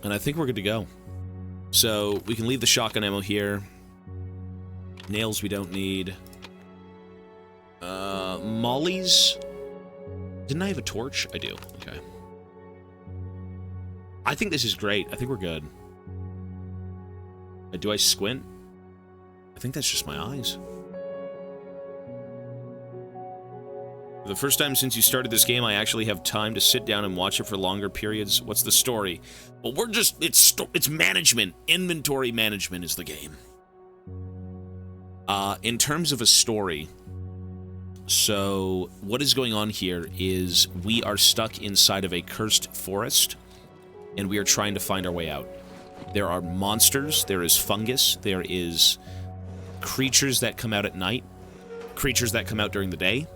And I think we're good to go. So, we can leave the shotgun ammo here. Nails we don't need. Mollies? Didn't I have a torch? I do. Okay. I think this is great. I think we're good. Do I squint? I think that's just my eyes. For the first time since you started this game, I actually have time to sit down and watch it for longer periods. What's the story? Well, we're just... It's management. Inventory management is the game. In terms of a story... So, what is going on here is we are stuck inside of a cursed forest, and we are trying to find our way out. There are monsters, there is fungus, there is creatures that come out at night, creatures that come out during the day.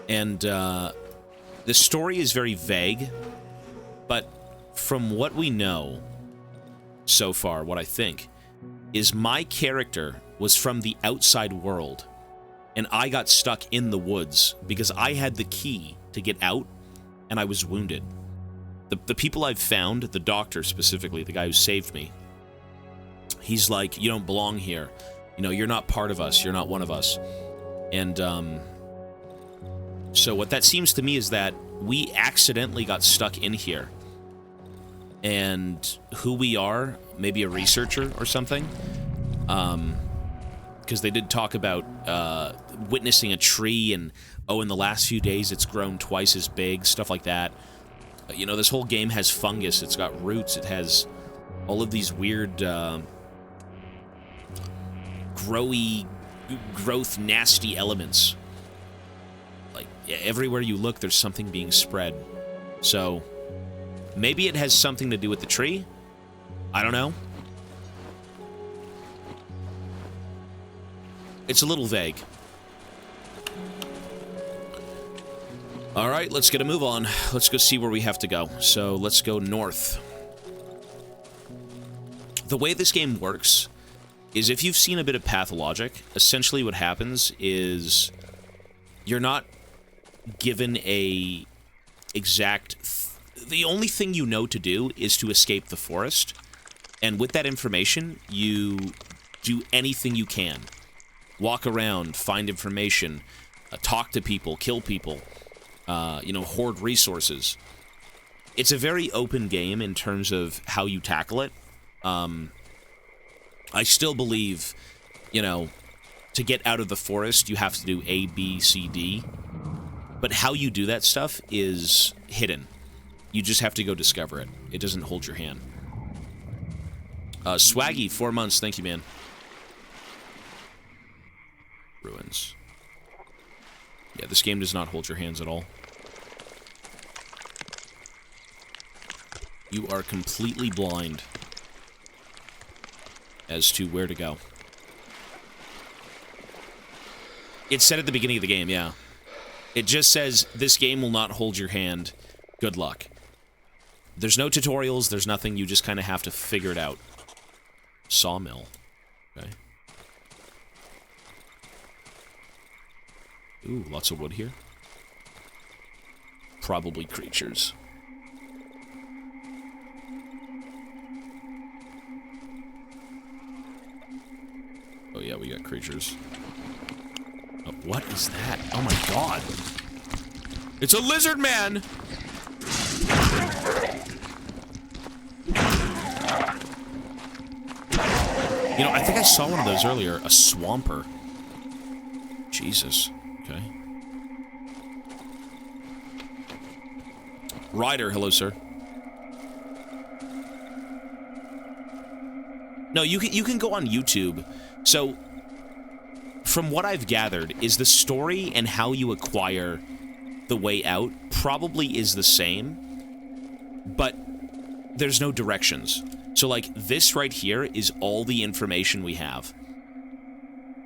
And the story is very vague, but from what we know so far, what I think, is my character was from the outside world, and I got stuck in the woods because I had the key to get out, and I was wounded. The people I've found, the doctor specifically, the guy who saved me, he's like, you don't belong here. You know, you're not part of us. You're not one of us. And so what that seems to me is that we accidentally got stuck in here. And who we are, maybe a researcher or something, because they did talk about witnessing a tree and, oh, in the last few days it's grown twice as big, stuff like that. You know, this whole game has fungus, it's got roots, it has all of these weird, growth, nasty elements. Like, everywhere you look, there's something being spread. So, maybe it has something to do with the tree? I don't know. It's a little vague. Alright, let's get a move on. Let's go see where we have to go. So, let's go north. The way this game works is if you've seen a bit of Pathologic, essentially what happens is you're not given a exact... The only thing you know to do is to escape the forest. And with that information, you do anything you can. Walk around, find information, talk to people, kill people, you know, hoard resources. It's a very open game in terms of how you tackle it. I still believe, you know, to get out of the forest, you have to do A, B, C, D. But how you do that stuff is hidden. You just have to go discover it. It doesn't hold your hand. Swaggy, 4 months. Thank you, man. Ruins. Yeah, this game does not hold your hands at all. You are completely blind as to where to go. It said at the beginning of the game, yeah. It just says, this game will not hold your hand. Good luck. There's no tutorials, there's nothing, you just kind of have to figure it out. Sawmill. Okay. Ooh, lots of wood here. Probably creatures. Oh yeah, we got creatures. Oh, what is that? Oh my god! It's a lizard man! You know, I think I saw one of those earlier. A swamper. Jesus. Okay. Ryder, hello, sir. No, you can go on YouTube. So, from what I've gathered, is the story and how you acquire the way out probably is the same, but there's no directions. So, like, this right here is all the information we have.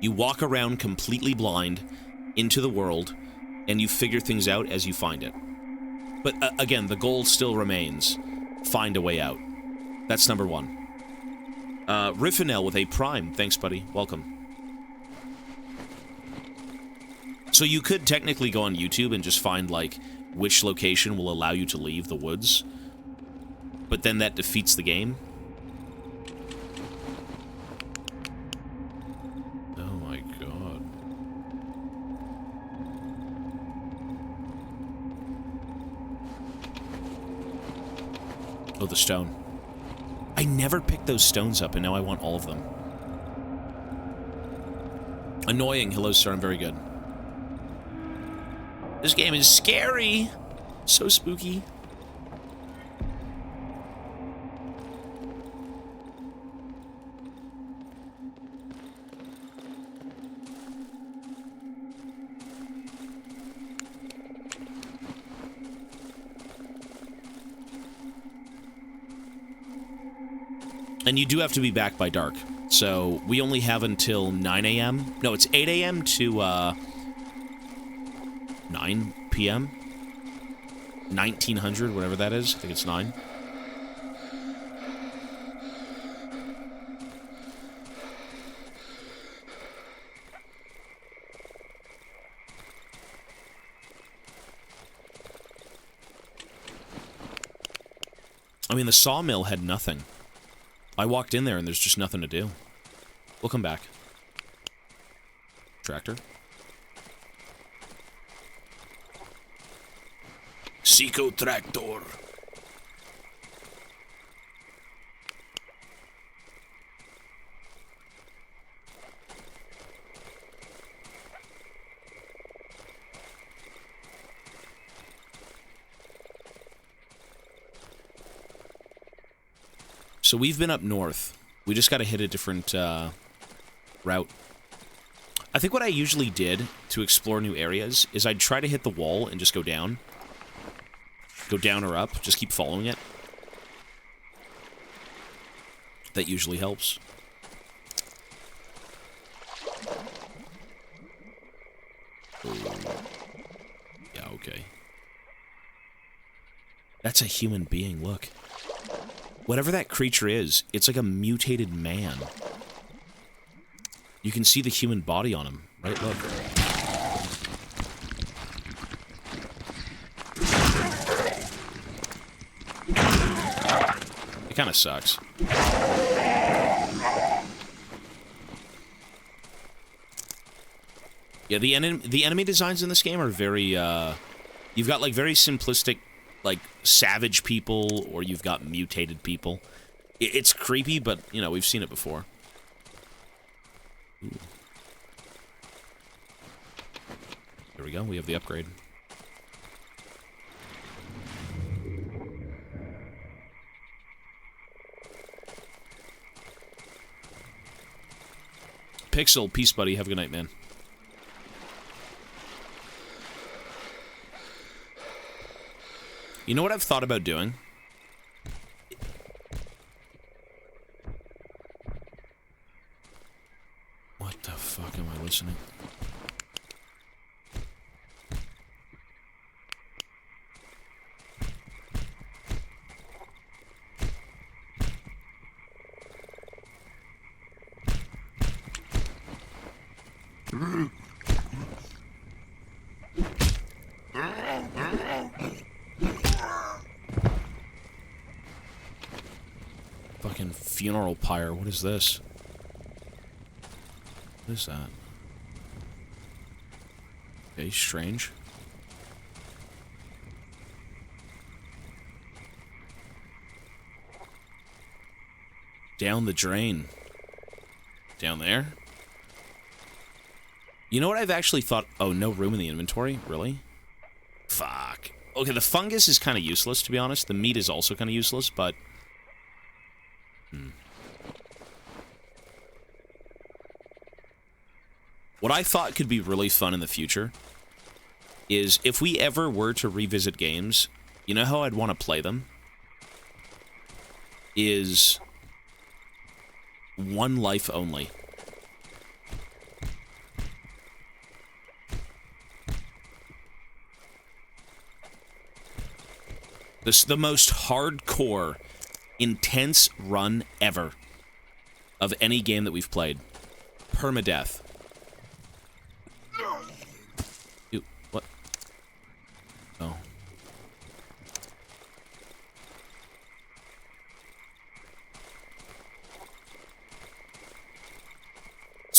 You walk around completely blind into the world, and you figure things out as you find it. But, again, the goal still remains. Find a way out. That's number one. Riffinel with a prime. Thanks, buddy. Welcome. So you could technically go on YouTube and just find, like, which location will allow you to leave the woods. but then that defeats the game. Oh my god. Oh, the stone. I never picked those stones up, and now I want all of them. Annoying. Hello, sir. I'm very good. This game is scary. So spooky. And you do have to be back by dark. So we only have until 9 a.m. No, it's 8 a.m. to 9 p.m. 1900, whatever that is. I think it's 9. I mean, the sawmill had nothing. I walked in there and there's just nothing to do. We'll come back. Tractor. Seco tractor. So we've been up north. We just got to hit a different route. I think what I usually did to explore new areas is I'd try to hit the wall and just go down. Go down or up. Just keep following it. That usually helps. Oh. Yeah, okay. That's a human being, look. Whatever that creature is, it's like a mutated man. You can see the human body on him, right? Look. It kind of sucks. Yeah, the enemy designs in this game are very, you've got, like, very simplistic, like, savage people, or you've got mutated people. It's creepy, but, you know, we've seen it before. Ooh. Here we go, we have the upgrade. Pixel, peace, buddy. Have a good night, man. You know what I've thought about doing? What the fuck am I listening? Fucking funeral pyre. What is this? What is that? Okay, strange. Down the drain. Down there? You know what I've actually thought? Oh, no room in the inventory? Really? Fuck. Okay, the fungus is kind of useless, to be honest. The meat is also kind of useless, but... What I thought could be really fun in the future is if we ever were to revisit games, you know how I'd want to play them? Is one life only. This is the most hardcore, intense run ever of any game that we've played. Permadeath. Ew, what? Oh.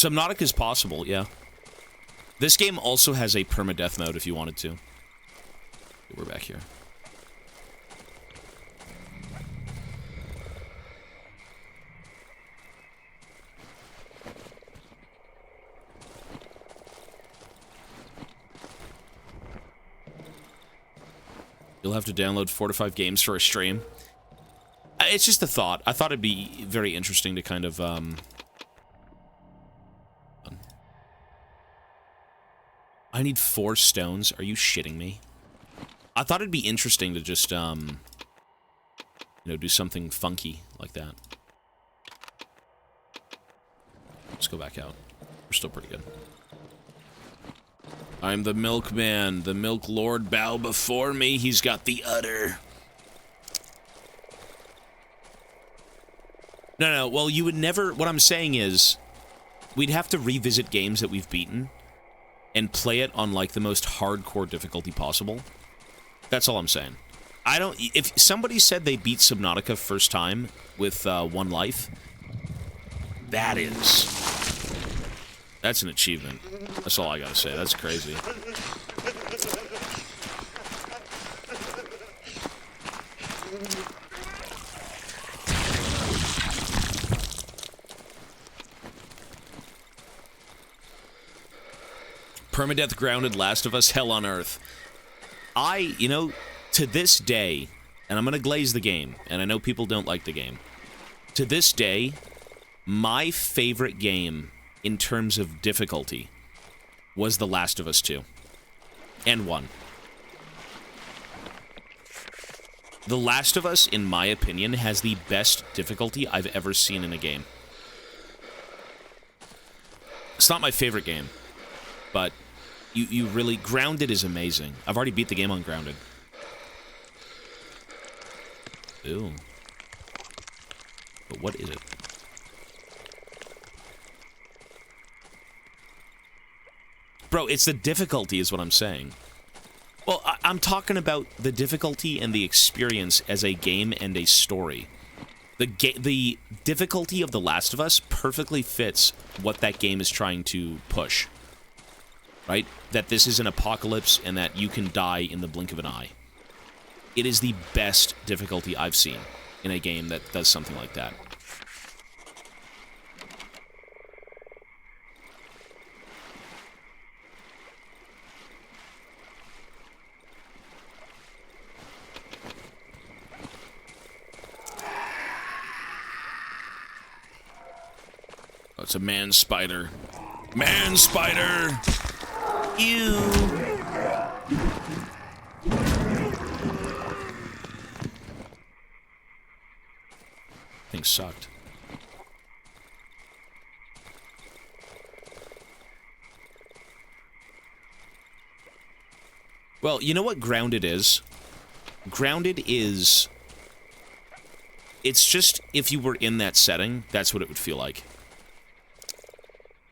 Subnautica is possible, yeah. This game also has a permadeath mode if you wanted to. We're back here. You'll have to download 4 to 5 games for a stream. It's just a thought. I thought it'd be very interesting to kind of, I need 4 stones. Are you shitting me? I thought it'd be interesting to just, you know, do something funky like that. Let's go back out. We're still pretty good. I'm the milkman. The milk lord bow before me. He's got the udder. No, well, you would never... What I'm saying is, we'd have to revisit games that we've beaten and play it on, like, the most hardcore difficulty possible. That's all I'm saying. I don't... If somebody said they beat Subnautica first time with 1 life, that is... That's an achievement. That's all I gotta say. That's crazy. Permadeath grounded, Last of Us, hell on earth. You know, to this day, and I'm gonna glaze the game, and I know people don't like the game. To this day, my favorite game in terms of difficulty was The Last of Us 2. And 1. The Last of Us, in my opinion, has the best difficulty I've ever seen in a game. It's not my favorite game, but you really... Grounded is amazing. I've already beat the game on Grounded. Ew. But what is it? Bro, it's the difficulty is what I'm saying. Well, I'm talking about the difficulty and the experience as a game and a story. The difficulty of The Last of Us perfectly fits what that game is trying to push. Right? That this is an apocalypse and that you can die in the blink of an eye. It is the best difficulty I've seen in a game that does something like that. Oh, it's a man spider. Man spider! Ew! Thing sucked. Well, you know what Grounded is? Grounded is... It's just, if you were in that setting, that's what it would feel like.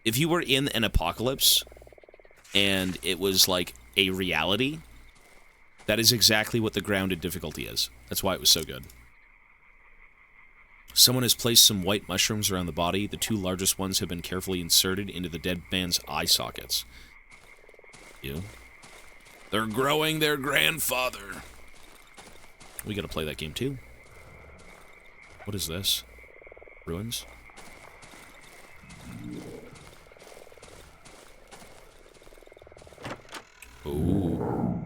If you were in an apocalypse, and it was like a reality, that is exactly what the Grounded difficulty is. That's why it was so good. Someone has placed some white mushrooms around the body. The 2 largest ones have been carefully inserted into the dead man's eye sockets. Ew. They're growing their grandfather. We gotta play that game too. What is this? Ruins? Ooh.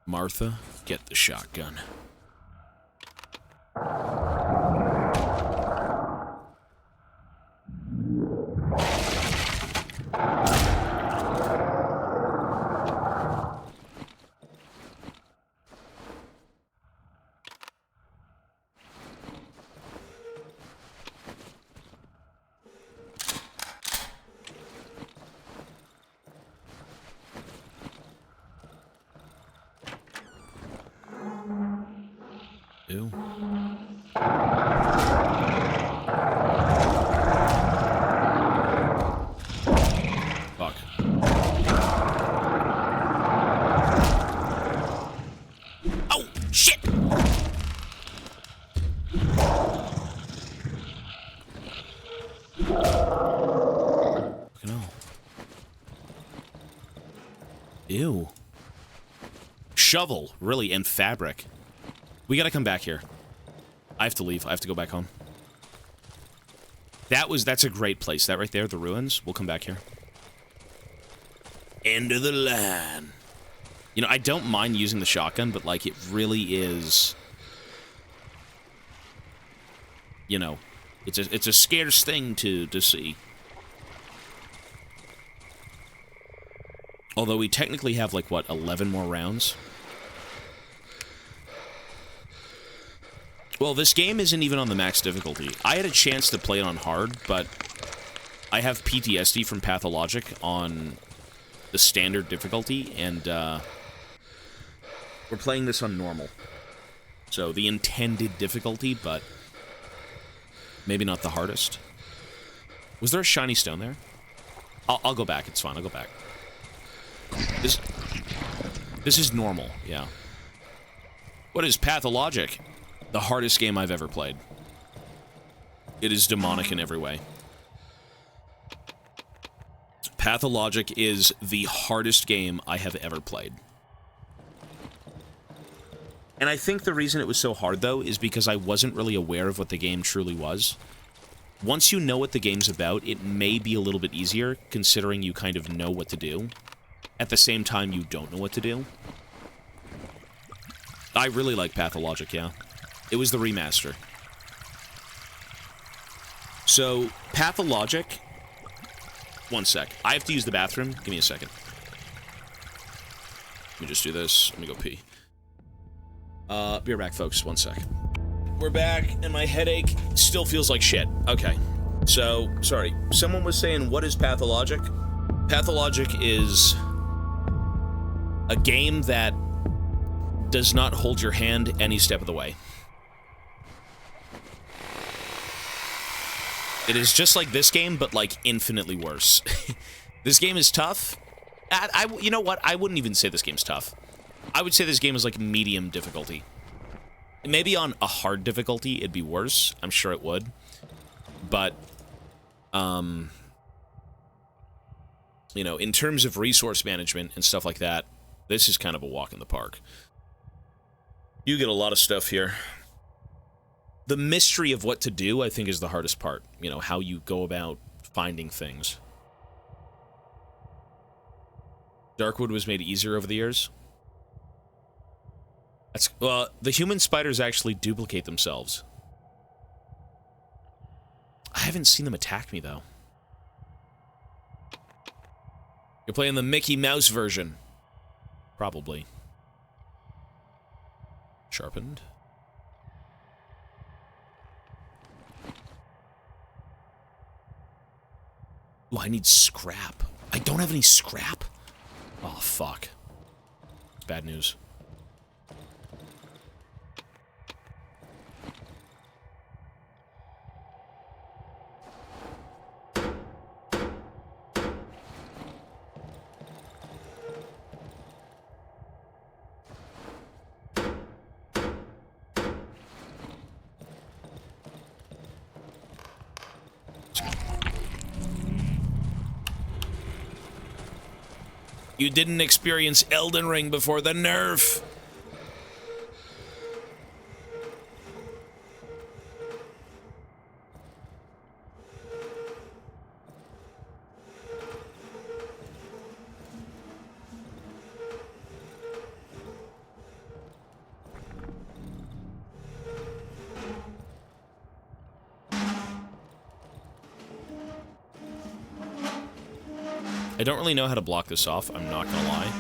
Martha, get the shotgun. Ew. Fuck. shovel, really, and fabric. We gotta come back here. I have to leave. I have to go back home. That's a great place. That right there, the ruins. We'll come back here. End of the line. You know, I don't mind using the shotgun, but, like, it really is... You know, it's a scarce thing to see. Although we technically have, like, what, 11 more rounds? Well, this game isn't even on the max difficulty. I had a chance to play it on hard, but I have PTSD from Pathologic on the standard difficulty, and we're playing this on normal. So, the intended difficulty, but maybe not the hardest. Was there a shiny stone there? I'll go back. It's fine. I'll go back. This is normal, yeah. What is Pathologic? The hardest game I've ever played. It is demonic in every way. Pathologic is the hardest game I have ever played. And I think the reason it was so hard, though, is because I wasn't really aware of what the game truly was. Once you know what the game's about, it may be a little bit easier, considering you kind of know what to do. At the same time, you don't know what to do. I really like Pathologic, yeah. It was the remaster. So, Pathologic... One sec. I have to use the bathroom. Give me a second. Let me just do this. Let me go pee. Be right back, folks. One sec. We're back, and my headache still feels like shit. Okay. So, sorry. Someone was saying, what is Pathologic? Pathologic is a game that does not hold your hand any step of the way. It is just like this game, but, like, infinitely worse. This game is tough. You know what? I wouldn't even say this game's tough. I would say this game is, like, medium difficulty. Maybe on a hard difficulty, it'd be worse. I'm sure it would. But, you know, in terms of resource management and stuff like that, this is kind of a walk in the park. You get a lot of stuff here. The mystery of what to do, I think, is the hardest part. You know, how you go about finding things. Darkwood was made easier over the years. Well, the human spiders actually duplicate themselves. I haven't seen them attack me, though. You're playing the Mickey Mouse version. Probably. Sharpened. Ooh, I need scrap. I don't have any scrap? Oh, fuck. Bad news. You didn't experience Elden Ring before the nerf. I don't really know how to block this off, I'm not gonna lie.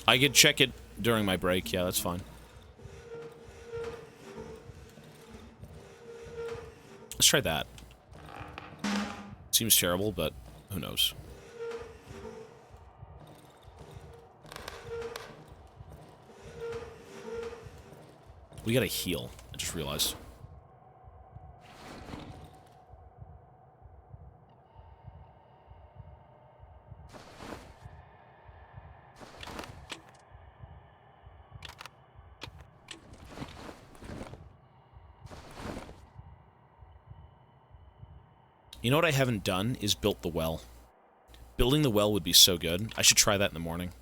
I could check it during my break, yeah, that's fine. Let's try that. Seems terrible, but who knows. We gotta heal, I just realized. You know what I haven't done is built the well. Building the well would be so good. I should try that in the morning.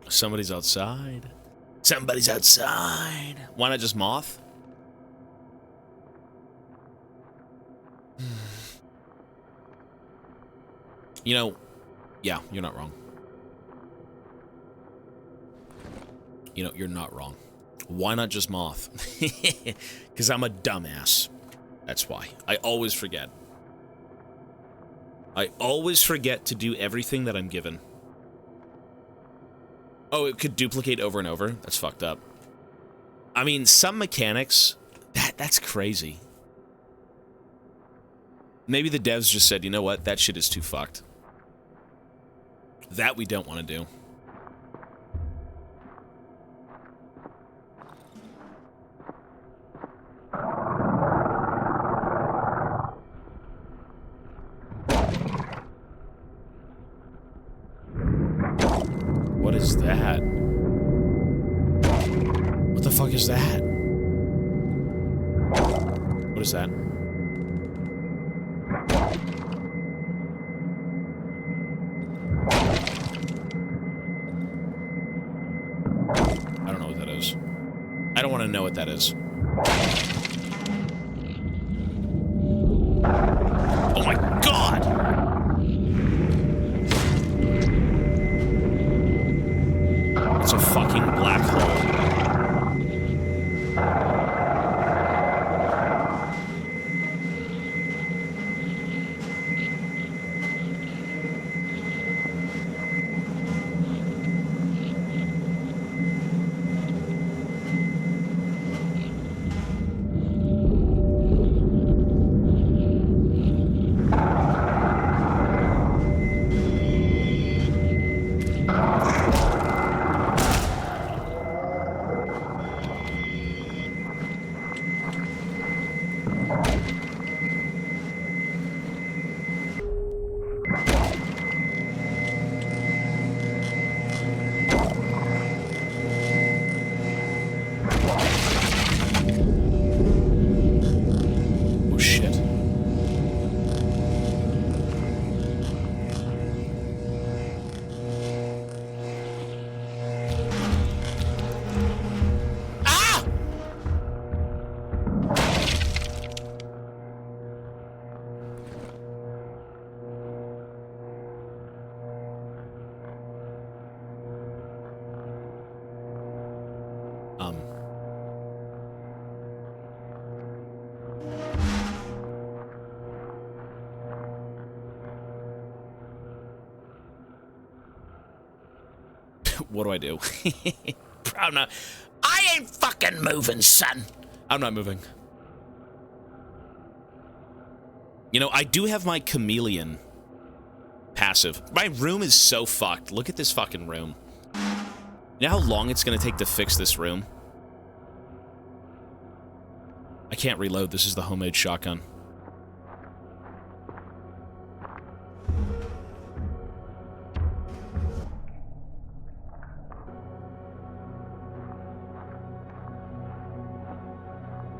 Somebody's outside. Somebody's outside. Why not just moth? You know, yeah, you're not wrong. You know, you're not wrong. Why not just moth? Because I'm a dumbass. That's why. I always forget. I always forget to do everything that I'm given. Oh, it could duplicate over and over? That's fucked up. I mean, some mechanics, that's crazy. Maybe the devs just said, you know what, that shit is too fucked. That we don't want to do. What is that? What the fuck is that? What is that? I don't know what that is. I don't want to know what that is. Oh my god! It's a fucking black hole. What do I do? I'm not. I ain't fucking moving, son. I'm not moving. You know, I do have my chameleon passive. My room is so fucked. Look at this fucking room. You know how long it's gonna take to fix this room? I can't reload. This is the homemade shotgun.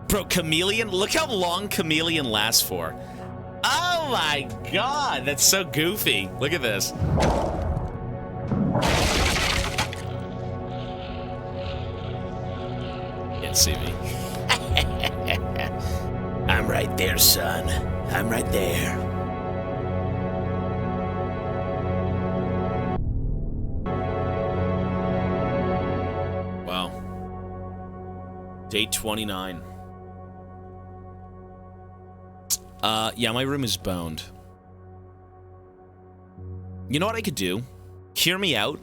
Bro, chameleon? Look how long chameleon lasts for. Oh my god, that's so goofy. Look at this. Can't see me. I'm right there, son. I'm right there. Wow. Day 29. Yeah, my room is boned. You know what I could do? Hear me out.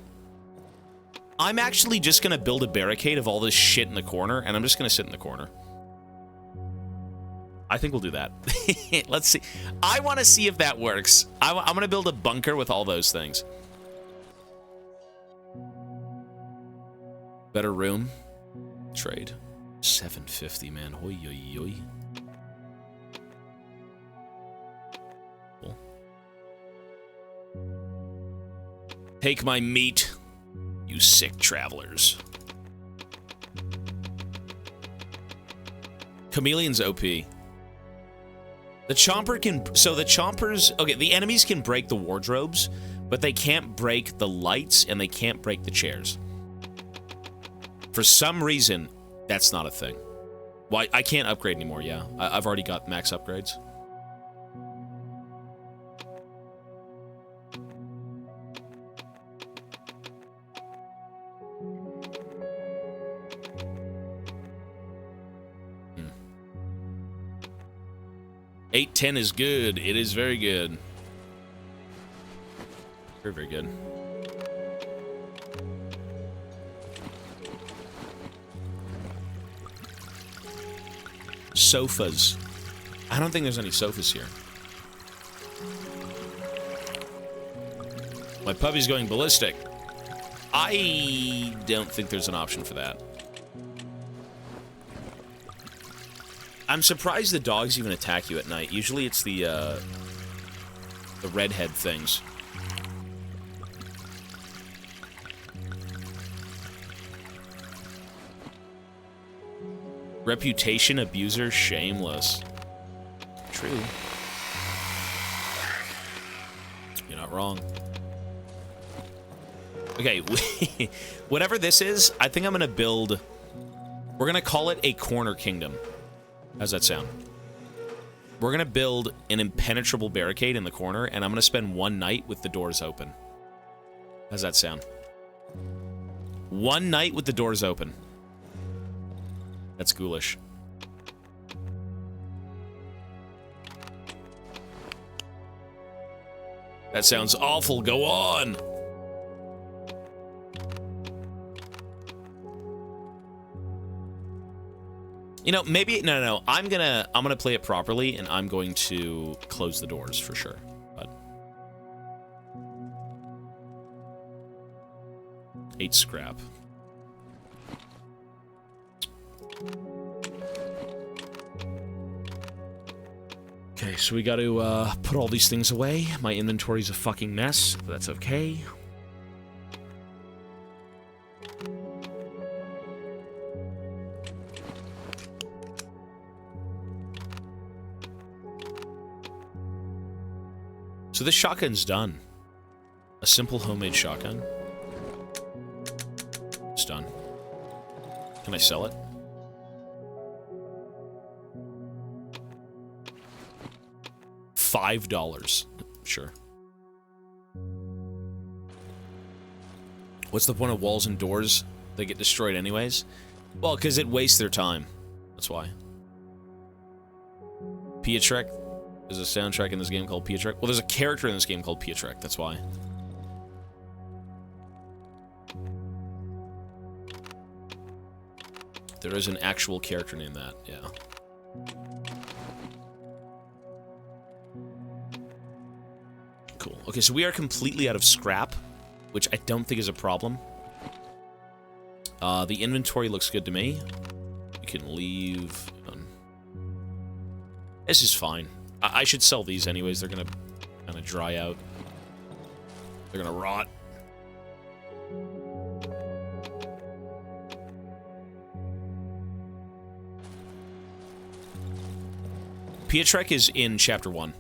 I'm actually just gonna build a barricade of all this shit in the corner, and I'm just gonna sit in the corner. I think we'll do that. Let's see. I want to see if that works. I'm gonna build a bunker with all those things. Better room. Trade. 750, man. Hoi, hoi, hoi. Cool. Take my meat, you sick travelers. Chameleon's OP. The Chomper can... So the Chompers... Okay, the enemies can break the wardrobes, but they can't break the lights, and they can't break the chairs. For some reason, that's not a thing. Well, I can't upgrade anymore, yeah. I've already got max upgrades. Hmm. 810 is good. It is very good. Very, very good. Sofas. I don't think there's any sofas here. My puppy's going ballistic. I don't think there's an option for that. I'm surprised the dogs even attack you at night. Usually it's the redhead things. Reputation abuser, shameless. True. You're not wrong. Okay, whatever this is, I think I'm gonna build... We're gonna call it a corner kingdom. How's that sound? We're gonna build an impenetrable barricade in the corner, and I'm gonna spend one night with the doors open. How's that sound? One night with the doors open. That's ghoulish. That sounds awful. Go on. You know, maybe no. I'm gonna play it properly, and I'm going to close the doors for sure. But 8 scrap. Okay, so we got to put all these things away. My inventory's a fucking mess, but that's okay. So this shotgun's done. A simple homemade shotgun. It's done. Can I sell it? $5. Sure. What's the point of walls and doors? They get destroyed anyways? Well, because it wastes their time. That's why. Pietrek. There's a soundtrack in this game called Pietrek. Well, there's a character in this game called Pietrek. That's why. There is an actual character named that. Yeah. Cool. Okay, so we are completely out of scrap, which I don't think is a problem. The inventory looks good to me. We can leave. This is fine. I should sell these anyways. They're gonna kind of dry out. They're gonna rot. Pietrek is in Chapter 1.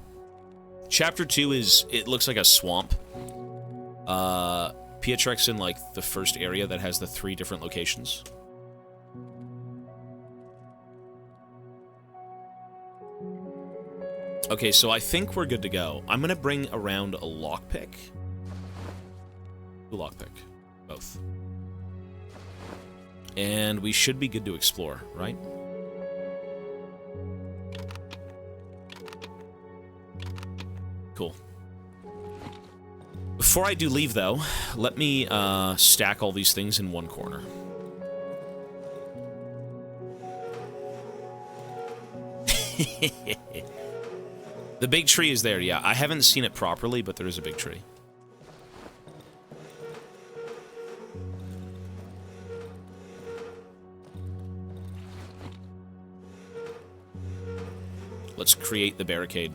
Chapter 2 is... It looks like a swamp. Pietrek's in, like, the first area that has the 3 different locations. Okay, so I think we're good to go. I'm gonna bring around a lockpick. A lockpick. Both. And we should be good to explore, right? Before I do leave, though, let me stack all these things in one corner. The big tree is there, yeah. I haven't seen it properly, but there is a big tree. Let's create the barricade.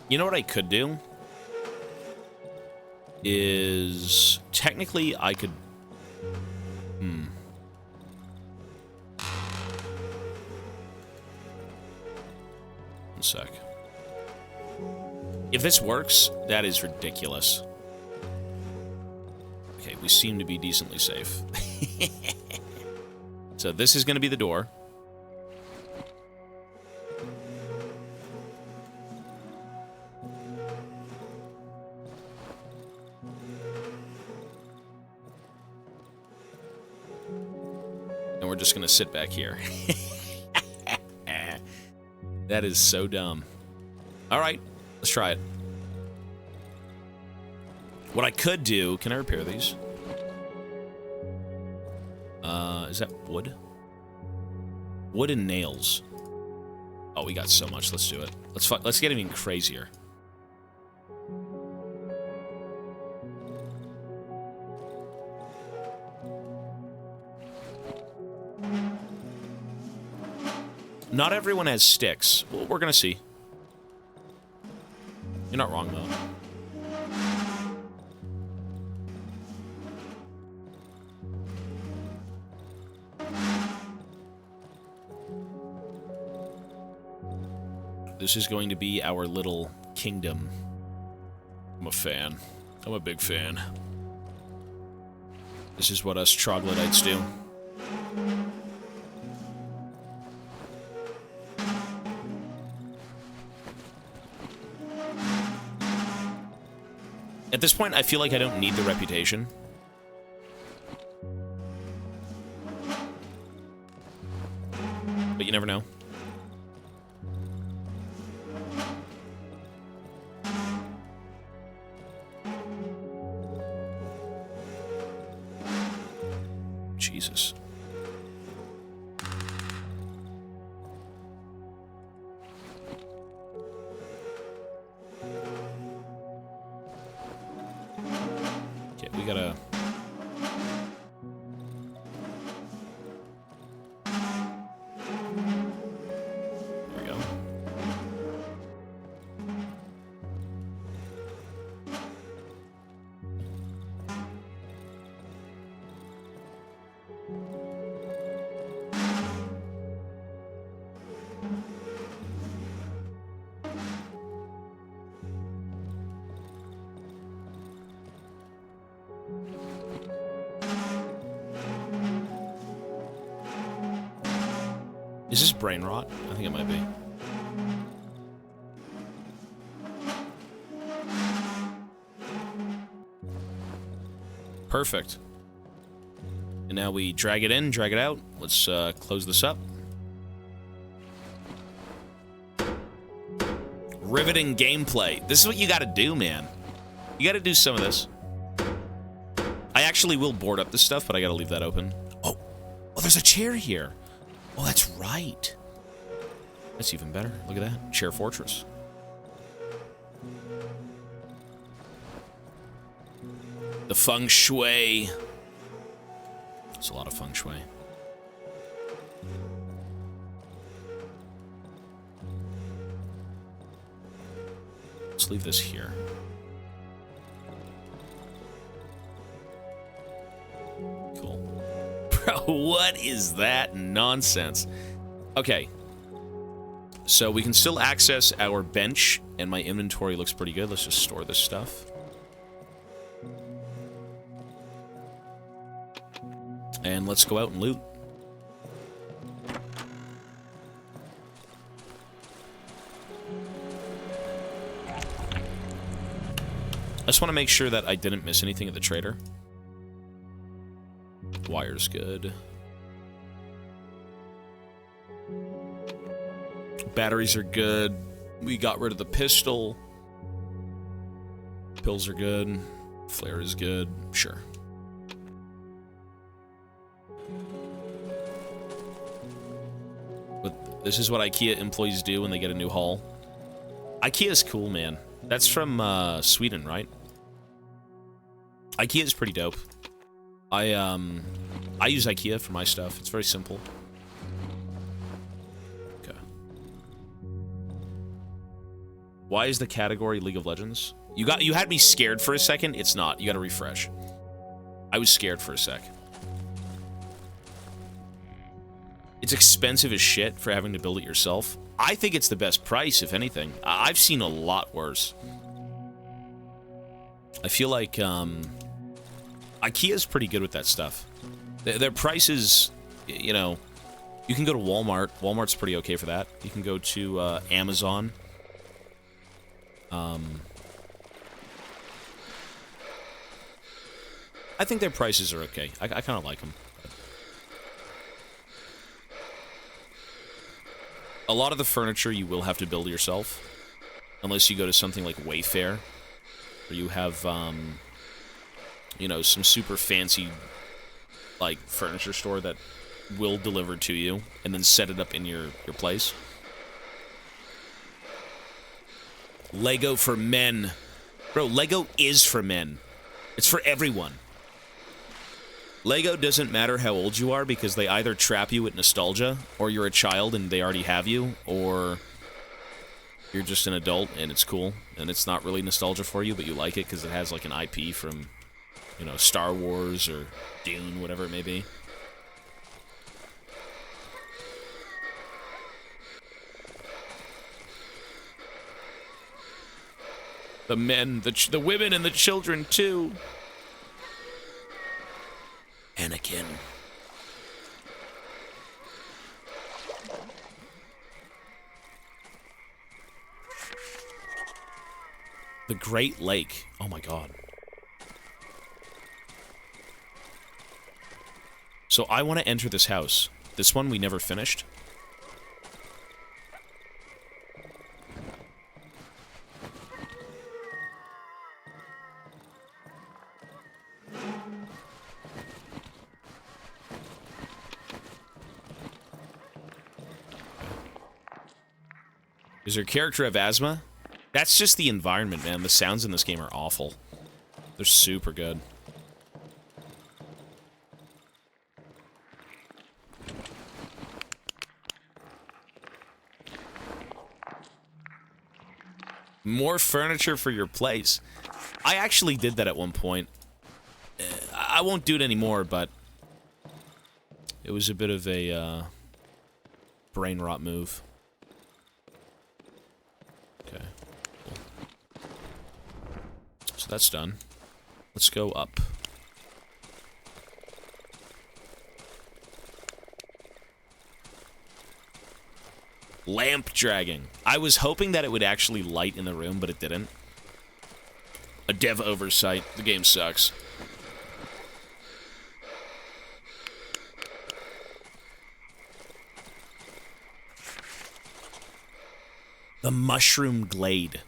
You know what I could do? Is... Technically, I could... One sec. If this works, that is ridiculous. Okay, we seem to be decently safe. So this is going to be the door. Just gonna sit back here. That is so dumb. Alright, let's try it. What I could do... Can I repair these? Is that wood? Wood and nails. Oh, we got so much. Let's do it. Let's get even crazier. Not everyone has sticks. Well, we're gonna see. You're not wrong, though. This is going to be our little kingdom. I'm a fan. I'm a big fan. This is what us troglodytes do. At this point, I feel like I don't need the reputation. But you never know. Jesus. We gotta... There we go. Is this brain rot? I think it might be. Perfect. And now we drag it in, drag it out. Let's close this up. Riveting gameplay. This is what you gotta do, man. You gotta do some of this. I actually will board up this stuff, but I gotta leave that open. Oh, there's a chair here. Oh, that's right. That's even better. Look at that. Chair Fortress. The feng shui. It's a lot of feng shui. Let's leave this here. Cool. Bro, what is that nonsense? Okay. So we can still access our bench, and my inventory looks pretty good. Let's just store this stuff. And let's go out and loot. just want to make sure that I didn't miss anything at the trader. Wire's good. Batteries are good. We got rid of the pistol. Pills are good. Flare is good. Sure. But this is what IKEA employees do when they get a new haul. IKEA's cool, man. That's from Sweden, right? IKEA's pretty dope. I use IKEA for my stuff. It's very simple. Okay. Why is the category League of Legends? You had me scared for a second. It's not. You got to refresh. I was scared for a sec. It's expensive as shit for having to build it yourself. I think it's the best price, if anything. I've seen a lot worse. I feel like IKEA's pretty good with that stuff. Their prices, you know, you can go to Walmart. Walmart's pretty okay for that. You can go to Amazon. I think their prices are okay. I kind of like them. A lot of the furniture you will have to build yourself, unless you go to something like Wayfair, where you have, you know, some super fancy, like, furniture store that will deliver to you, and then set it up in your place. Lego for men. Bro, Lego is for men. It's for everyone. Lego doesn't matter how old you are, because they either trap you with nostalgia, or you're a child and they already have you, or you're just an adult and it's cool, and it's not really nostalgia for you, but you like it because it has like an IP from, you know, Star Wars or Dune, whatever it may be. The men, the women, and the children too. Anakin. The Great Lake. Oh my god. So I want to enter this house. This one we never finished. Does your character have asthma? That's just the environment, man. The sounds in this game are awful. They're super good. More furniture for your place. I actually did that at one point. I won't do it anymore, but it was a bit of a brain rot move. Okay, cool. So that's done. Let's go up. Lamp dragging. I was hoping that it would actually light in the room, but it didn't. A dev oversight. The game sucks. The Mushroom Glade.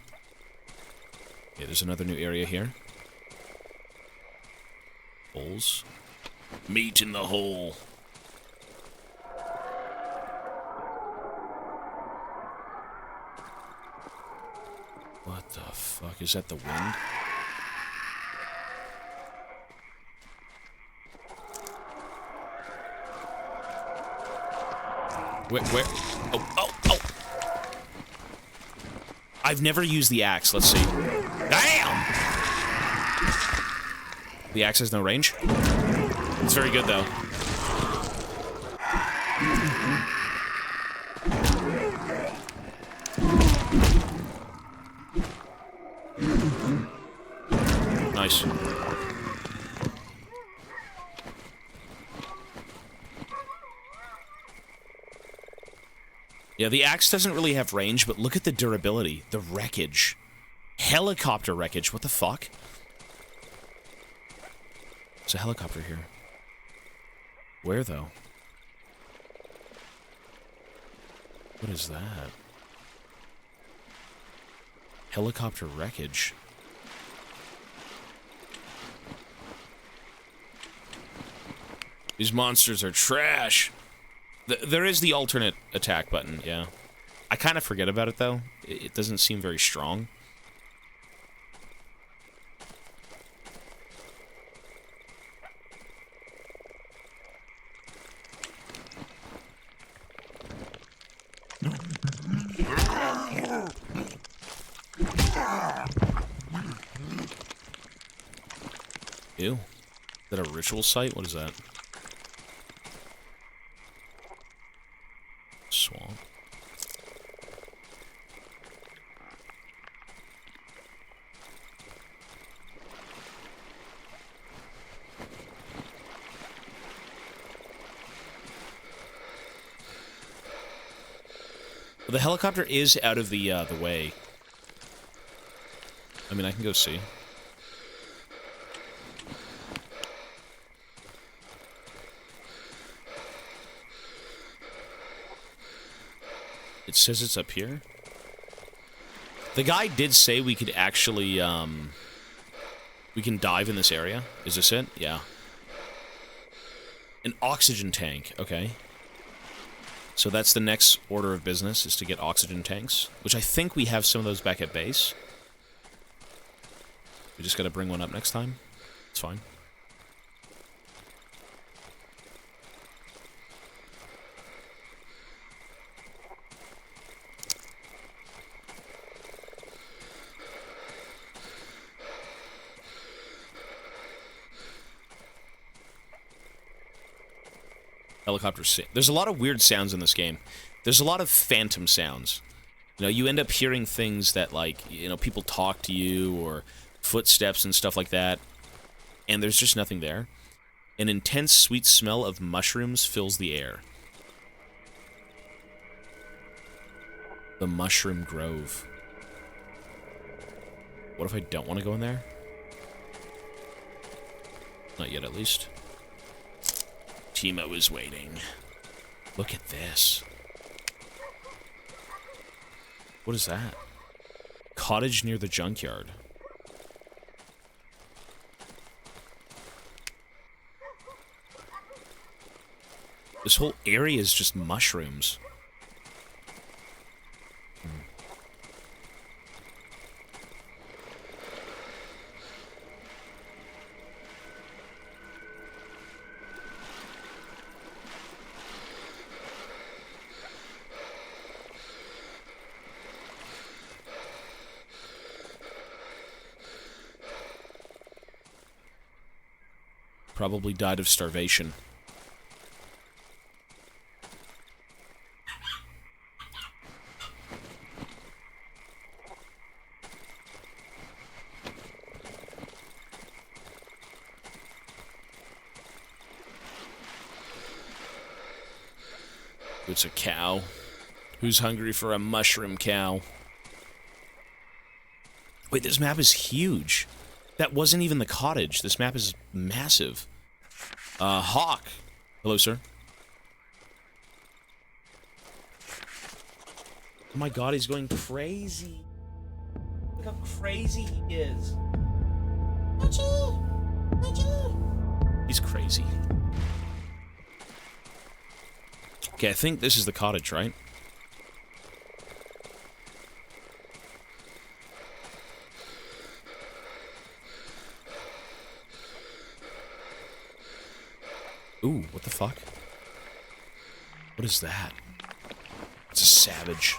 Okay, there's another new area here. Holes. Meat in the hole. What the fuck? Is that the wind? Where? Oh. I've never used the axe. Let's see. Damn! The axe has no range? It's very good, though. Nice. Yeah, the axe doesn't really have range, but look at the durability, the wreckage. Helicopter wreckage. What the fuck? There's a helicopter here. Where, though? What is that? Helicopter wreckage. These monsters are trash. There is the alternate attack button, yeah. I kind of forget about it, though. It doesn't seem very strong. Ew. Is that a ritual site? What is that? Swamp. The helicopter is out of the way. I mean, I can go see. It says it's up here. The guy did say we could actually, we can dive in this area. Is this it? Yeah. An oxygen tank. Okay. So that's the next order of business, is to get oxygen tanks, which I think we have some of those back at base. We just gotta bring one up next time. It's fine. Helicopter. There's a lot of weird sounds in this game. There's a lot of phantom sounds. You know, you end up hearing things that, like, you know, people talk to you, or footsteps and stuff like that, and there's just nothing there. An intense, sweet smell of mushrooms fills the air. The Mushroom Grove. What if I don't want to go in there? Not yet, at least. Timo is waiting. Look at this. What is that? Cottage near the junkyard. This whole area is just mushrooms. Probably died of starvation. It's a cow. Who's hungry for a mushroom cow? Wait, this map is huge. That wasn't even the cottage. This map is massive. Hawk. Hello, sir. Oh my god, he's going crazy. Look how crazy he is. He's crazy. Okay, I think this is the cottage, right? Ooh, what the fuck? What is that? It's a savage.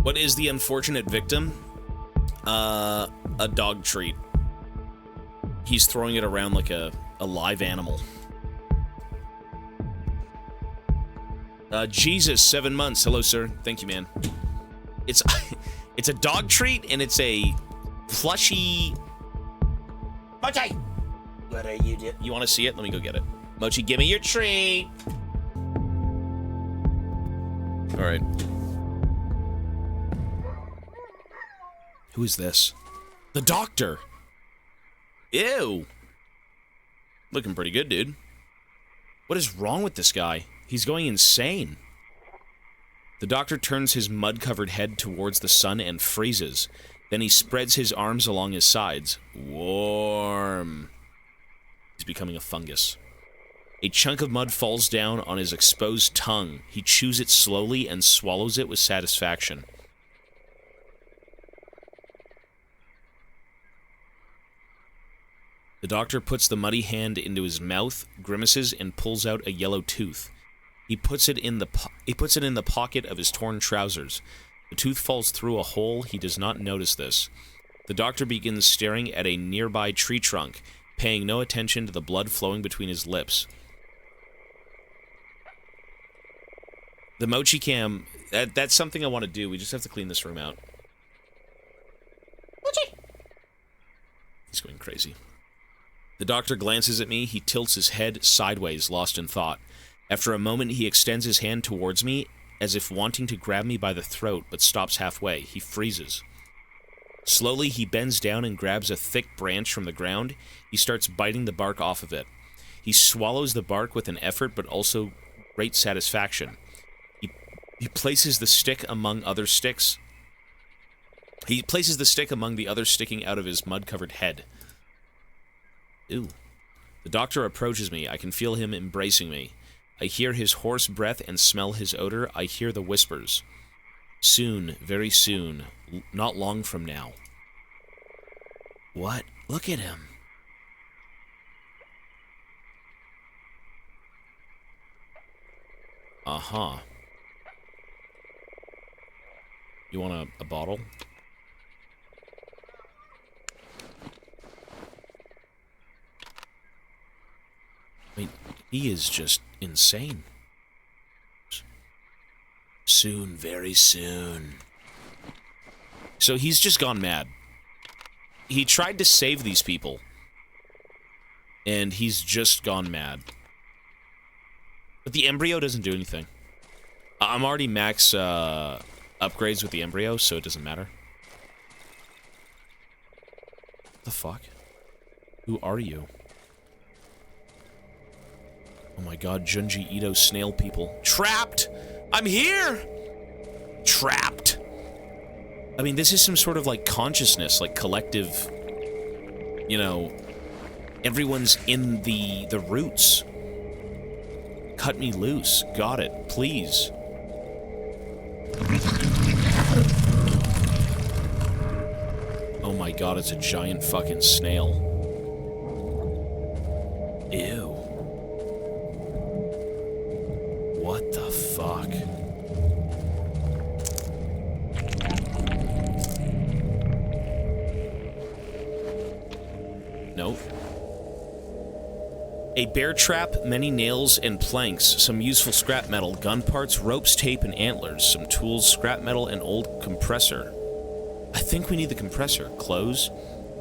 What is the unfortunate victim? A dog treat. He's throwing it around like a live animal. Jesus, 7 months. Hello, sir. Thank you, man. It's it's a dog treat, and it's a plushy... Mochi! What are you doing? You want to see it? Let me go get it. Mochi, give me your treat! Alright. Who is this? The doctor! Ew! Looking pretty good, dude. What is wrong with this guy? He's going insane. The doctor turns his mud-covered head towards the sun and freezes. Then he spreads his arms along his sides. Warm. He's becoming a fungus. A chunk of mud falls down on his exposed tongue. He chews it slowly and swallows it with satisfaction. The doctor puts the muddy hand into his mouth, grimaces, and pulls out a yellow tooth. He puts it in the pocket of his torn trousers. The tooth falls through a hole. He does not notice this. The doctor begins staring at a nearby tree trunk, paying no attention to the blood flowing between his lips. The mochi cam, that's something I want to do. We just have to clean this room out. Mochi! He's going crazy. The doctor glances at me. He tilts his head sideways, lost in thought. After a moment, he extends his hand towards me, as if wanting to grab me by the throat, but stops halfway. He freezes. Slowly, he bends down and grabs a thick branch from the ground. He starts biting the bark off of it. He swallows the bark with an effort, but also great satisfaction. He places the stick among other sticks. He places the stick among the others sticking out of his mud-covered head. Ew. The doctor approaches me. I can feel him embracing me. I hear his hoarse breath and smell his odor. I hear the whispers. Soon, very soon, not long from now. What? Look at him. Uh-huh. You want a bottle? I mean, he is just insane. Soon, very soon. So he's just gone mad. He tried to save these people. And he's just gone mad. But the embryo doesn't do anything. I'm already max upgrades with the embryo, so it doesn't matter. What the fuck? Who are you? Oh my god, Junji Ito snail people. Trapped! I'm here! Trapped! I mean, this is some sort of, like, consciousness, like, collective... You know... Everyone's in the roots. Cut me loose. Got it. Please. Oh my god, it's a giant fucking snail. Ew. What the fuck? Nope. A bear trap, many nails and planks, some useful scrap metal, gun parts, ropes, tape, and antlers, some tools, scrap metal, and old compressor. I think we need the compressor. Clothes,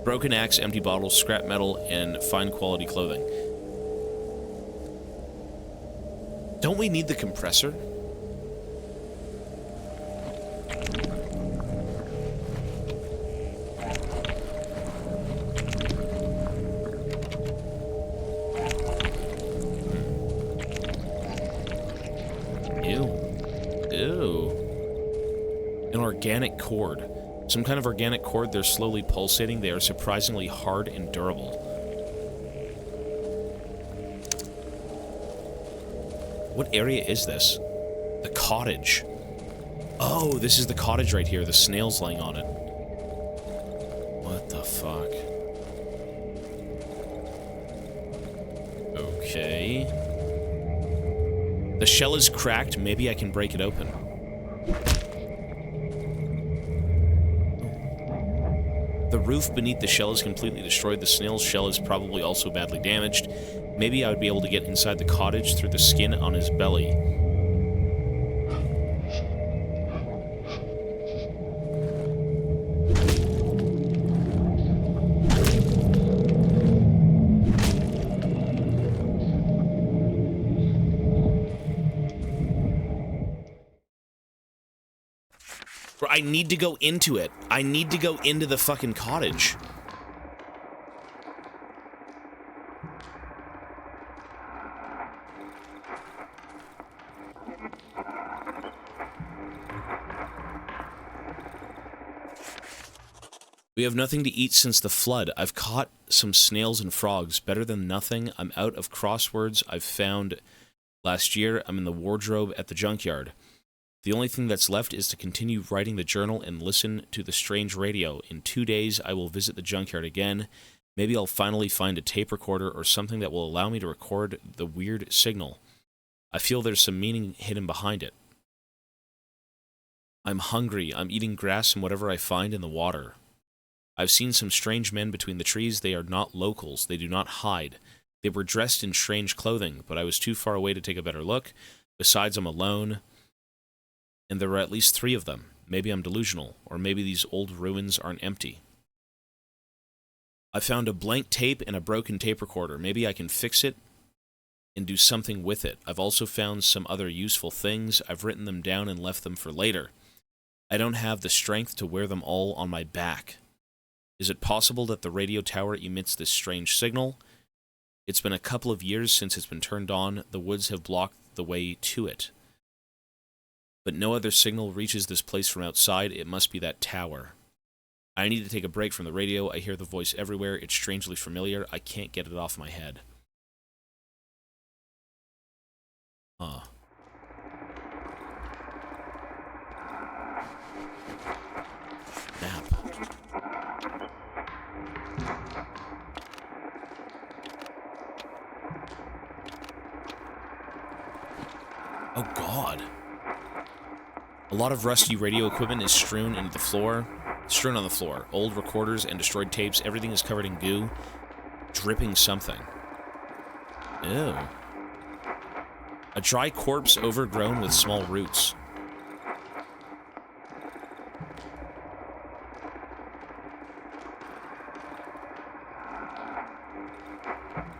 broken axe, empty bottles, scrap metal, and fine quality clothing. Don't we need the compressor? Organic cord. Some kind of organic cord. They're slowly pulsating. They are surprisingly hard and durable. What area is this? The cottage. Oh, this is the cottage right here. The snail's laying on it. What the fuck? Okay. The shell is cracked. Maybe I can break it open. The roof beneath the shell is completely destroyed. The snail's shell is probably also badly damaged. Maybe I would be able to get inside the cottage through the skin on his belly. I need to go into it. I need to go into the fucking cottage. We have nothing to eat since the flood. I've caught some snails and frogs. Better than nothing. I'm out of crosswords I've found last year. I'm in the wardrobe at the junkyard. The only thing that's left is to continue writing the journal and listen to the strange radio. In 2 days, I will visit the junkyard again. Maybe I'll finally find a tape recorder or something that will allow me to record the weird signal. I feel there's some meaning hidden behind it. I'm hungry. I'm eating grass and whatever I find in the water. I've seen some strange men between the trees. They are not locals. They do not hide. They were dressed in strange clothing, but I was too far away to take a better look. Besides, I'm alone. And there were at least 3 of them. Maybe I'm delusional, or maybe these old ruins aren't empty. I found a blank tape and a broken tape recorder. Maybe I can fix it and do something with it. I've also found some other useful things. I've written them down and left them for later. I don't have the strength to wear them all on my back. Is it possible that the radio tower emits this strange signal? It's been a couple of years since it's been turned on. The woods have blocked the way to it. But no other signal reaches this place from outside. It must be that tower. I need to take a break from the radio. I hear the voice everywhere. It's strangely familiar. I can't get it off my head. Huh. Map. Oh, God. A lot of rusty radio equipment is strewn on the floor. Old recorders and destroyed tapes. Everything is covered in goo. Dripping something. Ew. A dry corpse overgrown with small roots.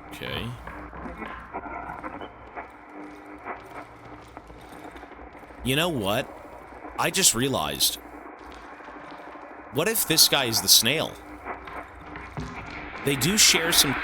Okay. You know what? I just realized. What if this guy is the snail? They do share some...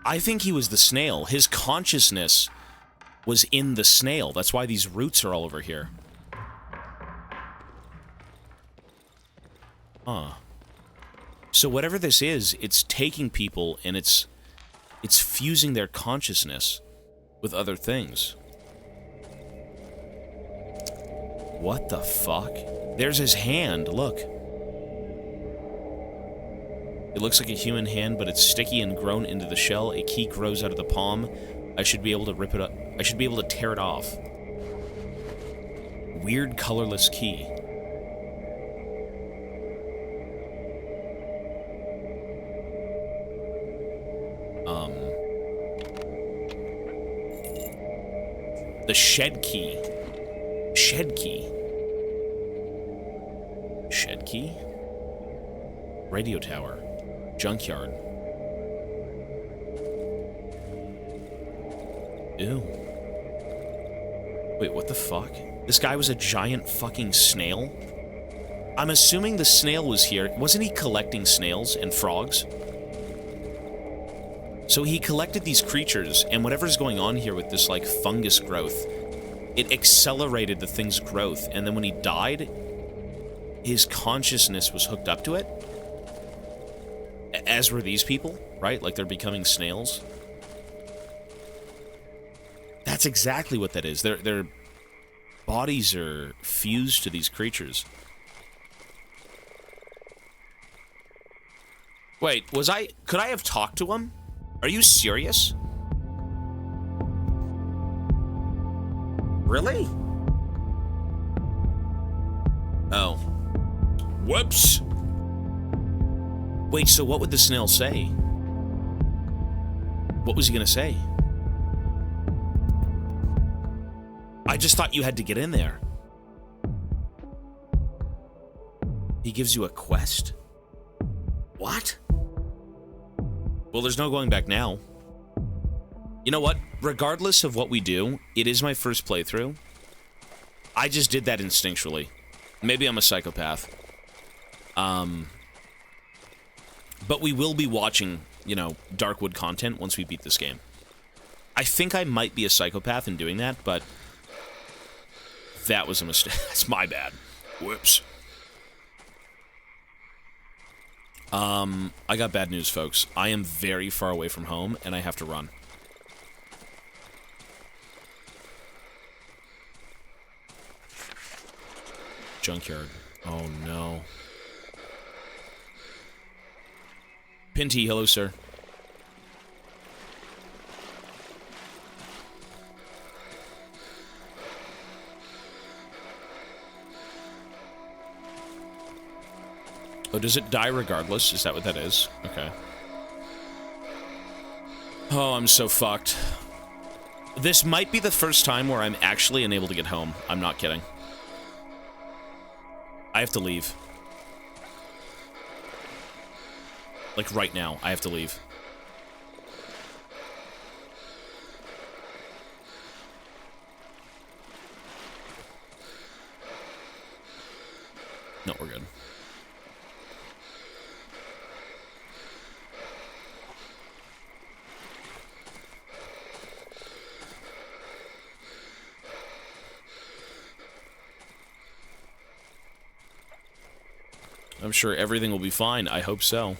I think he was the snail. His consciousness was in the snail. That's why these roots are all over here. Huh. So whatever this is, it's taking people and it's fusing their consciousness with other things. What the fuck? There's his hand, look. It looks like a human hand, but it's sticky and grown into the shell. A key grows out of the palm. I should be able to rip it up. I should be able to tear it off. Weird colorless key. The shed key. Shed key. Shed key? Radio tower. Junkyard. Ew. Wait, what the fuck? This guy was a giant fucking snail? I'm assuming the snail was here. Wasn't he collecting snails and frogs? So he collected these creatures, and whatever's going on here with this, like, fungus growth, it accelerated the thing's growth, and then when he died, his consciousness was hooked up to it? As were these people, right? Like they're becoming snails. That's exactly what that is. Their bodies are fused to these creatures. Wait, could I have talked to him? Are you serious? Really? Oh. Whoops. Wait, so what would the snail say? What was he gonna say? I just thought you had to get in there. He gives you a quest? What? Well, there's no going back now. You know what? Regardless of what we do, it is my first playthrough. I just did that instinctually. Maybe I'm a psychopath. But we will be watching, you know, Darkwood content once we beat this game. I think I might be a psychopath in doing that, but that was a mistake. That's my bad. Whoops. I got bad news, folks. I am very far away from home, and I have to run. Junkyard. Oh, no. Pinty, hello, sir. Oh, does it die regardless? Is that what that is? Okay. Oh, I'm so fucked. This might be the first time where I'm actually unable to get home. I'm not kidding. I have to leave. Like, right now, I have to leave. No, we're good. I'm sure everything will be fine. I hope so.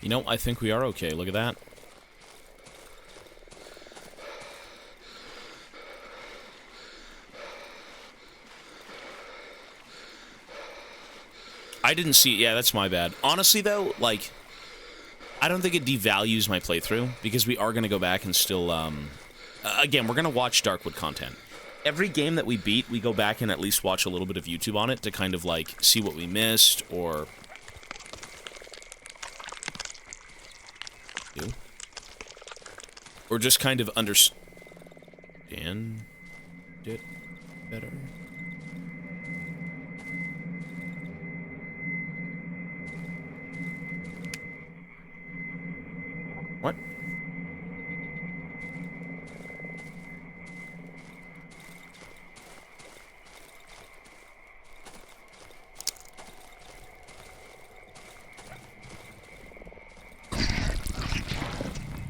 You know, I think we are okay. Look at that. I didn't see... Yeah, that's my bad. Honestly, though, like, I don't think it devalues my playthrough, because we are going to go back and still, again, we're going to watch Darkwood content. Every game that we beat, we go back and at least watch a little bit of YouTube on it to kind of, like, see what we missed, or... Or just kind of understand it better. What?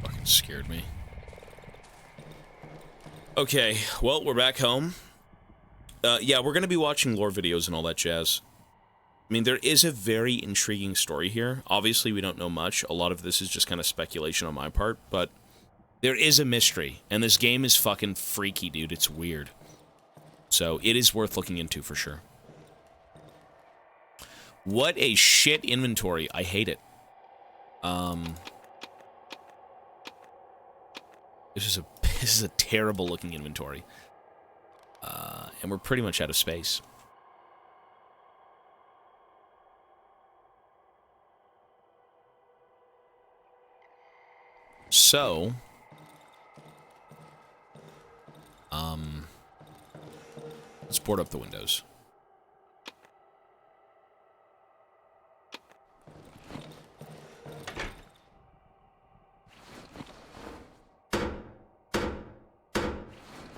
Fucking scared me. Okay, well, we're back home. Yeah, we're gonna be watching lore videos and all that jazz. I mean, there is a very intriguing story here. Obviously, we don't know much. A lot of this is just kind of speculation on my part, but there is a mystery, and this game is fucking freaky, dude. It's weird. So, it is worth looking into for sure. What a shit inventory. I hate it. This is a terrible looking inventory. And we're pretty much out of space. So, let's board up the windows.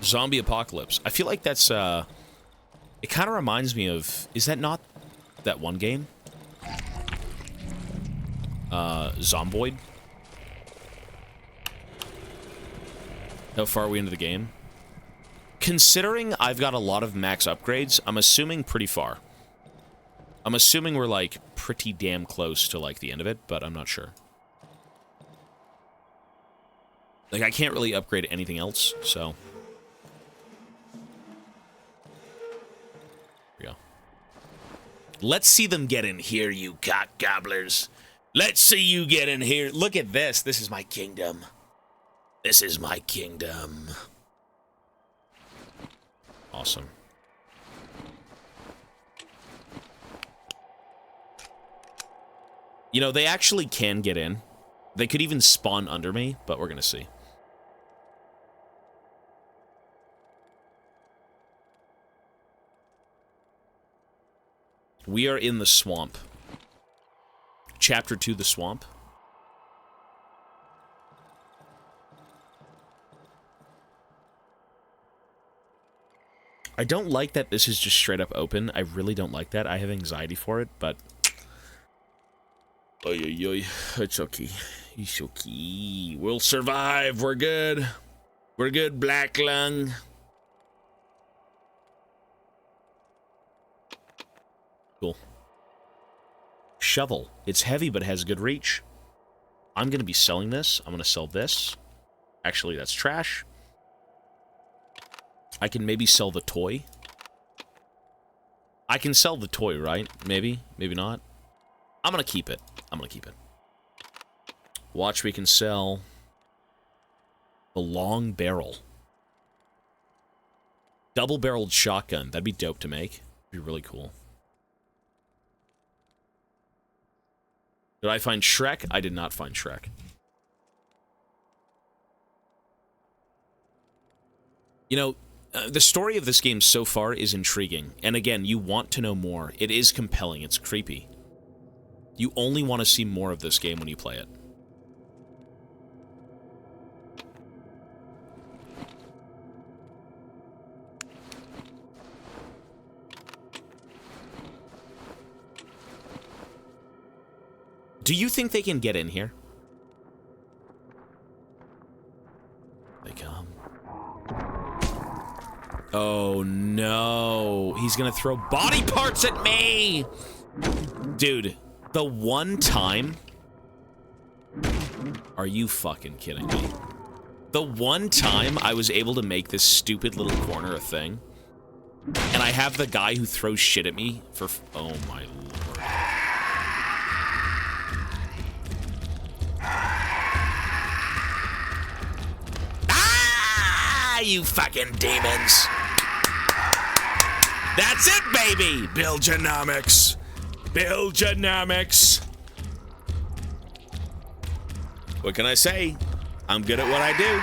Zombie apocalypse. I feel like that's, it kind of reminds me of... Is that not that one game? Zomboid? How far are we into the game? Considering I've got a lot of max upgrades, I'm assuming pretty far. I'm assuming we're, like, pretty damn close to, like, the end of it, but I'm not sure. Like, I can't really upgrade anything else, so... Here we go. Let's see them get in here, you cock gobblers. Let's see you get in here. Look at this. This is my kingdom. This is my kingdom. Awesome. You know, they actually can get in. They could even spawn under me, but we're gonna see. We are in the swamp. Chapter 2, the swamp. I don't like that this is just straight up open. I really don't like that. I have anxiety for it, but... Oy, oy, oy. It's okay. It's okay. We'll survive. We're good. We're good, Black Lung. Cool. Shovel. It's heavy, but has good reach. I'm going to be selling this. I'm going to sell this. Actually, that's trash. I can maybe sell the toy. I can sell the toy, right? Maybe. Maybe not. I'm going to keep it. I'm going to keep it. Watch, we can sell the long barrel. Double-barreled shotgun. That'd be dope to make. It'd be really cool. Did I find Shrek? I did not find Shrek. You know, the story of this game so far is intriguing. And again, you want to know more. It is compelling. It's creepy. You only want to see more of this game when you play it. Do you think they can get in here? They come. Oh, no. He's gonna throw body parts at me! Dude, the one time... Are you fucking kidding me? The one time I was able to make this stupid little corner a thing, and I have the guy who throws shit at me for... Oh, my lord. You fucking demons. That's it, baby. Bilgenomics. Bilgenomics. What can I say? I'm good at what I do.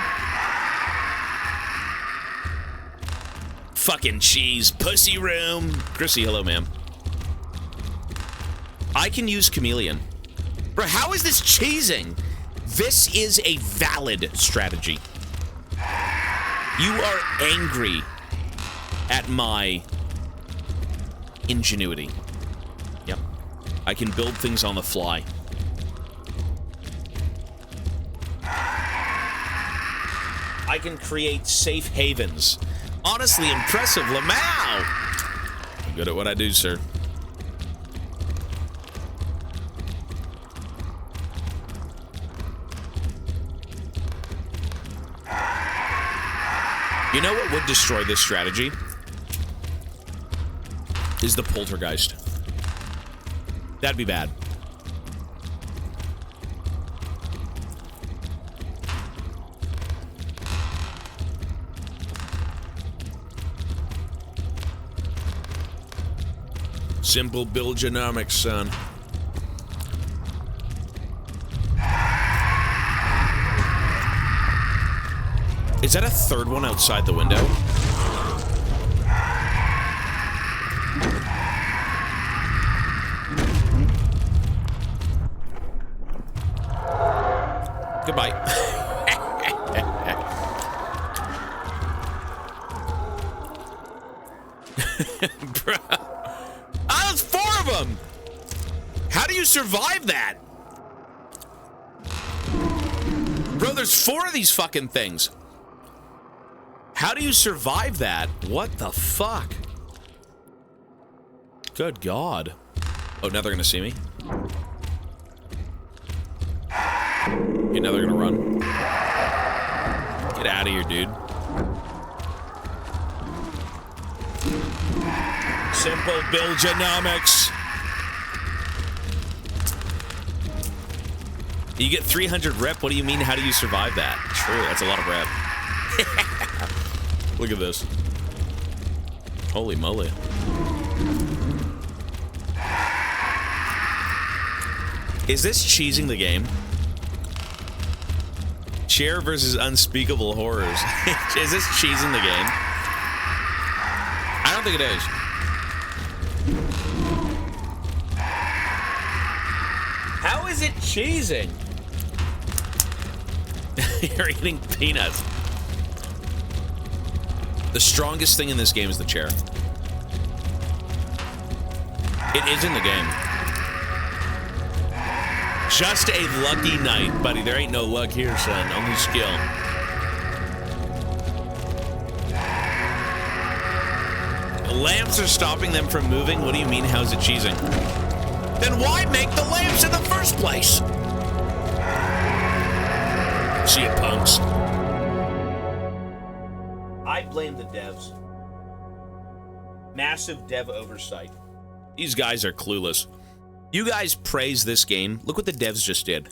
Fucking cheese. Pussy room. Chrissy, hello, ma'am. I can use chameleon. Bro, how is this cheesing? This is a valid strategy. You are angry at my ingenuity. Yep. I can build things on the fly. I can create safe havens. Honestly impressive, Lamau! I'm good at what I do, sir. You know what would destroy this strategy? Is the poltergeist. That'd be bad. Simple Bilgenomics, son. Is that a third one outside the window? Goodbye. Bro. Oh, that's 4 of them! How do you survive that? Bro, there's 4 of these fucking things. How do you survive that? What the fuck? Good God. Oh, now they're gonna see me? Okay, now they're gonna run. Get out of here, dude. Simple Bilgenomics. You get 300 rep. What do you mean? How do you survive that? True, that's a lot of rep. Look at this. Holy moly. Is this cheesing the game? Chair versus unspeakable horrors. Is this cheesing the game? I don't think it is. How is it cheesing? You're eating peanuts. The strongest thing in this game is the chair. It is in the game. Just a lucky night, buddy. There ain't no luck here, son. Only skill. The lamps are stopping them from moving? What do you mean, how's it cheesing? Then why make the lamps in the first place? See you, punks. I blame the devs. Massive dev oversight. These guys are clueless. You guys praise this game. Look what the devs just did.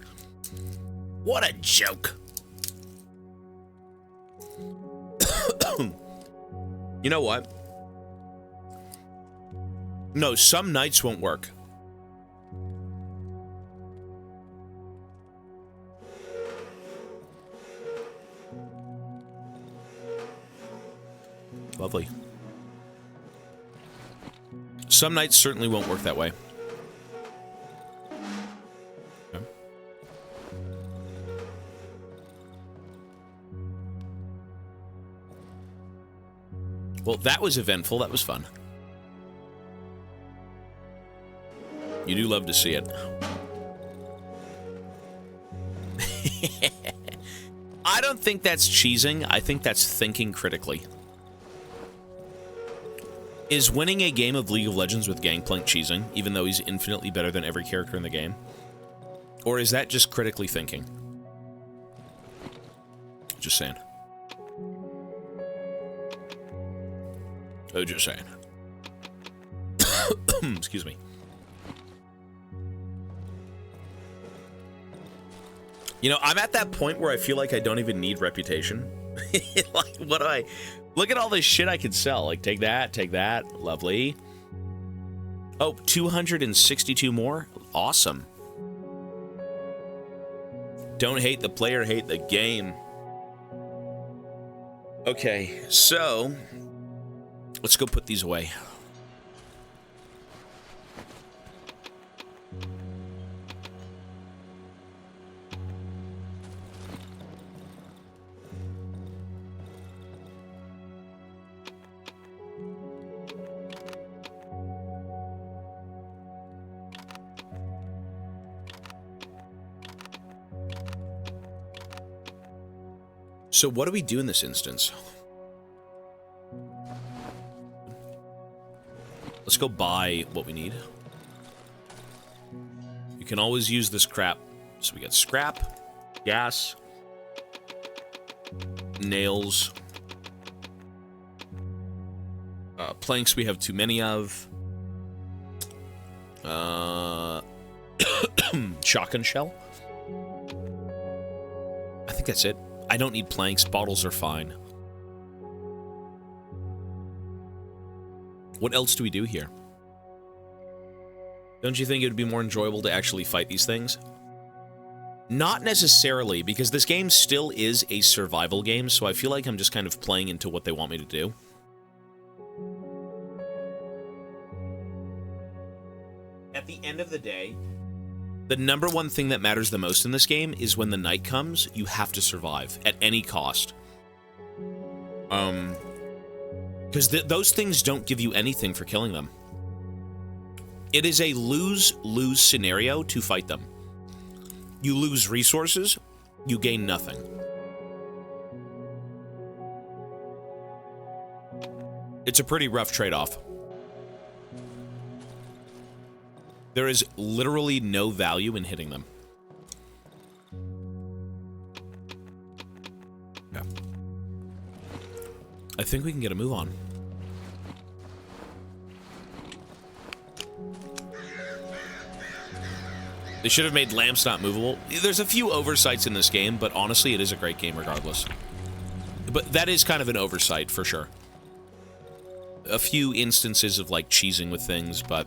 What a joke. You know what? No, some nights won't work. Lovely. Some nights certainly won't work that way. Okay. Well, that was eventful. That was fun. You do love to see it. I don't think that's cheesing. I think that's thinking critically. Is winning a game of League of Legends with Gangplank cheesing, even though he's infinitely better than every character in the game? Or is that just critically thinking? Just saying. Oh, just saying. Excuse me. You know, I'm at that point where I feel like I don't even need reputation. Like, what do I... Look at all this shit I could sell. Like, take that. Lovely. Oh, 262 more? Awesome. Don't hate the player, hate the game. Okay, so... let's go put these away. So what do we do in this instance? Let's go buy what we need. You can always use this crap. So we got scrap, gas, nails, planks we have too many of, shotgun shell. I think that's it. I don't need planks. Bottles are fine. What else do we do here? Don't you think it would be more enjoyable to actually fight these things? Not necessarily, because this game still is a survival game, so I feel like I'm just kind of playing into what they want me to do. At the end of the day, the number one thing that matters the most in this game is when the night comes, you have to survive at any cost. Because those things don't give you anything for killing them. It is a lose-lose scenario to fight them. You lose resources, you gain nothing. It's a pretty rough trade-off. There is literally no value in hitting them. Yeah. I think we can get a move on. They should have made lamps not movable. There's a few oversights in this game, but honestly, it is a great game regardless. But that is kind of an oversight, for sure. A few instances of, like, cheesing with things, but...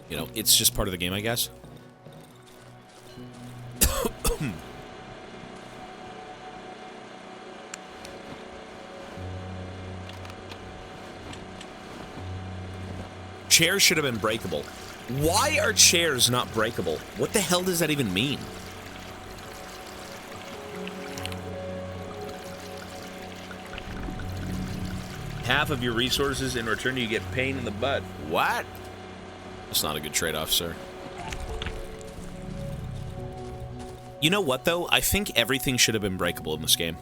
you know, it's just part of the game, I guess. Chairs should have been breakable. Why are chairs not breakable? What the hell does that even mean? Half of your resources, in return you get pain in the butt. What? That's not a good trade-off, sir. You know what, though? I think everything should have been breakable in this game.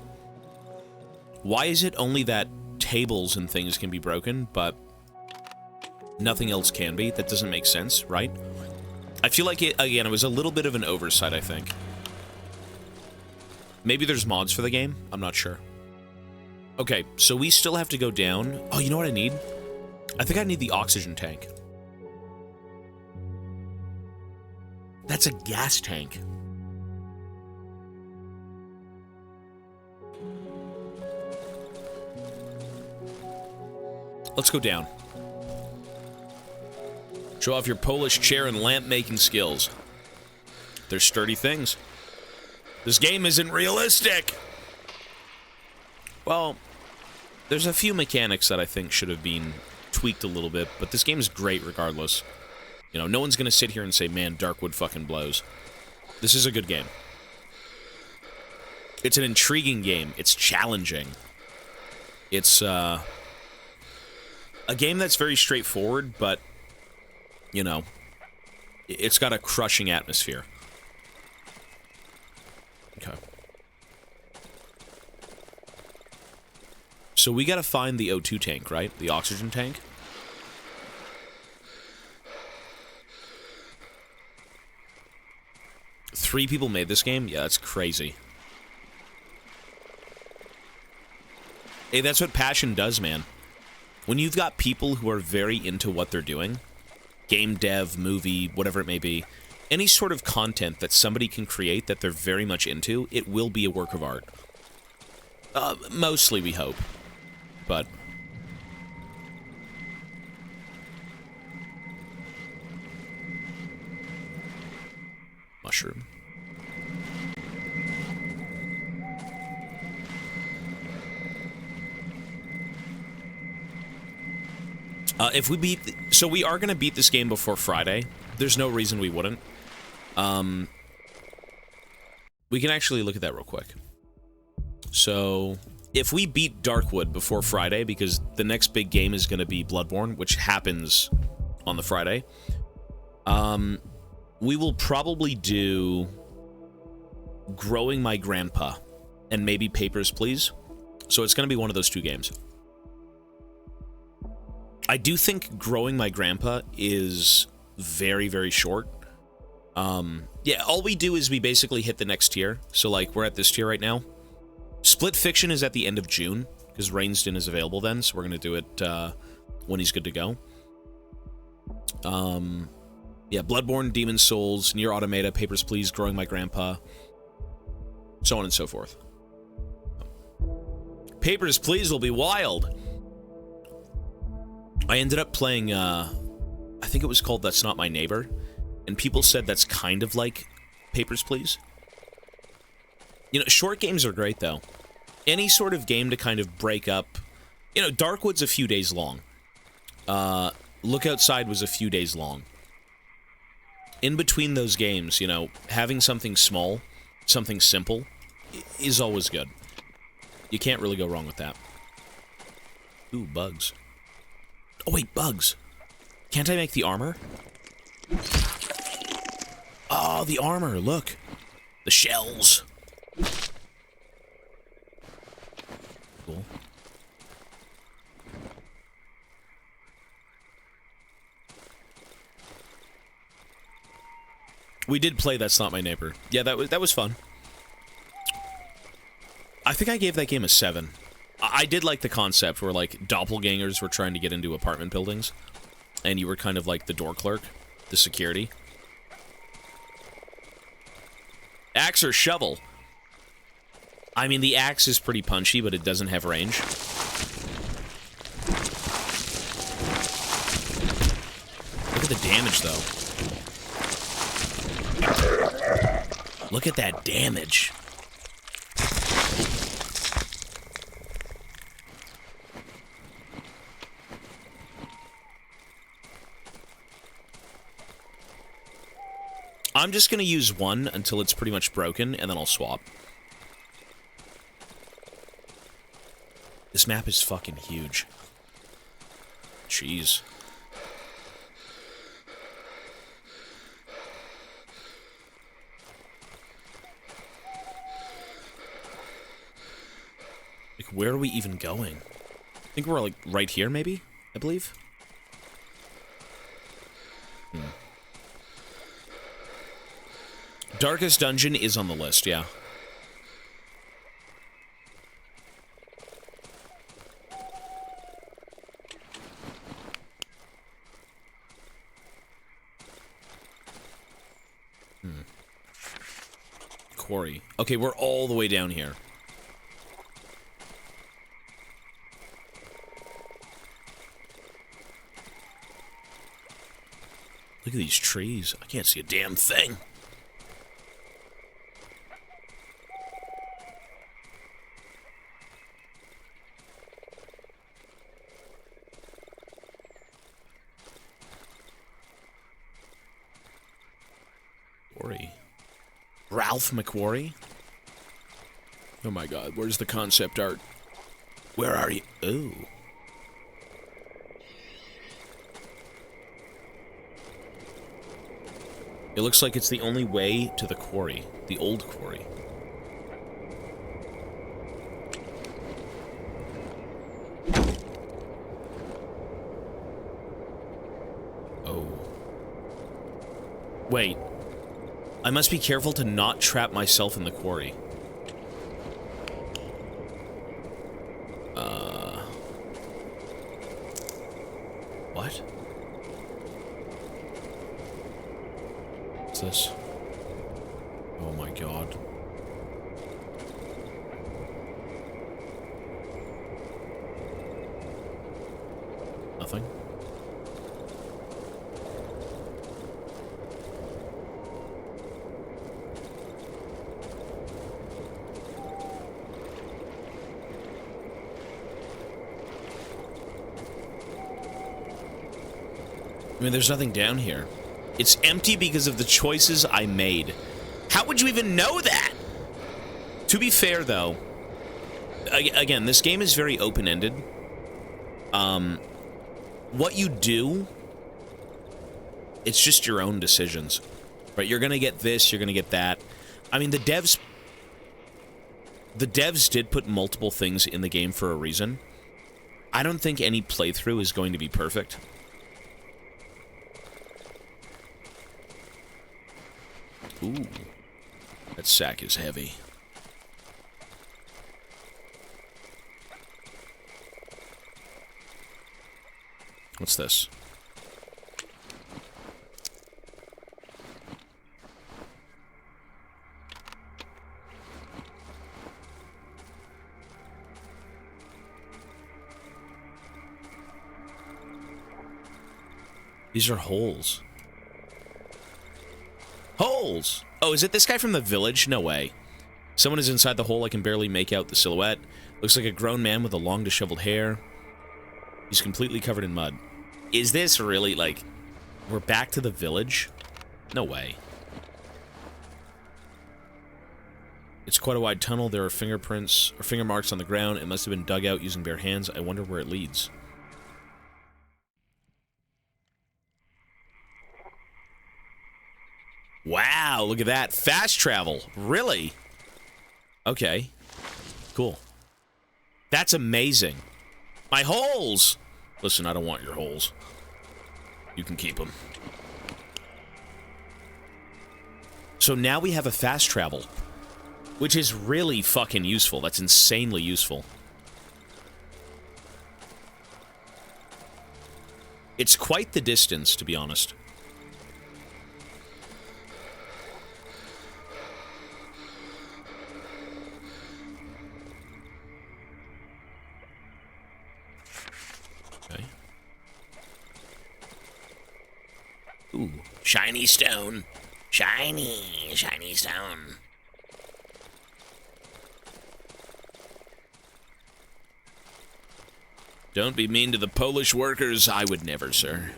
Why is it only that tables and things can be broken, but nothing else can be? That doesn't make sense, right? I feel like, it was a little bit of an oversight, I think. Maybe there's mods for the game? I'm not sure. Okay, so we still have to go down. Oh, you know what I need? I think I need the oxygen tank. That's a gas tank. Let's go down. Show off your Polish chair and lamp making skills. They're sturdy things. This game isn't realistic. Well, there's a few mechanics that I think should have been tweaked a little bit, but this game is great regardless. You know, no one's going to sit here and say, man, Darkwood fucking blows. This is a good game. It's an intriguing game. It's challenging. It's, a game that's very straightforward, but, you know, it's got a crushing atmosphere. Okay. So we gotta find the O2 tank, right? The oxygen tank? Three people made this game? Yeah, that's crazy. Hey, that's what passion does, man. When you've got people who are very into what they're doing, game dev, movie, whatever it may be, any sort of content that somebody can create that they're very much into, it will be a work of art. Mostly, we hope. But... mushroom. If we beat... so we are going to beat this game before Friday. There's no reason we wouldn't. We can actually look at that real quick. So, if we beat Darkwood before Friday, because the next big game is going to be Bloodborne, which happens on the Friday, we will probably do Growing My Grandpa and maybe Papers, Please. So it's going to be one of those two games. I do think Growing My Grandpa is very, very short. Yeah, all we do is we basically hit the next tier. So, like, we're at this tier right now. Split Fiction is at the end of June, because Rainston is available then, so we're going to do it when he's good to go. Yeah, Bloodborne, Demon's Souls, Nier Automata, Papers, Please, Growing My Grandpa, so on and so forth. Papers, Please will be wild. I ended up playing, I think it was called That's Not My Neighbor, and people said that's kind of like Papers, Please. You know, short games are great, though. Any sort of game to kind of break up... you know, Darkwood's a few days long. Look Outside was a few days long. In between those games, you know, having something small, something simple, is always good. You can't really go wrong with that. Ooh, bugs. Oh, wait, bugs. Can't I make the armor? Oh, the armor, look. The shells. Cool. We did play That's Not My Neighbor. Yeah, that was fun. I think I gave that game a 7. I did like the concept where, like, doppelgangers were trying to get into apartment buildings, and you were kind of like the door clerk, the security. Axe or shovel? I mean, the axe is pretty punchy, but it doesn't have range. Look at the damage, though. Look at that damage. I'm just going to use one until it's pretty much broken, and then I'll swap. This map is fucking huge. Jeez. Like, where are we even going? I think we're, like, right here, maybe? I believe? Darkest dungeon is on the list, yeah. Quarry. Okay, we're all the way down here. Look at these trees. I can't see a damn thing. Quarry. Ralph McQuarrie? Oh my god, where's the concept art? Where are you? Ooh. It looks like it's the only way to the quarry. The old quarry. Oh. Wait. I must be careful to not trap myself in the quarry. What? What's this? Oh my god. Nothing? I mean, there's nothing down here. It's empty because of the choices I made. How would you even know that? To be fair, though, again, this game is very open-ended. What you do, it's just your own decisions. Right? You're gonna get this, you're gonna get that. I mean, the devs did put multiple things in the game for a reason. I don't think any playthrough is going to be perfect. Ooh, that sack is heavy. What's this? These are holes. Holes! Oh, is it this guy from the village? No way. Someone is inside the hole. I can barely make out the silhouette. Looks like a grown man with a long disheveled hair. He's completely covered in mud. Is this really, like, we're back to the village? No way. It's quite a wide tunnel. There are fingerprints or finger marks on the ground. It must have been dug out using bare hands. I wonder where it leads. Wow, look at that. Fast travel. Really? Okay. Cool. That's amazing. My holes! Listen, I don't want your holes. You can keep them. So now we have a fast travel, which is really fucking useful. That's insanely useful. It's quite the distance, to be honest. Okay. Ooh, shiny stone. Shiny, shiny stone. Don't be mean to the Polish workers. I would never, sir.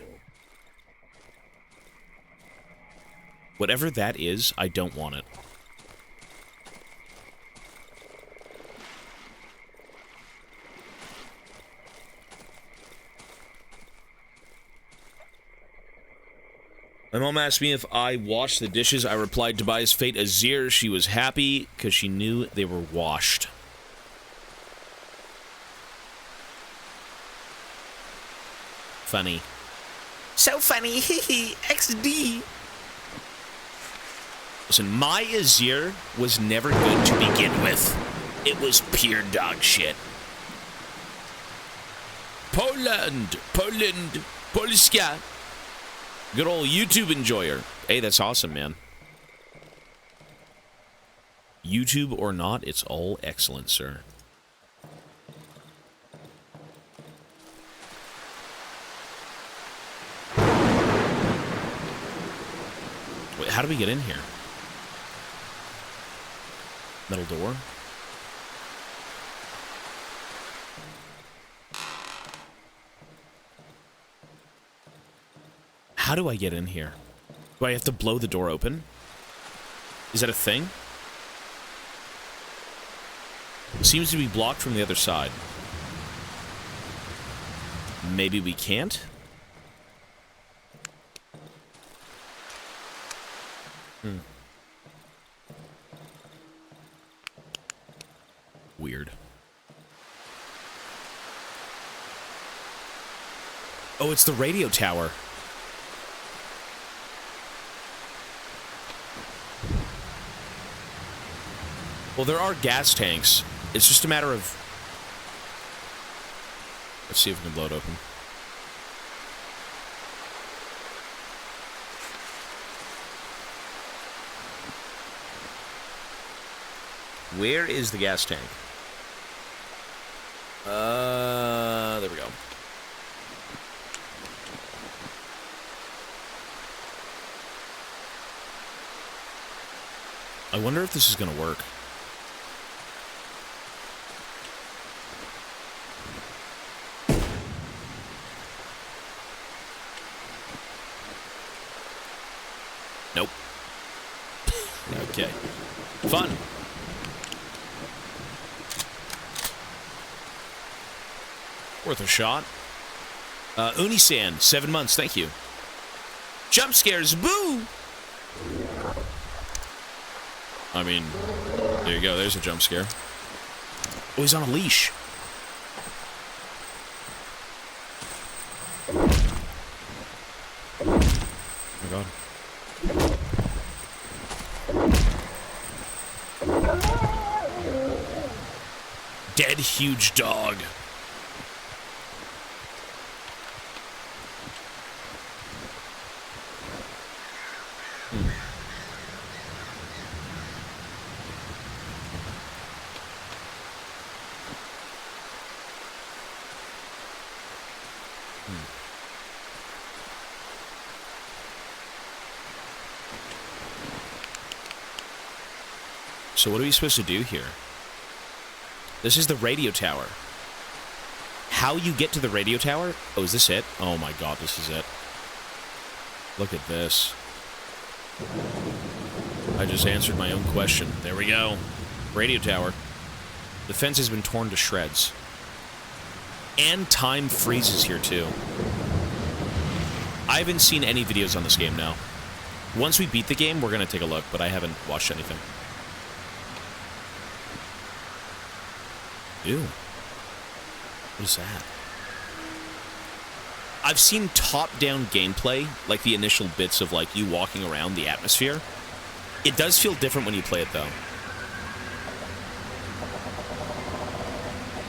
Whatever that is, I don't want it. My mom asked me if I washed the dishes. I replied, Tobias fate Azir. She was happy because she knew they were washed. Funny. So funny. Hehe. XD. Listen, my Azir was never good to begin with. It was pure dog shit. Poland. Polska. Good old YouTube enjoyer. Hey, that's awesome, man. YouTube or not, it's all excellent, sir. Wait, how do we get in here? Metal door? How do I get in here? Do I have to blow the door open? Is that a thing? It seems to be blocked from the other side. Maybe we can't? Weird. Oh, it's the radio tower. Well, there are gas tanks. It's just a matter of... Let's see if we can blow it open. Where is the gas tank? There we go. I wonder if this is gonna work. Nope. Okay. Fun. Worth a shot. Unisan, 7 months, thank you. Jump scares, boo! I mean, there you go, there's a jump scare. Oh, he's on a leash. Oh my god. Dead huge dog. So what are we supposed to do here? This is the radio tower. How you get to the radio tower? Oh, is this it? Oh my god, this is it. Look at this. I just answered my own question. There we go. Radio tower. The fence has been torn to shreds. And time freezes here, too. I haven't seen any videos on this game now. Once we beat the game, we're going to take a look, but I haven't watched anything. Ew. What is that? I've seen top-down gameplay, like the initial bits of, like, you walking around the atmosphere. It does feel different when you play it, though.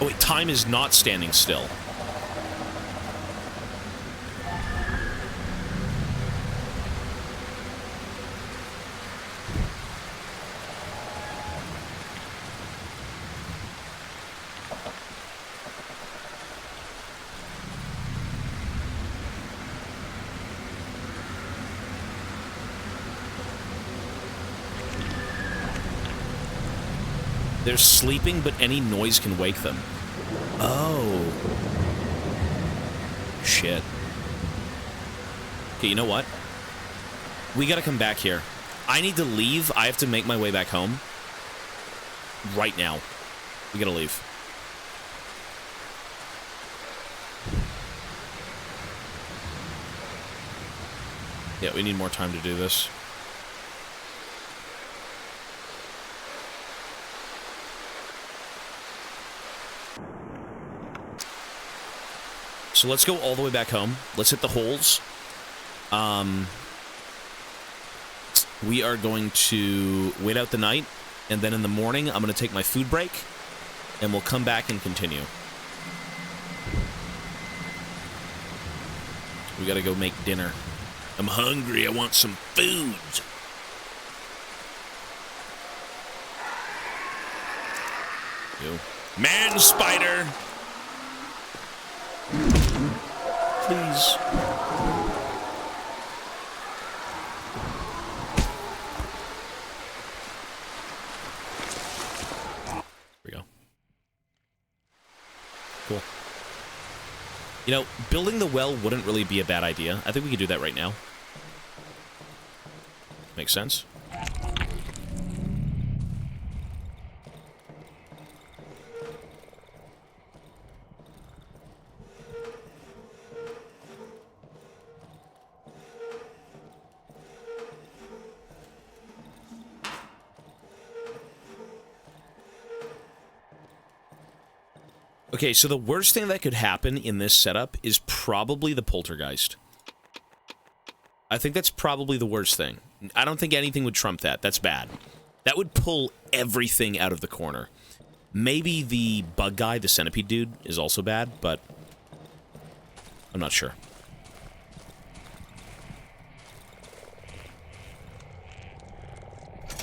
Oh, wait, time is not standing still. They're sleeping, but any noise can wake them. Oh. Shit. Okay, you know what? We gotta come back here. I need to leave. I have to make my way back home. Right now. We gotta leave. Yeah, we need more time to do this. So let's go all the way back home. Let's hit the holes. We are going to wait out the night, and then in the morning, I'm going to take my food break, and we'll come back and continue. We got to go make dinner. I'm hungry. I want some food. Yo. Man spider! Please. Here we go. Cool. You know, building the well wouldn't really be a bad idea. I think we could do that right now. Makes sense. Okay, so the worst thing that could happen in this setup is probably the poltergeist. I think that's probably the worst thing. I don't think anything would trump that. That's bad. That would pull everything out of the corner. Maybe the bug guy, the centipede dude, is also bad, but I'm not sure.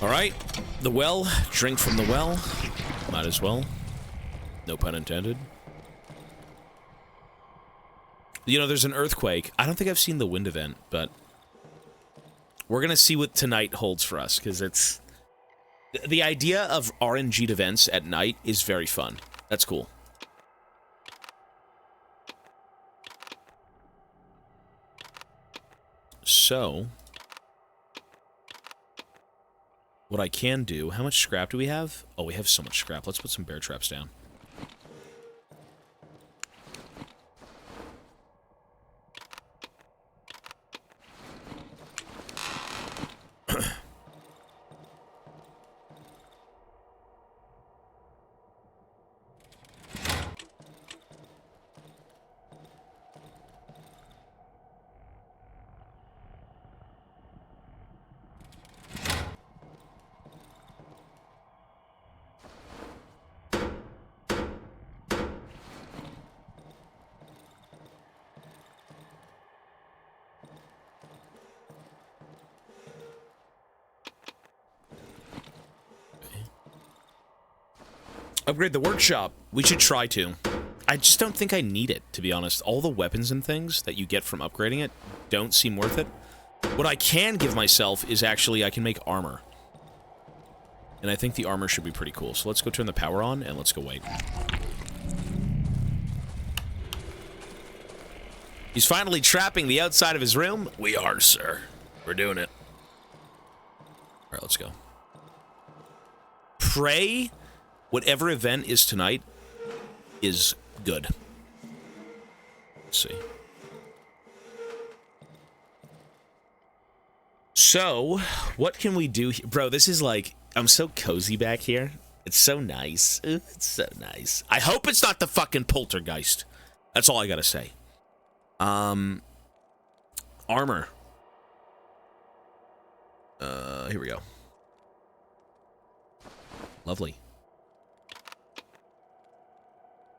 All right, the well. Drink from the well. Might as well. No pun intended. You know, there's an earthquake. I don't think I've seen the wind event, but we're going to see what tonight holds for us, because it's... The idea of RNG'd events at night is very fun. That's cool. So... what I can do... How much scrap do we have? Oh, we have so much scrap. Let's put some bear traps down. Upgrade the workshop. We should try to. I just don't think I need it, to be honest. All the weapons and things that you get from upgrading it don't seem worth it. What I can give myself is actually I can make armor. And I think the armor should be pretty cool. So let's go turn the power on and let's go wait. He's finally trapping the outside of his room. We are, sir. We're doing it. All right, let's go. pray whatever event is tonight is good. Let's see. So, what can we do here? Bro, this is like, I'm so cozy back here. It's so nice. Ooh, it's so nice. I hope it's not the fucking poltergeist. That's all I gotta say. Armor. Here we go. Lovely.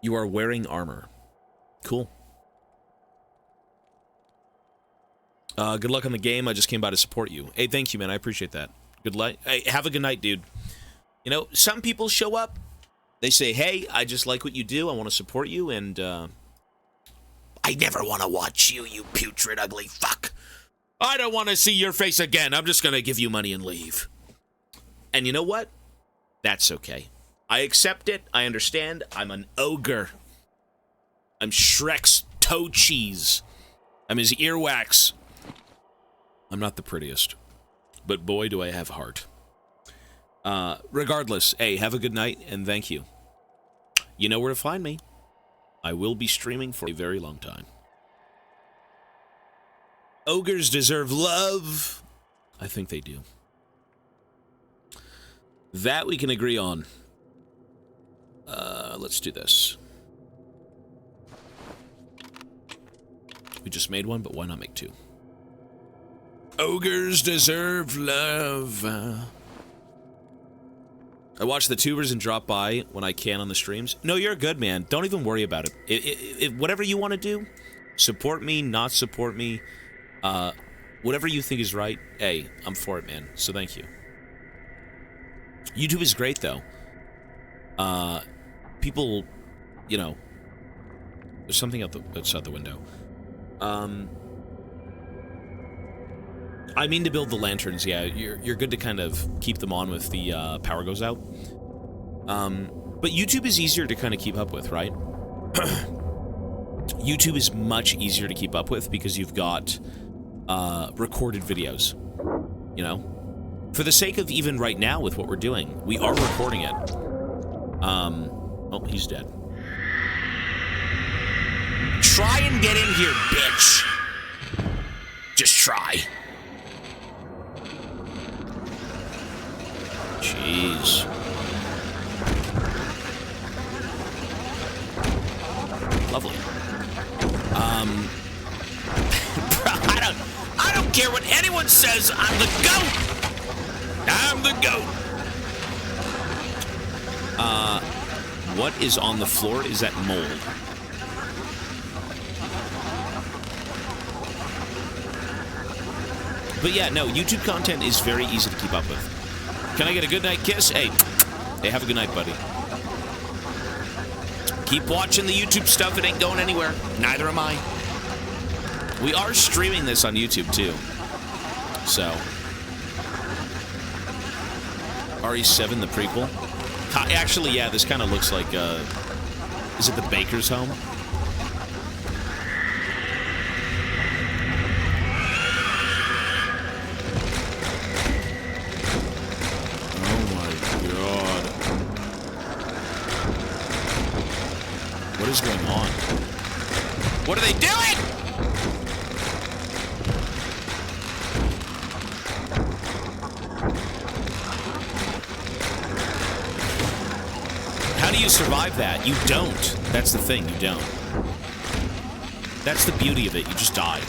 You are wearing armor. Cool. Good luck on the game. I just came by to support you. Hey, thank you, man. I appreciate that. Good luck. Hey, have a good night, dude. You know, some people show up. They say, hey, I just like what you do. I want to support you, and, I never want to watch you, you putrid, ugly fuck. I don't want to see your face again. I'm just going to give you money and leave. And you know what? That's okay. I accept it. I understand. I'm an ogre. I'm Shrek's toe cheese. I'm his earwax. I'm not the prettiest, but boy, do I have heart. Regardless, hey, have a good night, and thank you. You know where to find me. I will be streaming for a very long time. Ogres deserve love. I think they do. That we can agree on. Let's do this. We just made one, but why not make two? Ogres deserve love. I watch the tubers and drop by when I can on the streams. No, you're good, man. Don't even worry about it. Whatever you want to do, support me, not support me, whatever you think is right, hey, I'm for it, man. So thank you. YouTube is great, though. People, you know, there's something outside the window. I mean to build the lanterns, yeah. You're good to kind of keep them on if the power goes out. But YouTube is easier to kind of keep up with, right? YouTube is much easier to keep up with because you've got recorded videos, you know? For the sake of even right now with what we're doing, we are recording it. Oh, he's dead. Try and get in here, bitch! Just try. Jeez. Lovely. I don't care what anyone says. I'm the goat. I'm the goat. What is on the floor? Is that mold? But yeah, no, YouTube content is very easy to keep up with. Can I get a good night kiss? Hey, have a good night, buddy. Keep watching the YouTube stuff. It ain't going anywhere. Neither am I. We are streaming this on YouTube, too. So. RE7, the prequel. Actually, yeah, this kind of looks like, is it the Baker's home? What is going on? What are they doing? How do you survive that? You don't. That's the thing, you don't. That's the beauty of it. You just die.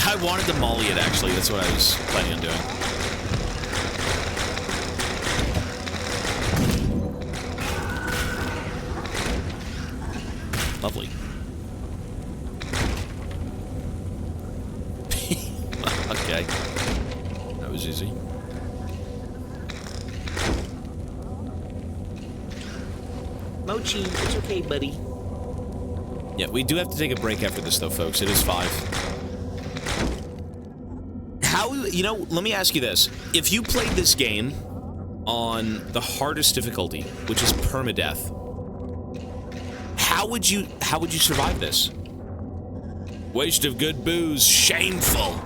I wanted to molly it, actually. That's what I was planning on doing. Lovely. Okay. That was easy. Mochi, it's okay, buddy. Yeah, we do have to take a break after this, though, folks. It is 5. You know, let me ask you this. If you played this game on the hardest difficulty, which is permadeath, how would you survive this? Waste of good booze. Shameful.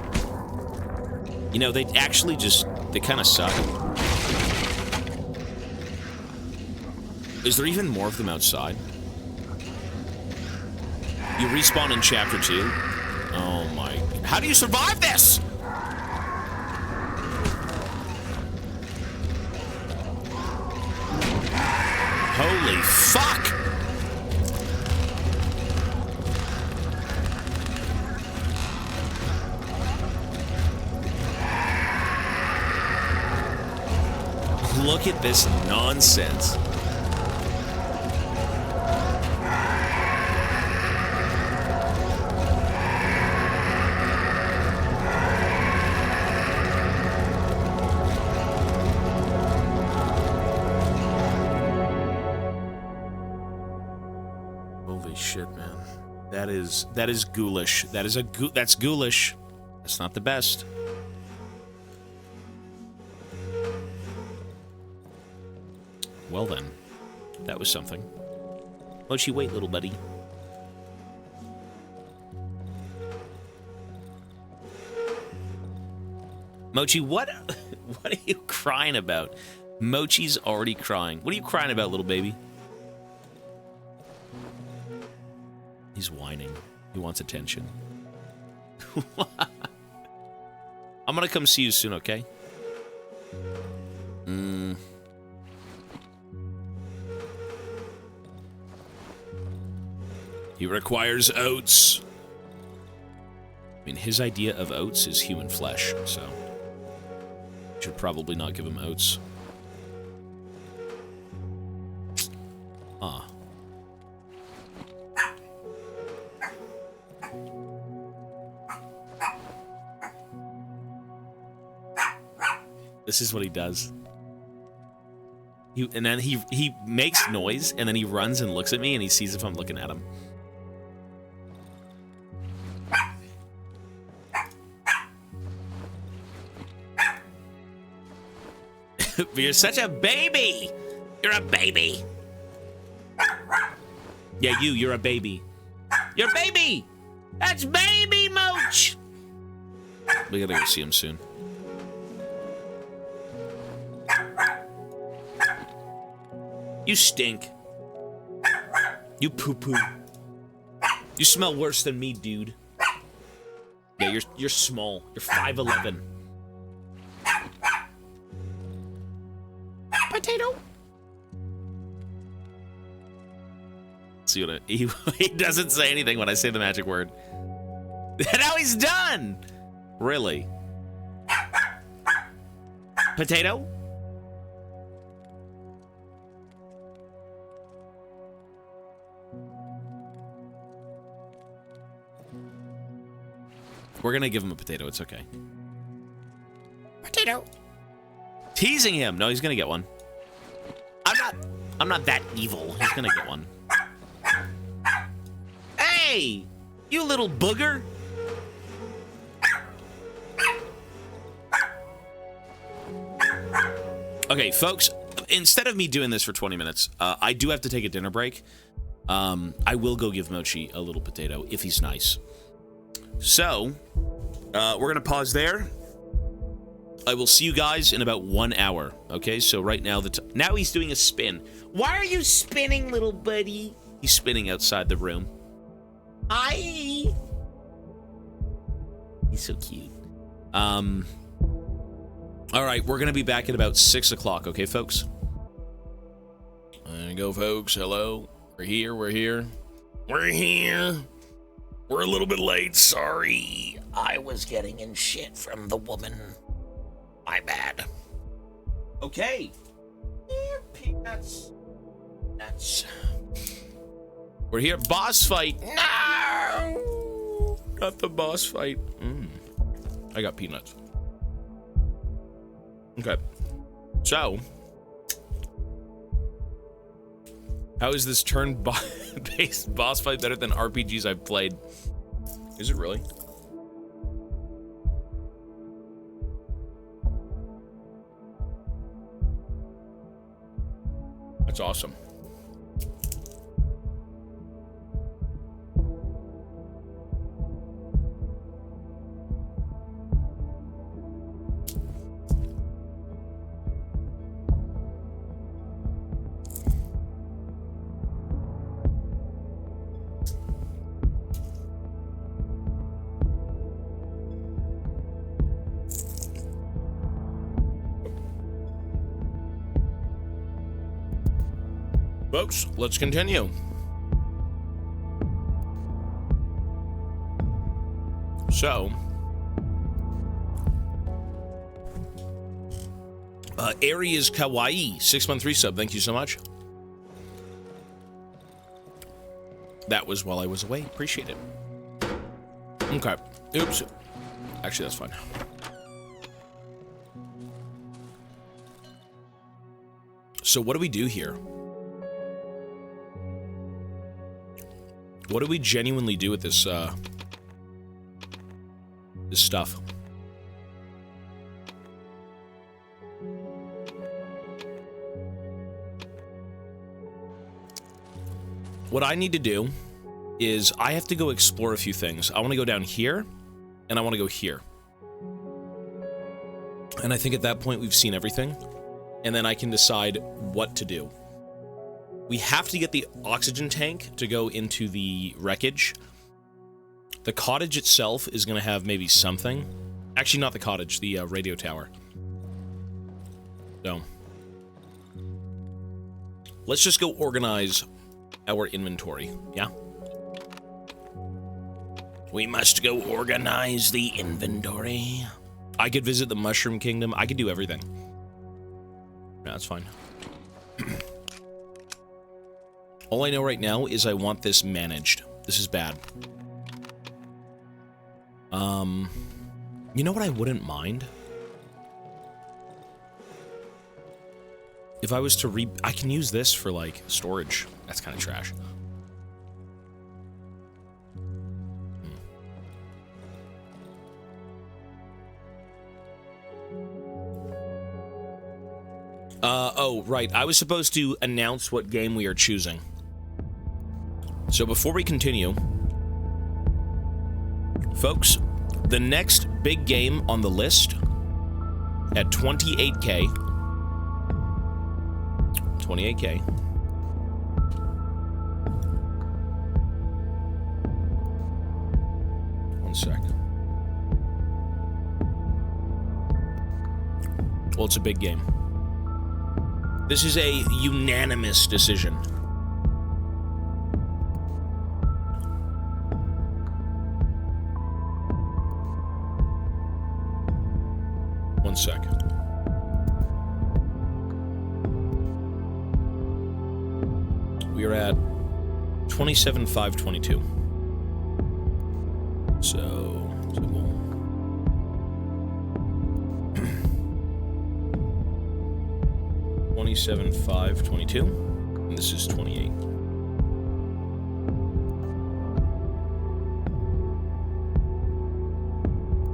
You know, they actually just... They kind of suck. Is there even more of them outside? You respawn in Chapter 2? Oh my... How do you survive this? Holy fuck! Look at this nonsense. Holy shit, man. That is ghoulish. That's ghoulish. That's not the best. Well then, that was something. Mochi, wait, little buddy. Mochi, what are you crying about? Mochi's already crying. What are you crying about, little baby? He's whining. He wants attention. I'm gonna come see you soon, okay? He requires oats. I mean, his idea of oats is human flesh, so... should probably not give him oats. Ah. This is what he does. And then he makes noise, and then he runs and looks at me, and he sees if I'm looking at him. You're such a baby! You're a baby! Yeah, you're a baby. You're a baby! That's baby Moch! We gotta go see him soon. You stink. You poo-poo. You smell worse than me, dude. Yeah, you're small. You're 5'11". Potato. See what he doesn't say anything when I say the magic word. Now he's done. Really? Potato? We're gonna give him a potato. It's okay. Potato. Teasing him. No, he's gonna get one. I'm not that evil. He's gonna get one. Hey, you little booger. Okay, folks. Instead of me doing this for 20 minutes, I do have to take a dinner break. I will go give Mochi a little potato if he's nice. So, we're gonna pause there. I will see you guys in about 1 hour. Okay, so right now, now he's doing a spin. Why are you spinning, little buddy? He's spinning outside the room. Hi. He's so cute. All right, we're gonna be back at about 6 o'clock. Okay, folks. There you go, folks. Hello. We're here. We're here. We're here. We're a little bit late. Sorry. I was getting in shit from the woman. My bad. Okay. Here, peanuts. Nuts. We're here. Boss fight. No! Not the boss fight. I got peanuts. Okay. So. How is this turn-based boss fight better than RPGs I've played? Is it really? That's awesome. Folks, let's continue. So, Aries Kawaii, 6-month resub. Thank you so much. That was while I was away. Appreciate it. Okay. Oops. Actually, that's fine. So what do we do here? What do we genuinely do with this, this stuff? What I need to do is I have to go explore a few things. I want to go down here, and I want to go here. And I think at that point we've seen everything, and then I can decide what to do. We have to get the oxygen tank to go into the wreckage. The cottage itself is going to have maybe something. Actually, not the cottage, the radio tower. So, let's just go organize our inventory, yeah? We must go organize the inventory. I could visit the Mushroom Kingdom. I could do everything. No, that's fine. All I know right now is I want this managed. This is bad. You know what I wouldn't mind? If I was to I can use this for, like, storage. That's kind of trash. Oh, right. I was supposed to announce what game we are choosing. So before we continue, folks, the next big game on the list at 28K. 28K. One sec. Well, it's a big game. This is a unanimous decision. One sec. We are at 27,522. So 27,522, and this is 28.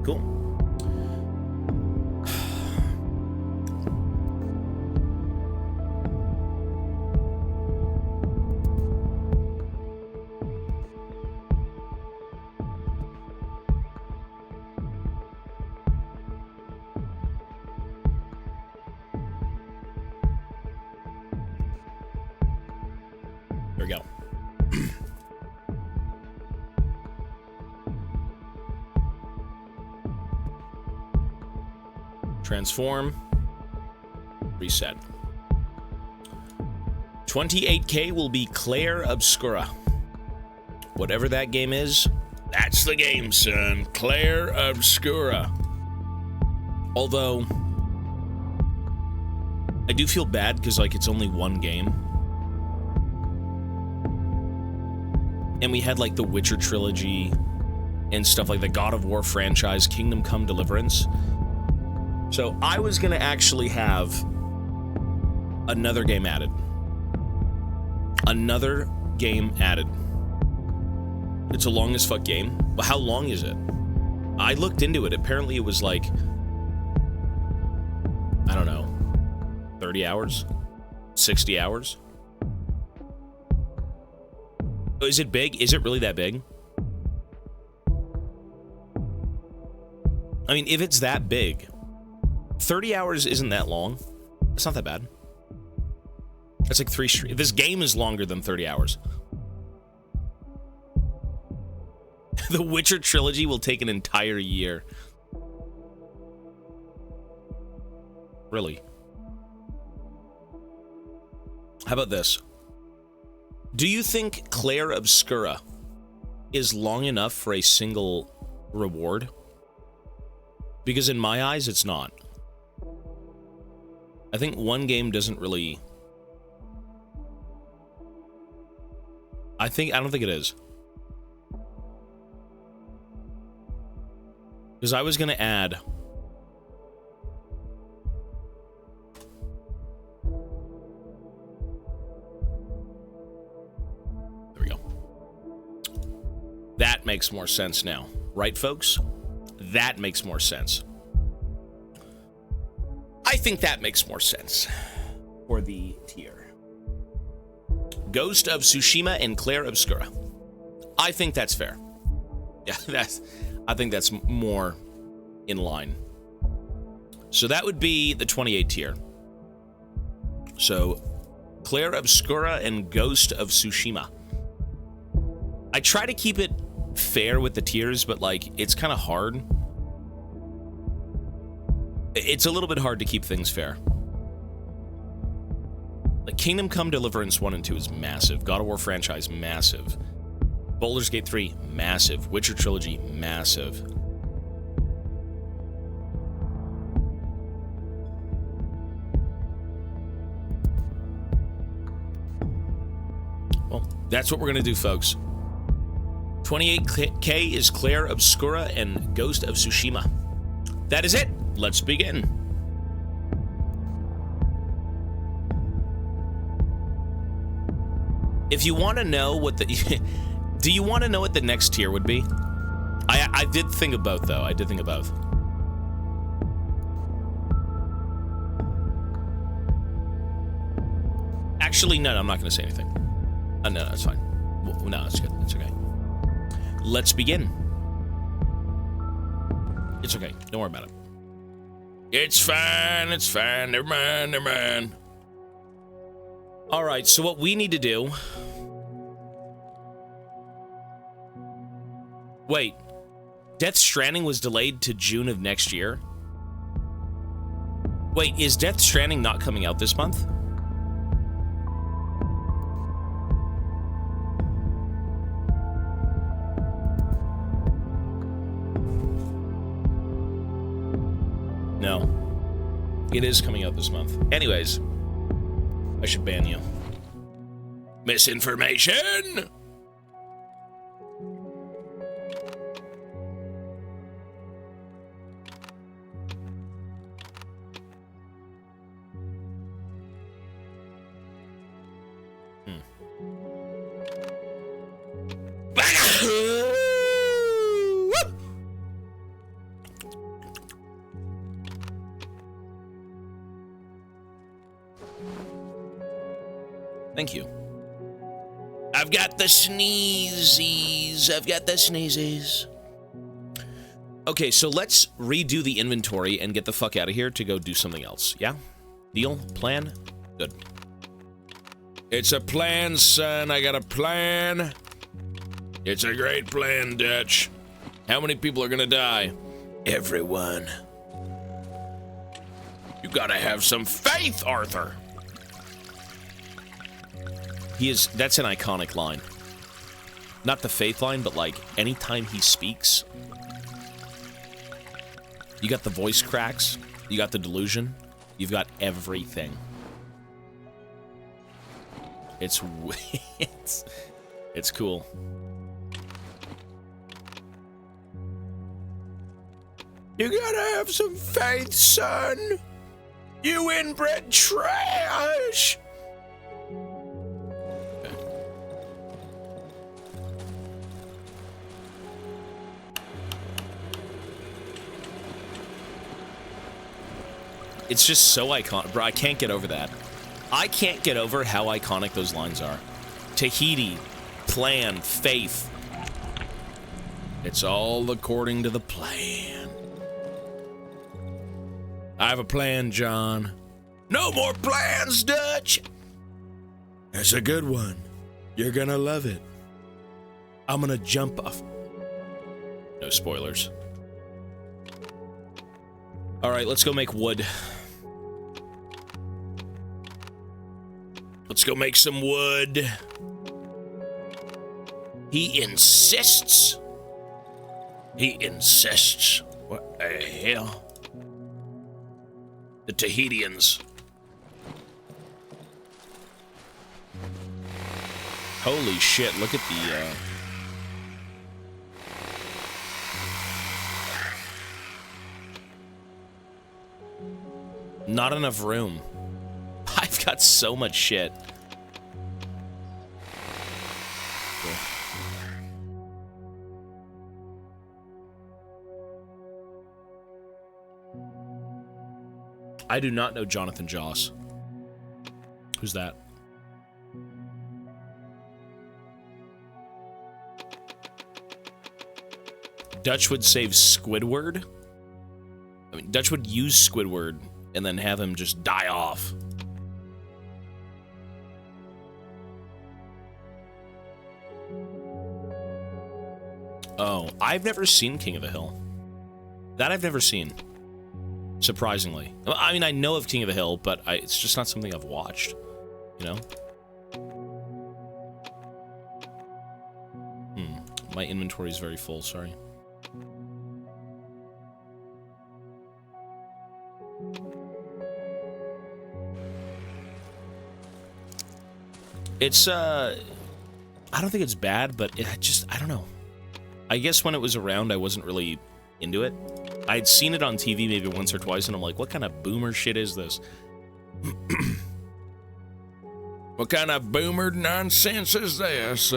Cool. There we go. Transform. Reset. 28K will be Claire Obscura. Whatever that game is, that's the game, son. Claire Obscura. Although, I do feel bad because, like, it's only one game. And we had, like, the Witcher trilogy and stuff like the God of War franchise, Kingdom Come Deliverance. So I was going to actually have another game added. Another game added. It's a long as fuck game. But how long is it? I looked into it. Apparently it was like, I don't know, 30 hours? 60 hours? Is it big? Is it really that big? I mean, if it's that big, 30 hours isn't that long. It's not that bad. It's like 3 streams. This game is longer than 30 hours. The Witcher trilogy will take an entire year. Really? How about this? Do you think Claire Obscura is long enough for a single reward? Because in my eyes, it's not. I think one game doesn't really... I don't think it is. Because I was going to add... There we go. That makes more sense now. Right, folks? That makes more sense. I think that makes more sense for the tier. Ghost of Tsushima and Claire Obscura. I think that's fair. Yeah, I think that's more in line. So that would be the 28 tier. So Claire Obscura and Ghost of Tsushima. I try to keep it fair with the tiers, but like it's kind of hard. It's a little bit hard to keep things fair. Like Kingdom Come Deliverance 1 and 2 is massive. God of War franchise, massive. Baldur's Gate 3, massive. Witcher Trilogy, massive. Well, that's what we're going to do, folks. 28K is Claire Obscura and Ghost of Tsushima. That is it. Let's begin. If you want to know what the... Do you want to know what the next tier would be? I did think of both, though. I did think of both. Actually, no, I'm not going to say anything. No, that's fine. No, it's good. It's okay. Let's begin. It's okay. Don't worry about it. It's fine. It's fine. Never mind. Never mind. All right, so what we need to do... Wait. Death Stranding was delayed to June of next year? Wait, is Death Stranding not coming out this month? No. It is coming out this month. Anyways, I should ban you. Misinformation! Thank you. I've got the sneezies. I've got the sneezies. Okay, so let's redo the inventory and get the fuck out of here to go do something else. Yeah? Deal? Plan? Good. It's a plan, son. I got a plan. It's a great plan, Dutch. How many people are gonna die? Everyone. You gotta have some faith, Arthur. That's an iconic line. Not the faith line, but like, anytime he speaks, you got the voice cracks, you got the delusion, you've got everything. It's cool. You gotta have some faith, son. You inbred trash. It's just so iconic. Bro, I can't get over that. I can't get over how iconic those lines are. Tahiti, plan, faith. It's all according to the plan. I have a plan, John. No more plans, Dutch. That's a good one. You're gonna love it. I'm gonna jump off. No spoilers. All right, let's go make wood. Let's go make some wood. He insists. He insists. What the hell? The Tahitians. Holy shit, look at the, Not enough room. I've got so much shit. Cool. I do not know Jonathan Joss. Who's that? Dutch would save Squidward? I mean, Dutch would use Squidward and then have him just die off. Oh, I've never seen King of the Hill. That I've never seen. Surprisingly. I mean, I know of King of the Hill, but it's just not something I've watched. You know? My inventory is very full, sorry. It's, I don't think it's bad, but I don't know. I guess when it was around, I wasn't really into it. I'd seen it on TV maybe once or twice, and I'm like, what kind of boomer shit is this? What kind of boomer nonsense is this?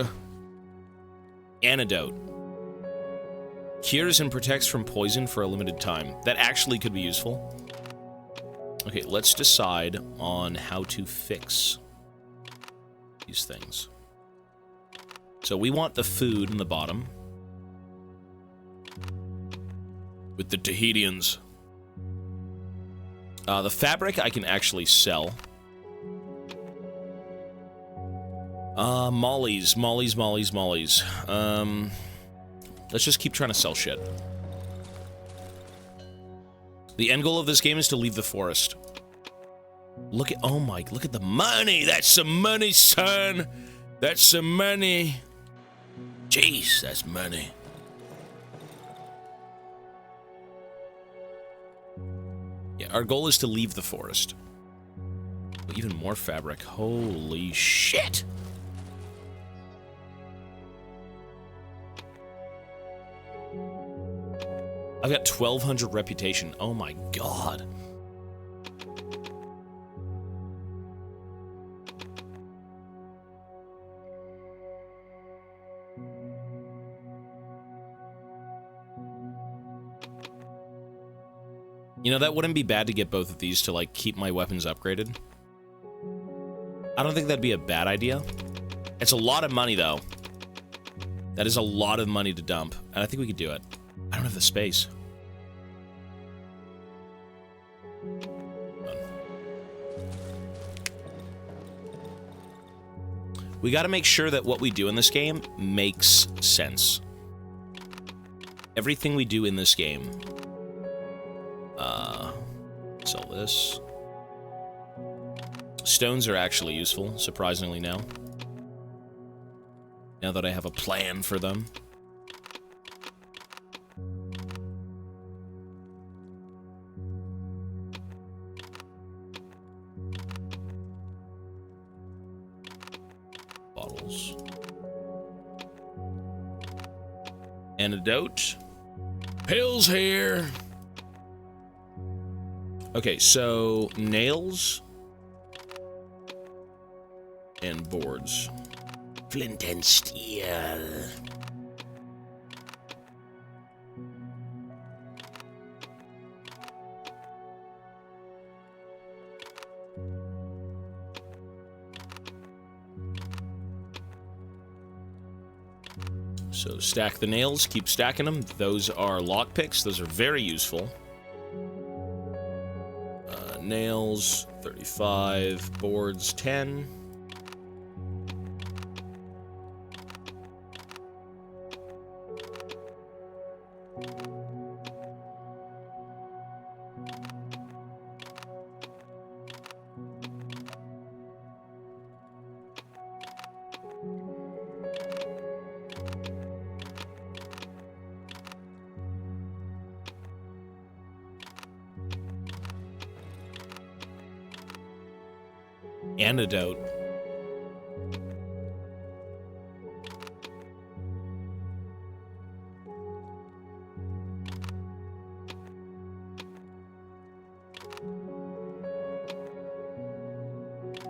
Antidote. Cures and protects from poison for a limited time. That actually could be useful. Okay, let's decide on how to fix these things. So we want the food in the bottom. With the Tahitians. The fabric I can actually sell. Mollies. Let's just keep trying to sell shit. The end goal of this game is to leave the forest. Look at look at the money. That's some money, son. That's some money. Jeez, that's money. Yeah, our goal is to leave the forest. Even more fabric. Holy shit. I've got 1,200 reputation. Oh my god. You know, that wouldn't be bad to get both of these to, like, keep my weapons upgraded. I don't think that'd be a bad idea. It's a lot of money, though. That is a lot of money to dump, and I think we could do it. I don't have the space. We gotta make sure that what we do in this game makes sense. Everything we do in this game. Sell this. Stones are actually useful, surprisingly now. Now that I have a plan for them. Bottles. Antidote. Pills here. Okay, so nails and boards. Flint and steel. So stack the nails, keep stacking them. Those are lockpicks. Those are very useful. Nails, 35. Boards, 10. Antidote.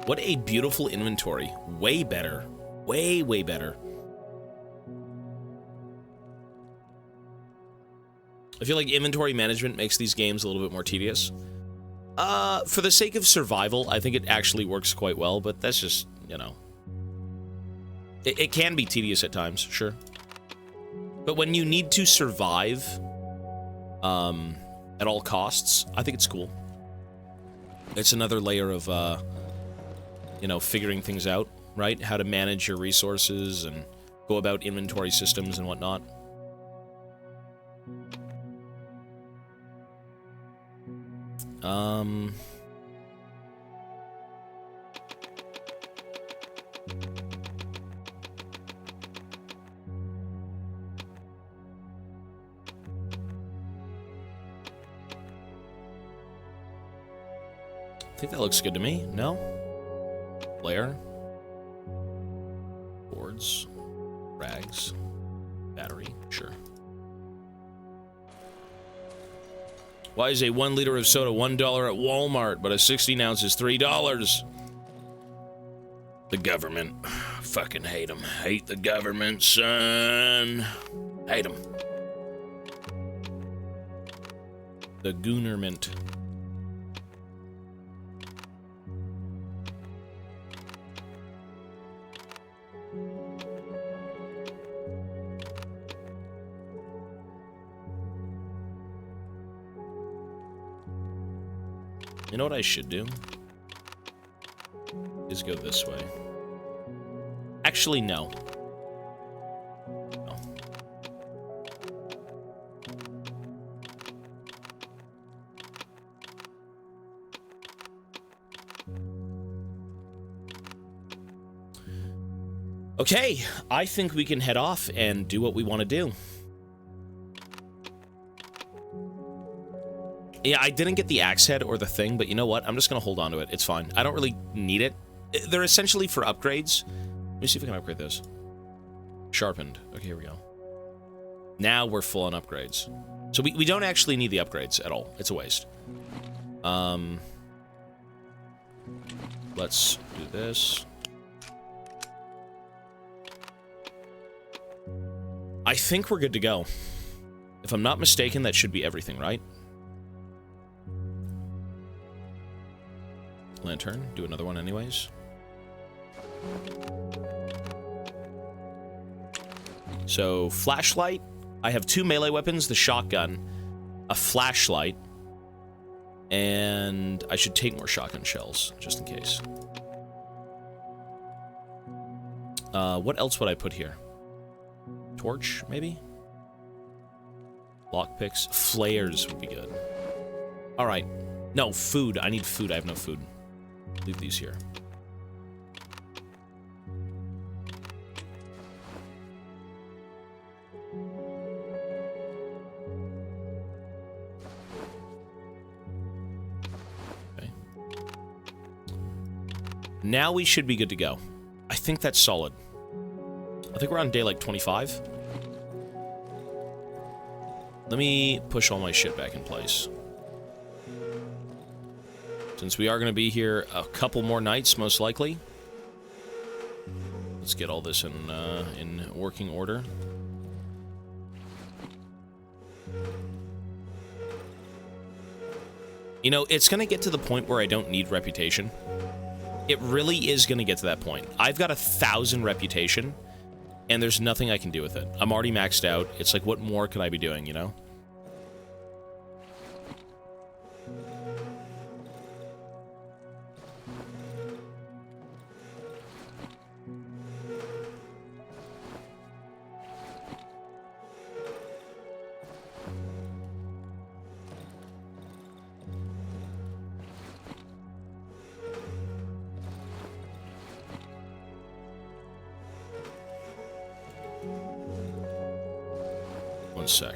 What a beautiful inventory. Way better. Way, way better. I feel like inventory management makes these games a little bit more tedious. For the sake of survival, I think it actually works quite well, but that's just, you know... It can be tedious at times, sure. But when you need to survive, at all costs, I think it's cool. It's another layer of, you know, figuring things out, right? How to manage your resources and go about inventory systems and whatnot. I think that looks good to me. No? Layer. Boards. Rags. Battery. Sure. Why is a 1 liter of soda $1 at Walmart, but a 16 ounce is $3? The government. Fucking hate them. Hate the government, son. Hate them. The Goonerment. You know what I should do? Is go this way. Actually, no. No. Okay, I think we can head off and do what we want to do. Yeah, I didn't get the axe head or the thing, but you know what? I'm just going to hold on to it. It's fine. I don't really need it. They're essentially for upgrades. Let me see if I can upgrade this. Sharpened. Okay, here we go. Now we're full on upgrades. So we don't actually need the upgrades at all. It's a waste. Let's do this. I think we're good to go. If I'm not mistaken, that should be everything, right? Lantern. Do another one anyways. So, flashlight. I have 2 melee weapons, the shotgun, a flashlight, and I should take more shotgun shells, just in case. What else would I put here? Torch, maybe? Lockpicks. Flares would be good. Alright. No, food. I need food. I have no food. Leave these here. Okay. Now we should be good to go. I think that's solid. I think we're on day like 25. Let me push all my shit back in place. Since we are going to be here a couple more nights, most likely. Let's get all this in working order. You know, it's going to get to the point where I don't need reputation. It really is going to get to that point. I've got 1,000 reputation, and there's nothing I can do with it. I'm already maxed out. It's like, what more could I be doing, you know? One sec.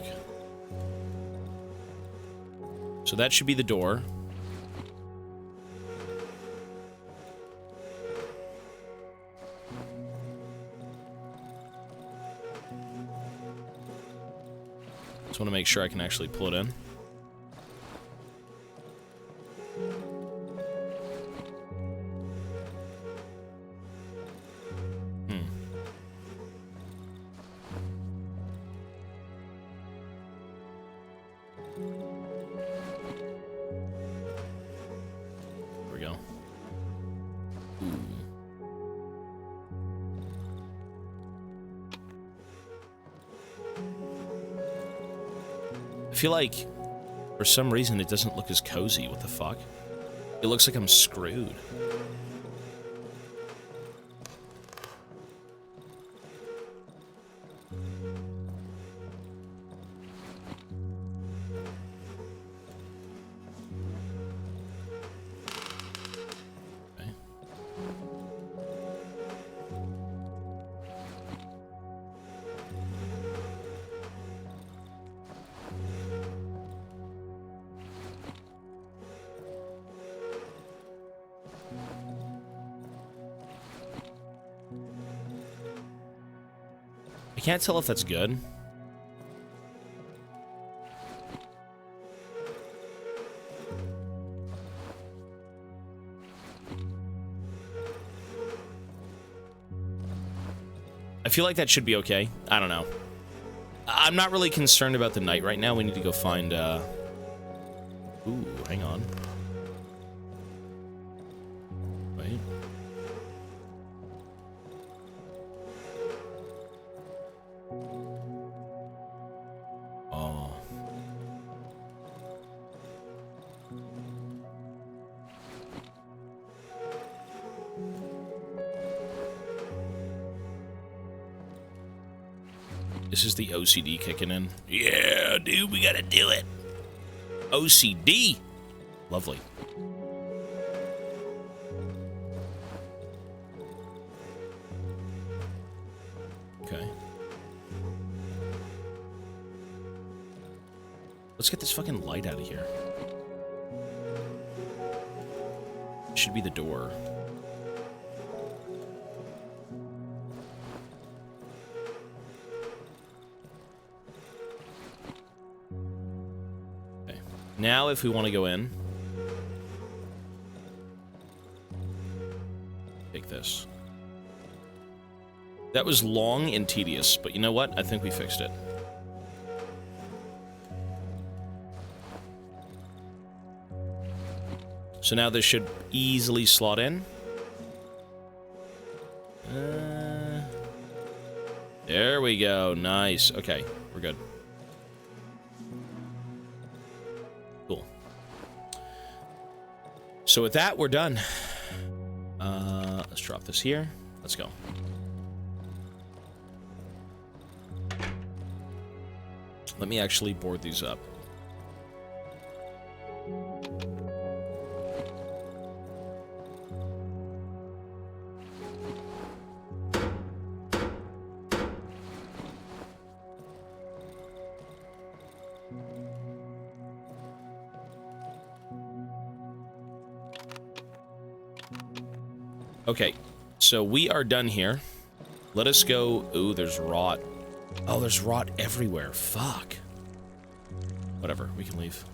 So that should be the door. Just want to make sure I can actually pull it in. I feel like, for some reason, it doesn't look as cozy. What the fuck? It looks like I'm screwed. Okay. I can't tell if that's good. I feel like that should be okay. I don't know. I'm not really concerned about the night right now. We need to go find, Ooh, hang on. Wait. Oh. This is the OCD kicking in. Yeah, dude, we gotta do it. OCD. Lovely. Okay. Let's get this fucking light out of here. Should be the door. Okay. Now if we want to go in, take this. That was long and tedious, but you know what? I think we fixed it. So now this should easily slot in. There we go. Nice. Okay, we're good. Cool. So with that, we're done. Let's drop this here. Let's go. Let me actually board these up. Okay, so we are done here. Let us go. Ooh, there's rot. Oh, there's rot everywhere. Fuck. Whatever, we can leave.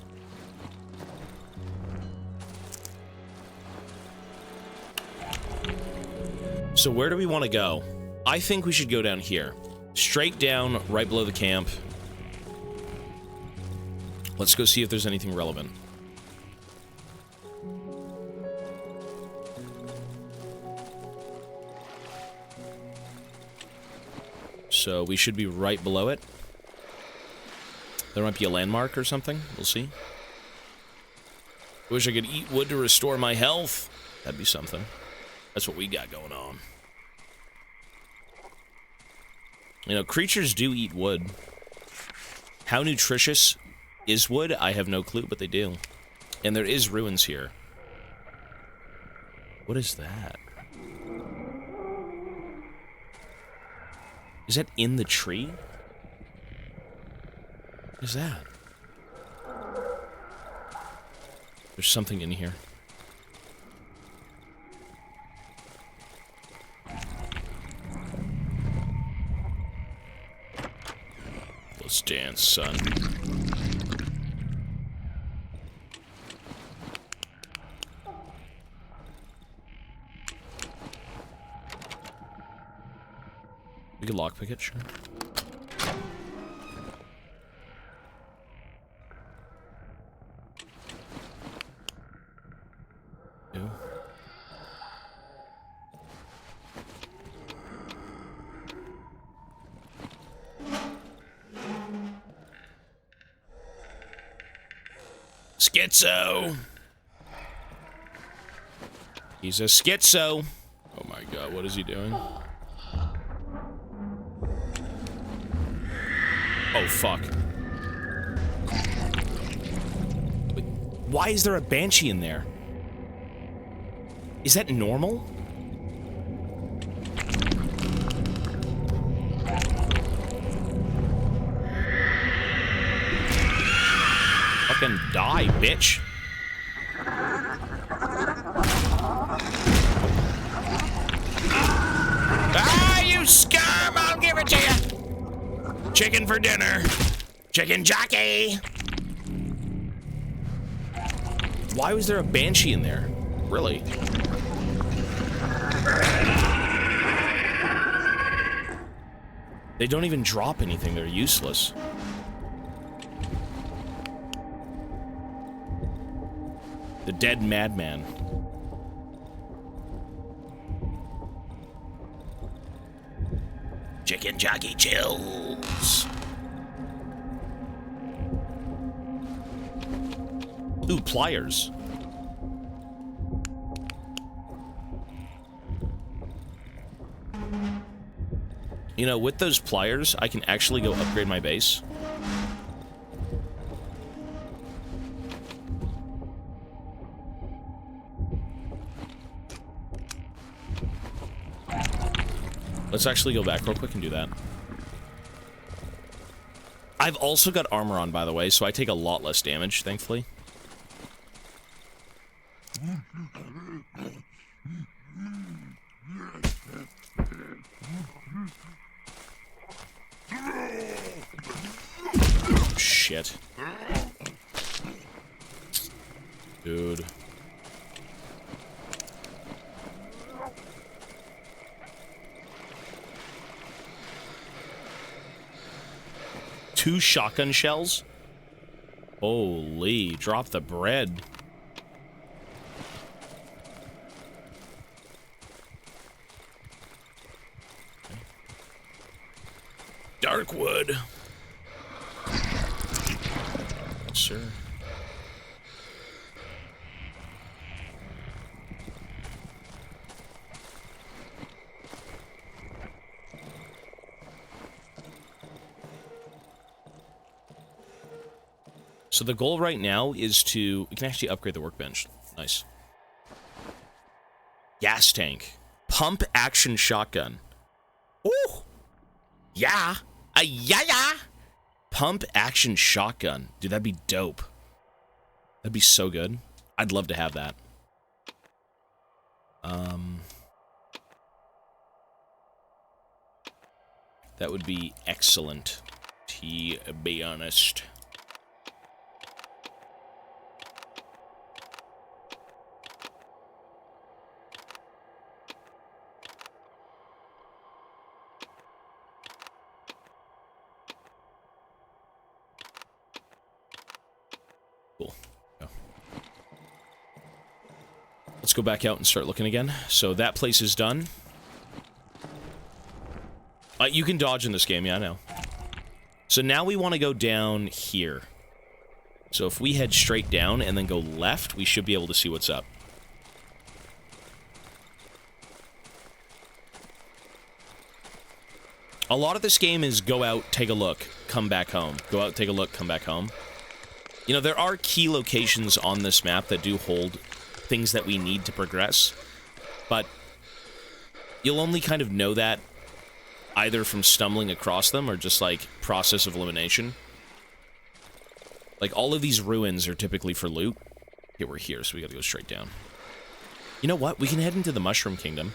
So where do we want to go? I think we should go down here. Straight down, right below the camp. Let's go see if there's anything relevant. So we should be right below it. There might be a landmark or something. We'll see. Wish I could eat wood to restore my health. That'd be something. That's what we got going on. You know, creatures do eat wood. How nutritious is wood? I have no clue, but they do. And there is ruins here. What is that? Is that in the tree? What is that? There's something in here. Let's dance. chance, son. We could lockpick it, sure. Ew. Schizo. He's a schizo. Oh my god, what is he doing? Oh, fuck. Wait, why is there a banshee in there? Is that normal? Fucking die, bitch. Ah, you scum! I'll give it to you! Chicken for dinner. Chicken jockey! Why was there a banshee in there? Really? They don't even drop anything. They're useless. The dead madman. Chicken jockey chills. Ooh, pliers. You know, with those pliers, I can actually go upgrade my base. Let's actually go back real quick and do that. I've also got armor on, by the way, so I take a lot less damage, thankfully. Shit. Dude. Two shotgun shells? Holy, drop the bread. Darkwood. Sir. So the goal right now is to... We can actually upgrade the workbench. Nice. Gas tank. Pump action shotgun. Ooh! Yeah! Yeah! Pump action shotgun. Dude, that'd be dope. That'd be so good. I'd love to have that. That would be excellent, to be honest. Cool. Go. Let's go back out and start looking again. So that place is done. You can dodge in this game, yeah, I know. So now we want to go down here. So if we head straight down and then go left, we should be able to see what's up. A lot of this game is go out, take a look, come back home. Go out, take a look, come back home. You know, there are key locations on this map that do hold things that we need to progress, but you'll only kind of know that either from stumbling across them or just, like, process of elimination. Like, all of these ruins are typically for loot. Okay, we're here, so we gotta go straight down. You know what? We can head into the Mushroom Kingdom.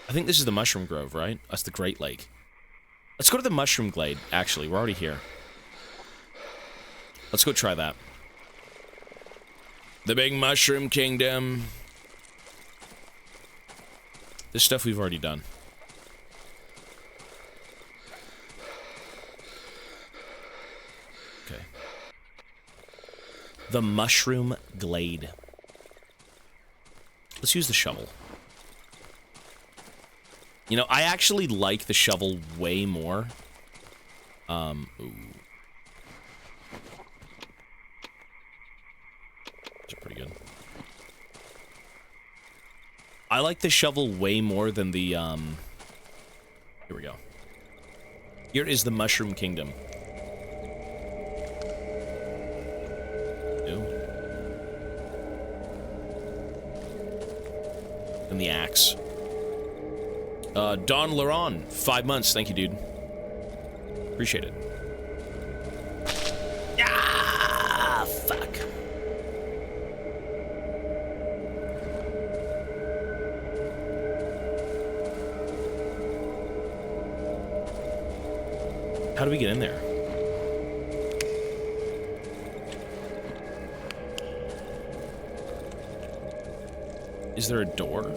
I think this is the Mushroom Grove, right? That's the Great Lake. Let's go to the Mushroom Glade, actually. We're already here. Let's go try that. The Big Mushroom Kingdom. This stuff we've already done. Okay. The Mushroom Glade. Let's use the shovel. You know, I actually like the shovel way more. Ooh. That's pretty good. I like the shovel way more than the, Here we go. Here is the Mushroom Kingdom. Ew. And the axe. Don Laron, 5 months. Thank you, dude. Appreciate it. Ah, fuck. How do we get in there? Is there a door?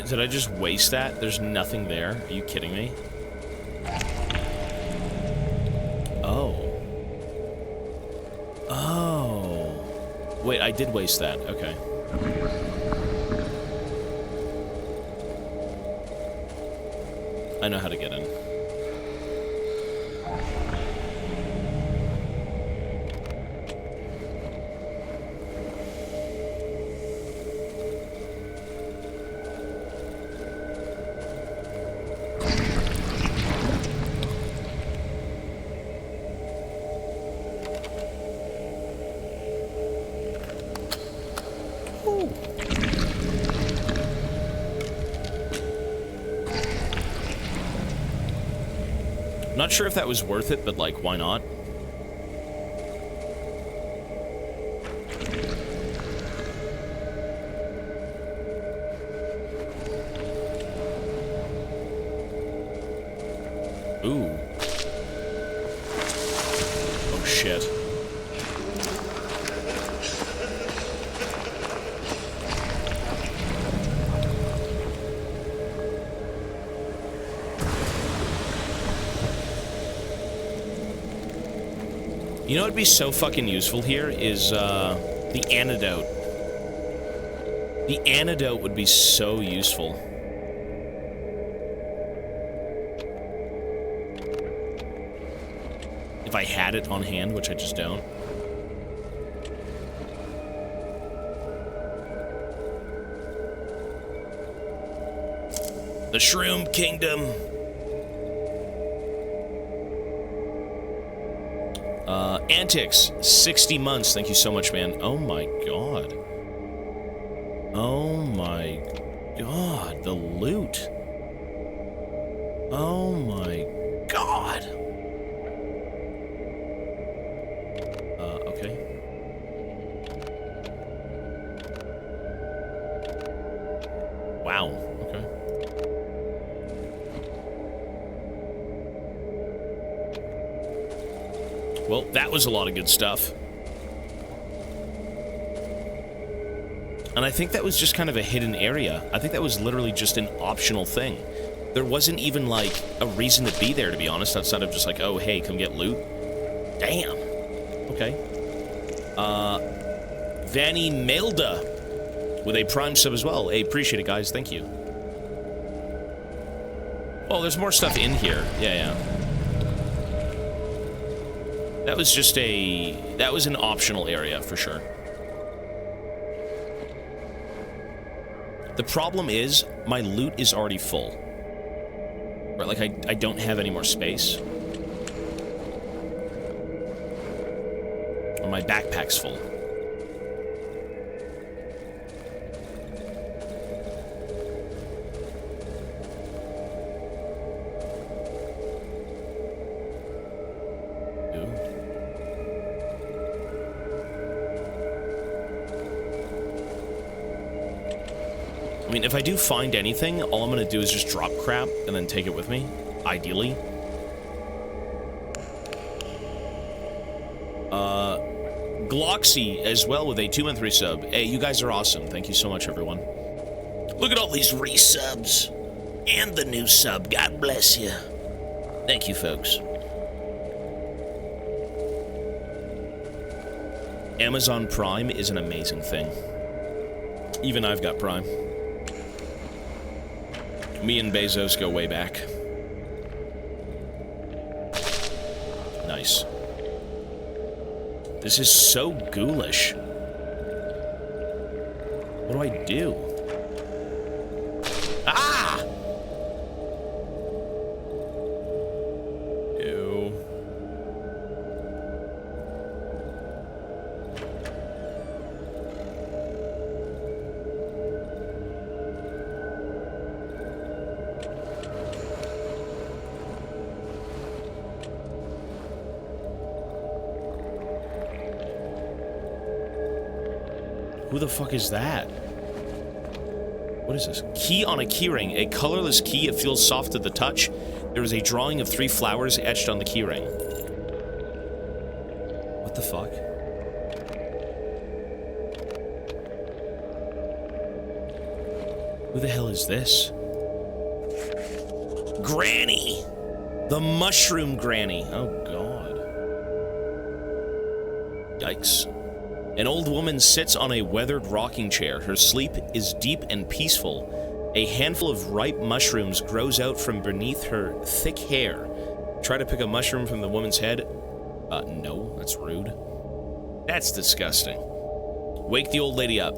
Did I just waste that? There's nothing there. Are you kidding me? Oh. Oh. Wait, I did waste that. Okay. I know how to get in. Not sure if that was worth it, but like, why not? Ooh. Oh shit. You know what would be so fucking useful here is, the antidote. The antidote would be so useful. If I had it on hand, which I just don't. The Shroom Kingdom. Antics, 60 months. Thank you so much, man. Oh my god. Oh my god. The loot. Oh my god. Okay. Wow. Okay. Well, that was a lot of good stuff. And I think that was just kind of a hidden area. I think that was literally just an optional thing. There wasn't even, like, a reason to be there, to be honest, outside of just like, oh, hey, come get loot. Damn. Okay. Vanny Melda with a Prime sub as well. Hey, appreciate it, guys. Thank you. Oh, there's more stuff in here. Yeah, yeah. That was just that was an optional area, for sure. The problem is, my loot is already full. Right, like, I don't have any more space. Or my backpack's full. mean, if I do find anything, all I'm gonna do is just drop crap and then take it with me, ideally. Gloxy as well with a 2-month resub. Hey, you guys are awesome. Thank you so much, everyone. Look at all these resubs. And the new sub. God bless you. Thank you, folks. Amazon Prime is an amazing thing. Even I've got Prime. Me and Bezos go way back. Nice. This is so ghoulish. What do I do? Ah! Ew. Who the fuck is that? What is this? Key on a keyring. A colorless key. It feels soft to the touch. There is a drawing of 3 flowers etched on the keyring. What the fuck? Who the hell is this? Granny! The mushroom granny. Oh, God. Yikes. An old woman sits on a weathered rocking chair. Her sleep is deep and peaceful. A handful of ripe mushrooms grows out from beneath her thick hair. Try to pick a mushroom from the woman's head. No, that's rude. That's disgusting. Wake the old lady up.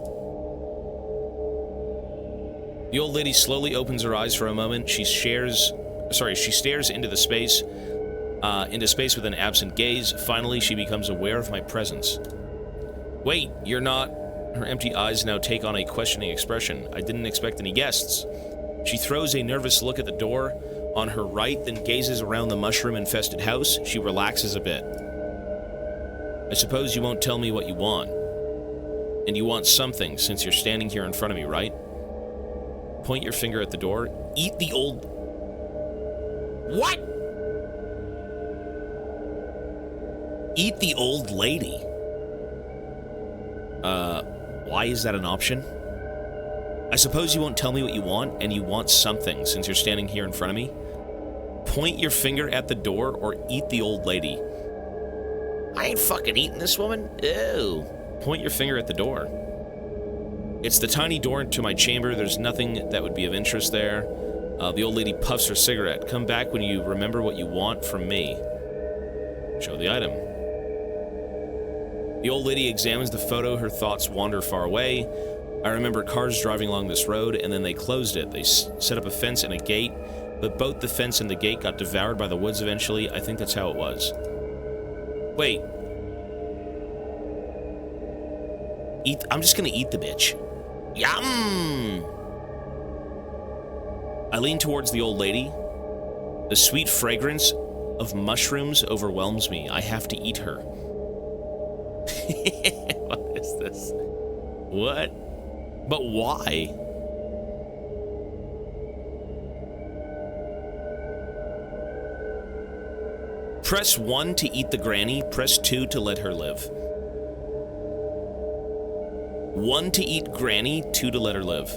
The old lady slowly opens her eyes for a moment. She stares into the space, with an absent gaze. Finally, she becomes aware of my presence. Wait, you're not... Her empty eyes now take on a questioning expression. I didn't expect any guests. She throws a nervous look at the door on her right, then gazes around the mushroom-infested house. She relaxes a bit. I suppose you won't tell me what you want. And you want something, since you're standing here in front of me, right? Point your finger at the door. Eat the old... What? Eat the old lady. Why is that an option? I suppose you won't tell me what you want, and you want something, since you're standing here in front of me. Point your finger at the door, or eat the old lady. I ain't fucking eating this woman. Ew. Point your finger at the door. It's the tiny door to my chamber. There's nothing that would be of interest there. The old lady puffs her cigarette. Come back when you remember what you want from me. Show the item. The old lady examines the photo. Her thoughts wander far away. I remember cars driving along this road, and then they closed it. They set up a fence and a gate, but both the fence and the gate got devoured by the woods eventually. I think that's how it was. Wait. I'm just gonna eat the bitch. Yum! I lean towards the old lady. The sweet fragrance of mushrooms overwhelms me. I have to eat her. What is this? What? But why? Press 1 to eat the granny. Press 2 to let her live. 1 to eat granny, 2 to let her live.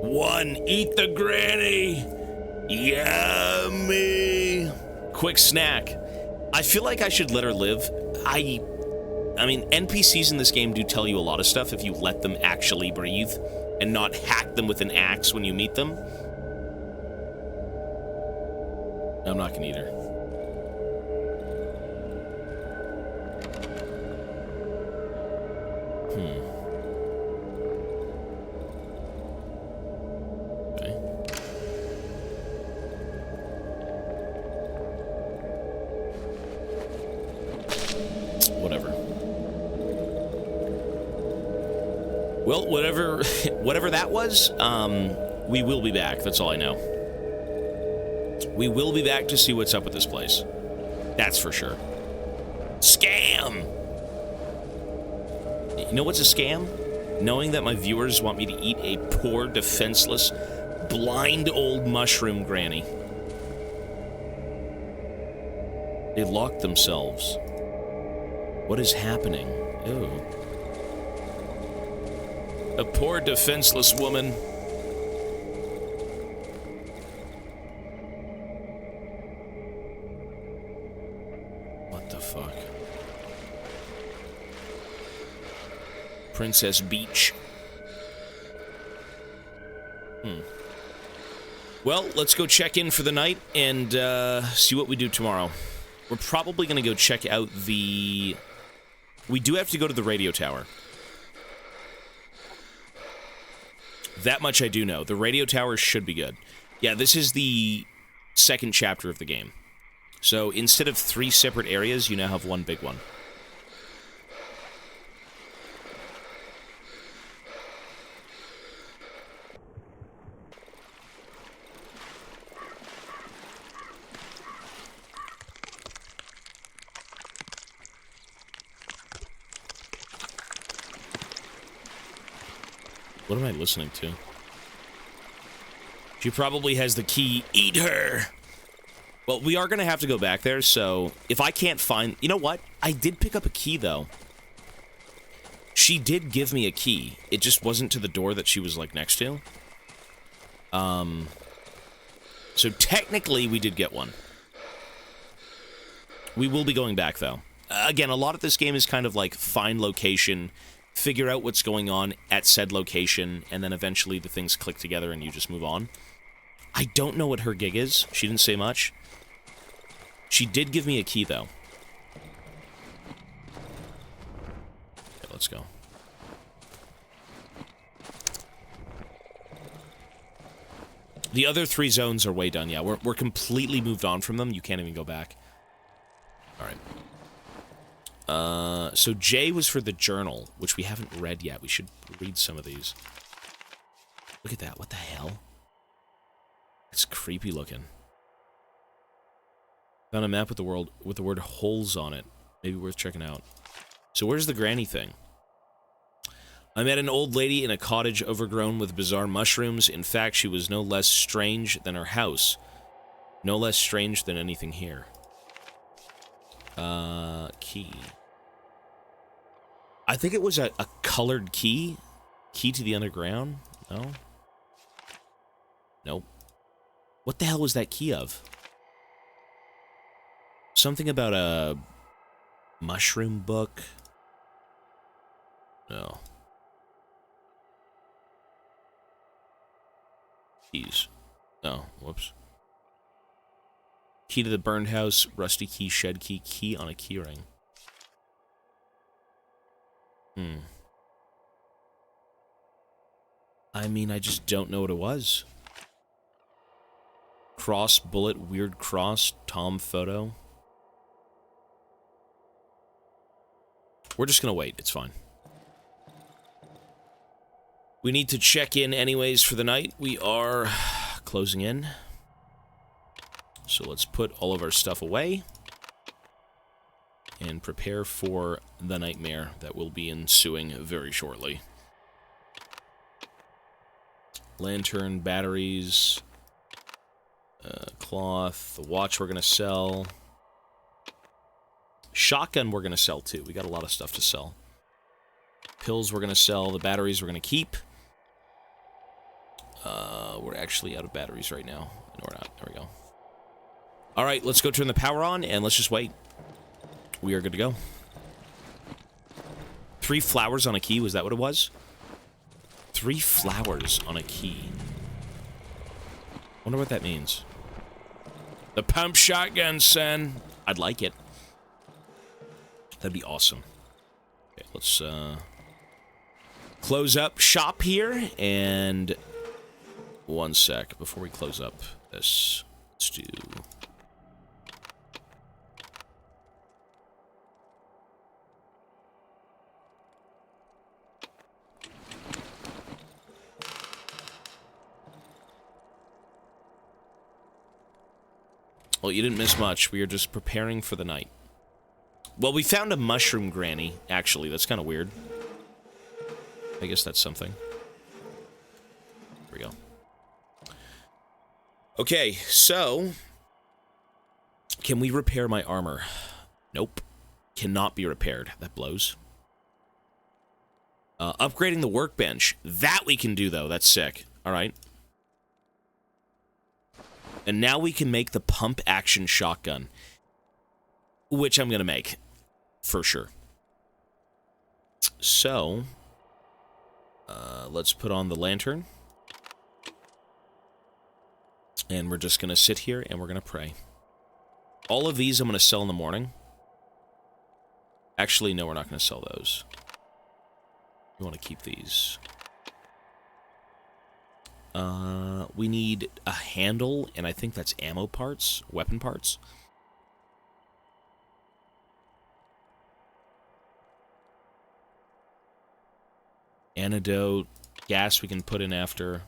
1, eat the granny! Yummy! Quick snack. I feel like I should let her live. I mean, NPCs in this game do tell you a lot of stuff if you let them actually breathe and not hack them with an axe when you meet them. I'm not gonna eat her. Okay. Whatever. Well, whatever that was, we will be back. That's all I know. We will be back to see what's up with this place. That's for sure. Scam! You know what's a scam? Knowing that my viewers want me to eat a poor, defenseless, blind old mushroom granny. They locked themselves. What is happening? Ew. A poor, defenseless woman. What the fuck? Princess Beach. Well, let's go check in for the night and see what we do tomorrow. We're probably going to go check out the... We do have to go to the radio tower. That much I do know. The radio tower should be good. Yeah, this is the second chapter of the game. So instead of 3 separate areas, you now have one big one. What am I listening to? She probably has the key. Eat her! Well, we are going to have to go back there, so if I can't find... You know what? I did pick up a key, though. She did give me a key. It just wasn't to the door that she was, like, next to. So technically, we did get one. We will be going back, though. Again, a lot of this game is kind of like find location... figure out what's going on at said location, and then eventually the things click together and you just move on. I don't know what her gig is. She didn't say much. She did give me a key, though. Okay, let's go. The other 3 zones are way done, yeah. We're completely moved on from them. You can't even go back. Alright. So J was for the journal, which we haven't read yet. We should read some of these. Look at that. What the hell? It's creepy looking. Found a map with the word holes on it. Maybe worth checking out. So where's the granny thing? I met an old lady in a cottage overgrown with bizarre mushrooms. In fact, she was no less strange than her house. No less strange than anything here. Key. I think it was a colored key. Key to the underground? No? Nope. What the hell was that key of? Something about a mushroom book? No. Keys. Oh, whoops. Key to the burned house, rusty key, shed key, key on a keyring. I mean, I just don't know what it was. Cross, bullet, weird cross, Tom photo. We're just gonna wait, it's fine. We need to check in anyways for the night. We are closing in. So let's put all of our stuff away. And prepare for the nightmare that will be ensuing very shortly. Lantern, batteries, cloth, the watch we're going to sell. Shotgun we're going to sell too. We got a lot of stuff to sell. Pills we're going to sell. The batteries we're going to keep. We're actually out of batteries right now. No, we're not. There we go. Alright, let's go turn the power on and let's just wait. We are good to go. 3 flowers on a key, was that what it was? 3 flowers on a key. Wonder what that means. The pump shotgun, son. I'd like it. That'd be awesome. Okay, let's close up shop here, and one sec before we close up this. Let's do... Well, you didn't miss much. We are just preparing for the night. Well, we found a mushroom granny, actually. That's kind of weird. I guess that's something. There we go. Okay, so... Can we repair my armor? Nope. Cannot be repaired. That blows. Upgrading the workbench. That we can do, though. That's sick. Alright. And now we can make the pump-action shotgun. Which I'm gonna make. For sure. So... let's put on the lantern. And we're just gonna sit here and we're gonna pray. All of these I'm gonna sell in the morning. Actually, no, we're not gonna sell those. We want to keep these. We need a handle, and I think that's ammo parts, weapon parts. Antidote, gas we can put in after.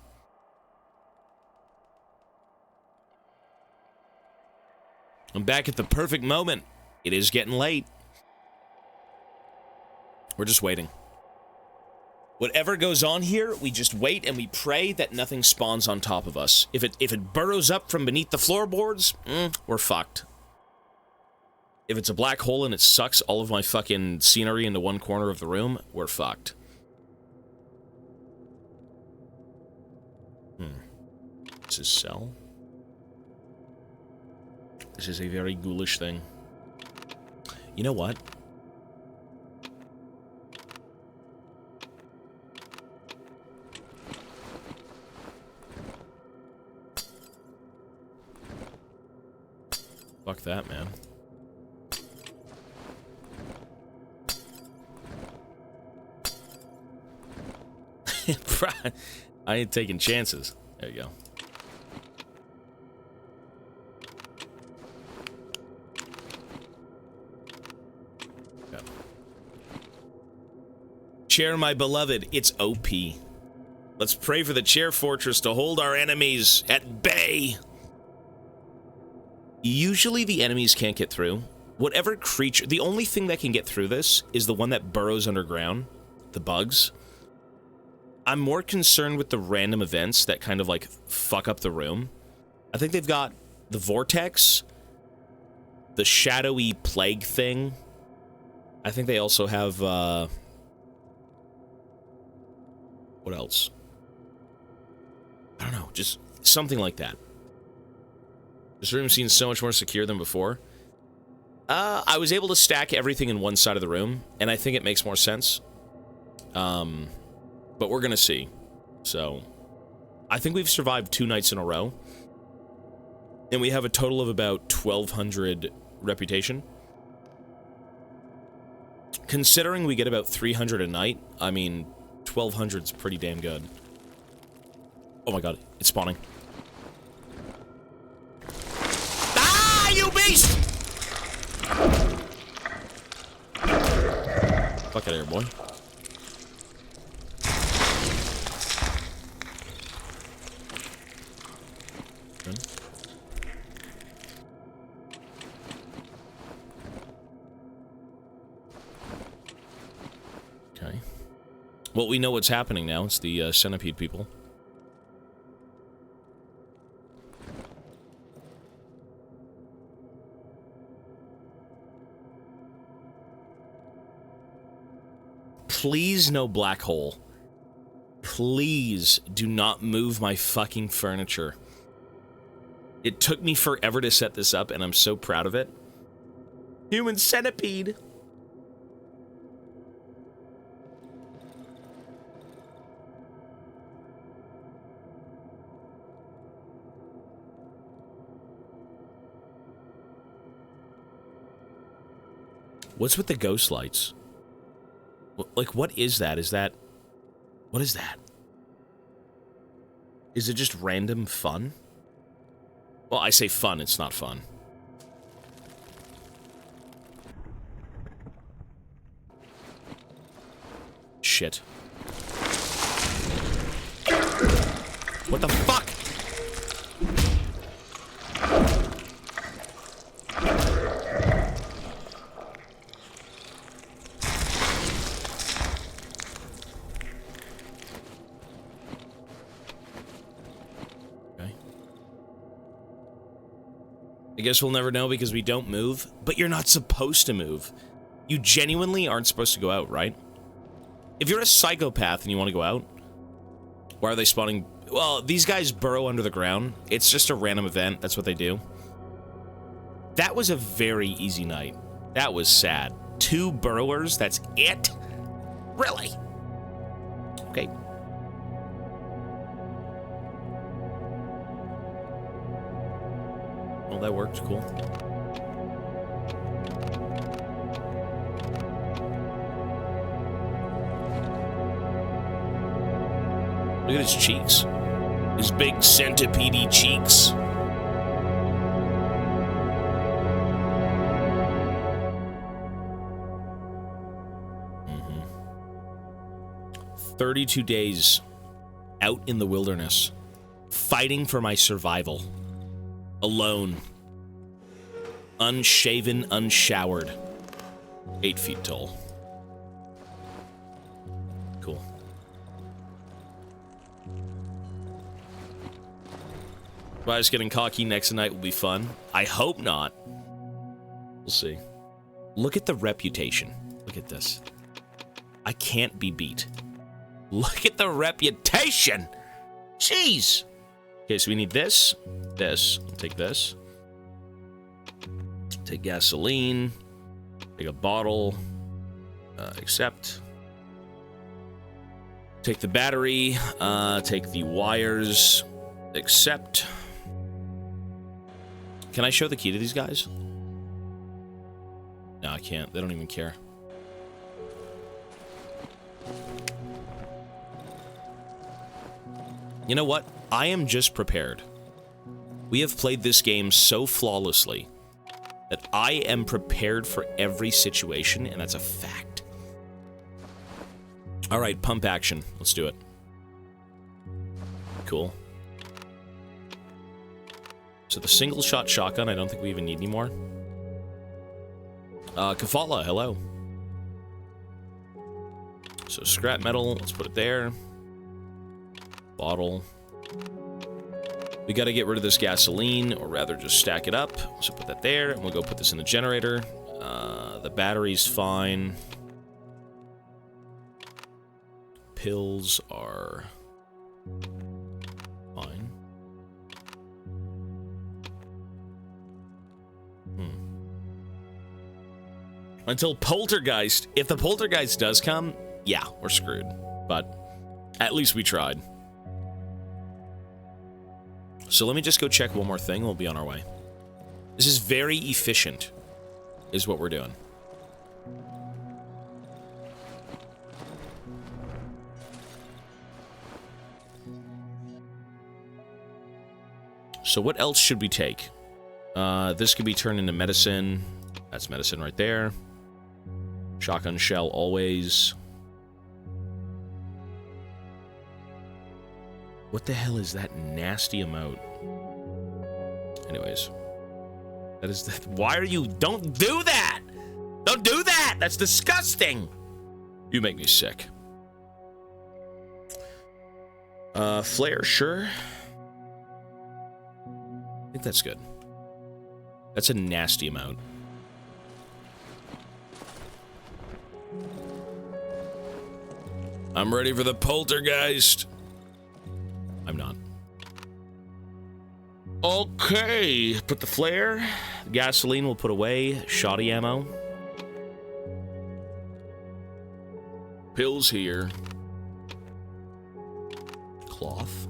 I'm back at the perfect moment. It is getting late. We're just waiting. Whatever goes on here, we just wait and we pray that nothing spawns on top of us. If it burrows up from beneath the floorboards, we're fucked. If it's a black hole and it sucks all of my fucking scenery into one corner of the room, we're fucked. This is sell. This is a very ghoulish thing. You know what? Fuck that, man. I ain't taking chances. There you go. Okay. Chair, my beloved, it's OP. Let's pray for the chair fortress to hold our enemies at bay. Usually the enemies can't get through. Whatever creature... The only thing that can get through this is the one that burrows underground. The bugs. I'm more concerned with the random events that kind of, like, fuck up the room. I think they've got the vortex, the shadowy plague thing. I think they also have, what else? I don't know, just something like that. This room seems so much more secure than before. I was able to stack everything in one side of the room, and I think it makes more sense. But we're gonna see. So, I think we've survived 2 nights in a row. And we have a total of about 1,200 reputation. Considering we get about 300 a night, I mean, 1,200's pretty damn good. Oh my god, it's spawning. You beast! Fuck out of here, boy. Good. Okay. Well, we know what's happening now. It's the centipede people. Please, no black hole. Please do not move my fucking furniture. It took me forever to set this up, and I'm so proud of it. Human centipede. What's with the ghost lights? Like, what is that? What is that? Is it just random fun? Well, I say fun, it's not fun. Shit. What the fuck? I guess we'll never know because we don't move. But you're not supposed to move. You genuinely aren't supposed to go out, right? If you're a psychopath and you want to go out, why are they spawning? Well, these guys burrow under the ground. It's just a random event. That's what they do. That was a very easy night. That was sad. 2 burrowers, that's it? Really? Okay. Well, that worked. Cool. Look at his cheeks. His big centipede cheeks. Mm-hmm. 32 days out in the wilderness, fighting for my survival. Alone. Unshaven, unshowered. 8 feet tall. Cool. Tobias getting cocky next night will be fun. I hope not. We'll see. Look at the reputation. Look at this. I can't be beat. Look at the reputation! Jeez! Okay, so we need this. This. I'll take this. Take gasoline. Take a bottle. Accept. Take the battery. Take the wires. Accept. Can I show the key to these guys? No, I can't. They don't even care. You know what? I am just prepared. We have played this game so flawlessly that I am prepared for every situation, and that's a fact. All right, pump action. Let's do it. Cool. So the single-shot shotgun, I don't think we even need anymore. Kafala, hello. So scrap metal, let's put it there. Bottle. We gotta get rid of this gasoline, or rather just stack it up. So put that there, and we'll go put this in the generator. The battery's fine. Pills are fine. Until Poltergeist. If the Poltergeist does come, yeah, we're screwed. But at least we tried. So let me just go check one more thing. We'll be on our way. This is very efficient, is what we're doing. So what else should we take? This could be turned into medicine. That's medicine right there. Shotgun shell always. What the hell is that nasty emote? Anyways. That is the... Why are you... Don't do that! Don't do that! That's disgusting! You make me sick. Flare, sure. I think that's good. That's a nasty amount. I'm ready for the poltergeist. I'm not. Okay, put the flare. Gasoline we'll put away. Shoddy ammo. Pills here. Cloth.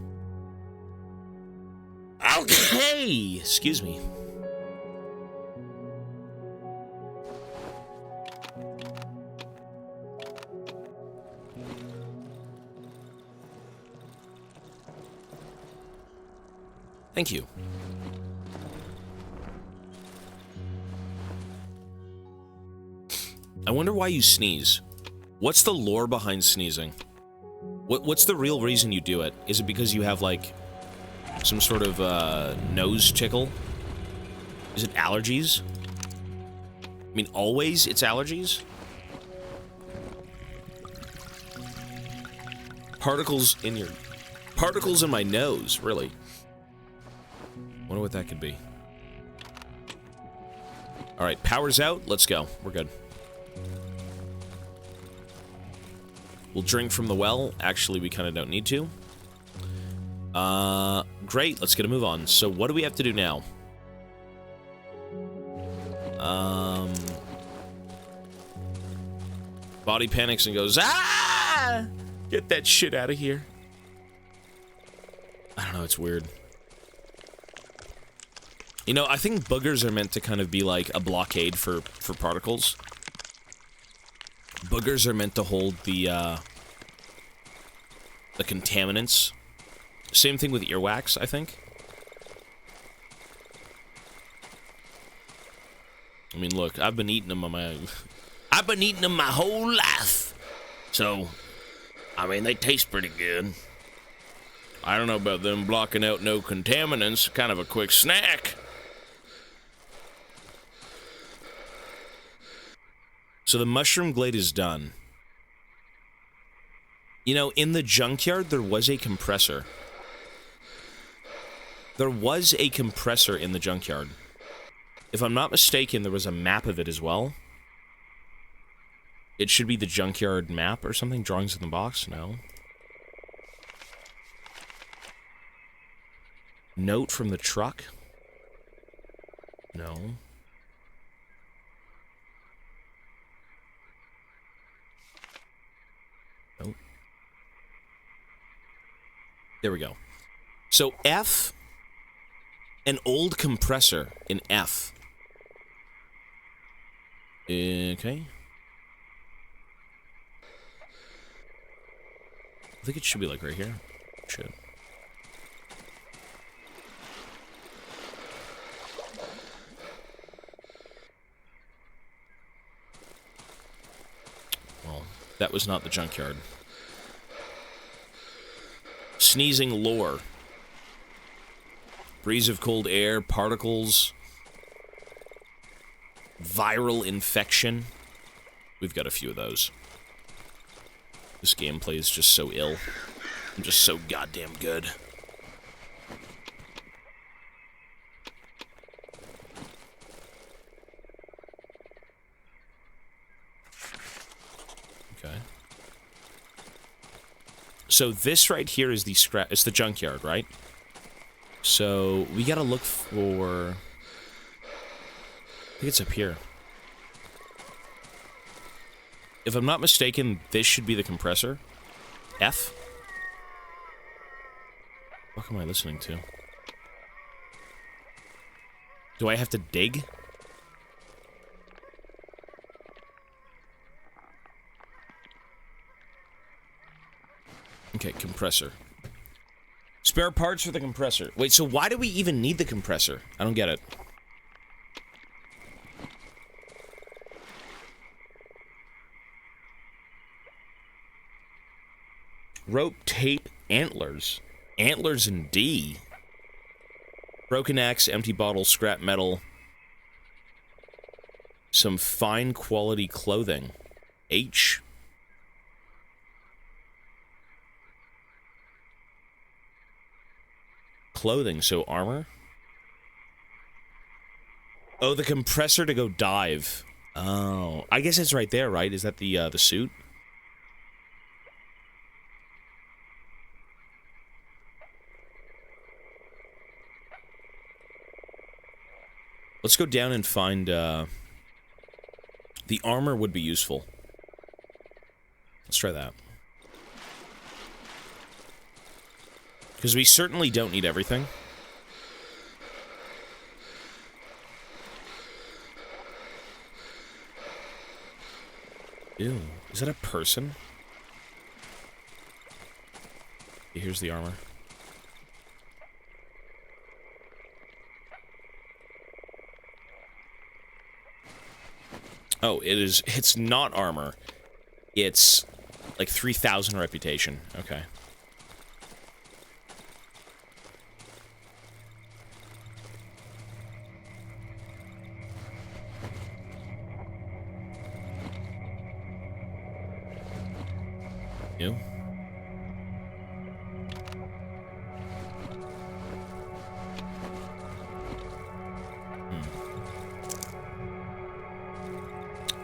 Okay! Excuse me. Thank you. I wonder why you sneeze. What's the lore behind sneezing? What's the real reason you do it? Is it because you have, like, some sort of, nose tickle? Is it allergies? I mean, always it's allergies? Particles in my nose, really. Wonder what that could be. Alright, power's out. Let's go. We're good. We'll drink from the well. Actually, we kind of don't need to. Great. Let's get a move on. So, what do we have to do now? Body panics and goes, ah! Get that shit out of here. I don't know, it's weird. You know, I think boogers are meant to kind of be like a blockade for particles. Boogers are meant to hold the contaminants. Same thing with earwax, I think. I mean, look, I've been eating them on my... I've been eating them my whole life. So, I mean, they taste pretty good. I don't know about them blocking out no contaminants. Kind of a quick snack. So the mushroom glade is done. You know, in the junkyard, there was a compressor. There was a compressor in the junkyard. If I'm not mistaken, there was a map of it as well. It should be the junkyard map or something. Drawings in the box? No. Note from the truck? No. Nope. There we go. So F, an old compressor in F. Okay. I think it should be like right here. It should. Well, that was not the junkyard. Sneezing lore. Breeze of cold air, particles. Viral infection. We've got a few of those. This gameplay is just so ill. I'm just so goddamn good. Okay. So this right here is the scrap. It's the junkyard, right? So we gotta look for... I think it's up here. If I'm not mistaken, this should be the compressor. F? What am I listening to? Do I have to dig? Okay, compressor. Spare parts for the compressor. Wait, so why do we even need the compressor? I don't get it. Rope, tape, antlers. Antlers in D. Broken axe, empty bottle, scrap metal. Some fine quality clothing. H. Clothing, so armor? Oh, the compressor to go dive. Oh, I guess it's right there, right? Is that the suit? Let's go down and find, the armor would be useful. Let's try that. Because we certainly don't need everything. Ew. Is that a person? Here's the armor. Oh, it's not armor. It's like 3,000 reputation. Okay. You?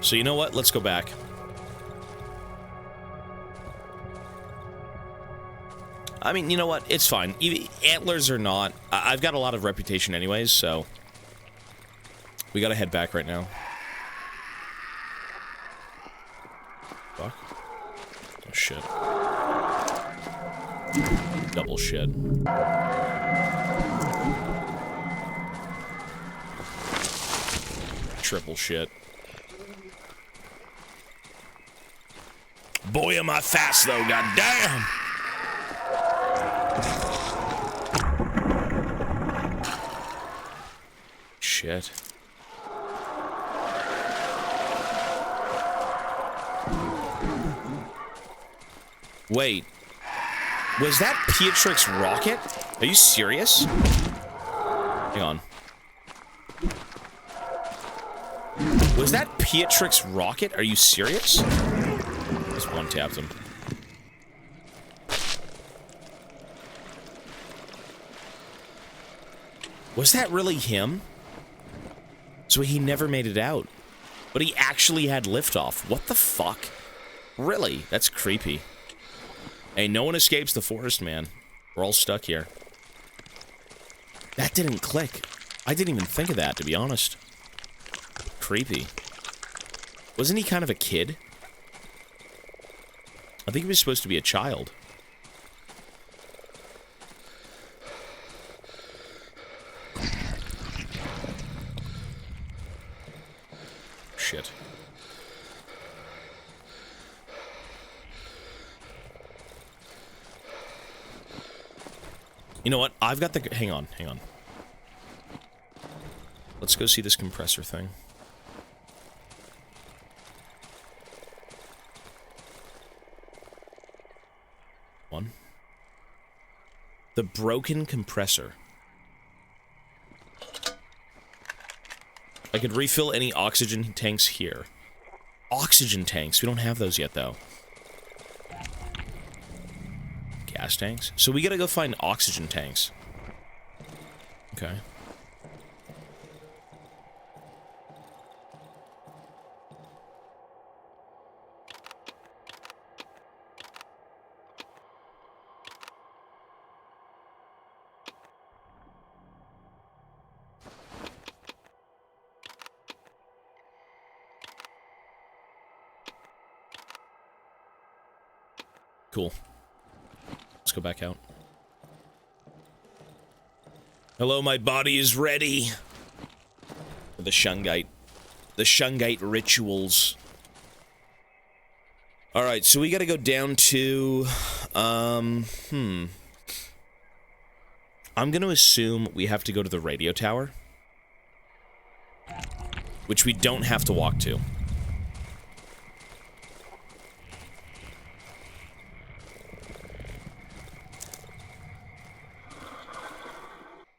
So you know what? Let's go back. I mean, you know what? It's fine. Antlers or not, I've got a lot of reputation anyways, so... We gotta head back right now. Fuck. Oh, shit. Double shit. Triple shit. Boy, am I fast, though, goddamn! Shit. Wait. Was that Pietrix rocket? Are you serious? Hang on. Was that Pietrix rocket? Are you serious? Just one-tapped him. Was that really him? So he never made it out. But he actually had liftoff. What the fuck? Really? That's creepy. Hey, no one escapes the forest, man. We're all stuck here. That didn't click. I didn't even think of that, to be honest. Creepy. Wasn't he kind of a kid? I think he was supposed to be a child. Shit. You know what? I've got the... Hang on, hang on. Let's go see this compressor thing. One. The broken compressor. I could refill any oxygen tanks here. Oxygen tanks? We don't have those yet, though. Gas tanks? So we gotta go find oxygen tanks. Okay. Cool. Let's go back out. Hello, my body is ready. For the Shungite. The Shungite rituals. Alright, so we gotta go down to... I'm gonna assume we have to go to the radio tower. Which we don't have to walk to.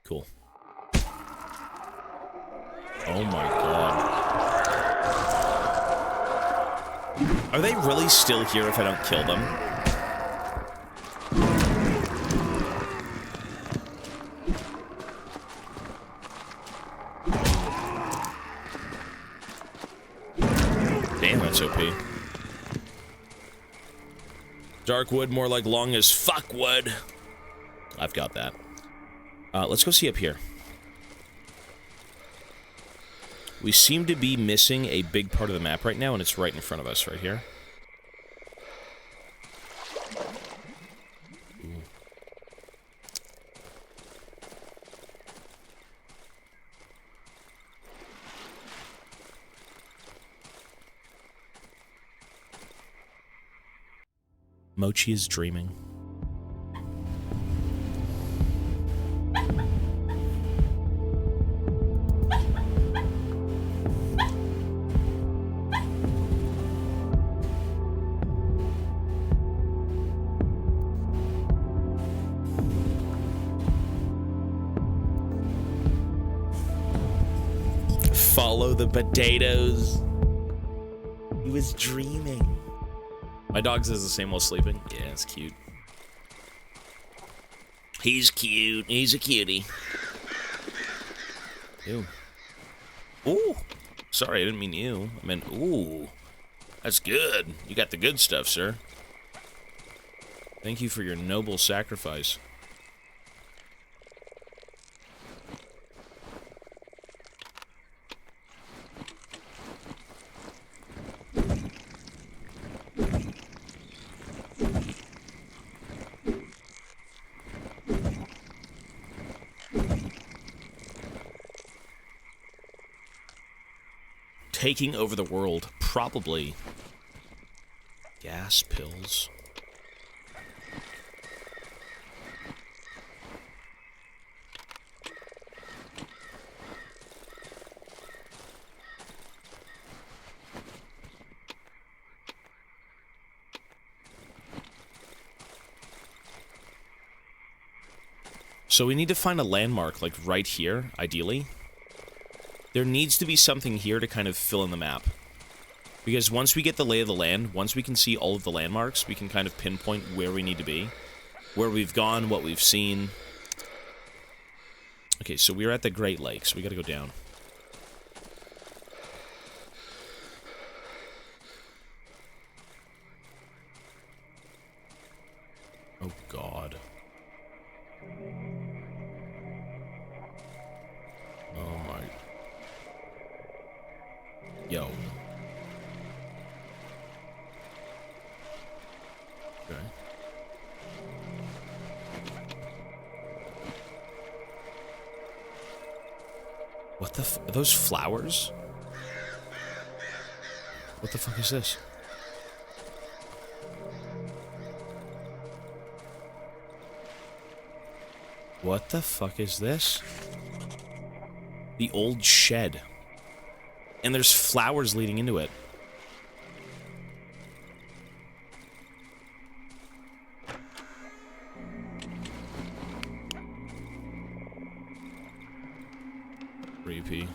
Cool. Oh my god. Are they really still here if I don't kill them? Damn, that's OP. Darkwood, more like long as fuck wood. I've got that. Let's go see up here. We seem to be missing a big part of the map right now, and it's right in front of us, right here. Ooh. Mochi is dreaming. Follow the potatoes. He was dreaming. My dog says the same while sleeping. Yeah, it's cute. He's cute. He's a cutie. Ew. Ooh. Sorry, I didn't mean you. I meant, ooh. That's good. You got the good stuff, sir. Thank you for your noble sacrifice. Taking over the world, probably. Gas pills. So we need to find a landmark, like, right here, ideally. There needs to be something here to kind of fill in the map. Because once we get the lay of the land, once we can see all of the landmarks, we can kind of pinpoint where we need to be. Where we've gone, what we've seen. Okay, so we're at the Great Lakes. We gotta go down. Oh, God. Oh, my... Yo. Okay. What the f- are those flowers? What the fuck is this? What the fuck is this? The old shed. And there's flowers leading into it. Creepy.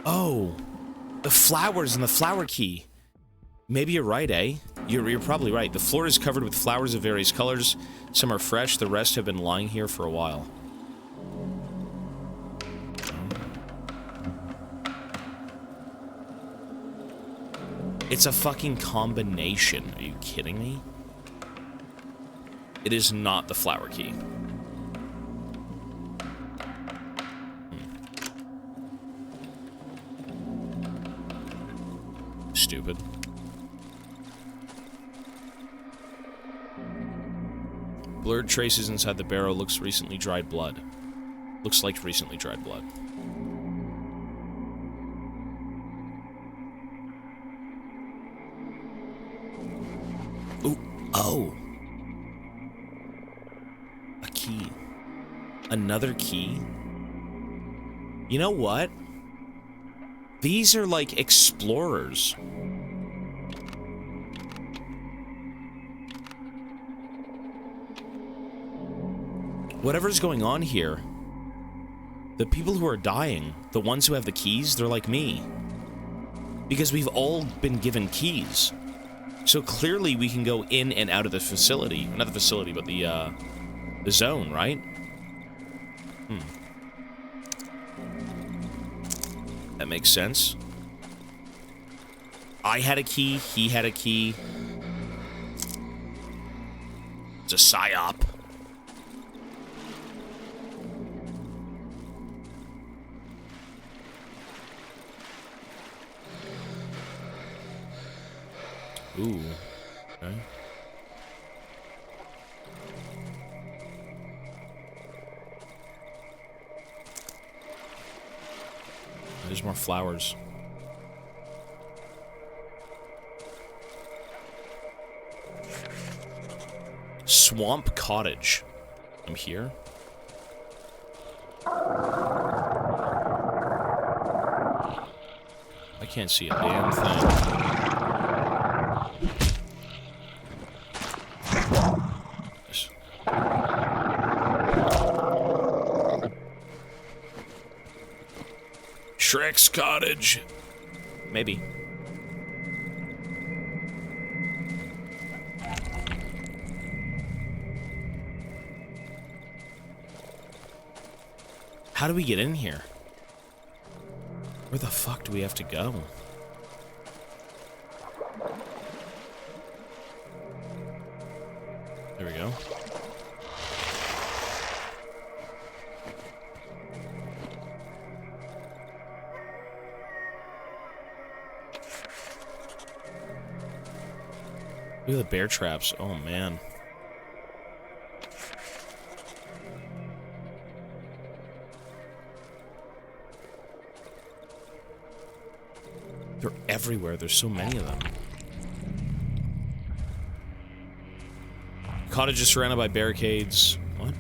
Oh, the flowers and the flower key. Maybe you're right, eh? You're probably right. The floor is covered with flowers of various colors. Some are fresh, the rest have been lying here for a while. It's a fucking combination. Are you kidding me? It is not the flower key. Stupid. Blurred traces inside the barrel. Looks recently dried blood. Looks like recently dried blood. Ooh. Oh. A key. Another key? You know what? These are like explorers. Whatever's going on here, the people who are dying, the ones who have the keys, they're like me. Because we've all been given keys. So clearly we can go in and out of the facility. Not the facility, but the zone, right? That makes sense. I had a key, he had a key. It's a psyop. Ooh. Okay. There's more flowers. Swamp Cottage. I'm here. I can't see a damn thing. Shrek's cottage. Maybe. How do we get in here? Where the fuck do we have to go? There we go. Look at the bear traps. Oh, man. They're everywhere. There's so many of them. Cottage is surrounded by barricades. What?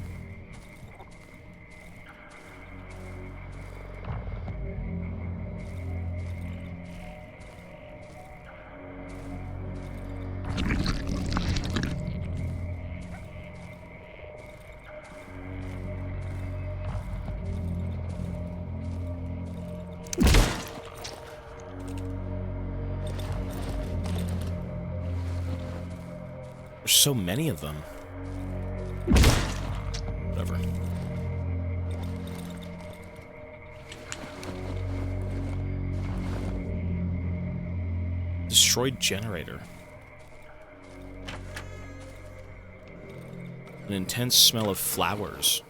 There's so many of them. Whatever. Destroyed generator. An intense smell of flowers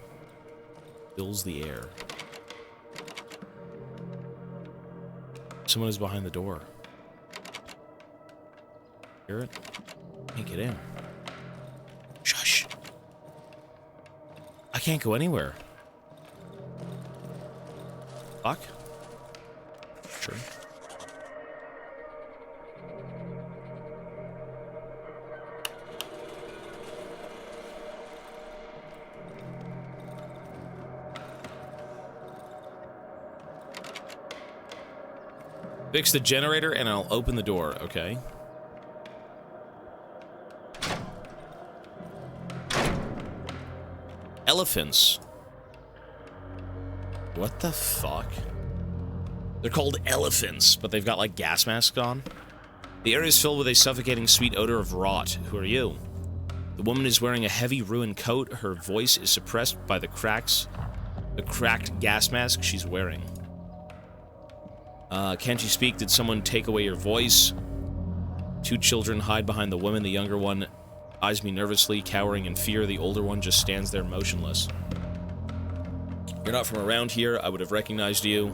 fills the air. Someone is behind the door. Hear it? Can't get in. Shush. I can't go anywhere. Fuck. Sure. Fix the generator and I'll open the door, okay? Elephants. What the fuck? They're called elephants, but they've got like gas masks on. The area is filled with a suffocating sweet odor of rot. Who are you? The woman is wearing a heavy ruined coat. Her voice is suppressed by the cracked gas mask she's wearing. Can't you speak? Did someone take away your voice? Two children hide behind the woman. The younger one eyes me nervously, cowering in fear. The older one just stands there motionless. You're not from around here. I would have recognized you.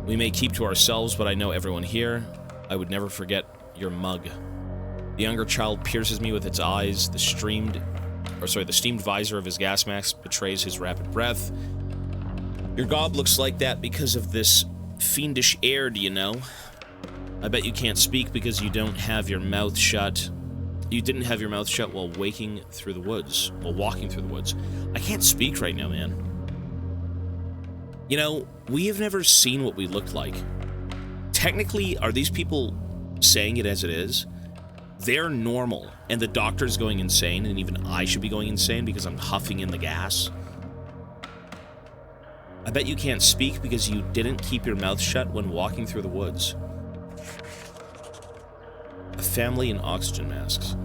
We may keep to ourselves, but I know everyone here. I would never forget your mug. The younger child pierces me with its eyes. The steamed visor of his gas mask betrays his rapid breath. Your gob looks like that because of this fiendish air, do you know? I bet you can't speak because you don't have your mouth shut. You didn't have your mouth shut while walking through the woods. I can't speak right now, man. You know, we have never seen what we looked like. Technically, are these people saying it as it is? They're normal, and the doctor's going insane, and even I should be going insane because I'm huffing in the gas. I bet you can't speak because you didn't keep your mouth shut when walking through the woods. A family in oxygen masks.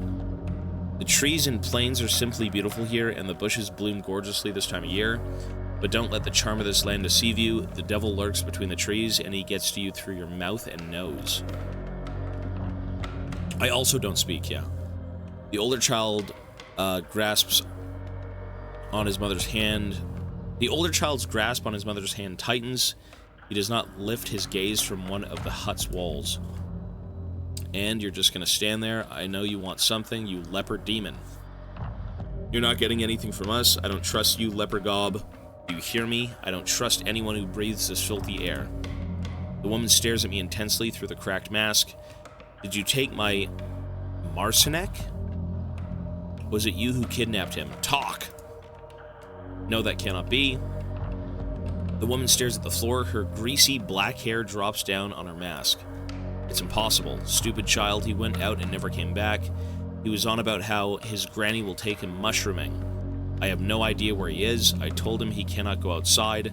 The trees and plains are simply beautiful here, and the bushes bloom gorgeously this time of year. But don't let the charm of this land deceive you. The devil lurks between the trees, and he gets to you through your mouth and nose. I also don't speak, yeah. The older child grasps on his mother's hand. The older child's grasp on his mother's hand tightens. He does not lift his gaze from one of the hut's walls. And you're just gonna stand there. I know you want something, you leopard demon. You're not getting anything from us. I don't trust you, leopard gob. Do you hear me? I don't trust anyone who breathes this filthy air. The woman stares at me intensely through the cracked mask. Did you take my Marcinek? Was it you who kidnapped him? Talk! No, that cannot be. The woman stares at the floor. Her greasy black hair drops down on her mask. It's impossible. Stupid child, he went out and never came back. He was on about how his granny will take him mushrooming. I have no idea where he is. I told him he cannot go outside.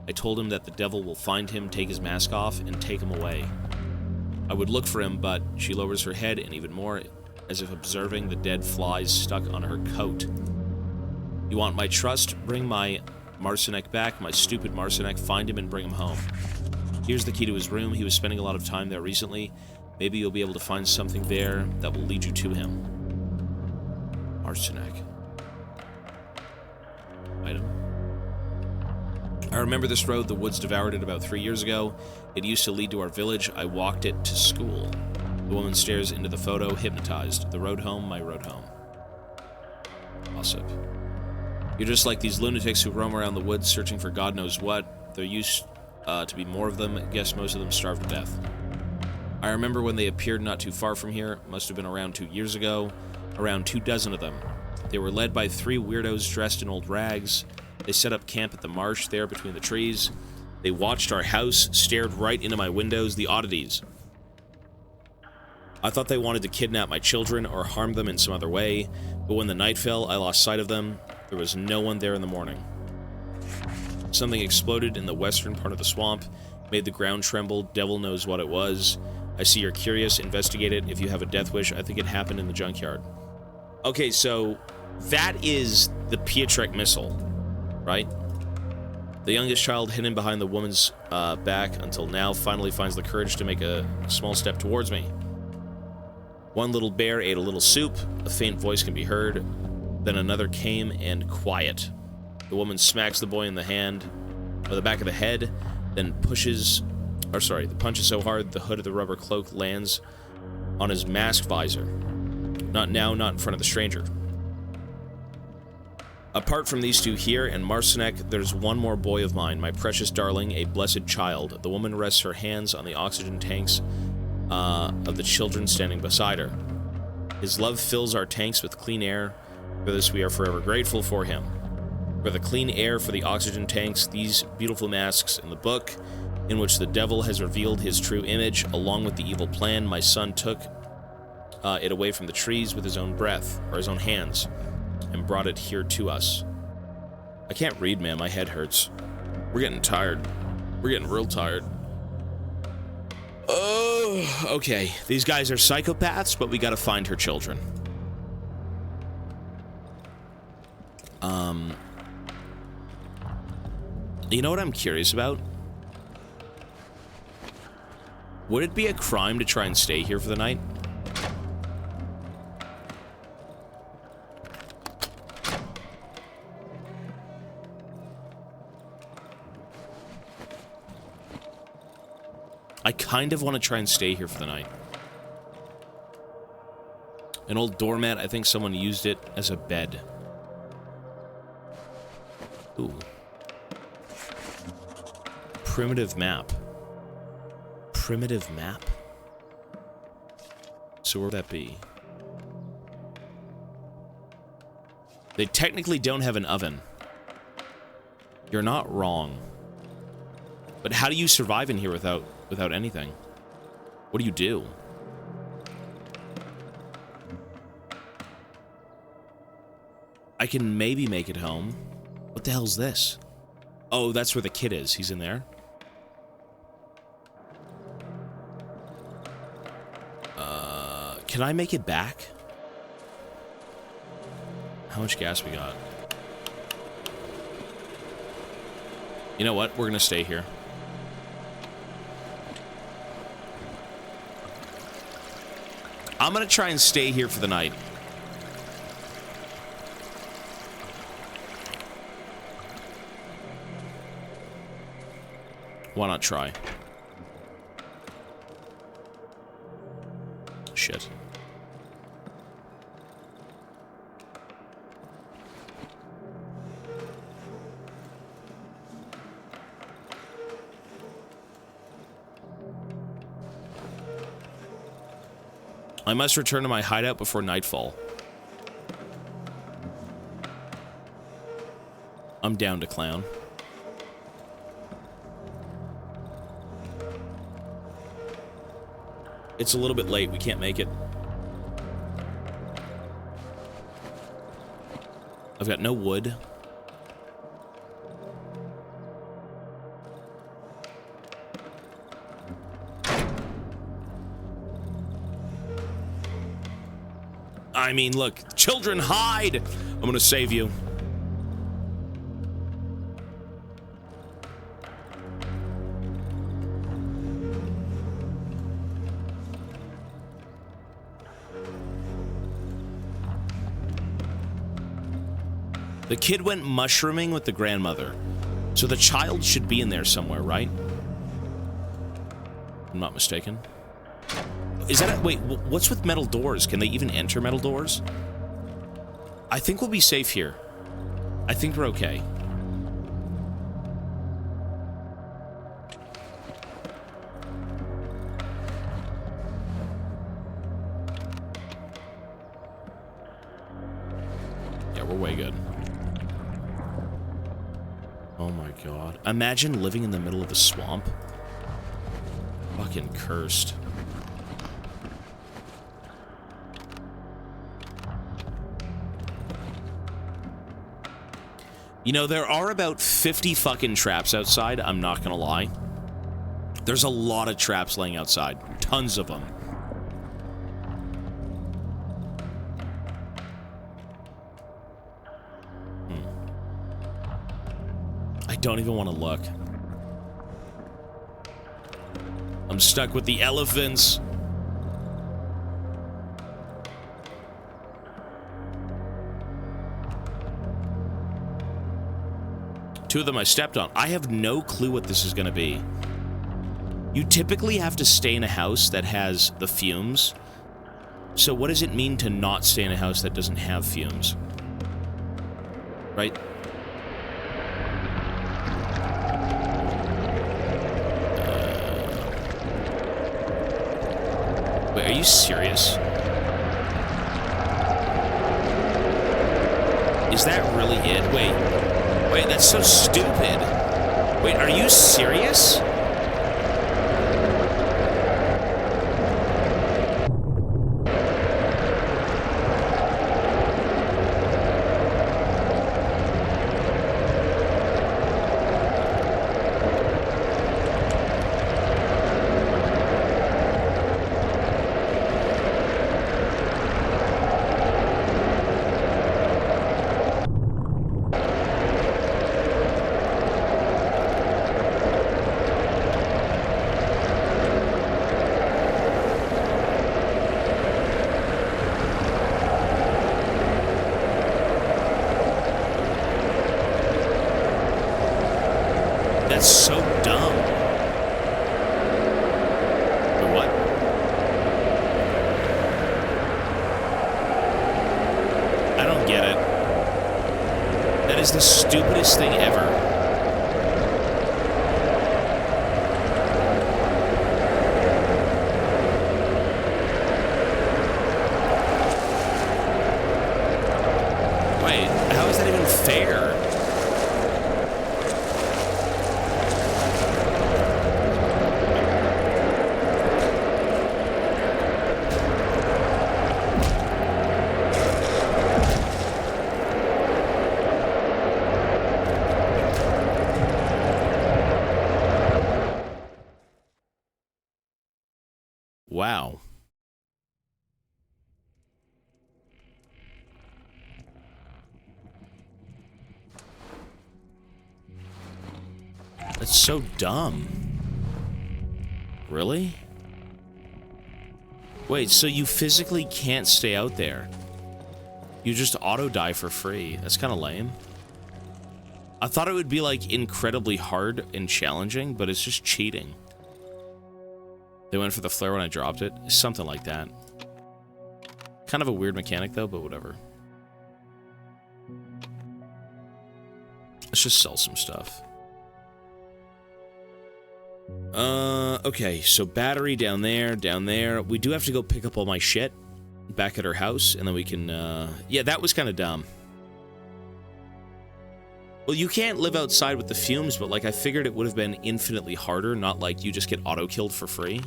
I told him that the devil will find him, take his mask off, and take him away. I would look for him, but she lowers her head, and even more, as if observing the dead flies stuck on her coat. You want my trust? Bring my Marcinek back. My stupid Marcinek. Find him and bring him home. Here's the key to his room. He was spending a lot of time there recently. Maybe you'll be able to find something there that will lead you to him. Marcinek. Item. I remember this road. The woods devoured it about 3 years ago. It used to lead to our village. I walked it to school. The woman stares into the photo, hypnotized. The road home, my road home. Gossip. You're just like these lunatics who roam around the woods searching for God knows what. There used to be more of them. I guess most of them starved to death. I remember when they appeared not too far from here. Must have been around 2 years ago. Around 24 of them. They were led by 3 weirdos dressed in old rags. They set up camp at the marsh there between the trees. They watched our house, stared right into my windows. The oddities. I thought they wanted to kidnap my children or harm them in some other way, but when the night fell, I lost sight of them. There was no one there in the morning. Something exploded in the western part of the swamp, made the ground tremble. Devil knows what it was. I see you're curious. Investigate it. If you have a death wish, I think it happened in the junkyard. Okay, so that is the Pietrek missile, right? The youngest child hidden behind the woman's back until now finally finds the courage to make a small step towards me. One little bear ate a little soup. A faint voice can be heard. Then another came, and quiet. The woman smacks the boy in the hand, or the back of the head, then punches so hard the hood of the rubber cloak lands on his mask visor. Not now, not in front of the stranger. Apart from these two here and Marcinek, there's one more boy of mine, my precious darling, a blessed child. The woman rests her hands on the oxygen tanks of the children standing beside her. His love fills our tanks with clean air. For this we are forever grateful for him. For the clean air, for the oxygen tanks, these beautiful masks in the book, in which the devil has revealed his true image, along with the evil plan, my son took it away from the trees with his own breath, or his own hands, and brought it here to us. I can't read, man. My head hurts. We're getting tired. We're getting real tired. Oh, okay. These guys are psychopaths, but we gotta find her children. You know what I'm curious about? Would it be a crime to try and stay here for the night? I kind of want to try and stay here for the night. An old doormat, I think someone used it as a bed. Ooh. Primitive map. Primitive map? So where would that be? They technically don't have an oven. You're not wrong. But how do you survive in here without anything? What do you do? I can maybe make it home. What the hell's this? Oh, that's where the kid is. He's in there. Can I make it back? How much gas we got? You know what? We're gonna stay here. I'm gonna try and stay here for the night. Why not try? Shit. I must return to my hideout before nightfall. I'm down to clown. It's a little bit late. We can't make it. I've got no wood. I mean, look, children, hide! I'm gonna save you. The kid went mushrooming with the grandmother. So the child should be in there somewhere, right? I'm not mistaken. Is that a, wait, what's with metal doors? Can they even enter metal doors? I think we'll be safe here. I think we're okay. Yeah, we're way good. Oh my god. Imagine living in the middle of a swamp. Fucking cursed. You know, there are about 50 fucking traps outside, I'm not gonna lie. There's a lot of traps laying outside. Tons of them. I don't even want to look. I'm stuck with the elephants. Two of them I stepped on. I have no clue what this is going to be. You typically have to stay in a house that has the fumes. So what does it mean to not stay in a house that doesn't have fumes? Right? Wait, are you serious? Is that really it? Wait, that's so stupid. Wait, are you serious? That's so dumb. Wait, what? I don't get it. That is the stupidest thing ever. Wait, how is that even fair? Wow. That's so dumb. Really? Wait, so you physically can't stay out there? You just auto-die for free. That's kind of lame. I thought it would be, like, incredibly hard and challenging, but it's just cheating. They went for the flare when I dropped it. Something like that. Kind of a weird mechanic, though, but whatever. Let's just sell some stuff. Okay, so battery down there, down there. We do have to go pick up all my shit back at her house, and then we can, yeah, that was kind of dumb. Well, you can't live outside with the fumes, but, like, I figured it would have been infinitely harder, not like you just get auto-killed for free.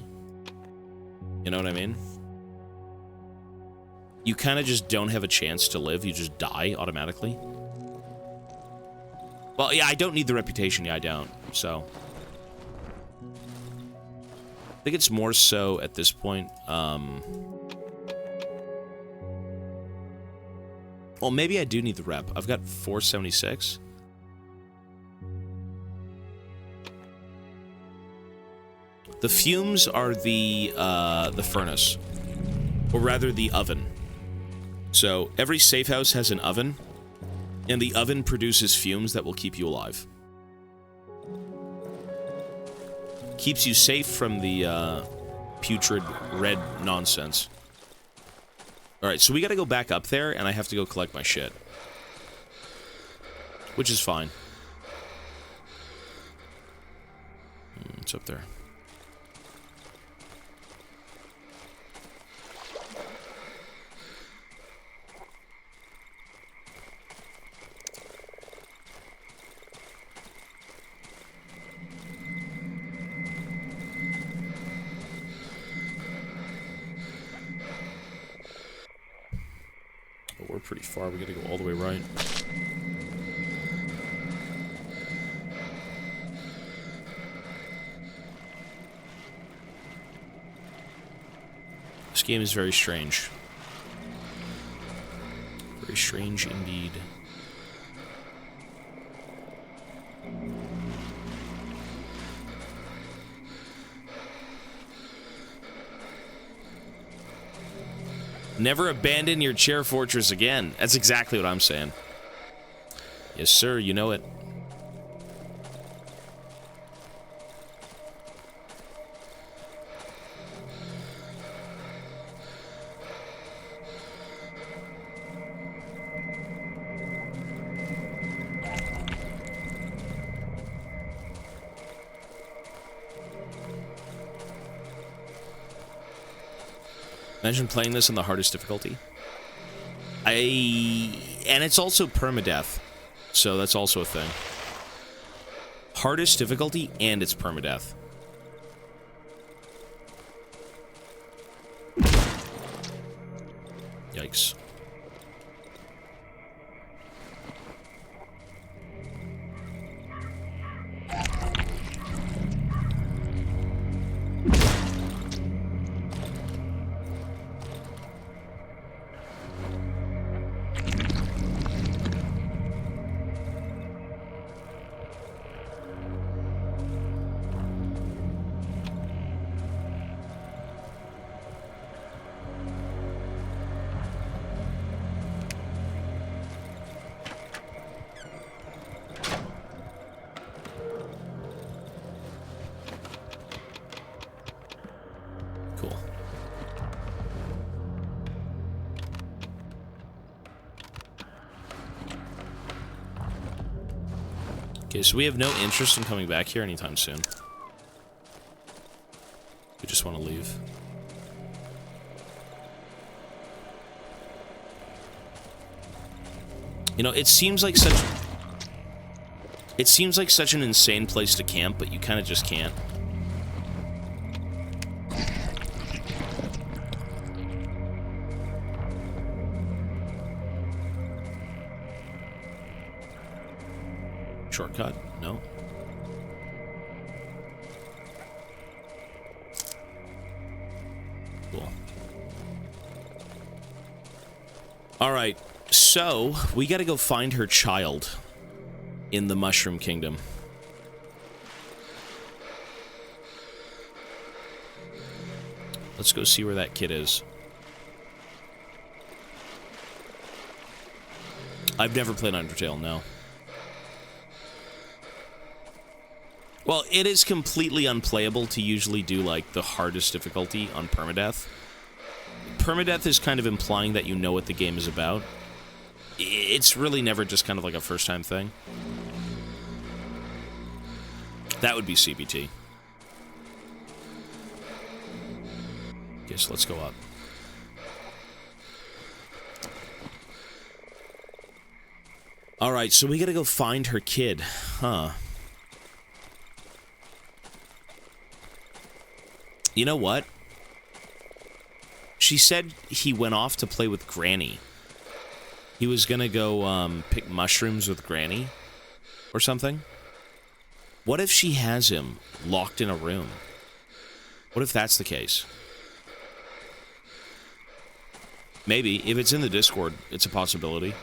You know what I mean? You kind of just don't have a chance to live, you just die automatically. Well, yeah, I don't need the reputation, yeah, I don't, so... I think it's more so, at this point, well, maybe I do need the rep. I've got 476. The fumes are the furnace. Or rather, the oven. So, every safe house has an oven. And the oven produces fumes that will keep you alive. Keeps you safe from the putrid red nonsense. Alright, so we gotta go back up there, and I have to go collect my shit. Which is fine. It's up there. We're pretty far. We gotta go all the way right. This game is very strange. Very strange indeed. Never abandon your chair fortress again. That's exactly what I'm saying. Yes, sir, you know it. Imagine playing this on the hardest difficulty. And it's also permadeath, so that's also a thing. Hardest difficulty, and it's permadeath. Yikes. Okay, so we have no interest in coming back here anytime soon. We just want to leave. You know, it seems like such an insane place to camp, but you kind of just can't. Shortcut? No. Cool. Alright, so we gotta go find her child in the Mushroom Kingdom. Let's go see where that kid is. I've never played Undertale, no. Well, it is completely unplayable to usually do, like, the hardest difficulty on permadeath. Permadeath is kind of implying that you know what the game is about. It's really never just kind of like a first-time thing. That would be CBT. Okay, so let's go up. Alright, so we gotta go find her kid. Huh. You know what? She said he went off to play with Granny. He was gonna go, pick mushrooms with Granny. Or something. What if she has him locked in a room? What if that's the case? Maybe. If it's in the Discord, it's a possibility.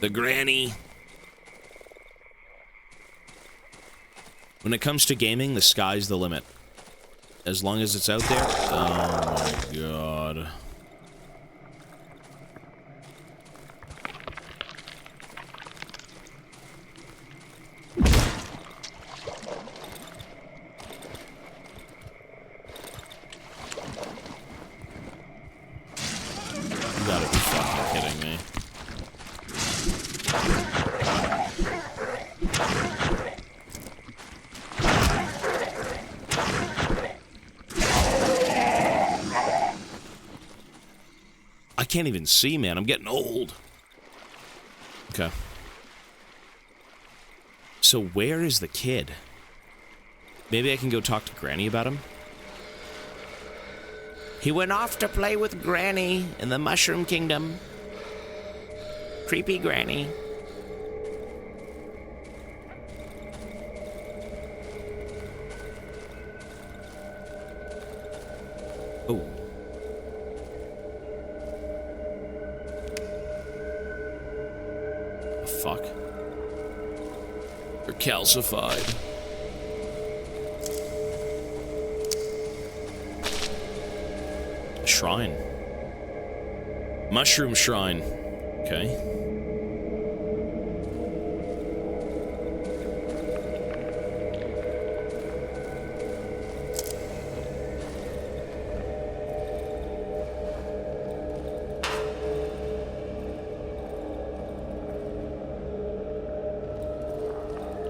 The Granny. When it comes to gaming, the sky's the limit. As long as it's out there. Oh my god. You gotta be fucking kidding me. I can't even see, man. I'm getting old. Okay. So where is the kid? Maybe I can go talk to Granny about him? He went off to play with Granny in the Mushroom Kingdom. Creepy Granny. Oh. Fuck. They're calcified. Shrine. Mushroom shrine. Okay.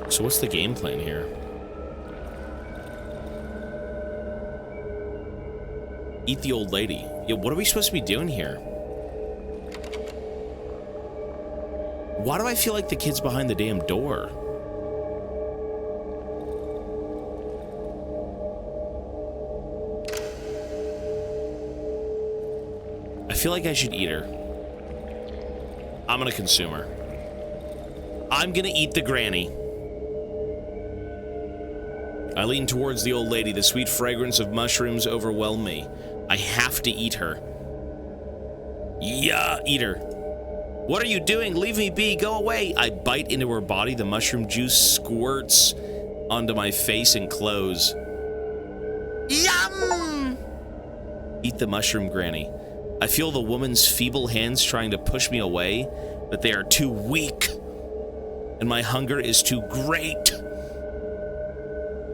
So what's the game plan here? Eat the old lady. Yeah, what are we supposed to be doing here? Why do I feel like the kid's behind the damn door? I feel like I should eat her. I'm gonna consume her. I'm gonna eat the granny. I lean towards the old lady. The sweet fragrance of mushrooms overwhelm me. I have to eat her. Yeah, eat her. What are you doing? Leave me be. Go away. I bite into her body. The mushroom juice squirts onto my face and clothes. Yum! Eat the mushroom, Granny. I feel the woman's feeble hands trying to push me away, but they are too weak, and my hunger is too great.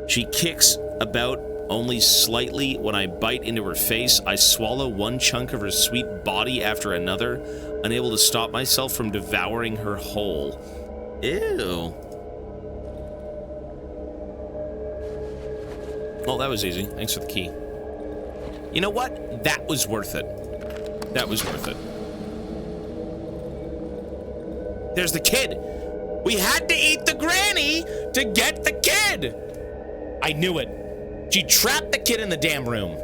She kicks about only slightly. When I bite into her face, I swallow one chunk of her sweet body after another, unable to stop myself from devouring her whole. Ew. Well, that was easy. Thanks for the key. You know what? That was worth it. That was worth it. There's the kid. We had to eat the granny to get the kid. I knew it. She trapped the kid in the damn room.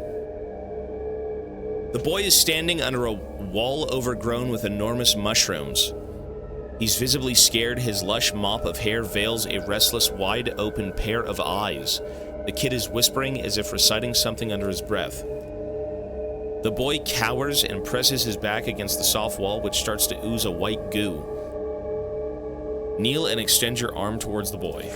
The boy is standing under a wall overgrown with enormous mushrooms. He's visibly scared. His lush mop of hair veils a restless, wide-open pair of eyes. The kid is whispering as if reciting something under his breath. The boy cowers and presses his back against the soft wall, which starts to ooze a white goo. Kneel and extend your arm towards the boy.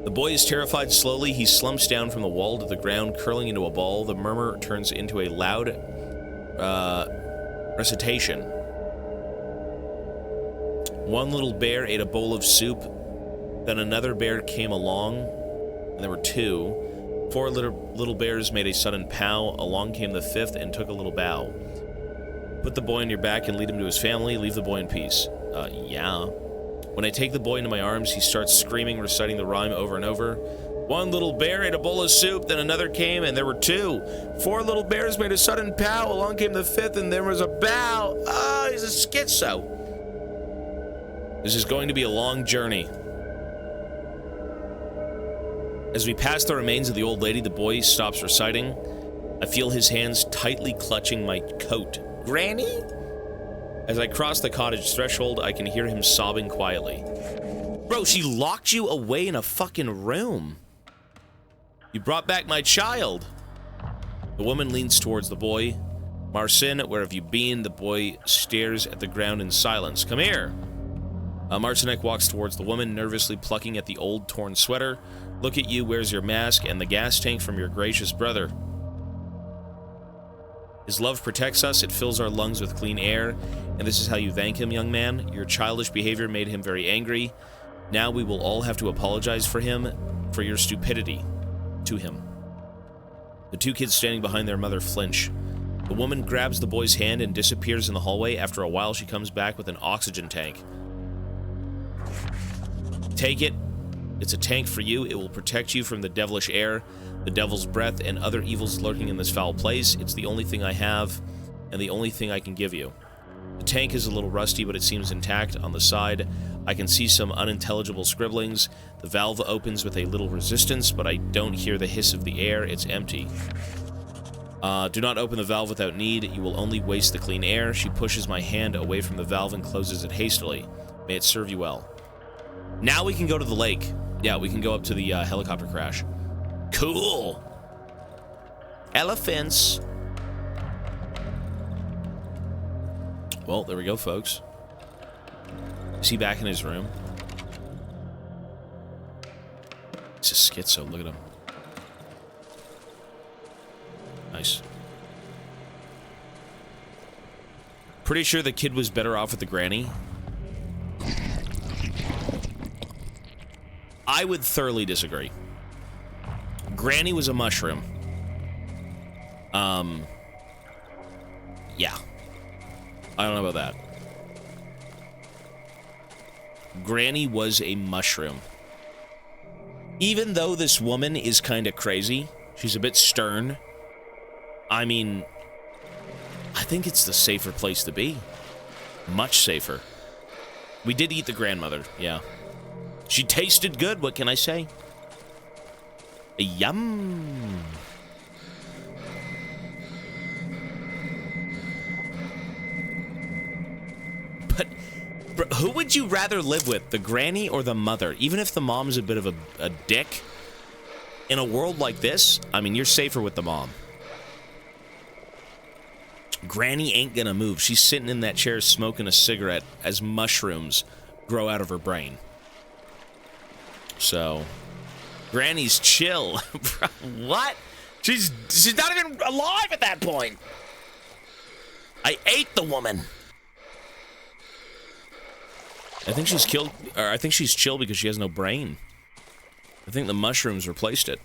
The boy is terrified. Slowly, he slumps down from the wall to the ground, curling into a ball. The murmur turns into a loud recitation. One little bear ate a bowl of soup. Then another bear came along, and there were two. Four little bears made a sudden pow. Along came the fifth and took a little bow. Put the boy on your back and lead him to his family. Leave the boy in peace. Yeah. When I take the boy into my arms, he starts screaming, reciting the rhyme over and over. One little bear ate a bowl of soup, then another came, and there were two. Four little bears made a sudden pow. Along came the fifth, and there was a bow. Oh, he's a schizo. This is going to be a long journey. As we pass the remains of the old lady, the boy stops reciting. I feel his hands tightly clutching my coat. Granny? As I cross the cottage threshold, I can hear him sobbing quietly. Bro, she locked you away in a fucking room. You brought back my child. The woman leans towards the boy. Marcin, where have you been? The boy stares at the ground in silence. Come here. Martinek walks towards the woman, nervously plucking at the old, torn sweater. Look at you, where's your mask and the gas tank from your gracious brother? His love protects us, it fills our lungs with clean air, and this is how you thank him, young man. Your childish behavior made him very angry. Now we will all have to apologize for him, for your stupidity. To him. The two kids standing behind their mother flinch. The woman grabs the boy's hand and disappears in the hallway. After a while, she comes back with an oxygen tank. Take it. It's a tank for you. It will protect you from the devilish air, the devil's breath, and other evils lurking in this foul place. It's the only thing I have, and the only thing I can give you. The tank is a little rusty, but it seems intact. On the side, I can see some unintelligible scribblings. The valve opens with a little resistance, but I don't hear the hiss of the air. It's empty. Do not open the valve without need. You will only waste the clean air. She pushes my hand away from the valve and closes it hastily. May it serve you well. Now we can go to the lake. Yeah, we can go up to the helicopter crash. Cool. Elephants. Well, there we go, folks. Is he back in his room? He's a schizo. Look at him. Nice. Pretty sure the kid was better off with the granny. I would thoroughly disagree. Granny was a mushroom. Yeah. I don't know about that. Granny was a mushroom. Even though this woman is kind of crazy, she's a bit stern, I mean, I think it's the safer place to be. Much safer. We did eat the grandmother, yeah. She tasted good, what can I say? Yum. But who would you rather live with, the granny or the mother? Even if the mom's a bit of a dick, in a world like this, I mean, you're safer with the mom. Granny ain't gonna move. She's sitting in that chair smoking a cigarette as mushrooms grow out of her brain. So, Granny's chill. What? She's not even alive at that point. I ate the woman. I think she's killed, or I think she's chill because she has no brain. I think the mushrooms replaced it.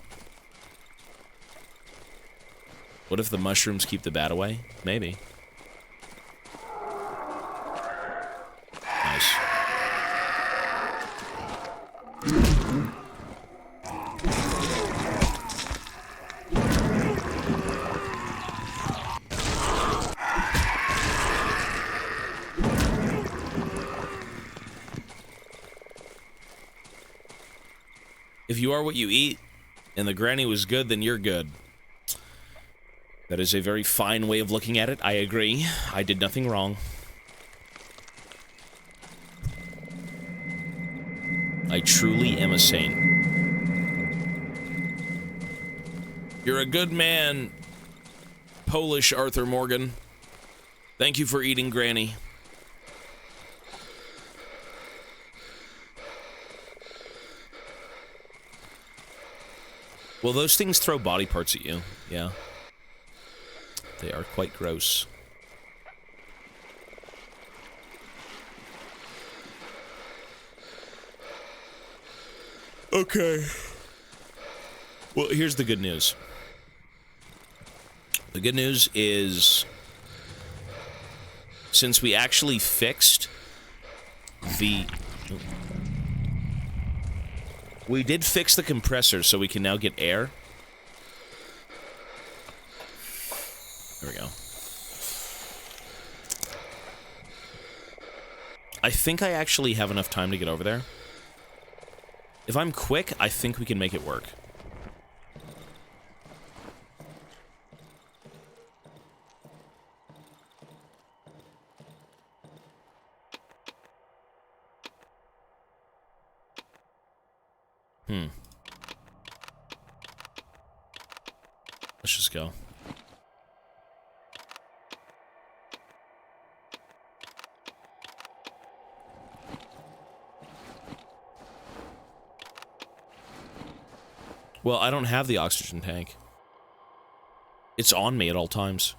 What if the mushrooms keep the bat away? Maybe. Nice. If you are what you eat, and the granny was good, then you're good. That is a very fine way of looking at it. I agree. I did nothing wrong. I truly am a saint. You're a good man, Polish Arthur Morgan. Thank you for eating Granny. Well, those things throw body parts at you. Yeah. They are quite gross. Okay. Well, here's the good news. The good news is, since we actually fixed the... We did fix the compressor, so we can now get air. There we go. I think I actually have enough time to get over there. If I'm quick, I think we can make it work. Let's just go. Well, I don't have the oxygen tank. It's on me at all times.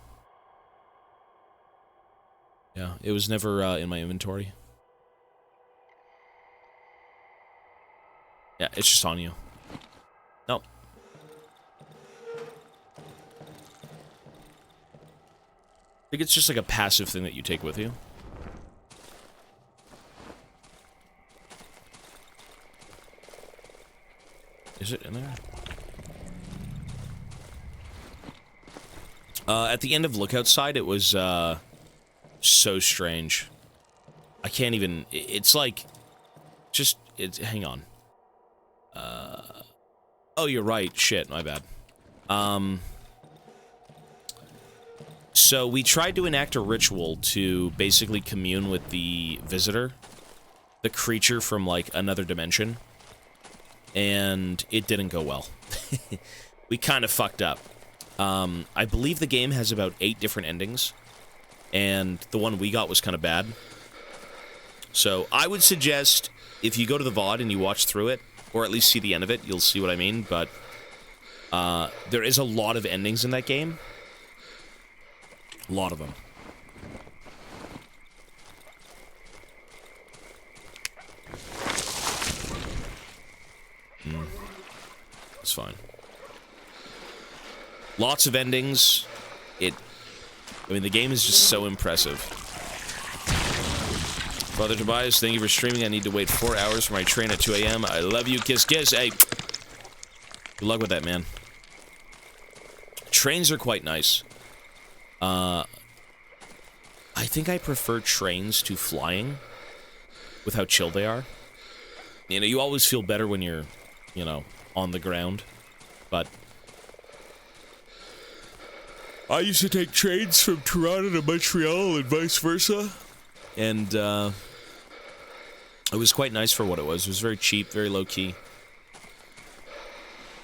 Yeah, it was never in my inventory. Yeah, it's just on you. Nope. I think it's just like a passive thing that you take with you. Is it in there? At the end of Lookout Side, it was, so strange. I can't even... It's like... Just... hang on. Oh, you're right. Shit, my bad. So, we tried to enact a ritual to basically commune with the visitor. The creature from, like, another dimension. And it didn't go well. We kind of fucked up. I believe the game has about 8 different endings, and the one we got was kind of bad. So, I would suggest, if you go to the VOD and you watch through it, or at least see the end of it, you'll see what I mean, but, there is a lot of endings in that game. A lot of them. It's fine. Lots of endings. I mean, the game is just so impressive. Father Tobias, thank you for streaming. I need to wait 4 hours for my train at 2 a.m. I love you. Kiss, kiss. Hey. Good luck with that, man. Trains are quite nice. I think I prefer trains to flying with how chill they are. You know, you always feel better when you're, you know, on the ground. But I used to take trains from Toronto to Montreal and vice versa. And, it was quite nice for what it was. It was very cheap, very low-key.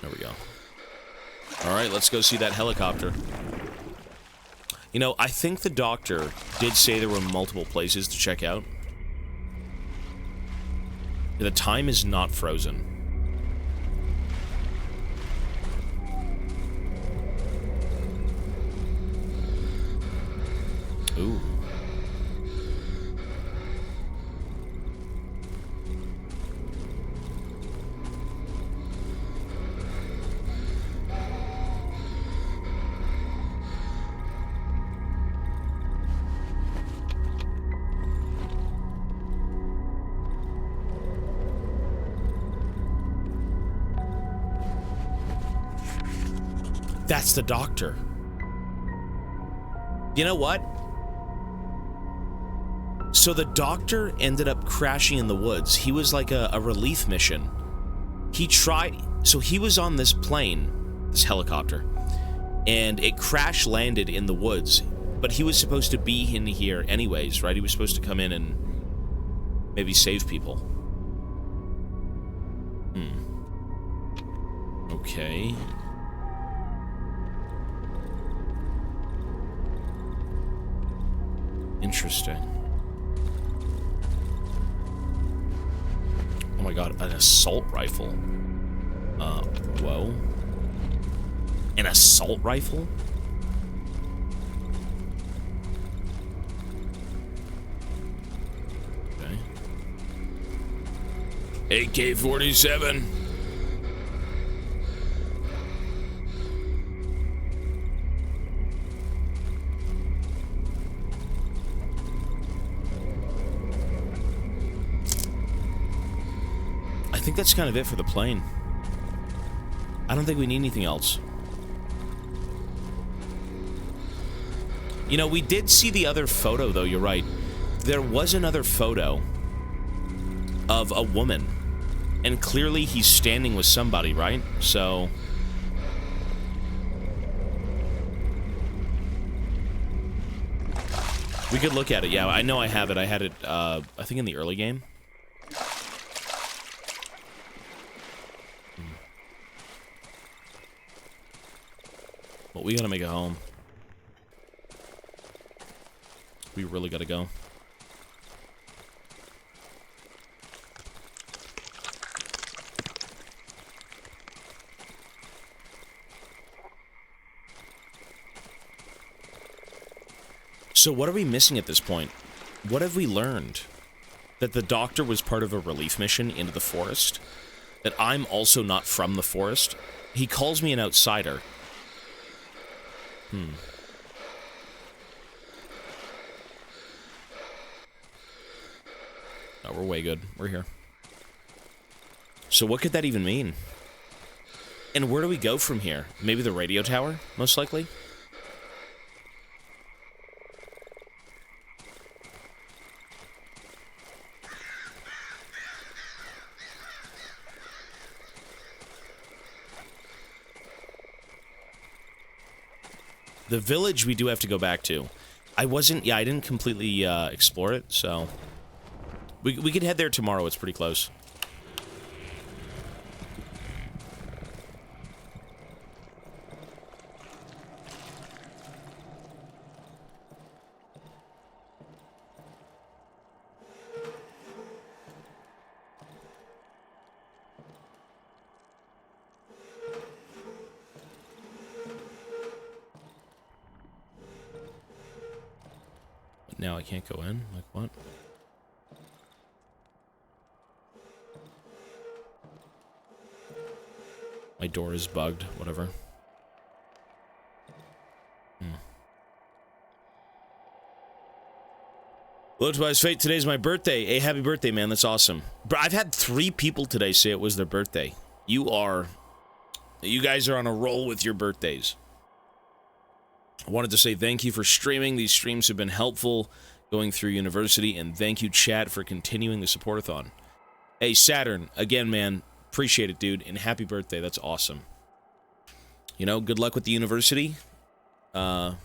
There we go. Alright, let's go see that helicopter. You know, I think the doctor did say there were multiple places to check out. The time is not frozen. Ooh. That's the doctor. You know what? So the doctor ended up crashing in the woods. He was like a relief mission. He tried... So he was on this plane, this helicopter, and it crash landed in the woods. But he was supposed to be in here anyways, right? He was supposed to come in and maybe save people. Okay. Interesting. Oh my god, an assault rifle. Whoa. An assault rifle? Okay. AK-47. I think that's kind of it for the plane. I don't think we need anything else. You know, we did see the other photo, though, you're right. There was another photo of a woman. And clearly he's standing with somebody, right? So... we could look at it, yeah. I know I have it. I had it, I think in the early game. But we gotta make it home. We really gotta go. So what are we missing at this point? What have we learned? That the doctor was part of a relief mission into the forest? That I'm also not from the forest? He calls me an outsider. No, we're way good. We're here. So what could that even mean? And where do we go from here? Maybe the radio tower, most likely? The village we do have to go back to. I didn't completely explore it, so... We could head there tomorrow, it's pretty close. Now I can't go in? Like, what? My door is bugged, whatever. Hello, Tobias Fate. Today's my birthday. Hey, happy birthday, man. That's awesome. Bro, I've had 3 people today say it was their birthday. You guys are on a roll with your birthdays. I wanted to say thank you for streaming. These streams have been helpful going through university, and thank you, chat, for continuing the support-a-thon. Hey, Saturn, again, man, appreciate it, dude, and happy birthday. That's awesome. You know, good luck with the university. I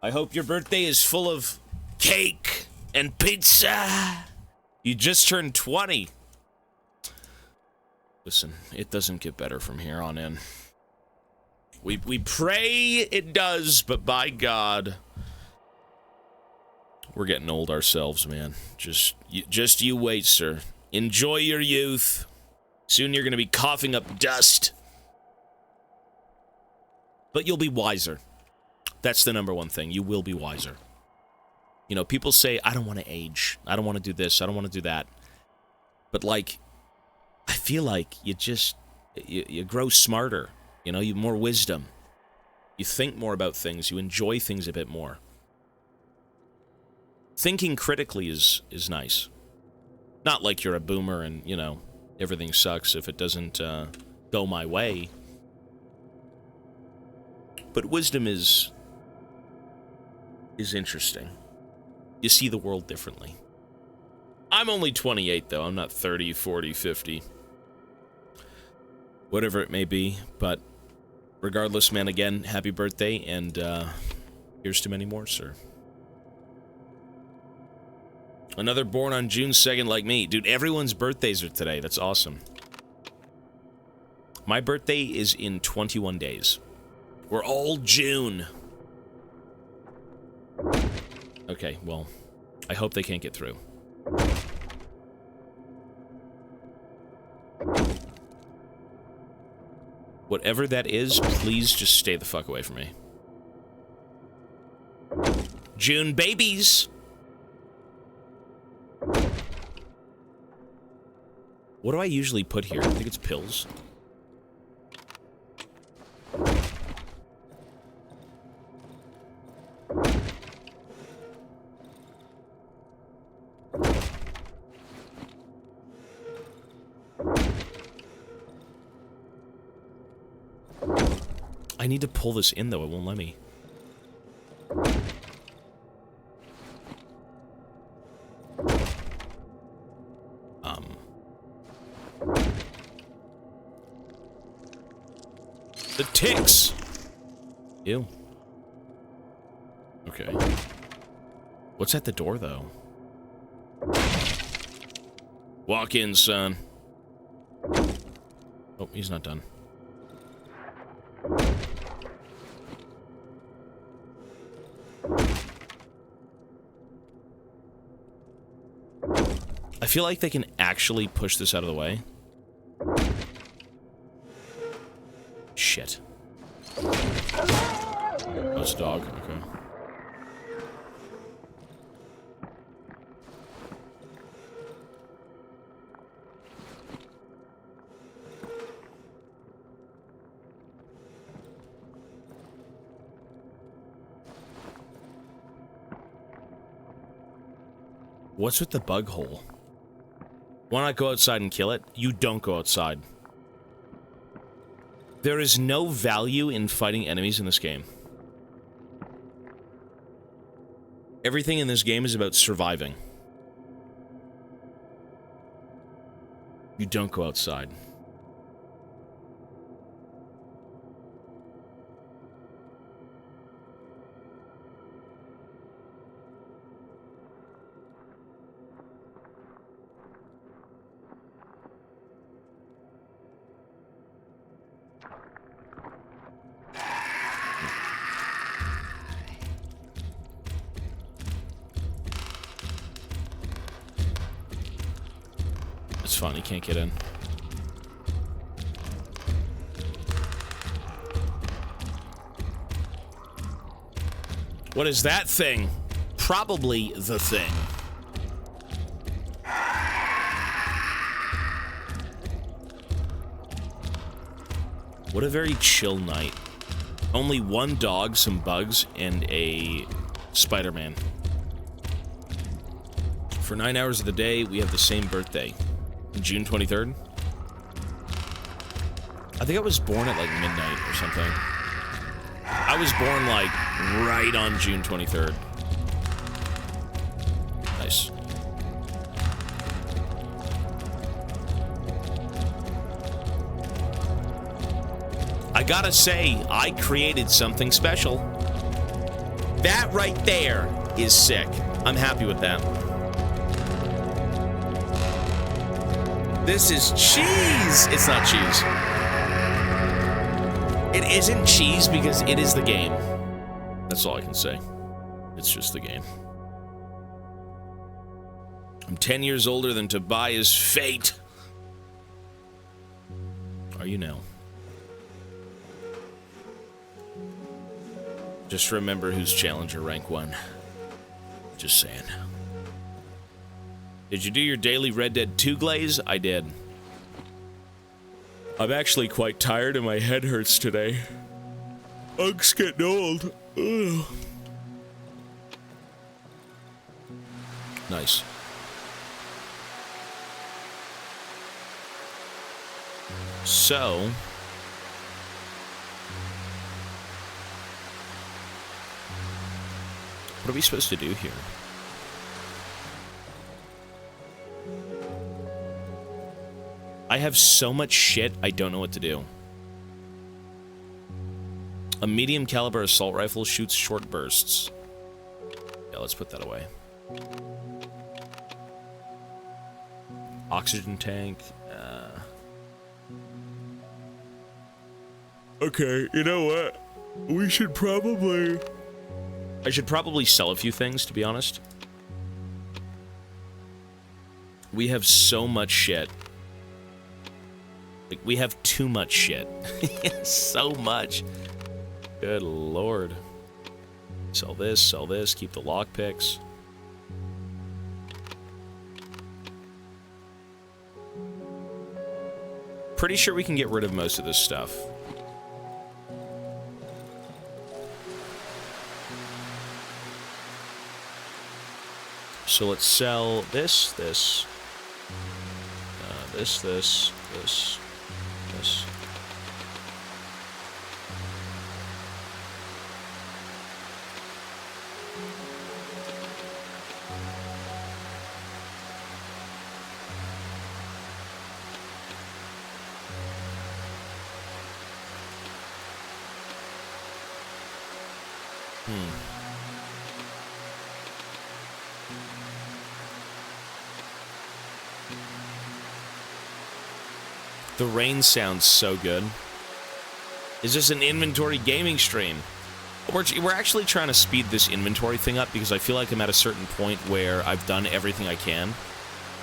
hope your birthday is full of cake and pizza. You just turned 20. Listen, it doesn't get better from here on in. We pray it does, but by God, we're getting old ourselves, man. Just you wait, sir. Enjoy your youth. Soon you're going to be coughing up dust. But you'll be wiser. That's the #1 thing. You will be wiser. You know, people say, I don't want to age. I don't want to do this. I don't want to do that. But, like, I feel like you grow smarter. You know, you have more wisdom. You think more about things. You enjoy things a bit more. Thinking critically is nice. Not like you're a boomer and, you know, everything sucks if it doesn't go my way. But wisdom is interesting. You see the world differently. I'm only 28, though. I'm not 30, 40, 50. Whatever it may be, but regardless, man, again, happy birthday, and here's to many more, sir. Another born on June 2nd like me. Dude, everyone's birthdays are today. That's awesome. My birthday is in 21 days. We're all June. Okay, well, I hope they can't get through. Whatever that is, please just stay the fuck away from me. June babies! What do I usually put here? I think it's pills. I need to pull this in, though. It won't let me. The ticks! Ew. Okay. What's at the door, though? Walk in, son. Oh, he's not done. I feel like they can actually push this out of the way. Shit. Oh, it's a dog. Okay. What's with the bug hole? Why not go outside and kill it? You don't go outside. There is no value in fighting enemies in this game. Everything in this game is about surviving. You don't go outside. It's fun, he can't get in. What is that thing? Probably the thing. What a very chill night. Only one dog, some bugs, and a Spider-Man. For 9 hours of the day, we have the same birthday. June 23rd? I think I was born at like midnight or something. I was born like right on June 23rd. Nice. I gotta say, I created something special. That right there is sick. I'm happy with that. This is cheese! It's not cheese. It isn't cheese because it is the game. That's all I can say. It's just the game. I'm 10 years older than Tobias' fate. Are you now? Just remember who's challenger rank 1. Just saying. Did you do your daily Red Dead 2 glaze? I did. I'm actually quite tired and my head hurts today. Ug's getting old. Ugh. Nice. So... what are we supposed to do here? I have so much shit, I don't know what to do. A medium caliber assault rifle shoots short bursts. Yeah, let's put that away. Oxygen tank. Okay, you know what? We should probably... I should probably sell a few things, to be honest. We have so much shit. Like, we have too much shit. So much. Good lord. Sell this, keep the lockpicks. Pretty sure we can get rid of most of this stuff. So let's sell this. This. The rain sounds so good. Is this an inventory gaming stream? We're actually trying to speed this inventory thing up because I feel like I'm at a certain point where I've done everything I can,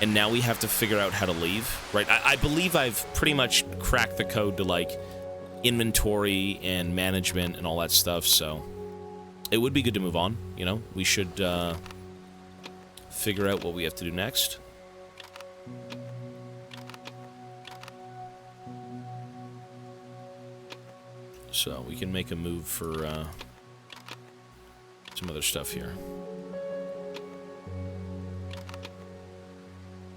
and now we have to figure out how to leave, right? I believe I've pretty much cracked the code to, like, inventory and management and all that stuff, so it would be good to move on, you know? We should figure out what we have to do next. So we can make a move for some other stuff here.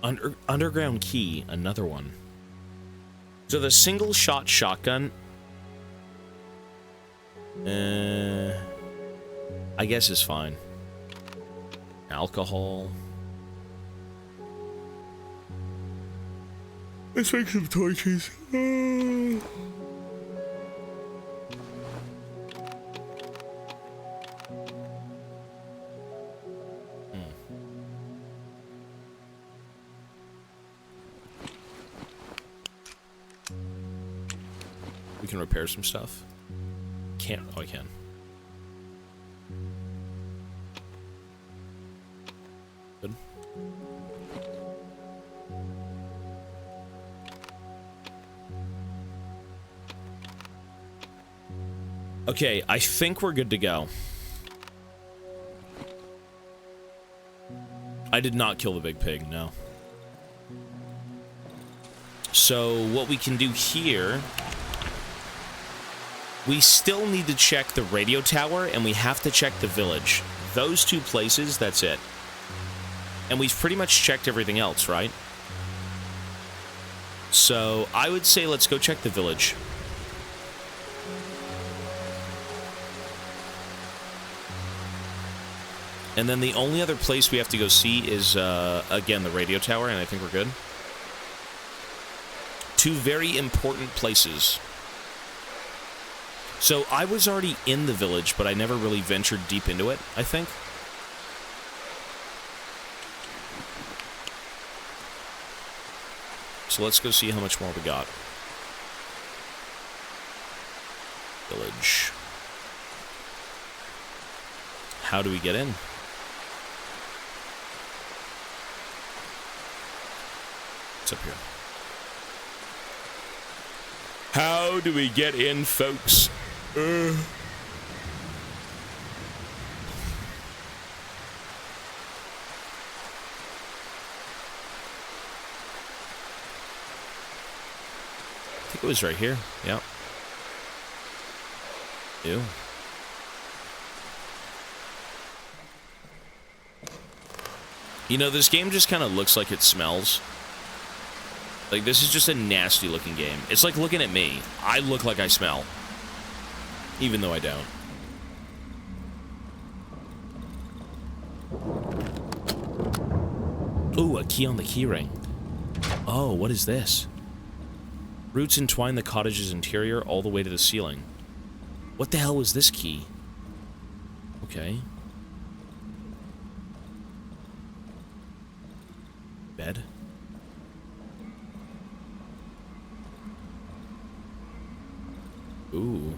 Underground key, another one. So the single shot shotgun, I guess is fine. Alcohol. Let's make some torches. We can repair some stuff. Can't. Oh, I can. Good. Okay, I think we're good to go. I did not kill the big pig, no. So, what we can do here... We still need to check the radio tower, and we have to check the village. Those two places, that's it. And we've pretty much checked everything else, right? So, I would say let's go check the village. And then the only other place we have to go see is, again, the radio tower, and I think we're good. Two very important places. So, I was already in the village, but I never really ventured deep into it, I think. So, let's go see how much more we got. Village. How do we get in? What's up here? How do we get in, folks? I think it was right here. Yep. Ew. You know, this game just kind of looks like it smells. Like, this is just a nasty looking game. It's like looking at me. I look like I smell. Even though I don't. Ooh, a key on the keyring. Oh, what is this? Roots entwine the cottage's interior all the way to the ceiling. What the hell was this key? Okay. Bed. Ooh.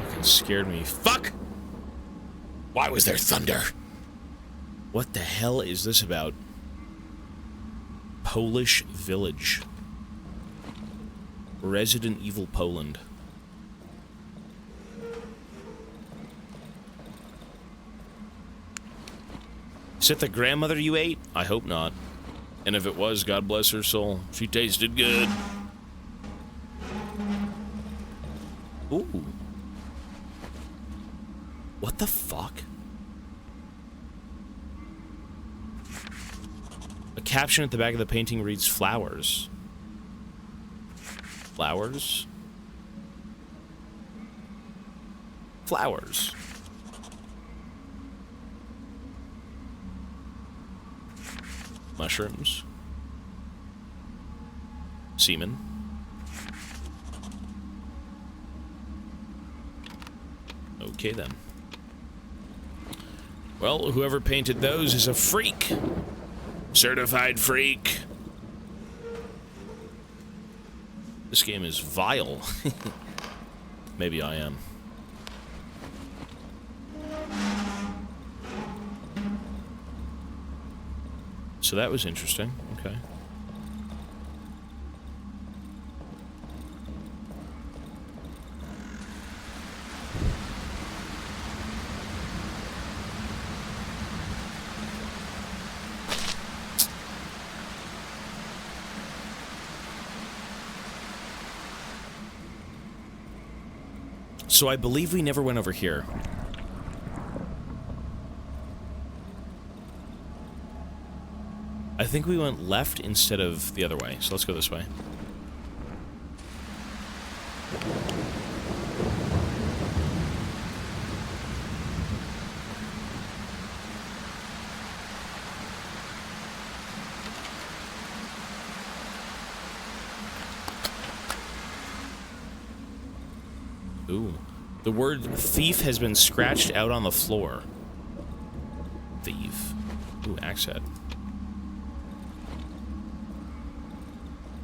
Fucking scared me. Fuck! Why was there thunder? What the hell is this about? Polish village. Resident Evil Poland. Is it the grandmother you ate? I hope not. And if it was, God bless her soul. She tasted good. Ooh. What the fuck? A caption at the back of the painting reads, flowers. Flowers? Flowers. Mushrooms. Semen. Okay then. Well, whoever painted those is a freak. Certified freak. This game is vile. Maybe I am. So that was interesting. Okay. So I believe we never went over here. think we went left instead of the other way, so let's go this way. Ooh. The word thief has been scratched out on the floor. Thief. Ooh, axe head.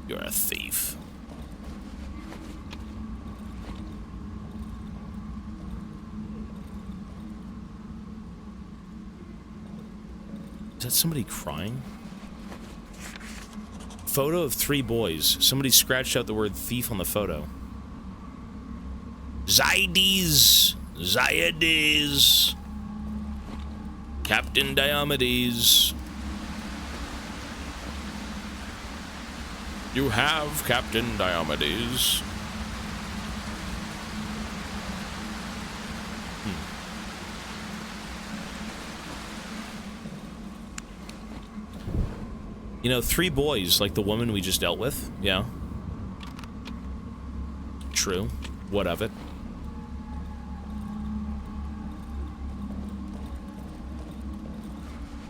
You're a thief. Is that somebody crying? Photo of 3 boys. Somebody scratched out the word thief on the photo. Zydes. Zyades. Captain Diomedes. You have Captain Diomedes. You know, 3 boys, like the woman we just dealt with. Yeah. True. What of it?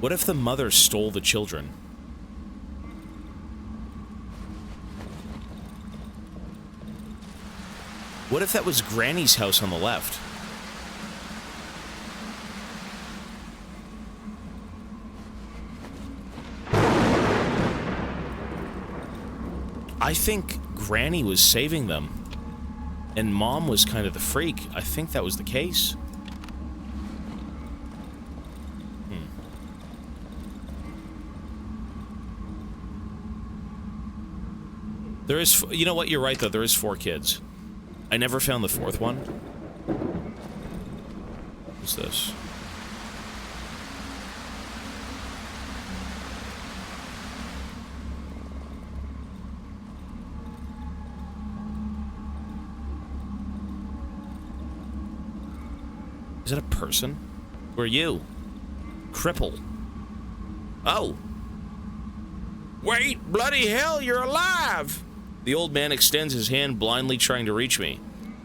What if the mother stole the children? What if that was Granny's house on the left? I think Granny was saving them, and Mom was kind of the freak. I think that was the case. There is, you know what, you're right though, there is 4 kids. I never found the 4th one. What's this? Is that a person? Who are you? Cripple. Oh. Wait, bloody hell, you're alive! The old man extends his hand, blindly trying to reach me.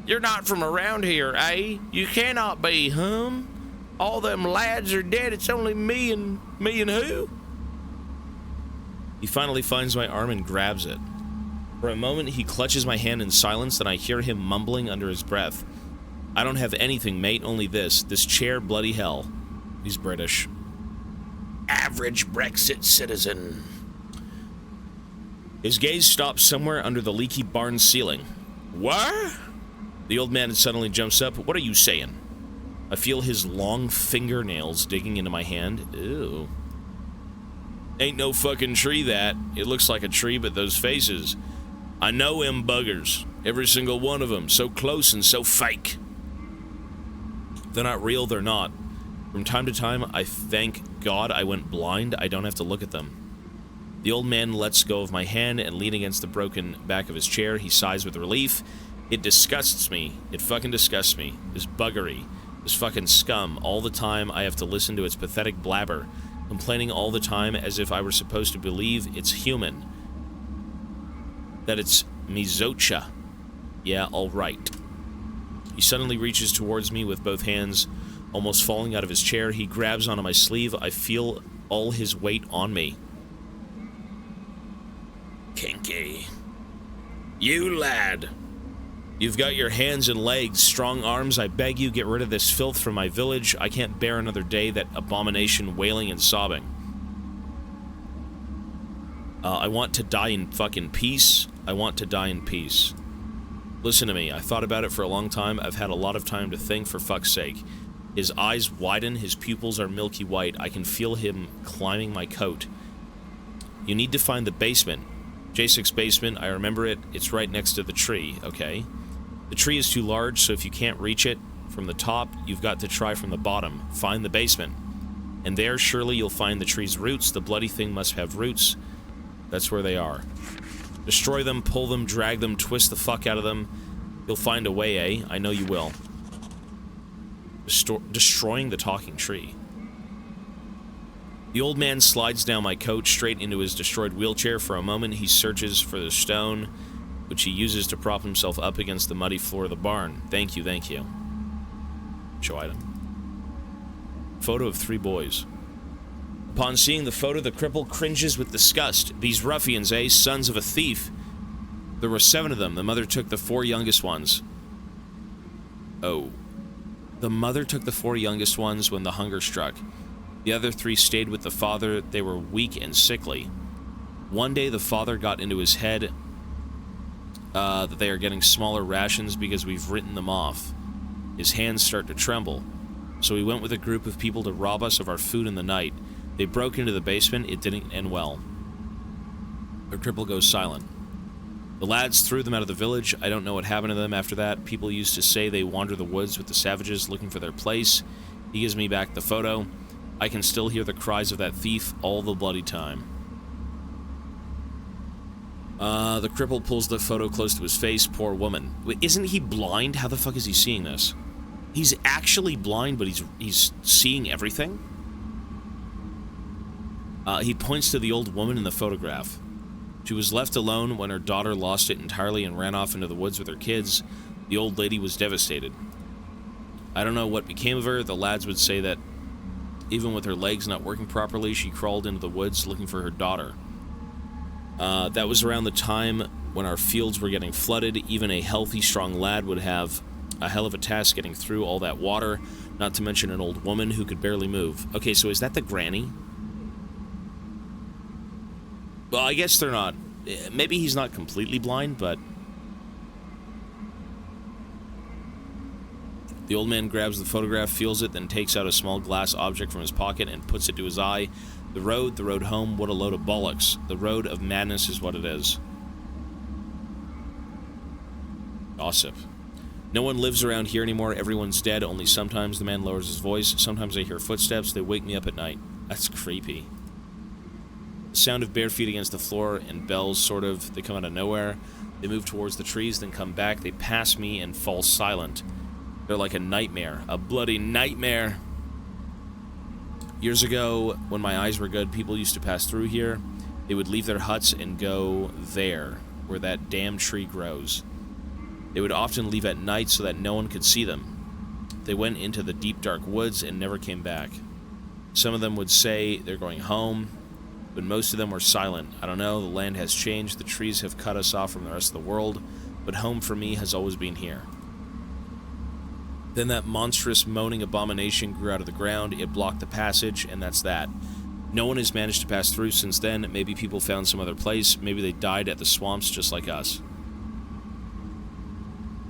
You're not from around here, eh? You cannot be, hum? All them lads are dead, it's only me and who? He finally finds my arm and grabs it. For a moment, he clutches my hand in silence, then I hear him mumbling under his breath. I don't have anything, mate, only this chair, bloody hell. He's British. Average Brexit citizen. His gaze stops somewhere under the leaky barn ceiling. What? The old man suddenly jumps up. What are you saying? I feel his long fingernails digging into my hand. Ew. Ain't no fucking tree, that. It looks like a tree, but those faces. I know them buggers. Every single one of them. So close and so fake. They're not real, they're not. From time to time, I thank God I went blind. I don't have to look at them. The old man lets go of my hand and lean against the broken back of his chair. He sighs with relief. It disgusts me. It fucking disgusts me. This buggery. This fucking scum. All the time I have to listen to its pathetic blabber. Complaining all the time as if I were supposed to believe it's human. That it's mizocha. Yeah, alright. He suddenly reaches towards me with both hands, almost falling out of his chair. He grabs onto my sleeve. I feel all his weight on me. Kinky. You lad. You've got your hands and legs, strong arms. I beg you, get rid of this filth from my village. I can't bear another day, that abomination wailing and sobbing. I want to die in fucking peace. I want to die in peace. Listen to me. I thought about it for a long time. I've had a lot of time to think, for fuck's sake. His eyes widen. His pupils are milky white. I can feel him climbing my coat. You need to find the basement. J6 basement, I remember it. It's right next to the tree, okay? The tree is too large, so if you can't reach it from the top, you've got to try from the bottom. Find the basement. And there, surely you'll find the tree's roots. The bloody thing must have roots. That's where they are. Destroy them, pull them, drag them, twist the fuck out of them. You'll find a way, eh? I know you will. Destroying the talking tree. The old man slides down my coat straight into his destroyed wheelchair. For a moment, he searches for the stone, which he uses to prop himself up against the muddy floor of the barn. Thank you, thank you. Show item. Photo of 3 boys. Upon seeing the photo, the cripple cringes with disgust. These ruffians, eh? Sons of a thief. There were 7 of them. The mother took the 4 youngest ones. Oh. The mother took the 4 youngest ones when the hunger struck. The other 3 stayed with the father. They were weak and sickly. One day, the father got into his head that they are getting smaller rations because we've written them off. His hands start to tremble. So he went with a group of people to rob us of our food in the night. They broke into the basement. It didn't end well. The cripple goes silent. The lads threw them out of the village. I don't know what happened to them after that. People used to say they wander the woods with the savages looking for their place. He gives me back the photo. I can still hear the cries of that thief all the bloody time. The cripple pulls the photo close to his face. Poor woman. Wait, isn't he blind? How the fuck is he seeing this? He's actually blind, but he's seeing everything? He points to the old woman in the photograph. She was left alone when her daughter lost it entirely and ran off into the woods with her kids. The old lady was devastated. I don't know what became of her. The lads would say that even with her legs not working properly, she crawled into the woods looking for her daughter. That was around the time when our fields were getting flooded. Even a healthy, strong lad would have a hell of a task getting through all that water, not to mention an old woman who could barely move. Okay, so is that the granny? Well, I guess they're not. Maybe he's not completely blind, but... The old man grabs the photograph, feels it, then takes out a small glass object from his pocket and puts it to his eye. The road home, what a load of bollocks. The road of madness is what it is. Gossip. No one lives around here anymore. Everyone's dead. Only sometimes the man lowers his voice. Sometimes I hear footsteps. They wake me up at night. That's creepy. The sound of bare feet against the floor and bells, sort of. They come out of nowhere. They move towards the trees, then come back. They pass me and fall silent. They're like a nightmare. A bloody nightmare. Years ago, when my eyes were good, people used to pass through here. They would leave their huts and go there, where that damn tree grows. They would often leave at night so that no one could see them. They went into the deep, dark woods and never came back. Some of them would say they're going home, but most of them were silent. I don't know, the land has changed, the trees have cut us off from the rest of the world, but home for me has always been here. Then that monstrous moaning abomination grew out of the ground. It blocked the passage, and that's that. No one has managed to pass through since then. Maybe people found some other place. Maybe they died at the swamps just like us.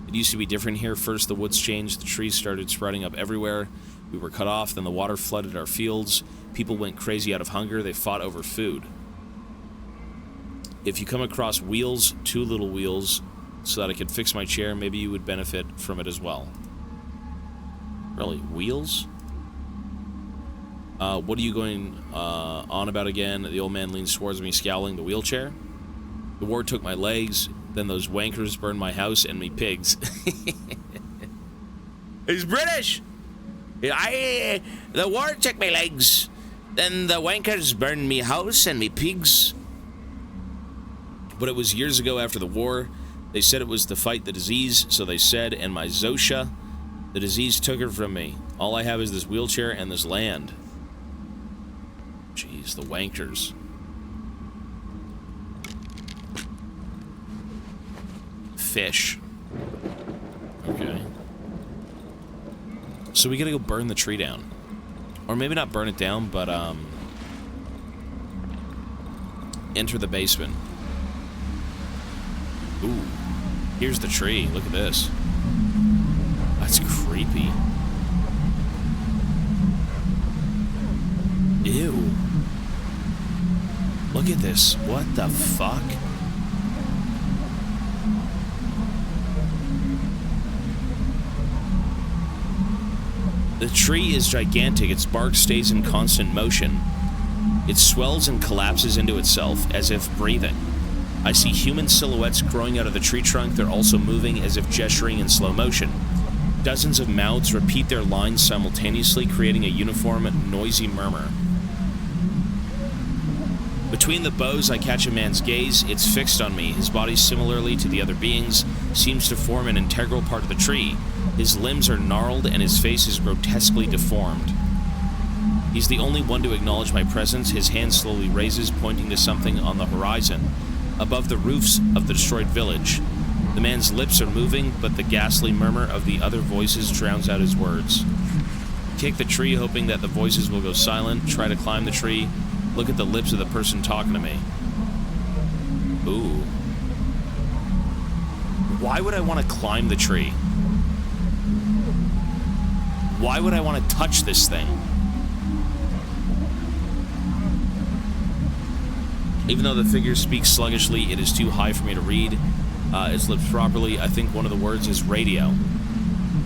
It used to be different here. First, the woods changed. The trees started sprouting up everywhere. We were cut off. Then the water flooded our fields. People went crazy out of hunger. They fought over food. If you come across wheels, 2 little wheels, so that I could fix my chair, maybe you would benefit from it as well. Really? Wheels? What are you going on about again? The old man leans towards me, scowling. The wheelchair? The war took my legs, then those wankers burned my house and me pigs. He's British! The war took my legs, then the wankers burned me house and me pigs. But it was years ago after the war. They said it was to fight the disease, so they said, and my Zosha... The disease took her from me. All I have is this wheelchair and this land. Jeez, the wankers. Fish. Okay. So we gotta go burn the tree down. Or maybe not burn it down, but, enter the basement. Ooh. Here's the tree. Look at this. That's creepy. Ew. Look at this. What the fuck? The tree is gigantic. Its bark stays in constant motion. It swells and collapses into itself, as if breathing. I see human silhouettes growing out of the tree trunk. They're also moving, as if gesturing in slow motion. Dozens of mouths repeat their lines simultaneously, creating a uniform, noisy murmur. Between the boughs, I catch a man's gaze. It's fixed on me. His body, similarly to the other beings, seems to form an integral part of the tree. His limbs are gnarled and his face is grotesquely deformed. He's the only one to acknowledge my presence. His hand slowly raises, pointing to something on the horizon, above the roofs of the destroyed village. The man's lips are moving, but the ghastly murmur of the other voices drowns out his words. Kick the tree, hoping that the voices will go silent. Try to climb the tree. Look at the lips of the person talking to me. Ooh. Why would I want to climb the tree? Why would I want to touch this thing? Even though the figure speaks sluggishly, it is too high for me to read its lips properly. I think one of the words is radio.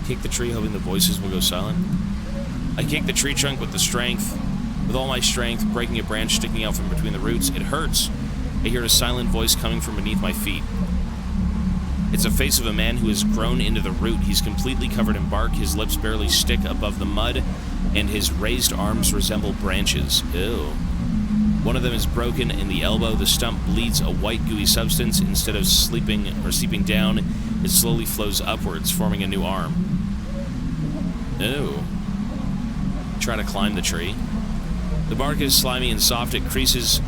Kick the tree, hoping the voices will go silent. I kick the tree trunk with all my strength, breaking a branch sticking out from between the roots. It hurts. I hear a silent voice coming from beneath my feet. It's a face of a man who has grown into the root. He's completely covered in bark. His lips barely stick above the mud, and his raised arms resemble branches. Ew. One of them is broken in the elbow. The stump bleeds a white gooey substance. Instead of seeping down, it slowly flows upwards, forming a new arm. Ew. Try to climb the tree. The bark is slimy and soft. Its creases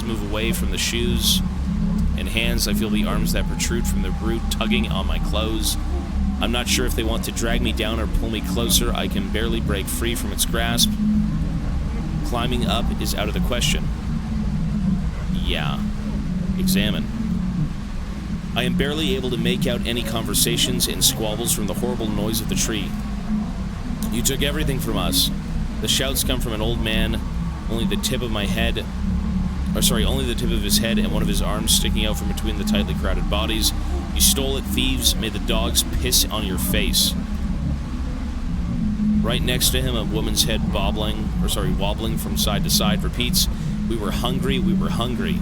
move away from the shoes and hands. I feel the arms that protrude from the root tugging on my clothes. I'm not sure if they want to drag me down or pull me closer. I can barely break free from its grasp. Climbing up is out of the question. Yeah. Examine. I am barely able to make out any conversations and squabbles from the horrible noise of the tree. You took everything from us. The shouts come from an old man, only the tip of his head and one of his arms sticking out from between the tightly crowded bodies. You stole it, thieves. May the dogs piss on your face. Right next to him, a woman's head wobbling from side to side repeats, "We were hungry, we were hungry."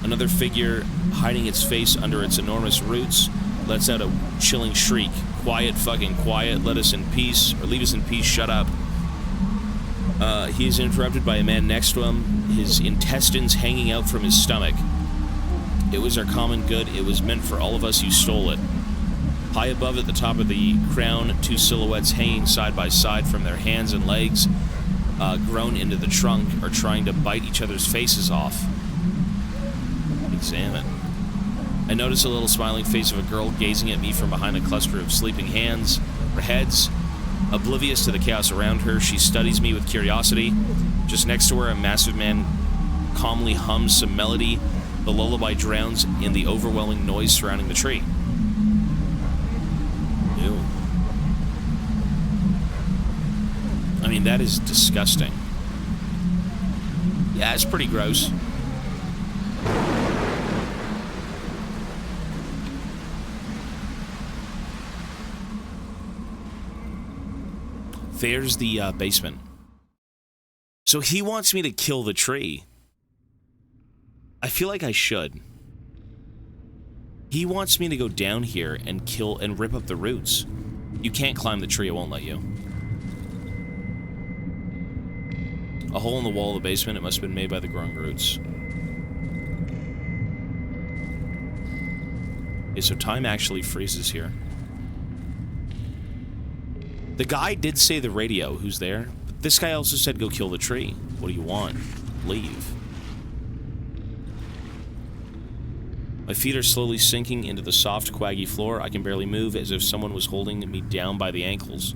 Another figure, hiding its face under its enormous roots, lets out a chilling shriek. "Quiet, fucking quiet, let us in peace, or leave us in peace, shut up." He is interrupted by a man next to him, his intestines hanging out from his stomach. "It was our common good, it was meant for all of us, you stole it." High above at the top of the crown, two silhouettes hanging side by side from their hands and legs, grown into the trunk, are trying to bite each other's faces off. Examine. I notice a little smiling face of a girl gazing at me from behind a cluster of sleeping heads. Oblivious to the chaos around her, she studies me with curiosity. Just next to her, a massive man calmly hums some melody. The lullaby drowns in the overwhelming noise surrounding the tree. Ew. I mean, that is disgusting. Yeah, it's pretty gross. There's the basement. So he wants me to kill the tree. I feel like I should. He wants me to go down here and kill and rip up the roots. You can't climb the tree, it won't let you. A hole in the wall of the basement, it must have been made by the growing roots. Okay, so time actually freezes here. The guy did say the radio, who's there? But this guy also said go kill the tree. What do you want? Leave. My feet are slowly sinking into the soft, quaggy floor. I can barely move, as if someone was holding me down by the ankles.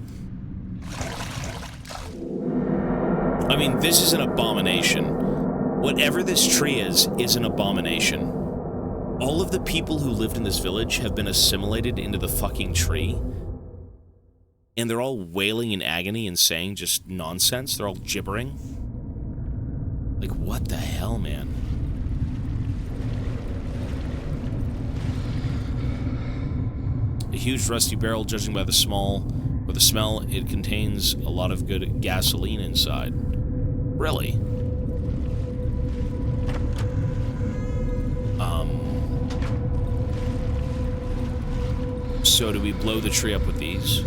I mean, this is an abomination. Whatever this tree is an abomination. All of the people who lived in this village have been assimilated into the fucking tree. And they're all wailing in agony and saying just nonsense. They're all gibbering. Like, what the hell, man? A huge rusty barrel, judging by the smell, it contains a lot of good gasoline inside. Really? So do we blow the tree up with these?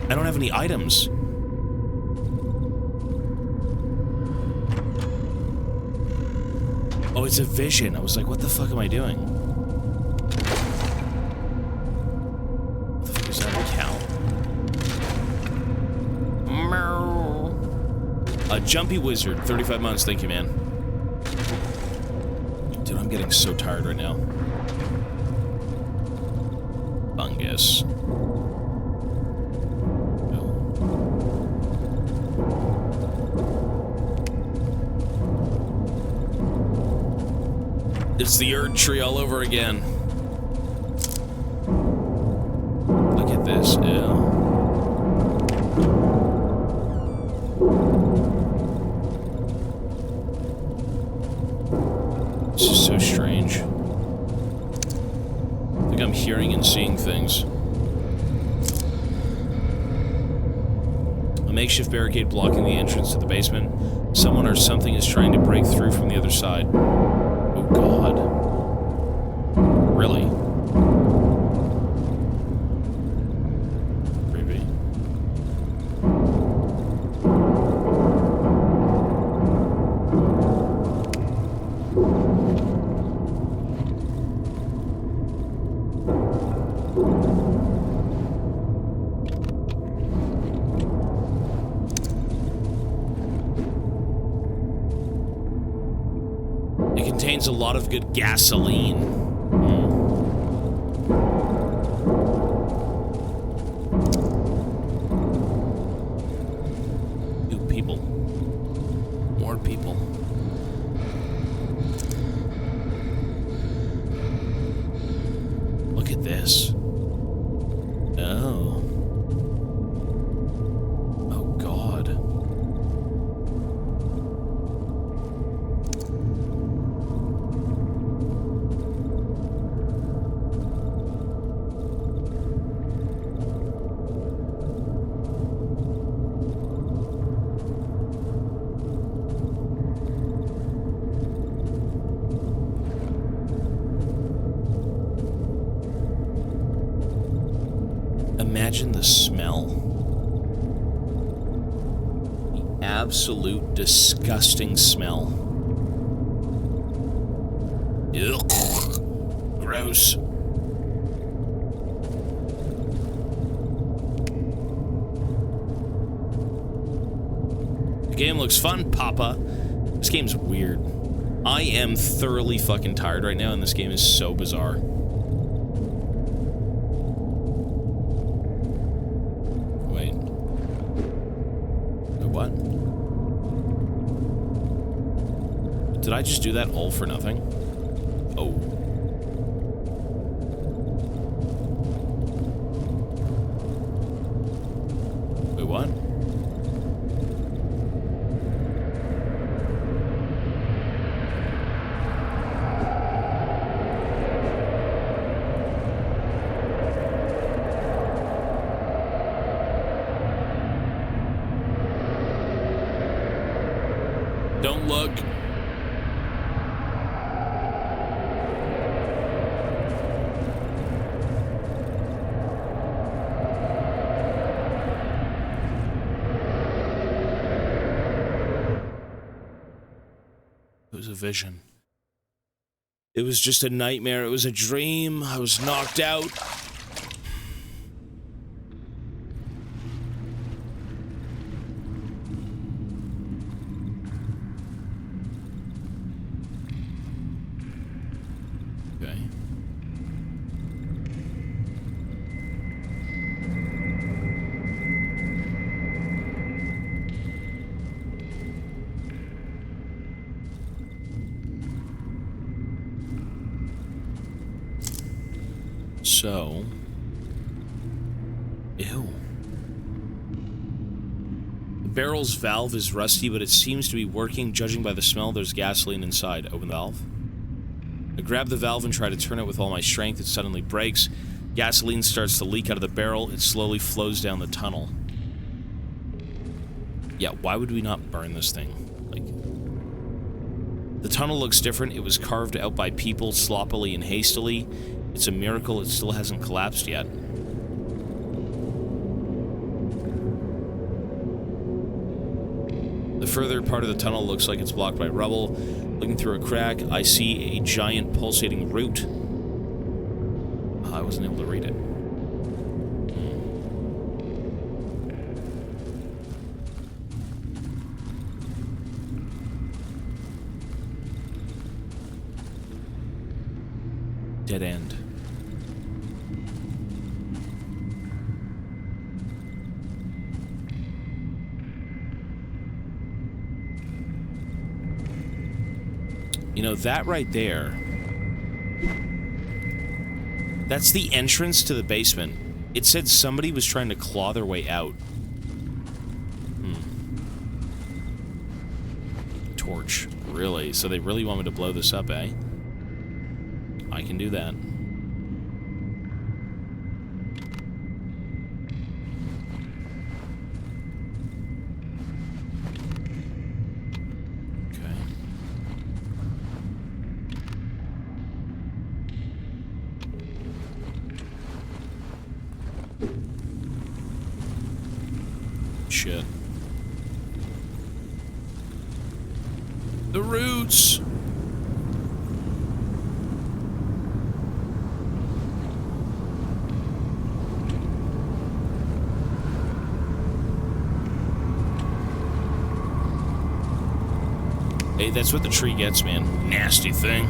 I don't have any items. Oh, it's a vision. I was like, what the fuck am I doing? What the fuck is that, a cow? Meow. A jumpy wizard, 35 months, thank you, man. Dude, I'm getting so tired right now. Fungus. It's the Erd tree all over again. Look at this, ew. This is so strange. I think I'm hearing and seeing things. A makeshift barricade blocking the entrance to the basement. Someone or something is trying to break through from the other side. Oh God. Really? Creepy. It contains a lot of good gasoline. New people. More people. Look at this. Oh. Oh, God. Imagine the smell. The absolute disgusting smell. Ugh. Gross. The game looks fun, Papa. This game's weird. I am thoroughly fucking tired right now, and this game is so bizarre. Did I just do that all for nothing? Oh. Wait, what? Don't look. It was a vision. It was just a nightmare. It was a dream. I was knocked out. Okay. So, ew. The barrel's valve is rusty, but it seems to be working. Judging by the smell, there's gasoline inside. Open the valve. I grab the valve and try to turn it with all my strength. It suddenly breaks. Gasoline starts to leak out of the barrel. It slowly flows down the tunnel. Yeah, why would we not burn this thing? Like, the tunnel looks different. It was carved out by people sloppily and hastily. It's a miracle it still hasn't collapsed yet. The further part of the tunnel looks like it's blocked by rubble. Looking through a crack, I see a giant pulsating root. I wasn't able to read it. Dead end. You know, that right there, that's the entrance to the basement. It said somebody was trying to claw their way out. Torch. Really? So they really want me to blow this up, eh? I can do that. Shit. The roots! Hey, that's what the tree gets, man. Nasty thing.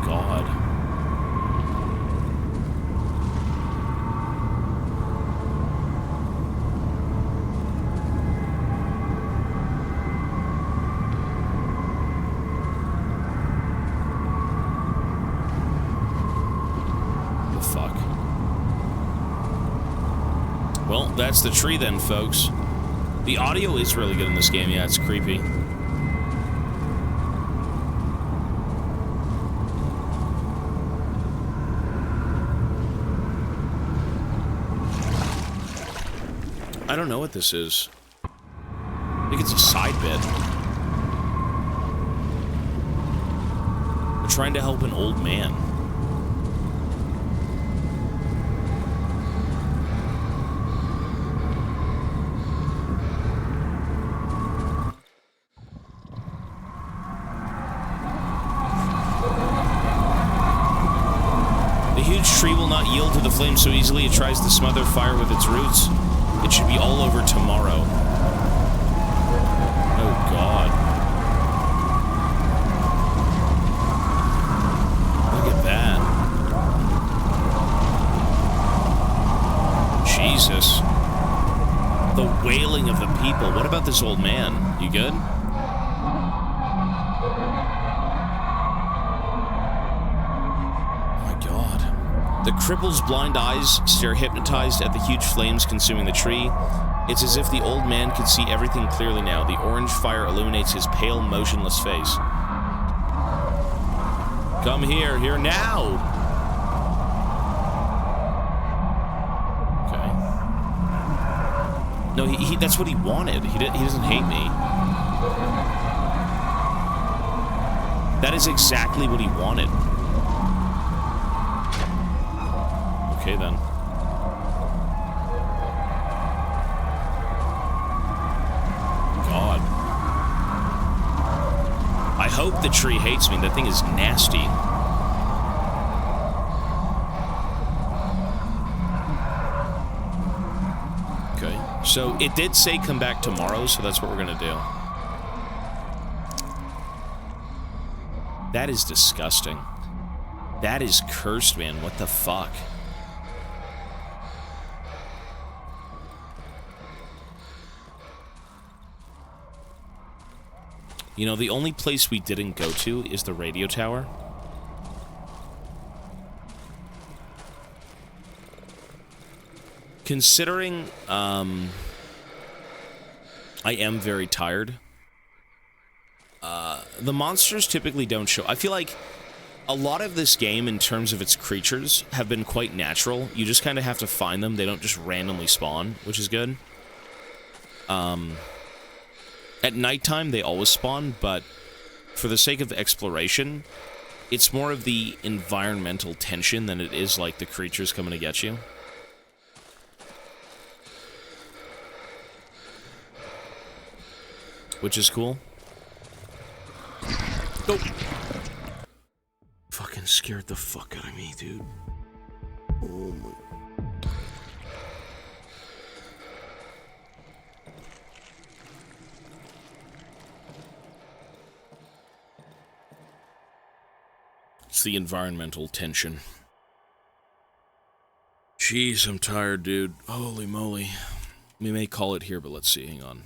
God. Well, that's the tree then, folks. The audio is really good in this game. Yeah, it's creepy. I don't know what this is. I think it's a side bit. We're trying to help an old man. Tree will not yield to the flames so easily. It tries to smother fire with its roots. It should be all over tomorrow. Oh, God. Look at that. Jesus. The wailing of the people. What about this old man? You good? The cripple's blind eyes stare hypnotized at the huge flames consuming the tree. It's as if the old man could see everything clearly now. The orange fire illuminates his pale, motionless face. Come here now! Okay. No, that's what he wanted. He doesn't hate me. That is exactly what he wanted. Okay, then. God. I hope the tree hates me. That thing is nasty. Okay. So, it did say come back tomorrow, so that's what we're gonna do. That is disgusting. That is cursed, man. What the fuck? You know, the only place we didn't go to is the radio tower. Considering, I am very tired. The monsters typically don't show. I feel like a lot of this game, in terms of its creatures, have been quite natural. You just kind of have to find them. They don't just randomly spawn, which is good. At nighttime, they always spawn, but for the sake of exploration, it's more of the environmental tension than it is like the creatures coming to get you. which is cool. Go! Fucking scared the fuck out of me, dude. Oh my... It's the environmental tension. Jeez, I'm tired, dude. Holy moly. We may call it here, but let's see. Hang on.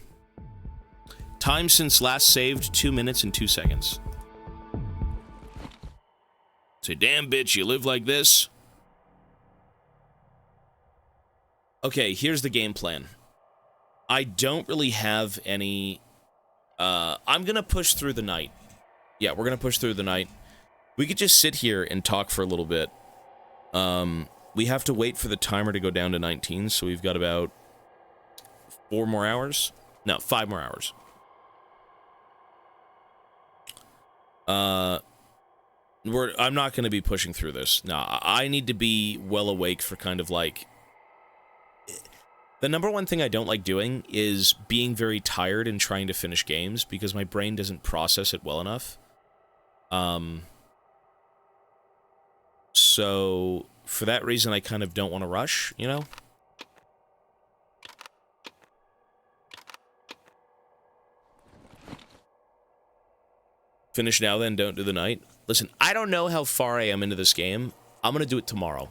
Time since last saved, 2 minutes and 2 seconds. Say, damn bitch, you live like this? Okay, here's the game plan. I don't really have any... I'm gonna push through the night. Yeah, we're gonna push through the night. We could just sit here and talk for a little bit. We have to wait for the timer to go down to 19, so we've got about 4 more hours? No, 5 more hours. I'm not going to be pushing through this. No, I need to be well awake for kind of like... The number one thing I don't like doing is being very tired and trying to finish games, because my brain doesn't process it well enough. So, for that reason, I kind of don't want to rush, you know? Finish now, then, don't do the night. Listen, I don't know how far I am into this game. I'm gonna do it tomorrow.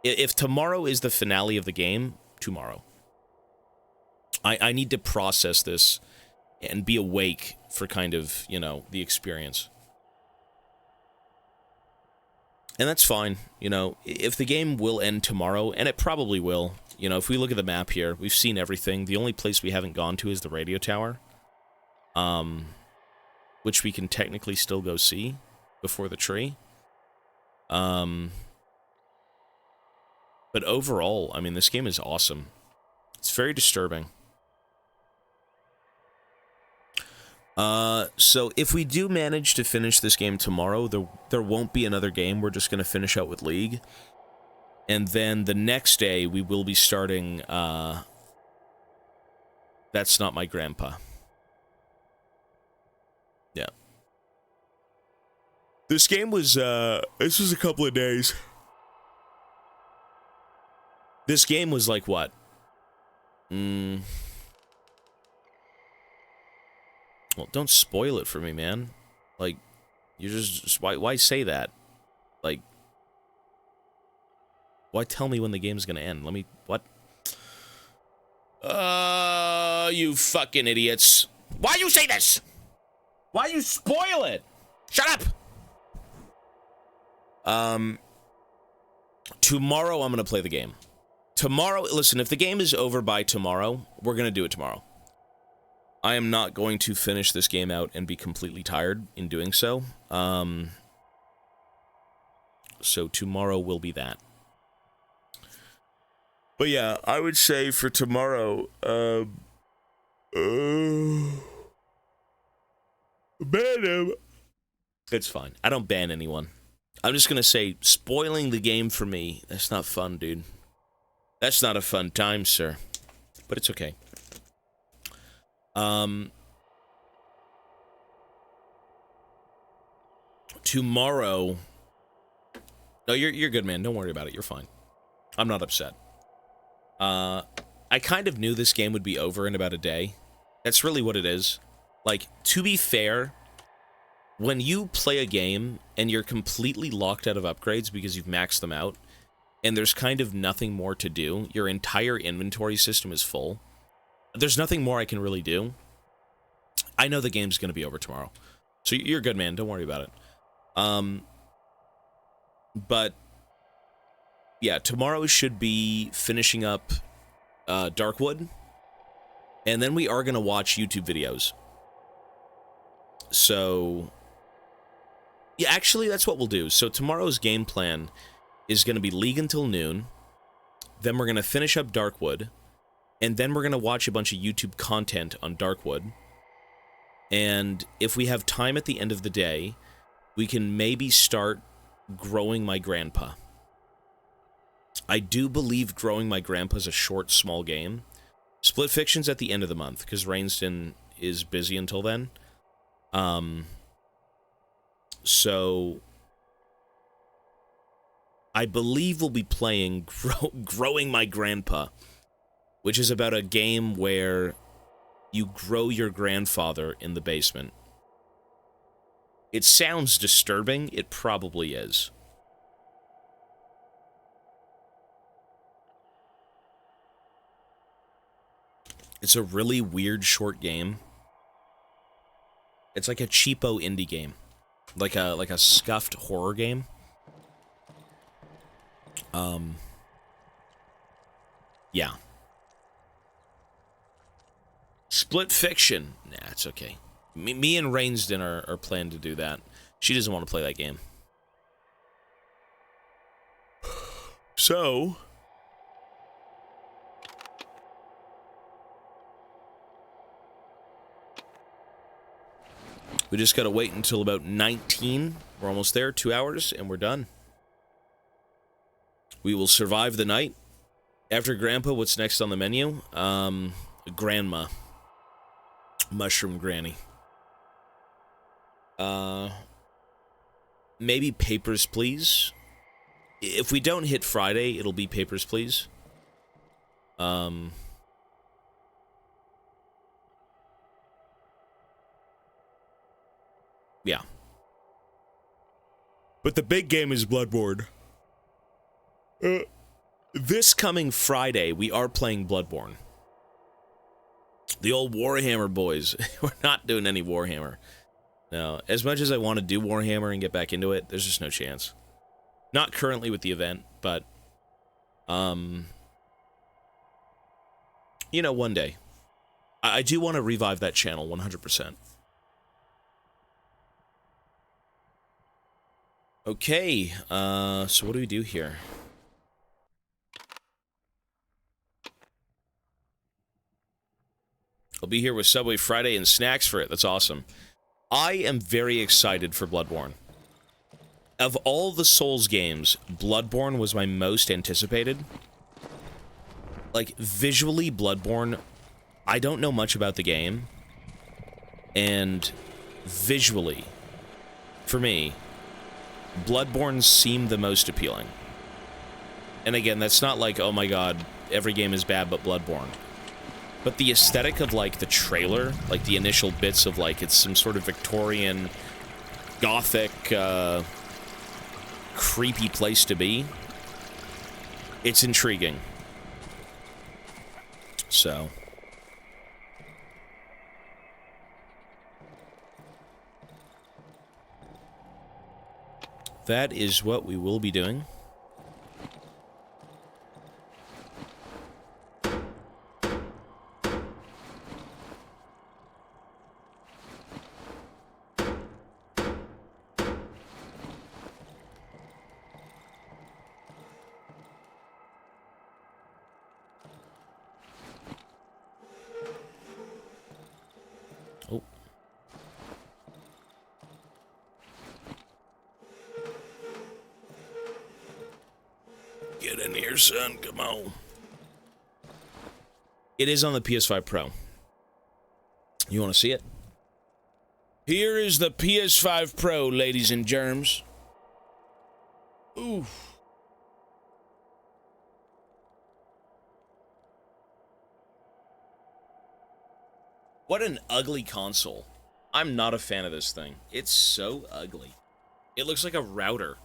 If tomorrow is the finale of the game, tomorrow. I need to process this and be awake for kind of, you know, the experience. And that's fine, you know, if the game will end tomorrow, and it probably will, you know, if we look at the map here, we've seen everything. The only place we haven't gone to is the radio tower, which we can technically still go see before the tree. But overall, I mean, this game is awesome. It's very disturbing. So if we do manage to finish this game tomorrow, there won't be another game. We're just going to finish out with League. And then the next day, we will be starting, That's Not My Grandpa. Yeah. This game was, this was a couple of days. This game was like what? Well, don't spoil it for me, man. Like, you're just why say that? Like, why tell me when the game's gonna end? Let me, what? You fucking idiots. Why you say this? Why you spoil it? Shut up! Tomorrow I'm gonna play the game. Tomorrow, listen, if the game is over by tomorrow, we're gonna do it tomorrow. I am not going to finish this game out and be completely tired in doing so. So tomorrow will be that. But yeah, I would say for tomorrow, ban him. It's fine. I don't ban anyone. I'm just gonna say, spoiling the game for me, that's not fun, dude. That's not a fun time, sir. But it's okay. Tomorrow... No, you're good, man. Don't worry about it. You're fine. I'm not upset. I kind of knew this game would be over in about a day. That's really what it is. Like, to be fair, when you play a game and you're completely locked out of upgrades because you've maxed them out, and there's kind of nothing more to do, your entire inventory system is full, there's nothing more I can really do. I know the game's going to be over tomorrow. So you're good, man. Don't worry about it. But, yeah, tomorrow should be finishing up Darkwood. And then we are going to watch YouTube videos. So, yeah, actually, that's what we'll do. So tomorrow's game plan is going to be League until noon. Then we're going to finish up Darkwood. And then we're going to watch a bunch of YouTube content on Darkwood. And if we have time at the end of the day, we can maybe start growing my grandpa. I do believe growing my grandpa is a short, small game. Split Fiction's at the end of the month, because Rainston is busy until then. So I believe we'll be playing Growing My Grandpa, which is about a game where you grow your grandfather in the basement. It sounds disturbing. It probably is. It's a really weird short game. It's like a cheapo indie game. Like a scuffed horror game. Yeah. Split Fiction. Nah, it's okay. Me and Rainsden are planning to do that. She doesn't want to play that game. So... we just gotta wait until about 19. We're almost there, 2 hours, and we're done. We will survive the night. After Grandpa, what's next on the menu? Grandma. Mushroom Granny. Maybe Papers, Please. If we don't hit Friday, it'll be Papers, Please. Yeah. But the big game is Bloodborne. This coming Friday, we are playing Bloodborne. The old Warhammer boys. We're not doing any Warhammer. No. As much as I want to do Warhammer and get back into it, there's just no chance. Not currently with the event, but... you know, one day. I do want to revive that channel, 100%. Okay, so what do we do here? I'll be here with Subway Friday and snacks for it. That's awesome. I am very excited for Bloodborne. Of all the Souls games, Bloodborne was my most anticipated. Like, visually, Bloodborne, I don't know much about the game. And visually, for me, Bloodborne seemed the most appealing. And again, that's not like, oh my god, every game is bad but Bloodborne. But the aesthetic of, like, the trailer, like, the initial bits of, like, it's some sort of Victorian, gothic, creepy place to be. It's intriguing. So... that is what we will be doing. Oh. Get in here, son. Come on. It is on the PS5 Pro. You want to see it? Here is the PS5 Pro, ladies and germs. Oof. What an ugly console. I'm not a fan of this thing. It's so ugly. It looks like a router.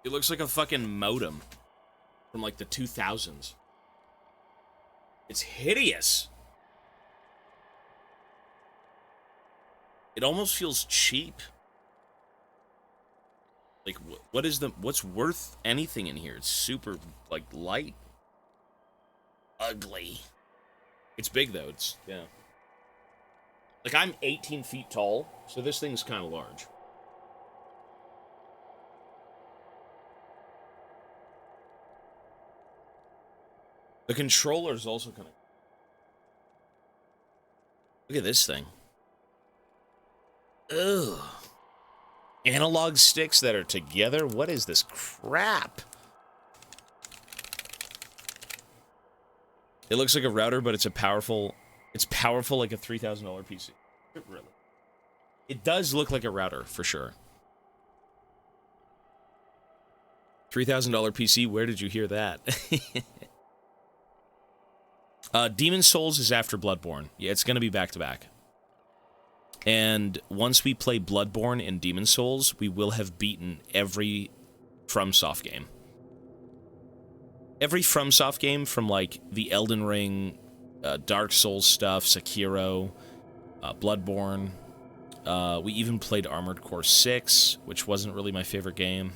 It looks like a fucking modem from like the 2000s. It's hideous. It almost feels cheap. Like, what's worth anything in here? It's super, like, light. Ugly. It's big, though. It's, yeah. Like, I'm 18 feet tall, so this thing's kind of large. The controller's also kind of... look at this thing. Ugh. Analog sticks that are together? What is this crap? It looks like a router, but it's a powerful It's powerful like a $3,000 PC. It really. It does look like a router, for sure. $3,000 PC, where did you hear that? Demon Souls is after Bloodborne. Yeah, it's going to be back-to-back. And once we play Bloodborne and Demon Souls, we will have beaten every FromSoft game. Every FromSoft game from, like, the Elden Ring, Dark Souls stuff, Sekiro, Bloodborne. We even played Armored Core 6, which wasn't really my favorite game.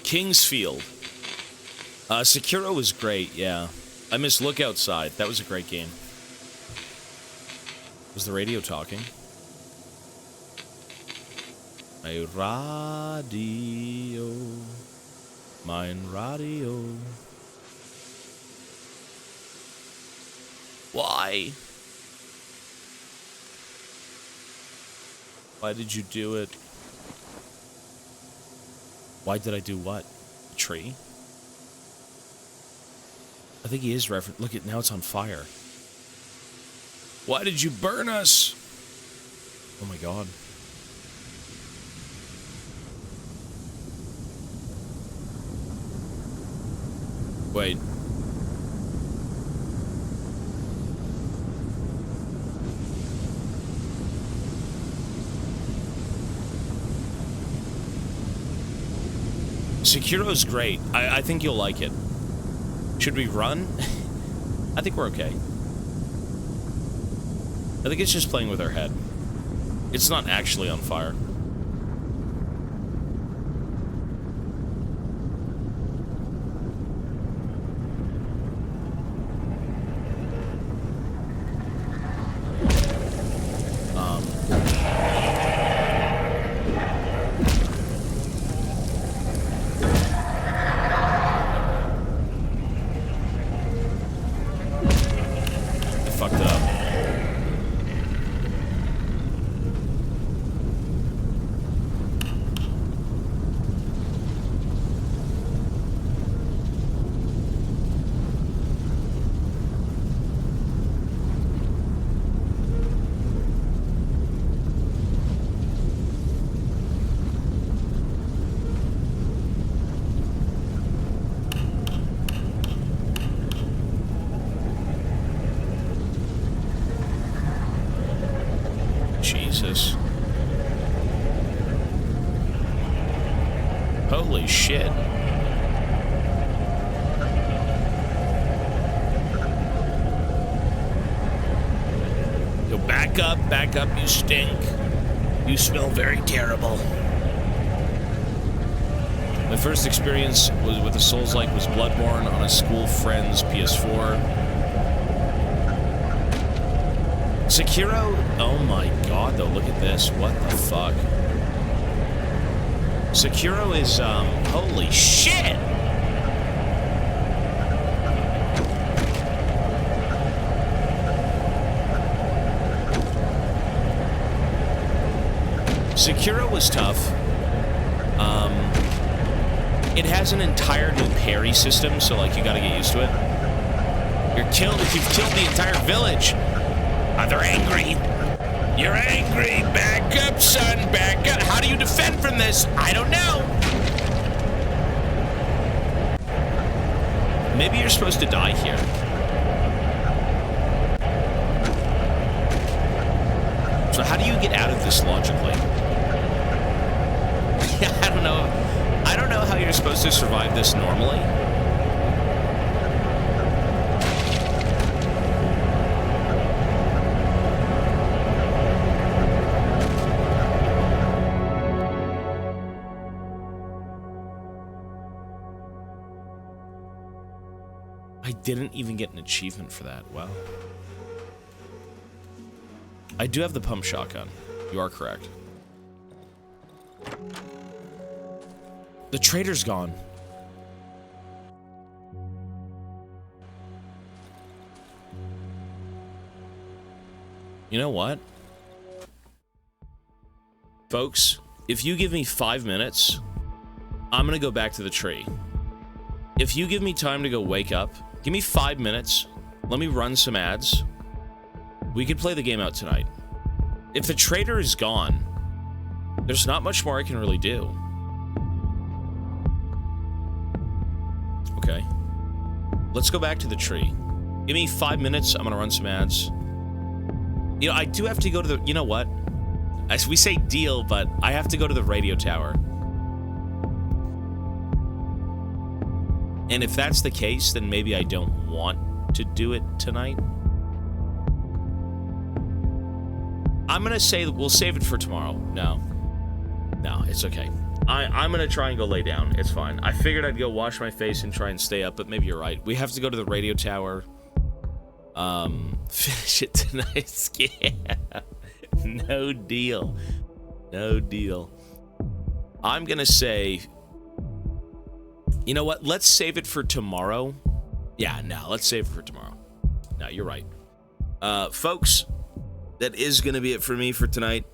Kingsfield. Sekiro was great, yeah. I miss Look Outside. That was a great game. Was the radio talking? My radio. Mein radio. Why? Why did you do it? Why did I do what? A tree? I think he is referenced. Look at now, it's on fire. Why did you burn us? Oh my god. Wait. Sekiro's great. I think you'll like it. Should we run? I think we're okay. I think it's just playing with our head. It's not actually on fire. Jesus. Holy shit. Go back up, you stink. You smell very terrible. My first experience with a Souls-like was Bloodborne on a school friend's PS4. Sekiro, oh my god, though, look at this. What the fuck? Sekiro is, holy shit! Sekiro was tough. It has an entire new parry system, so, like, you gotta get used to it. You're killed if you've killed the entire village. They're angry. You're angry. Back up, son. Back up. How do you defend from this? I don't know. Maybe you're supposed to die here. So how do you get out of this logically? I don't know. I don't know how you're supposed to survive this normally. Didn't even get an achievement for that. Wow. I do have the pump shotgun. You are correct. The trader's gone. You know what? Folks, if you give me 5 minutes, I'm gonna go back to the tree. If you give me time to go wake up, give me 5 minutes, let me run some ads. We could play the game out tonight. If the trader is gone, there's not much more I can really do. Okay. Let's go back to the tree. Give me 5 minutes, I'm gonna run some ads. You know, I do have to go to the... You know what? As we say deal, but I have to go to the radio tower. And if that's the case, then maybe I don't want to do it tonight. I'm gonna say we'll save it for tomorrow. No, it's okay. I'm gonna try and go lay down. It's fine. I figured I'd go wash my face and try and stay up, but maybe you're right. We have to go to the radio tower. Finish it tonight. Yeah. No deal. No deal. I'm gonna say, you know what? Let's save it for tomorrow. Yeah, no, let's save it for tomorrow. No, you're right. Folks, that is gonna be it for me for tonight.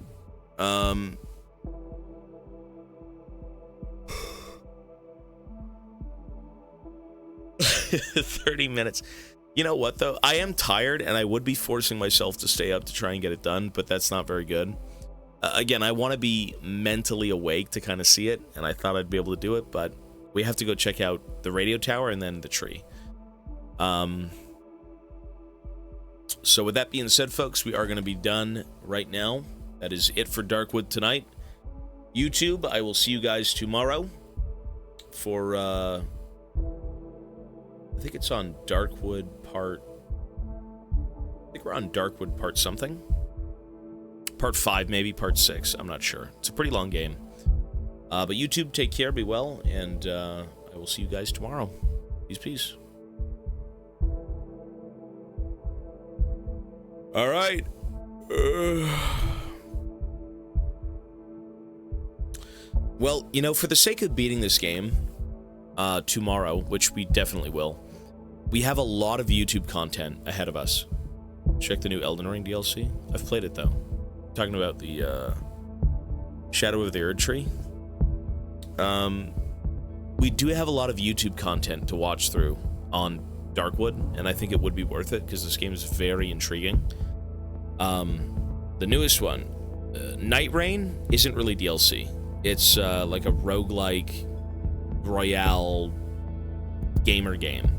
30 minutes. You know what, though? I am tired, and I would be forcing myself to stay up to try and get it done, but that's not very good. Again, I want to be mentally awake to kind of see it, and I thought I'd be able to do it, but we have to go check out the radio tower and then the tree. So with that being said, folks, we are going to be done right now. That is it for Darkwood tonight. YouTube, I will see you guys tomorrow for, I think it's on Darkwood part... I think we're on Darkwood part something. Part 5, maybe part 6. I'm not sure. It's a pretty long game. But YouTube, take care, be well, and I will see you guys tomorrow. Peace. All right. Well, you know, for the sake of beating this game tomorrow, which we definitely will, we have a lot of YouTube content ahead of us. Check the new Elden Ring DLC. I've played it, though. I'm talking about the Shadow of the Erd Tree. We do have a lot of YouTube content to watch through on Darkwood, and I think it would be worth it because this game is very intriguing. The newest one, Night Rain, isn't really DLC. It's like a roguelike royale gamer game.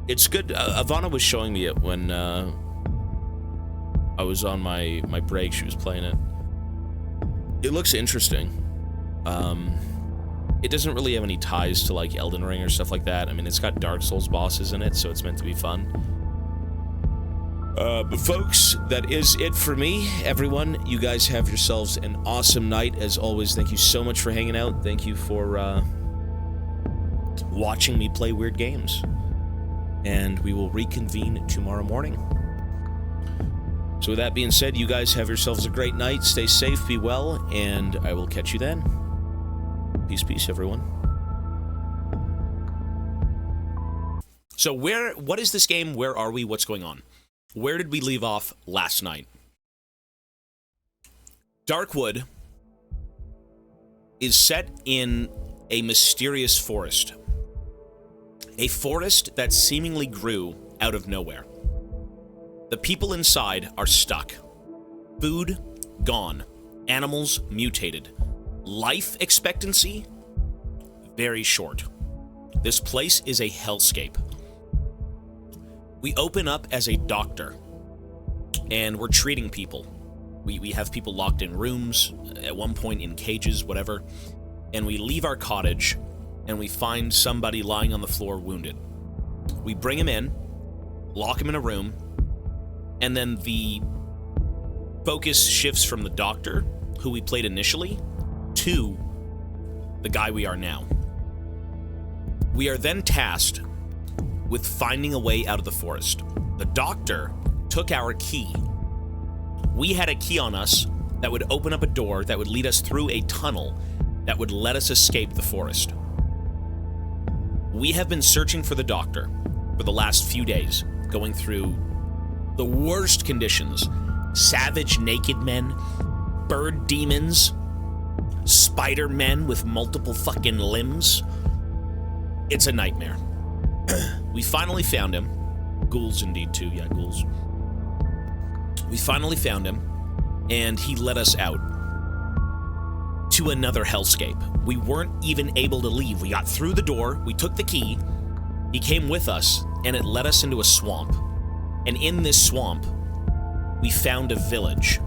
It's good. Ivana was showing me it when I was on my break. She was playing it. It looks interesting. It doesn't really have any ties to like Elden Ring or stuff like that. I mean, it's got Dark Souls bosses in it, so it's meant to be fun. But folks, that is it for me. Everyone, you guys have yourselves an awesome night. As always, thank you so much for hanging out. Thank you for watching me play weird games. And we will reconvene tomorrow morning. So with that being said, you guys have yourselves a great night. Stay safe, be well, and I will catch you then. Peace, everyone. So what is this game? Where are we? What's going on? Where did we leave off last night? Darkwood is set in a mysterious forest. A forest that seemingly grew out of nowhere. The people inside are stuck. Food gone. Animals mutated. Life expectancy very short. This place is a hellscape. We open up as a doctor, and we're treating people. We have people locked in rooms, at one point in cages, whatever, and we leave our cottage, and we find somebody lying on the floor wounded. We bring him in, lock him in a room, and then the focus shifts from the doctor, who we played initially, to the guy we are now. We are then tasked with finding a way out of the forest. The doctor took our key. We had a key on us that would open up a door that would lead us through a tunnel that would let us escape the forest. We have been searching for the doctor for the last few days, going through the worst conditions. Savage naked men, bird demons, spider men with multiple fucking limbs. It's a nightmare. We finally found him. Ghouls indeed too, yeah, ghouls. We finally found him, and he led us out to another hellscape. We weren't even able to leave. We got through the door, we took the key, he came with us, and it led us into a swamp. And in this swamp, we found a village.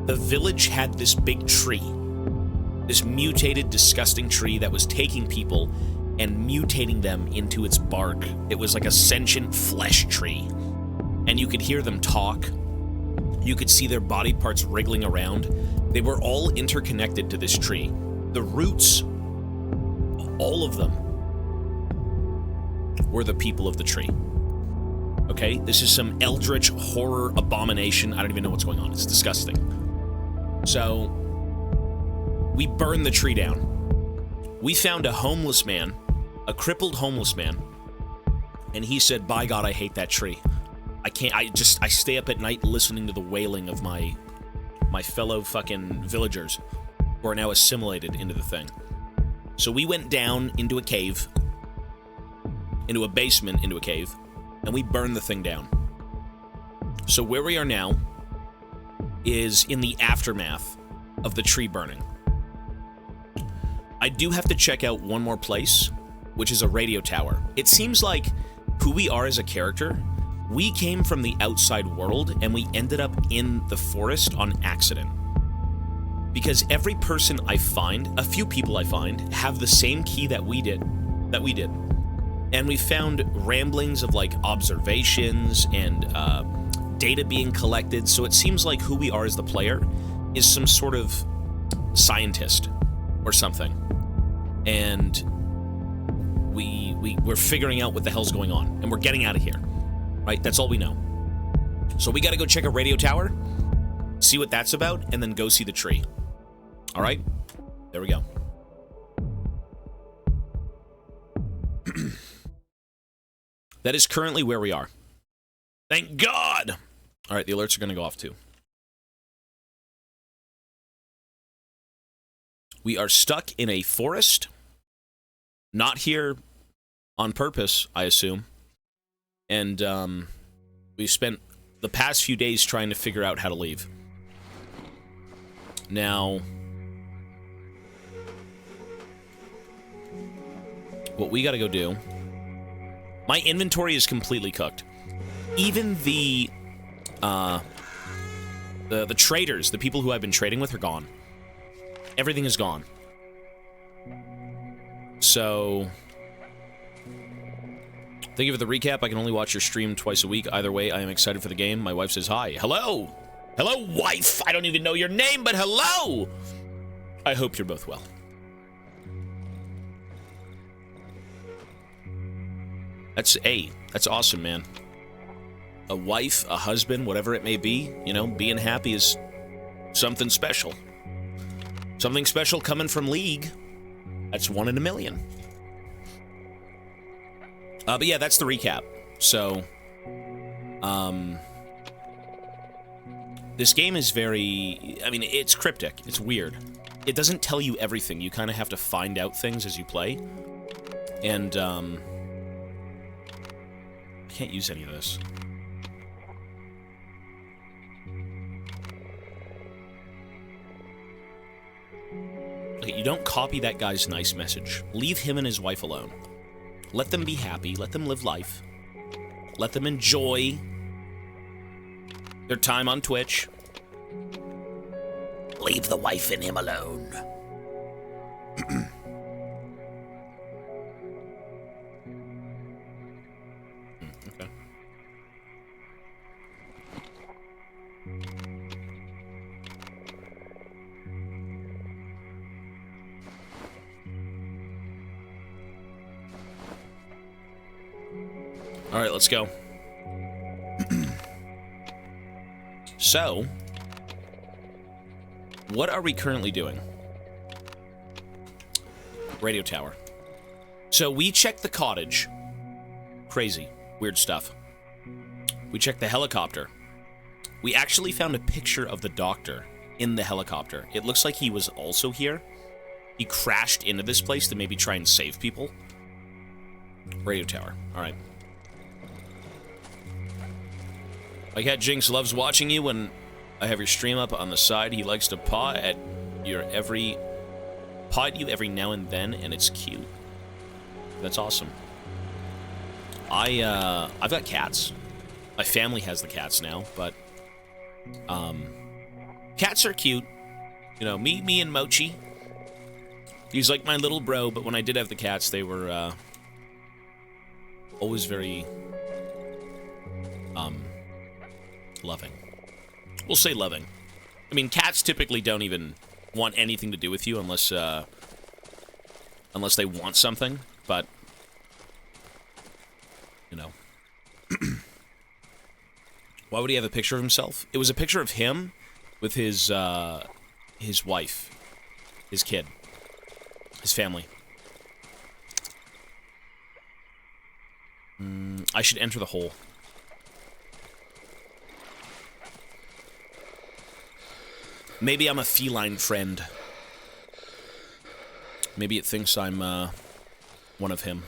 The village had this big tree. This mutated, disgusting tree that was taking people and mutating them into its bark. It was like a sentient flesh tree. And you could hear them talk. You could see their body parts wriggling around. They were all interconnected to this tree. The roots, all of them, were the people of the tree. Okay? This is some eldritch horror abomination. I don't even know what's going on. It's disgusting. So, we burned the tree down. We found a homeless man, a crippled homeless man, and he said, by God, I hate that tree. I stay up at night listening to the wailing of my fellow fucking villagers who are now assimilated into the thing. So we went down into a cave, into a basement, into a cave, and we burned the thing down. So where we are now is in the aftermath of the tree burning. I do have to check out one more place, which is a radio tower. It seems like who we are as a character, we came from the outside world and we ended up in the forest on accident. Because every person I find, a few people I find, have the same key that we did. And we found ramblings of like observations and data being collected. So it seems like who we are as the player is some sort of scientist or something. And we're figuring out what the hell's going on. And we're getting out of here. Right? That's all we know. So we gotta go check a radio tower, see what that's about, and then go see the tree. Alright? There we go. That is currently where we are. Thank God! Alright, the alerts are gonna go off too. We are stuck in a forest. Not here on purpose, I assume. And, we spent the past few days trying to figure out how to leave. Now, what we gotta go do... My inventory is completely cooked. Even the traders, the people who I've been trading with, are gone. Everything is gone. So... Thank you for the recap. I can only watch your stream twice a week. Either way, I am excited for the game. My wife says hi. Hello! Hello, wife! I don't even know your name, but hello! I hope you're both well. That's awesome, man. A wife, a husband, whatever it may be, you know, being happy is something special. Something special coming from League. That's 1 in a million. But yeah, that's the recap. So, this game is very, I mean, it's cryptic. It's weird. It doesn't tell you everything. You kind of have to find out things as you play. And, I can't use any of this. Okay, you don't copy that guy's nice message. Leave him and his wife alone. Let them be happy. Let them live life. Let them enjoy their time on Twitch. Leave the wife and him alone. Okay. All right, let's go. So, What are we currently doing? Radio tower. So we checked the cottage. Crazy. Weird stuff. We checked the helicopter. We actually found a picture of the doctor in the helicopter. It looks like he was also here. He crashed into this place to maybe try and save people. Radio tower. Alright. My cat Jinx loves watching you when I have your stream up on the side. He likes to paw at you every now and then, and it's cute. That's awesome. I've got cats. My family has the cats now, but cats are cute. You know, me and Mochi. He's like my little bro, but when I did have the cats, they were always very loving. We'll say loving. I mean, cats typically don't even want anything to do with you unless they want something, but you know. Why would he have a picture of himself? It was a picture of him with his wife, his kid, his family. I should enter the hole. Maybe I'm a feline friend. Maybe it thinks I'm one of him,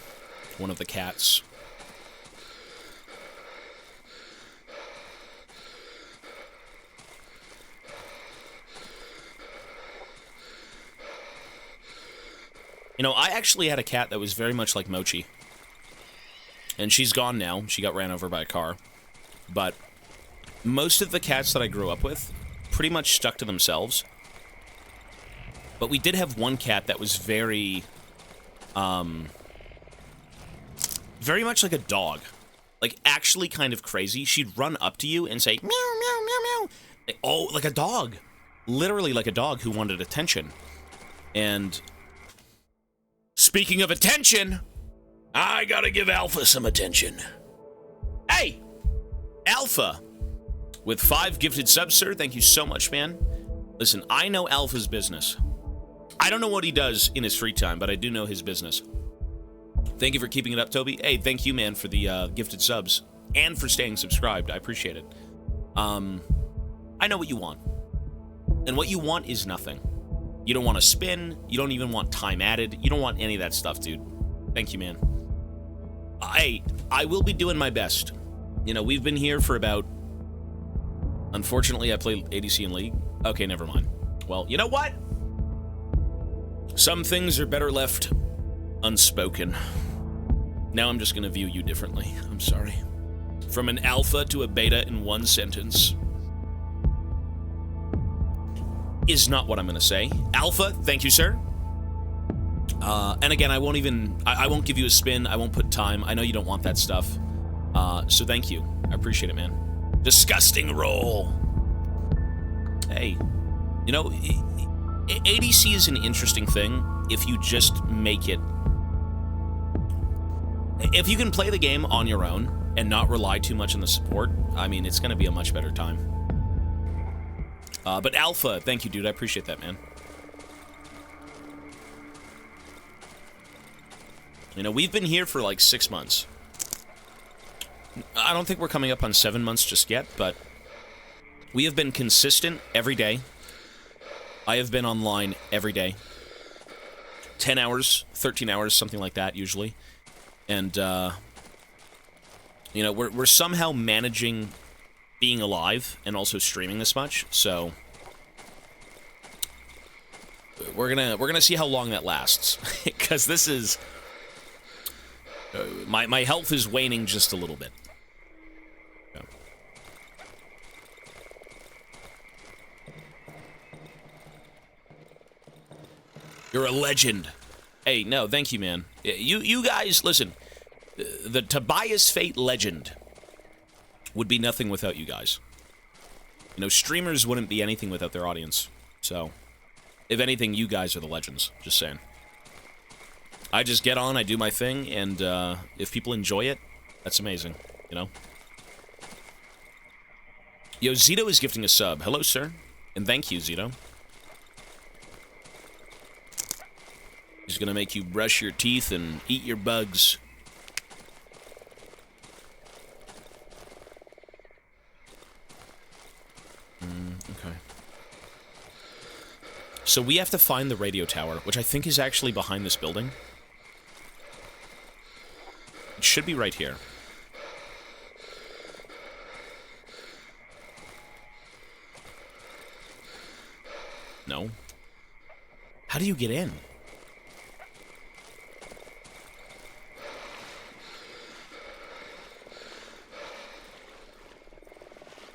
one of the cats. You know, I actually had a cat that was very much like Mochi. And she's gone now. She got ran over by a car. But most of the cats that I grew up with pretty much stuck to themselves. But we did have one cat that was very much like a dog. Like, actually kind of crazy. She'd run up to you and say, meow, meow, meow, meow. Oh, like a dog. Literally like a dog who wanted attention. And speaking of attention, I gotta give Alpha some attention. Hey! Alpha! With 5 gifted subs, sir. Thank you so much, man. Listen, I know Alpha's business. I don't know what he does in his free time, but I do know his business. Thank you for keeping it up, Toby. Hey, thank you, man, for the gifted subs. And for staying subscribed. I appreciate it. I know what you want. And what you want is nothing. You don't want to spin. You don't even want time added. You don't want any of that stuff, dude. Thank you, man. I will be doing my best. You know, we've been here for about... Unfortunately, I play ADC in League. Okay, never mind. Well, you know what? Some things are better left unspoken. Now I'm just going to view you differently. I'm sorry. From an alpha to a beta in one sentence is not what I'm going to say. Alpha, thank you, sir. And again, I won't give you a spin. I won't put time. I know you don't want that stuff. So thank you. I appreciate it, man. Disgusting roll. Hey, you know, ADC is an interesting thing if you just make it... If you can play the game on your own and not rely too much on the support, I mean, it's going to be a much better time. But Alpha, thank you, dude. I appreciate that, man. You know, we've been here for like 6 months. I don't think we're coming up on 7 months just yet, but we have been consistent every day. I have been online every day. 10 hours, 13 hours, something like that, usually. And, you know, we're somehow managing being alive and also streaming this much, so... We're gonna see how long that lasts. Because this is... my health is waning just a little bit. Yeah. You're a legend. Hey, no, thank you, man. You guys, listen. The Tobias Fate legend would be nothing without you guys. You know, streamers wouldn't be anything without their audience. So, if anything, you guys are the legends. Just saying. I just get on, I do my thing, and if people enjoy it, that's amazing, you know? Yo, Zito is gifting a sub. Hello, sir. And thank you, Zito. He's gonna make you brush your teeth and eat your bugs. Okay. So we have to find the radio tower, which I think is actually behind this building. It should be right here. No. How do you get in?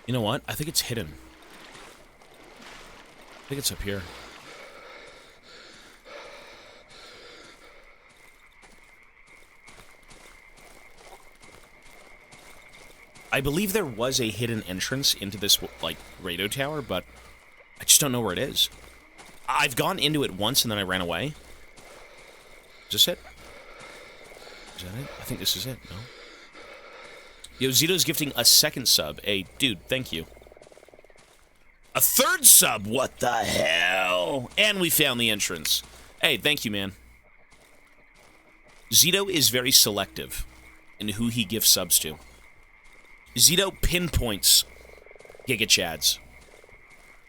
You know what? I think it's hidden. I think it's up here. I believe there was a hidden entrance into this, like, radio tower, but I just don't know where it is. I've gone into it once and then I ran away. Is this it? Is that it? I think this is it, no? Yo, Zito's gifting a second sub. Hey, dude, thank you. A third sub? What the hell? And we found the entrance. Hey, thank you, man. Zito is very selective in who he gives subs to. Zito pinpoints Giga Chads.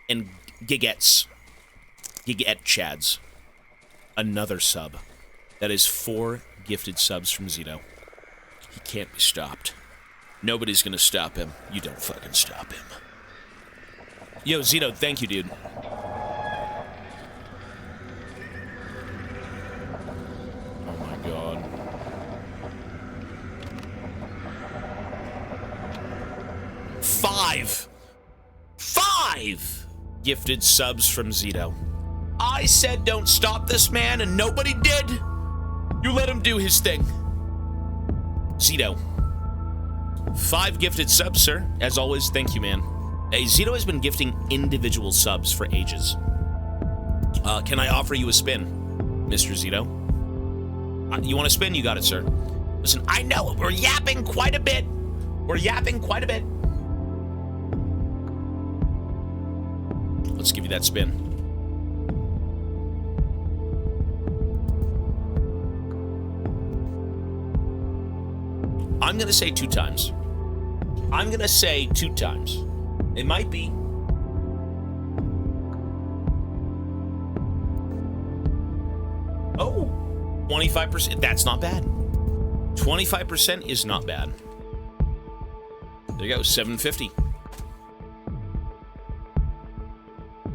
And Gigettes. Giget Chads. Another sub. That is 4 gifted subs from Zito. He can't be stopped. Nobody's gonna stop him. You don't fucking stop him. Yo, Zito, thank you, dude. Oh my god. Five gifted subs from Zito. I said don't stop this man, and nobody did. You let him do his thing. Zito. 5 gifted subs, sir. As always, thank you, man. Hey, Zito has been gifting individual subs for ages. Can I offer you a spin, Mr. Zito? You want a spin? You got it, sir. Listen, I know we're yapping quite a bit. Let's give you that spin. I'm gonna say 2 times. It might be. Oh, 25%. That's not bad. 25% is not bad. There you go, 750.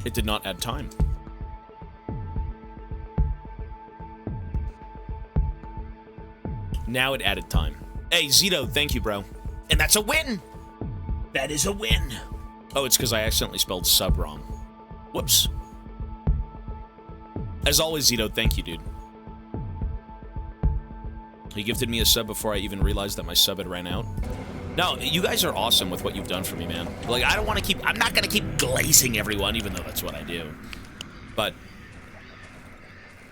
It did not add time. Now it added time. Hey, Zito, thank you, bro. And that's a win! That is a win! Oh, it's because I accidentally spelled sub wrong. Whoops. As always, Zito, thank you, dude. He gifted me a sub before I even realized that my sub had ran out. No, you guys are awesome with what you've done for me, man. Like, I don't want to keep... I'm not going to keep glazing everyone, even though that's what I do. But,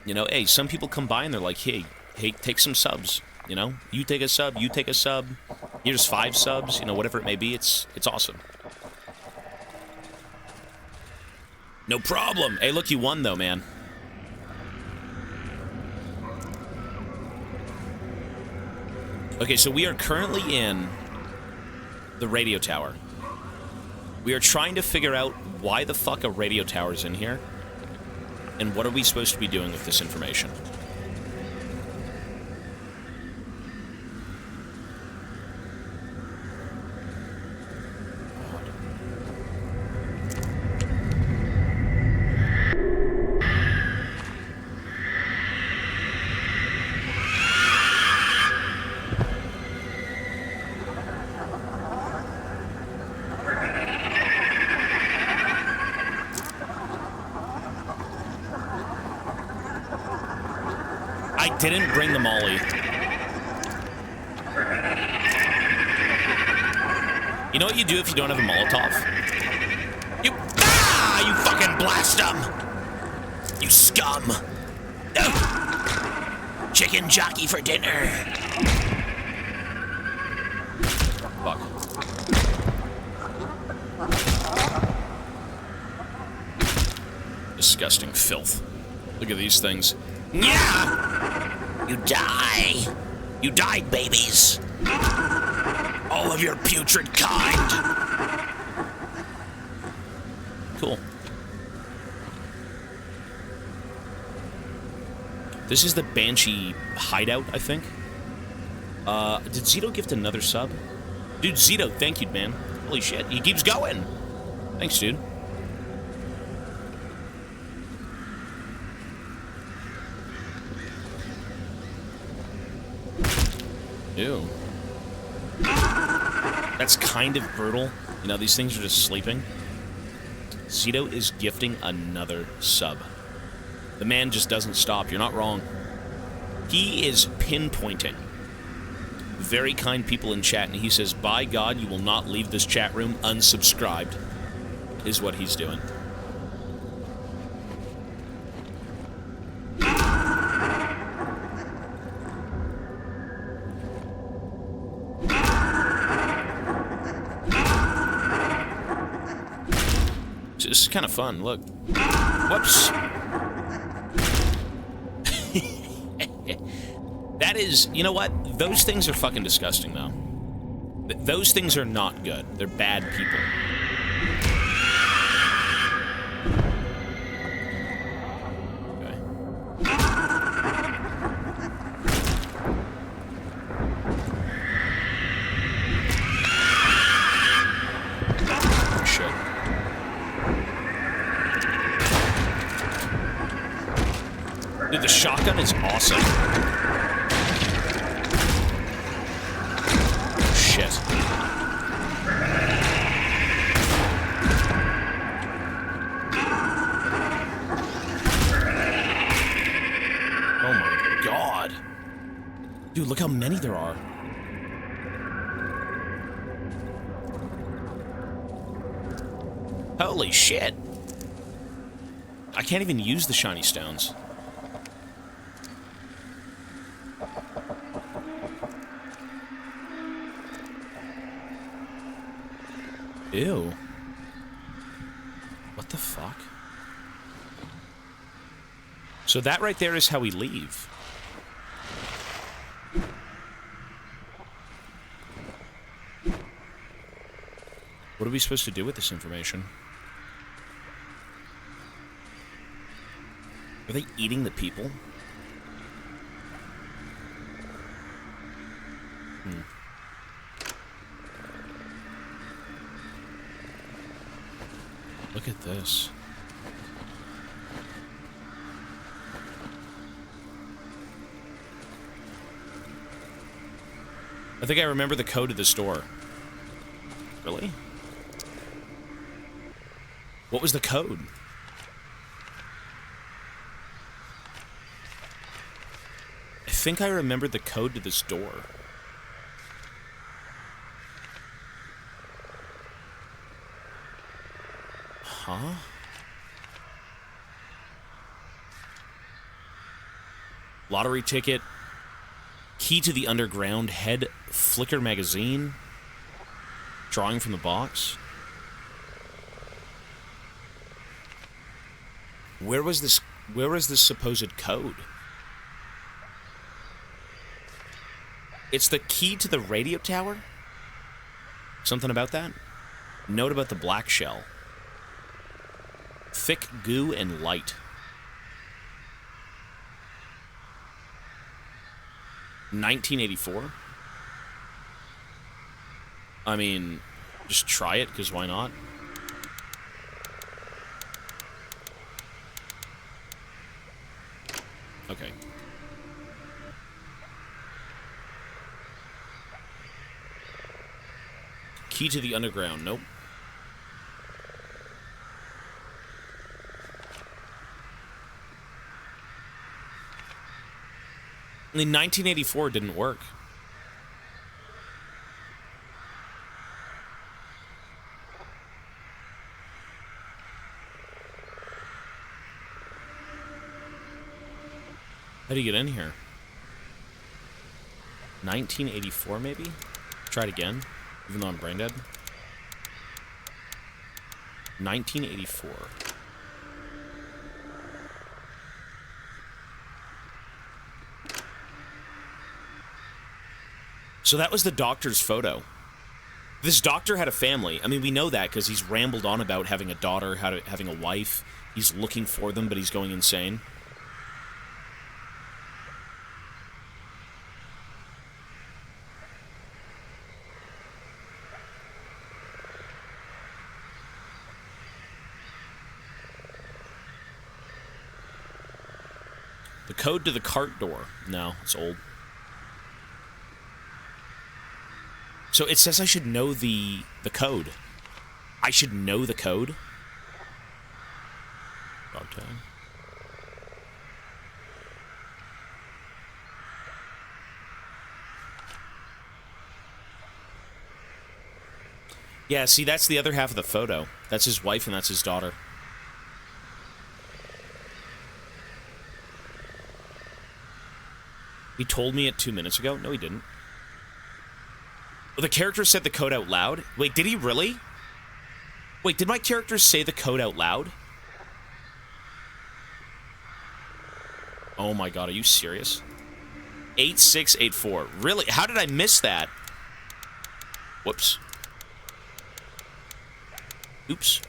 you know, hey, some people come by and they're like, hey, take some subs, you know? You take a sub, you take a sub. Here's 5 subs, you know, whatever it may be. It's awesome. No problem. Hey, look, you won, though, man. Okay, so we are currently in the radio tower. We are trying to figure out why the fuck a radio tower is in here, and what are we supposed to be doing with this information. Didn't bring the molly. You know what you do if you don't have a Molotov? You fucking blast them! You scum! Ugh. Chicken jockey for dinner. Fuck. Disgusting filth. Look at these things. Yeah! You die! You died, babies! All of your putrid kind! Cool. This is the Banshee hideout, I think. Did Zito gift another sub? Dude, Zito, thank you, man. Holy shit, he keeps going! Thanks, dude. Ew. That's kind of brutal. You know, these things are just sleeping. Zito is gifting another sub. The man just doesn't stop. You're not wrong. He is pinpointing very kind people in chat, and he says, by God, you will not leave this chat room unsubscribed, is what he's doing. This is kind of fun, look. Whoops. That is, you know what? Those things are fucking disgusting, though. Those things are not good. They're bad people. Okay. Shit. Dude, the shotgun is awesome. Dude, look how many there are. Holy shit. I can't even use the shiny stones. Ew. What the fuck? So that right there is how we leave. What are we supposed to do with this information? Are they eating the people? Look at this. I think I remember the code to the store. Really? What was the code? I think I remembered the code to this door. Huh? Lottery ticket. Key to the underground. Head Flickr magazine. Drawing from the box. Where was this supposed code? It's the key to the radio tower? Something about that? Note about the black shell. Thick goo and light. 1984? I mean, just try it, because why not? Okay. Key to the underground. Nope. The 1984 didn't work. How do you get in here? 1984, maybe? Try it again, even though I'm brain dead. 1984. So that was the doctor's photo. This doctor had a family. I mean, we know that because he's rambled on about having a daughter, having a wife. He's looking for them, but he's going insane. The code to the cart door. No, it's old. So it says I should know the code. I should know the code? Dog tag. Yeah, see, that's the other half of the photo. That's his wife and that's his daughter. He told me it 2 minutes ago? No, he didn't. Well, the character said the code out loud? Wait, did he really? Wait, did my character say the code out loud? Oh my god, are you serious? 8684. Really? How did I miss that? Whoops. Oops.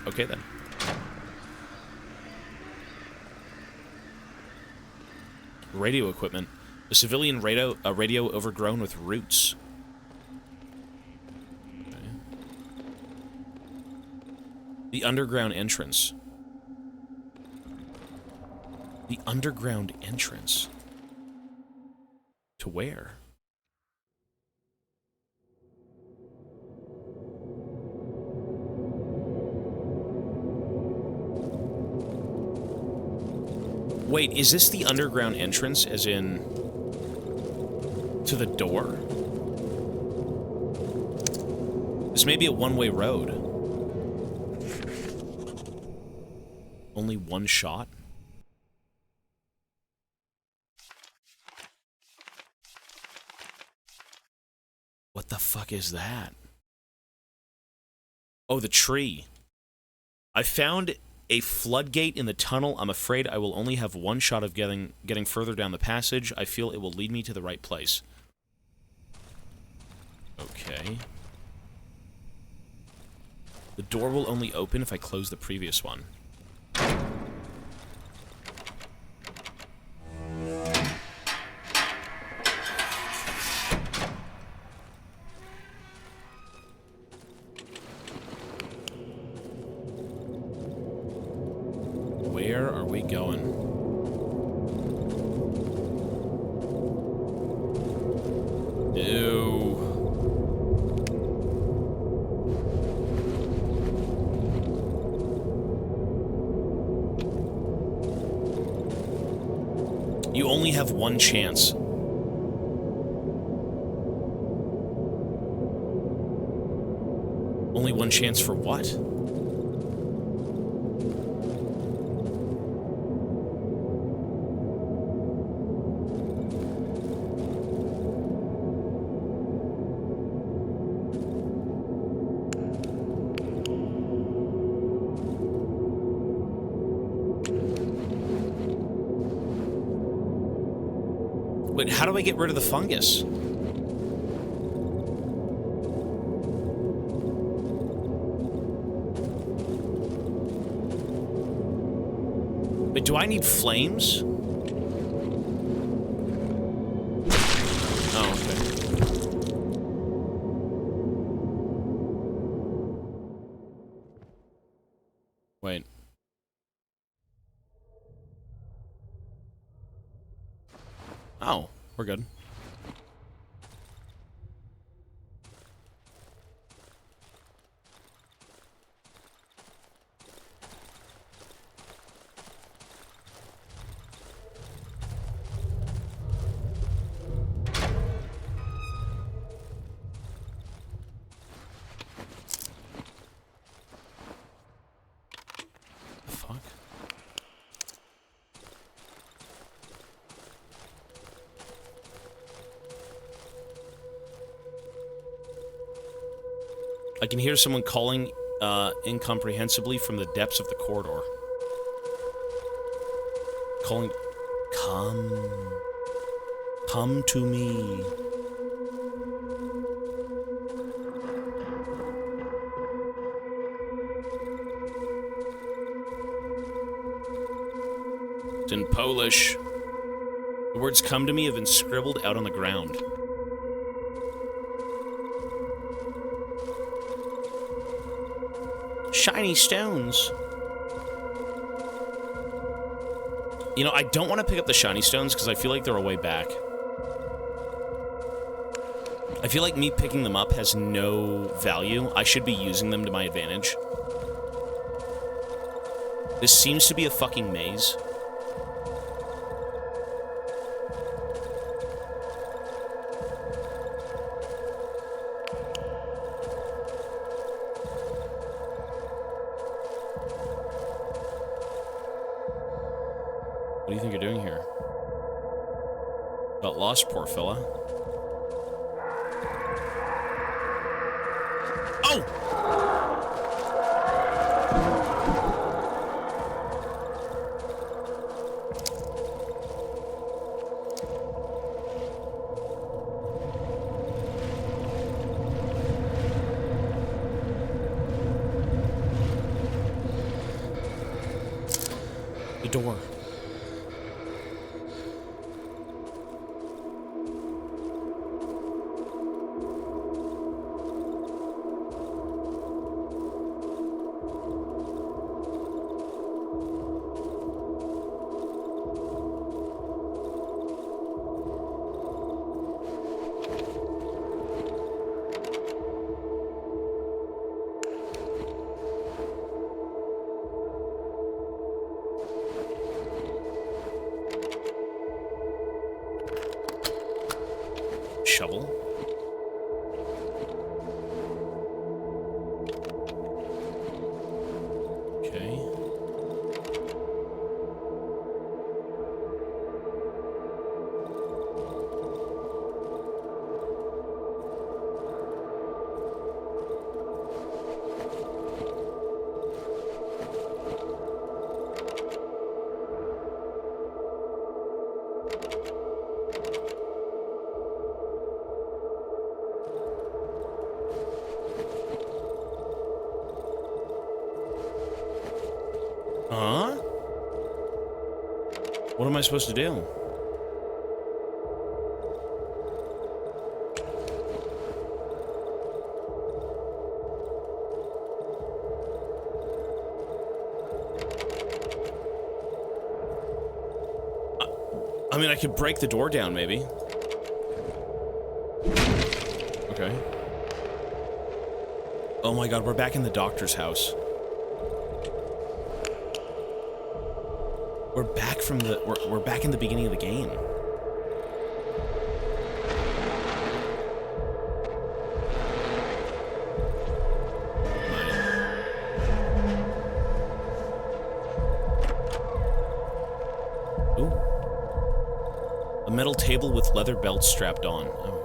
Okay, then. Radio equipment. A civilian radio overgrown with roots. Okay. The underground entrance. The underground entrance. To where? Wait, is this the underground entrance, as in... to the door? This may be a one-way road. Only one shot? What the fuck is that? Oh, the tree. I found a floodgate in the tunnel. I'm afraid I will only have one shot of getting further down the passage. I feel it will lead me to the right place. Okay. The door will only open if I close the previous one. Where are we going? Ew. You only have one chance. Only one chance for what? Wait, how do I get rid of the fungus? Wait, do I need flames? Oh, okay. Wait. Oh, we're good. The fuck? I can hear someone calling incomprehensibly from the depths of the corridor. Calling... Come... Come to me. It's in Polish. The words "come to me" have been scribbled out on the ground. Shiny stones. You know, I don't want to pick up the shiny stones because I feel like they're a way back. I feel like me picking them up has no value. I should be using them to my advantage. This seems to be a fucking maze. What do you think you're doing here? Got lost, poor fella. Oh! The door. Shovel. Okay. Huh? What am I supposed to do? I mean, I could break the door down, maybe. Okay. Oh my god, we're back in the doctor's house. We're back from the... We're back in the beginning of the game. Ooh. A metal table with leather belts strapped on. Oh,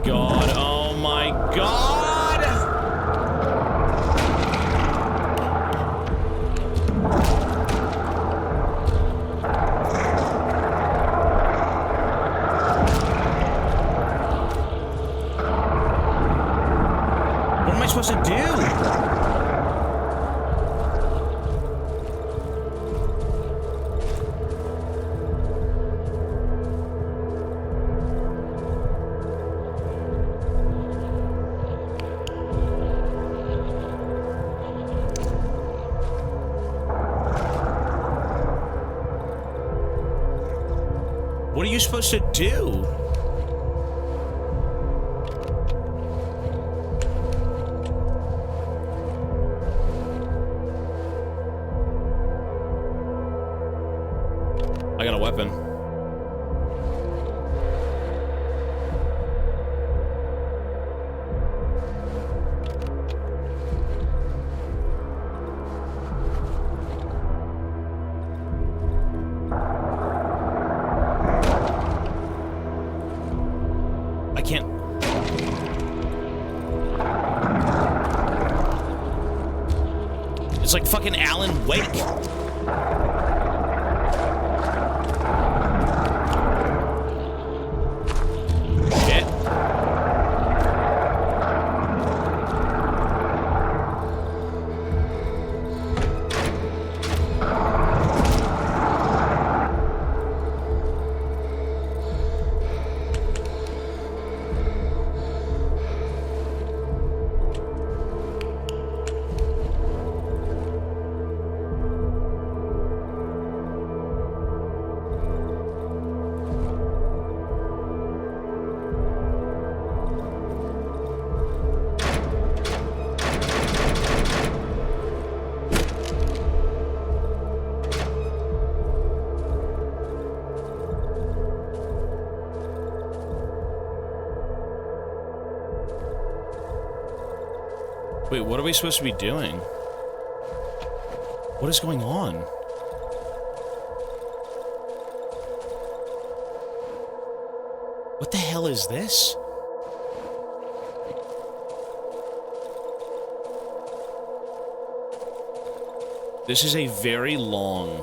God. What are you supposed to do? I got a weapon. I can't... It's like fucking Alan Wake. Wait, what are we supposed to be doing? What is going on? What the hell is this? This is a very long...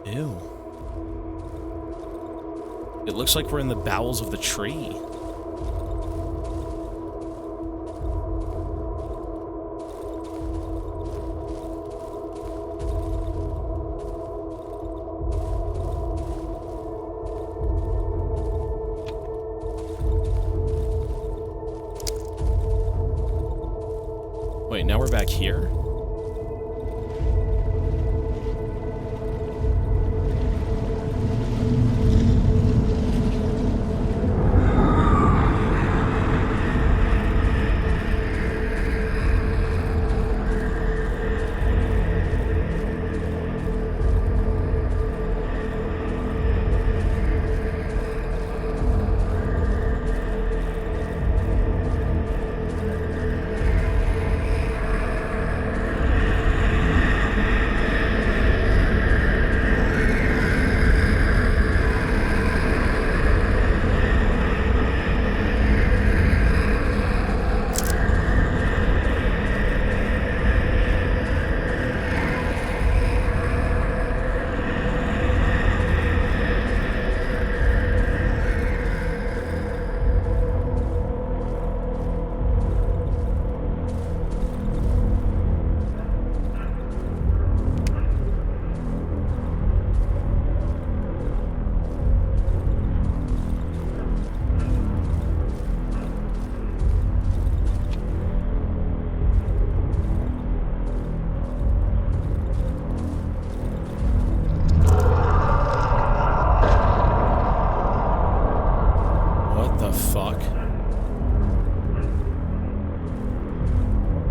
Ew. It looks like we're in the bowels of the tree. Wait, now we're back here?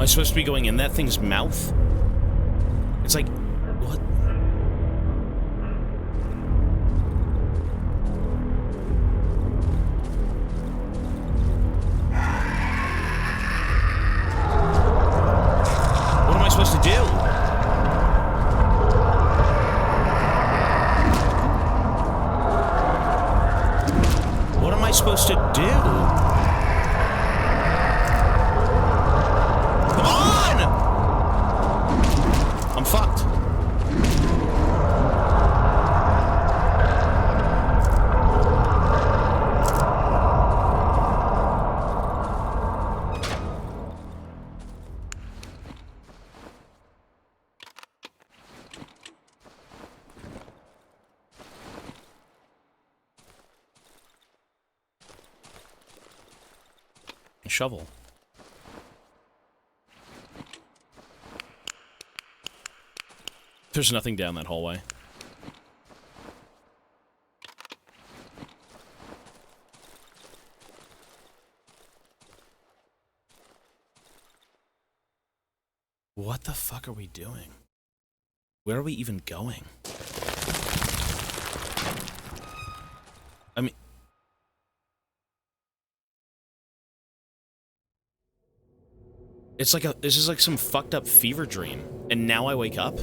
Supposed to be going in that thing's mouth? It's like, what? What am I supposed to do? What am I supposed to do? I'm fucked. shovel. There's nothing down that hallway. What the fuck are we doing? Where are we even going? I mean... It's like this is like some fucked up fever dream. And now I wake up?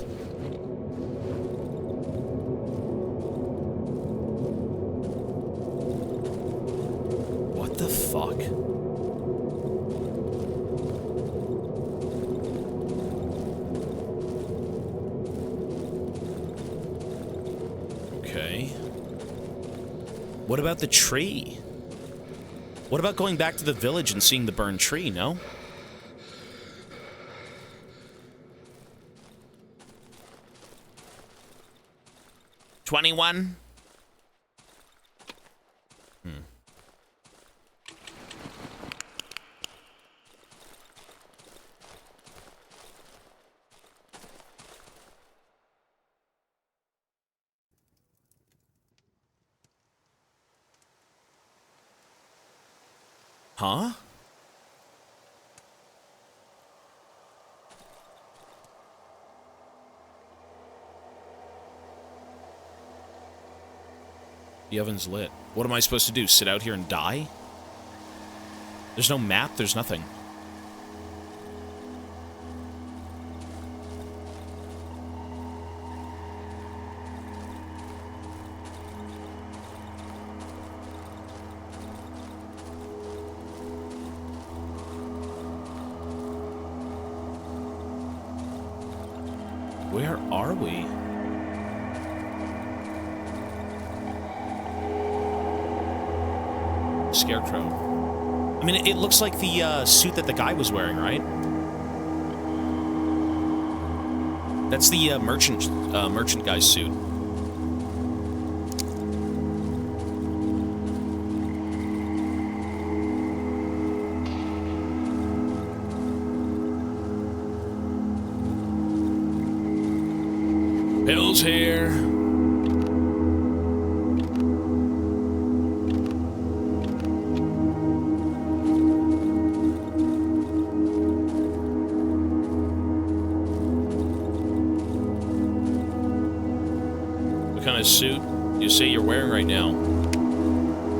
What the fuck? Okay. What about the tree? What about going back to the village and seeing the burned tree, no? $21? Huh? The oven's lit. What am I supposed to do? Sit out here and die? There's no map, there's nothing. Where are we? Scarecrow. I mean, it looks like the suit that the guy was wearing, right? That's the merchant guy's suit. Bill's here. What kind of suit you say you're wearing right now?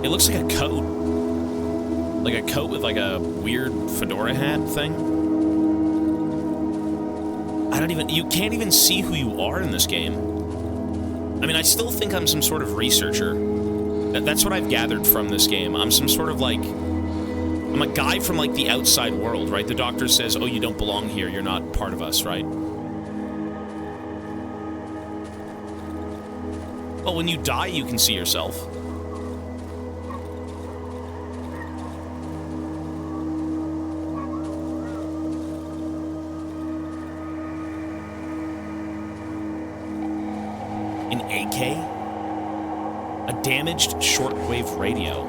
It looks like a coat. Like a coat with like a weird fedora hat thing. You can't even see who you are in this game. I mean, I still think I'm some sort of researcher. That's what I've gathered from this game. I'm some sort of, like... I'm a guy from, like, the outside world, right? The doctor says, oh, you don't belong here. You're not part of us, right? Well, when you die, you can see yourself. An AK? A damaged shortwave radio.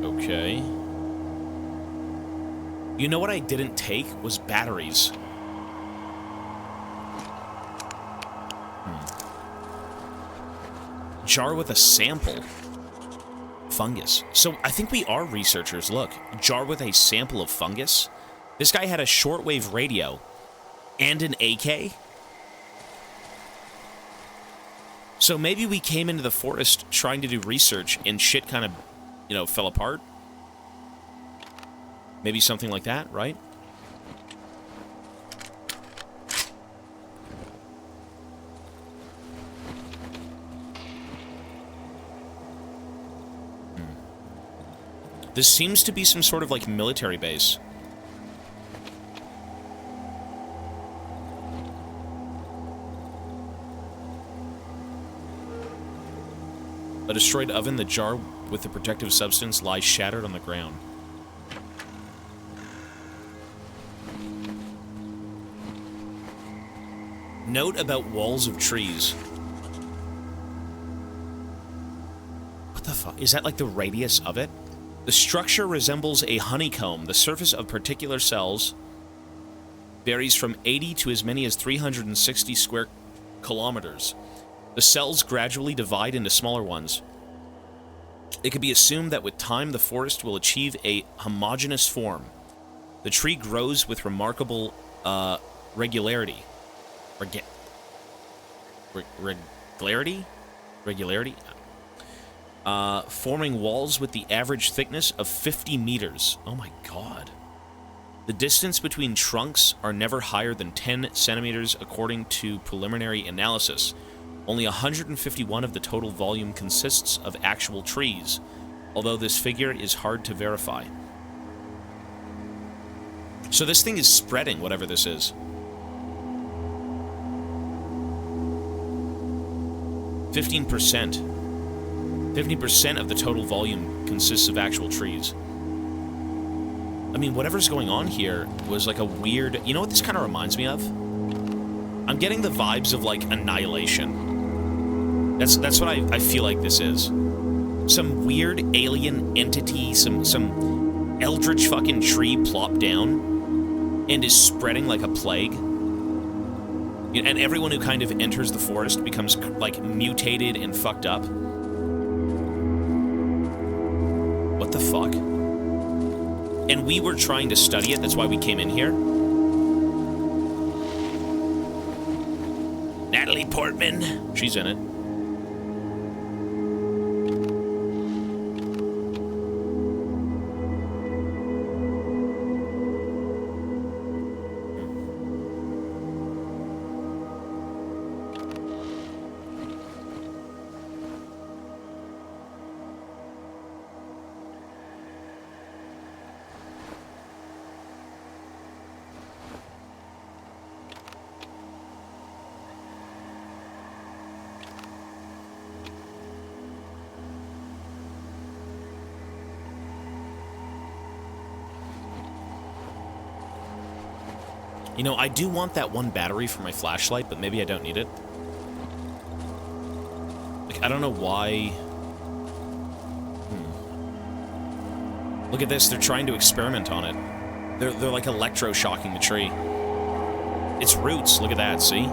Okay. You know what I didn't take was batteries. Jar with a sample. Fungus. So I think we are researchers. Look, jar with a sample of fungus. This guy had a shortwave radio and an AK. So maybe we came into the forest trying to do research and shit kind of, you know, fell apart. Maybe something like that, right? This seems to be some sort of, like, military base. A destroyed oven, the jar with the protective substance lies shattered on the ground. Note about walls of trees. fuck? Is that like the radius of it? The structure resembles a honeycomb. The surface of particular cells varies from 80 to as many as 360 square kilometers. The cells gradually divide into smaller ones. It could be assumed that with time, the forest will achieve a homogeneous form. The tree grows with remarkable regularity. Regularity? Forming walls with the average thickness of 50 meters. Oh my god. The distance between trunks are never higher than 10 centimeters according to preliminary analysis. Only 151 of the total volume consists of actual trees, although this figure is hard to verify. So this thing is spreading, whatever this is. 15%. 50% of the total volume consists of actual trees. I mean, whatever's going on here was like a weird... You know what this kind of reminds me of? I'm getting the vibes of, like, Annihilation. That's what I feel like this is. Some weird alien entity, some eldritch fucking tree plopped down and is spreading like a plague. And everyone who kind of enters the forest becomes, like, mutated and fucked up. What the fuck? And we were trying to study it, that's why we came in here. Natalie Portman. She's in it. You know, I do want that one battery for my flashlight, but maybe I don't need it. Like, I don't know why... Look at this, they're trying to experiment on it. They're like electroshocking the tree. Its roots, look at that, see?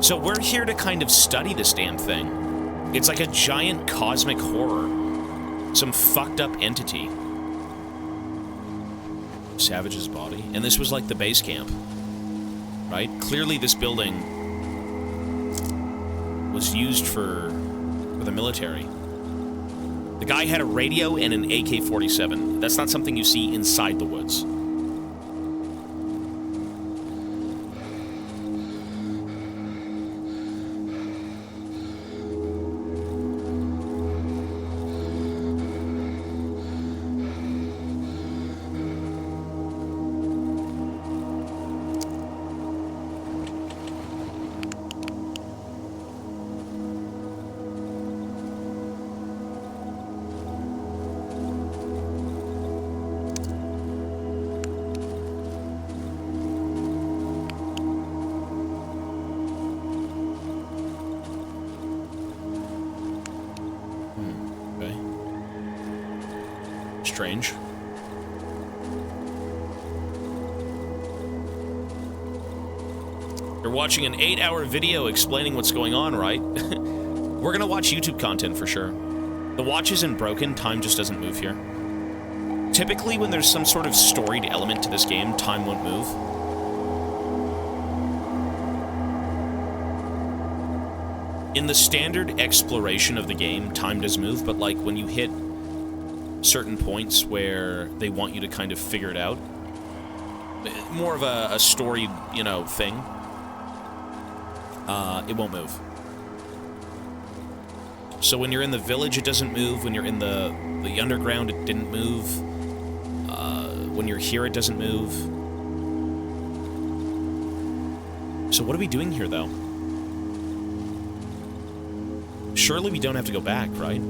So we're here to kind of study this damn thing. It's like a giant cosmic horror. Some fucked up entity. Savage's body. And this was like the base camp. Right? Clearly this building was used for the military. The guy had a radio and an AK-47. That's not something you see inside the woods. Strange. You're watching an 8-hour video explaining what's going on, right? We're gonna watch YouTube content for sure. The watch isn't broken, time just doesn't move here. Typically, when there's some sort of storied element to this game, time won't move. In the standard exploration of the game, time does move, but like when you hit certain points where they want you to kind of figure it out. More of a story, you know, thing. It won't move. So when you're in the village, it doesn't move. When you're in the underground, it didn't move. When you're here, it doesn't move. So what are we doing here, though? Surely we don't have to go back, right?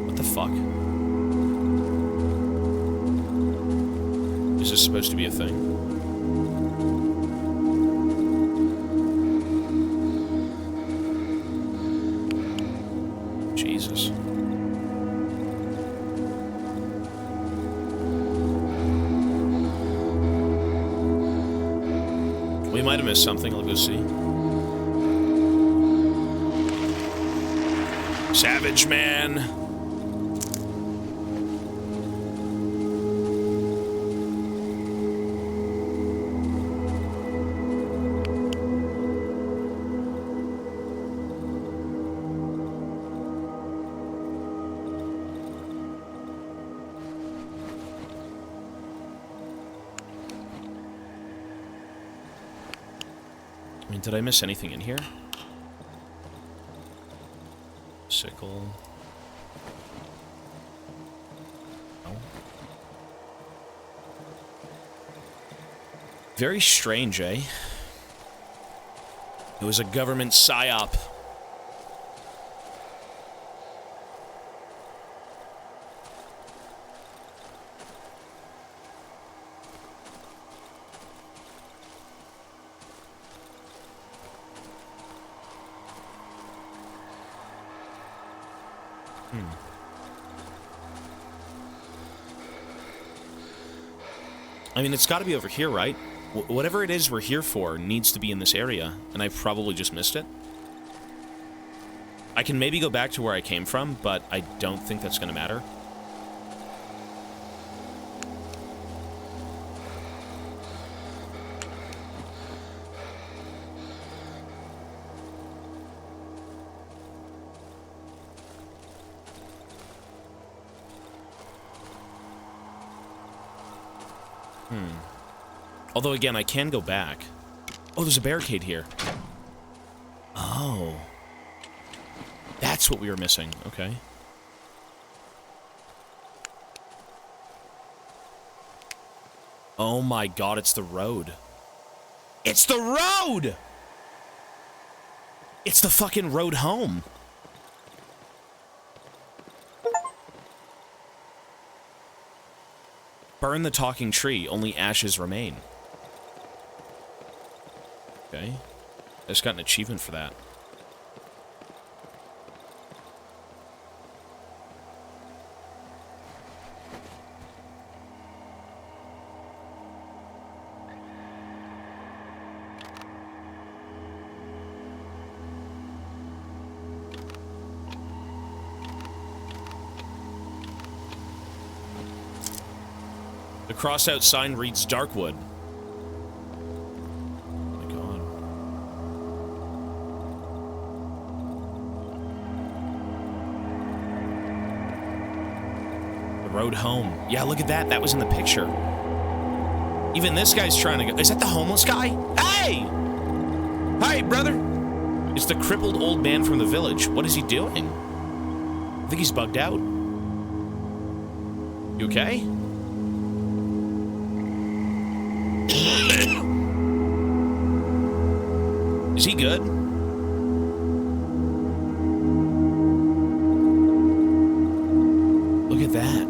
What the fuck? Is this supposed to be a thing? We might have missed something. I'll go see. Savage man. I mean, did I miss anything in here? Sickle. No. Very strange, eh? It was a government psyop. I mean, it's got to be over here, right? Whatever it is we're here for needs to be in this area, and I probably just missed it. I can maybe go back to where I came from, but I don't think that's going to matter. Although, again, I can go back. Oh, there's a barricade here. Oh. That's what we were missing. Okay. Oh my god, it's the road. It's the road! It's the fucking road home. Burn the talking tree, only ashes remain. Okay. I just got an achievement for that. The crossed-out sign reads Darkwood. Road home. Yeah, look at that. That was in the picture. Even this guy's trying to go. Is that the homeless guy? Hey! Hi, brother. It's the crippled old man from the village. What is he doing? I think he's bugged out. You okay? Is he good? Look at that.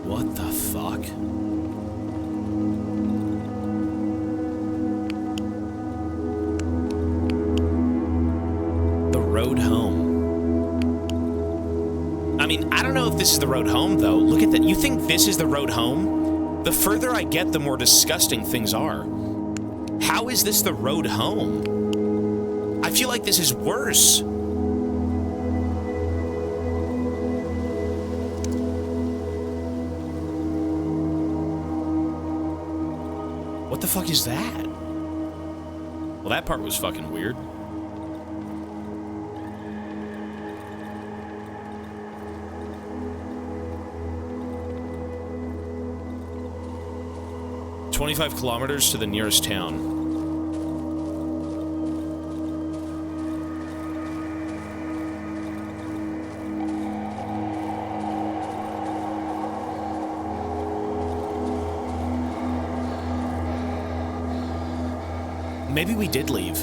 What the fuck? The road home. I mean, I don't know if this is the road home, though. Look at that. You think this is the road home? The further I get, the more disgusting things are. How is this the road home? I feel like this is worse. What the fuck is that? Well, that part was fucking weird. "25 kilometers to the nearest town." Maybe we did leave.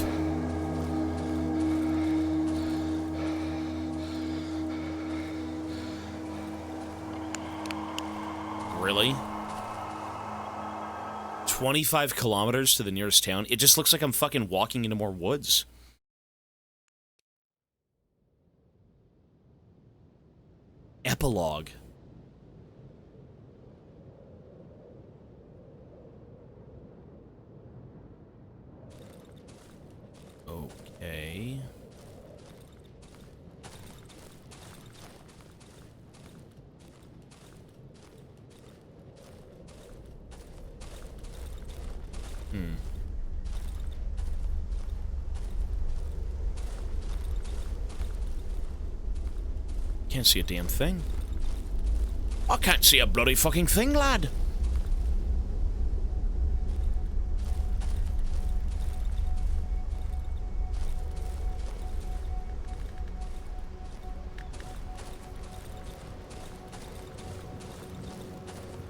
Really? 25 kilometers to the nearest town? It just looks like I'm fucking walking into more woods. Epilogue. Okay. Can't see a damn thing. I can't see a bloody fucking thing, lad.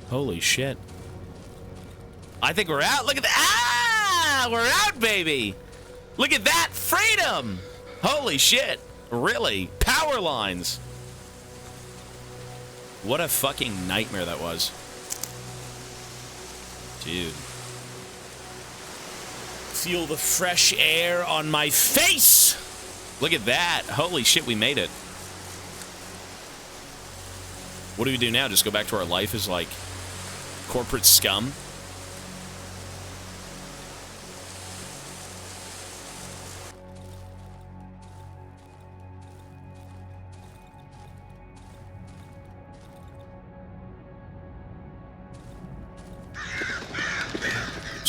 Holy shit. I think we're out. Look at that. Ah! We're out, baby. Look at that. Freedom. Holy shit. Really? Power lines. What a fucking nightmare that was. Dude. Feel the fresh air on my face! Look at that. Holy shit, we made it. What do we do now? Just go back to our life as, like, corporate scum?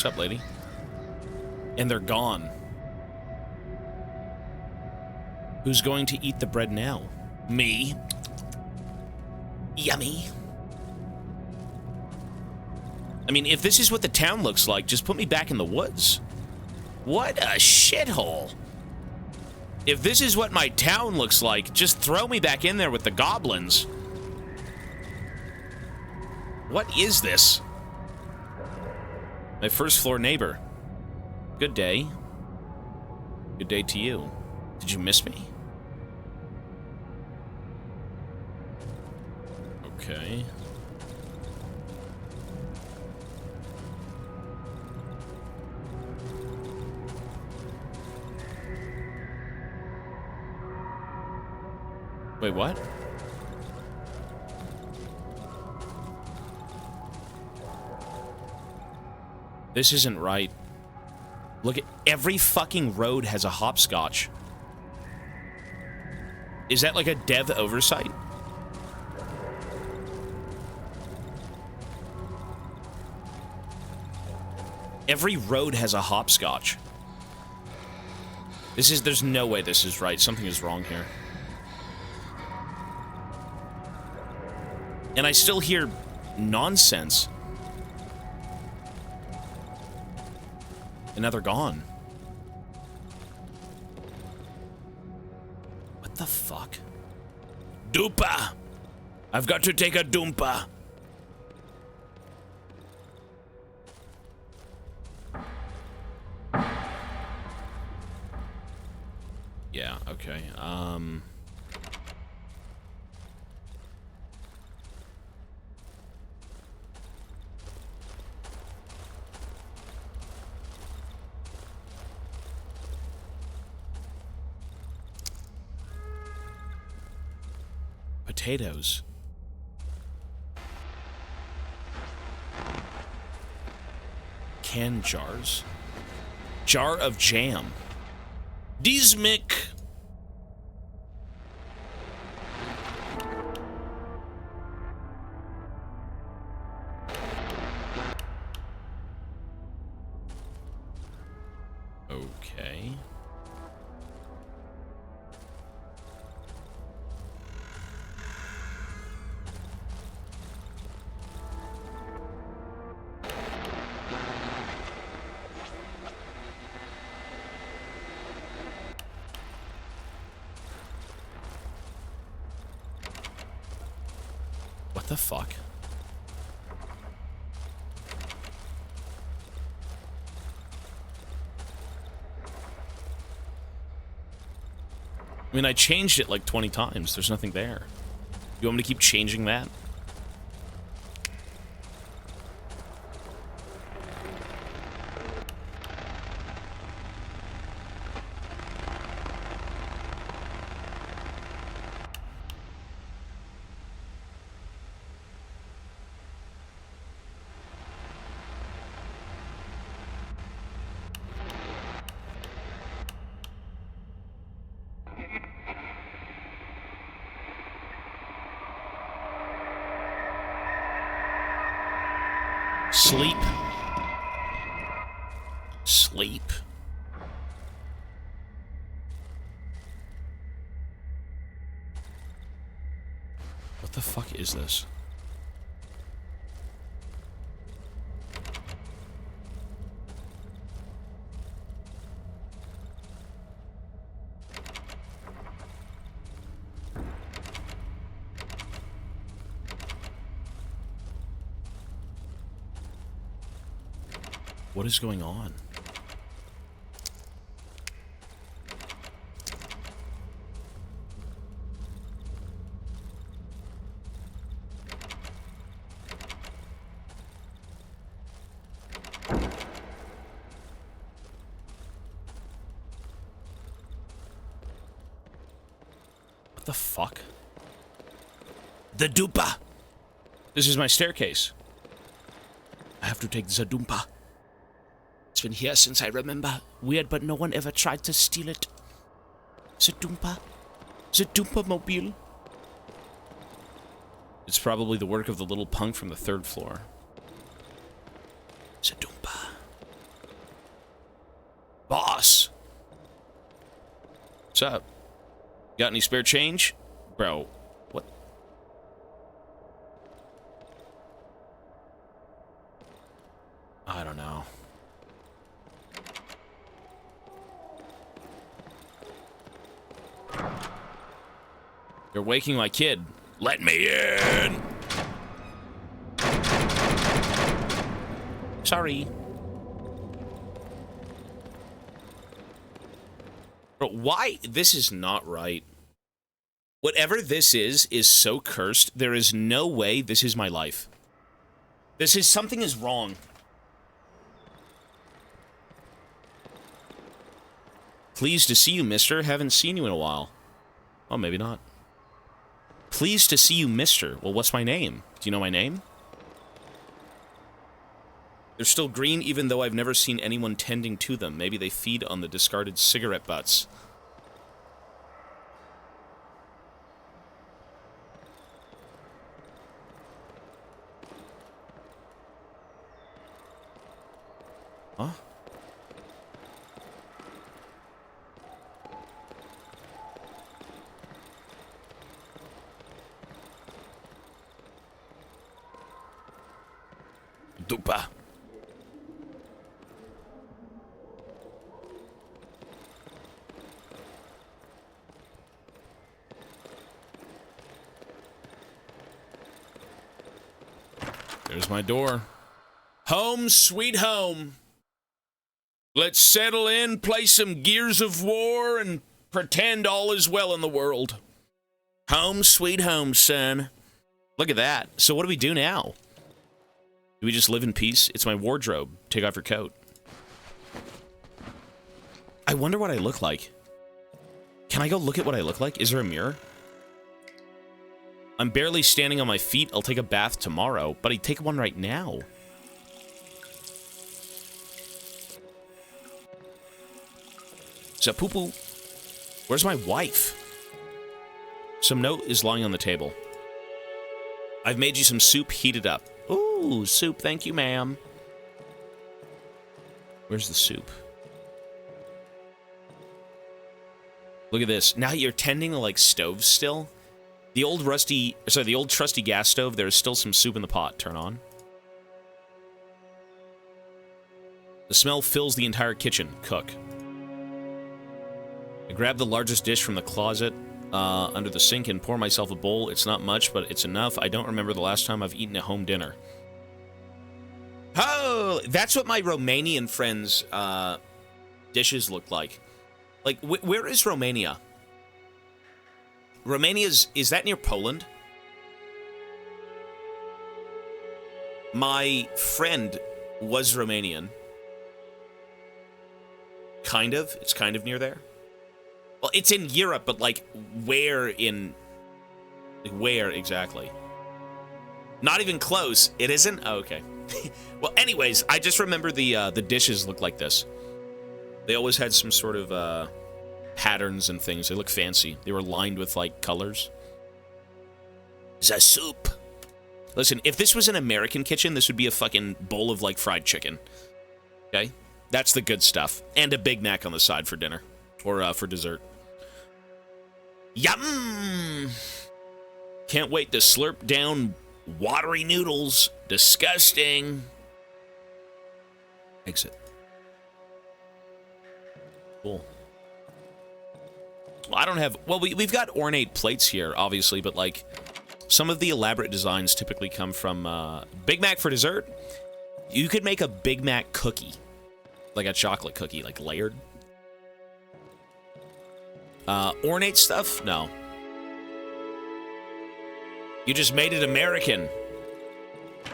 What's up, lady? And they're gone. Who's going to eat the bread now? Me. Yummy. I mean, if this is what the town looks like, just put me back in the woods. What a shithole. If this is what my town looks like, just throw me back in there with the goblins. What is this? My first floor neighbor. Good day. Good day to you. Did you miss me? Okay. Wait, what? This isn't right. Look at every fucking road has a hopscotch. Is that like a dev oversight? Every road has a hopscotch. There's no way this is right. Something is wrong here. And I still hear nonsense. And now they're gone. What the fuck? Dupa! I've got to take a doompa. Yeah, okay. Potatoes. Can jars. Jar of jam. Dismic. Okay. What the fuck? I mean, I changed it like 20 times. There's nothing there. You want me to keep changing that? Sleep. Sleep. What the fuck is this? What is going on? What the fuck? The Dumpa! This is my staircase. I have to take the Dumpa. It's been here since I remember. Weird, but no one ever tried to steal it. The Dumpa. The Dumpa mobile. It's probably the work of the little punk from the 3rd floor. The Dumpa. Boss! What's up? Got any spare change? Bro, what? I don't know. You're waking my kid. Let me in! Sorry. Bro, why? This is not right. Whatever this is so cursed. There is no way this is my life. This is... something is wrong. Pleased to see you, mister. Haven't seen you in a while. Oh, maybe not. Pleased to see you, mister. Well, what's my name? Do you know my name? They're still green even though I've never seen anyone tending to them. Maybe they feed on the discarded cigarette butts. Huh? Dupa. There's my door. Home, sweet home. Let's settle in, play some Gears of War, and pretend all is well in the world. Home, sweet home, son. Look at that. So what do we do now? Do we just live in peace? It's my wardrobe. Take off your coat. I wonder what I look like. Can I go look at what I look like? Is there a mirror? I'm barely standing on my feet. I'll take a bath tomorrow, but I'd take one right now. Zapoo-poo. Where's my wife? Some note is lying on the table. I've made you some soup, heated up. Ooh, soup, thank you, ma'am. Where's the soup? Look at this. Now you're tending to, like, stoves still. The old trusty gas stove, there's still some soup in the pot. Turn on. The smell fills the entire kitchen. Cook. I grab the largest dish from the closet under the sink and pour myself a bowl. It's not much, but it's enough. I don't remember the last time I've eaten a home dinner. Oh, that's what my Romanian friends' dishes look like. Like, where is Romania? Is that near Poland? My friend was Romanian. Kind of. It's kind of near there. Well, it's in Europe, but, like, where in... Like, where exactly? Not even close. It isn't? Oh, okay. Well, anyways, I just remember the dishes look like this. They always had some sort of, patterns and things. They look fancy. They were lined with, like, colors. The soup. Listen, if this was an American kitchen, this would be a fucking bowl of, like, fried chicken. Okay? That's the good stuff. And a Big Mac on the side for dinner. Or, for dessert. Yum! Can't wait to slurp down watery noodles. Disgusting. Exit. Cool. Well, I don't have... Well, we've got ornate plates here, obviously, but, like... Some of the elaborate designs typically come from Big Mac for dessert. You could make a Big Mac cookie. Like a chocolate cookie, like layered. Ornate stuff? No. You just made it American.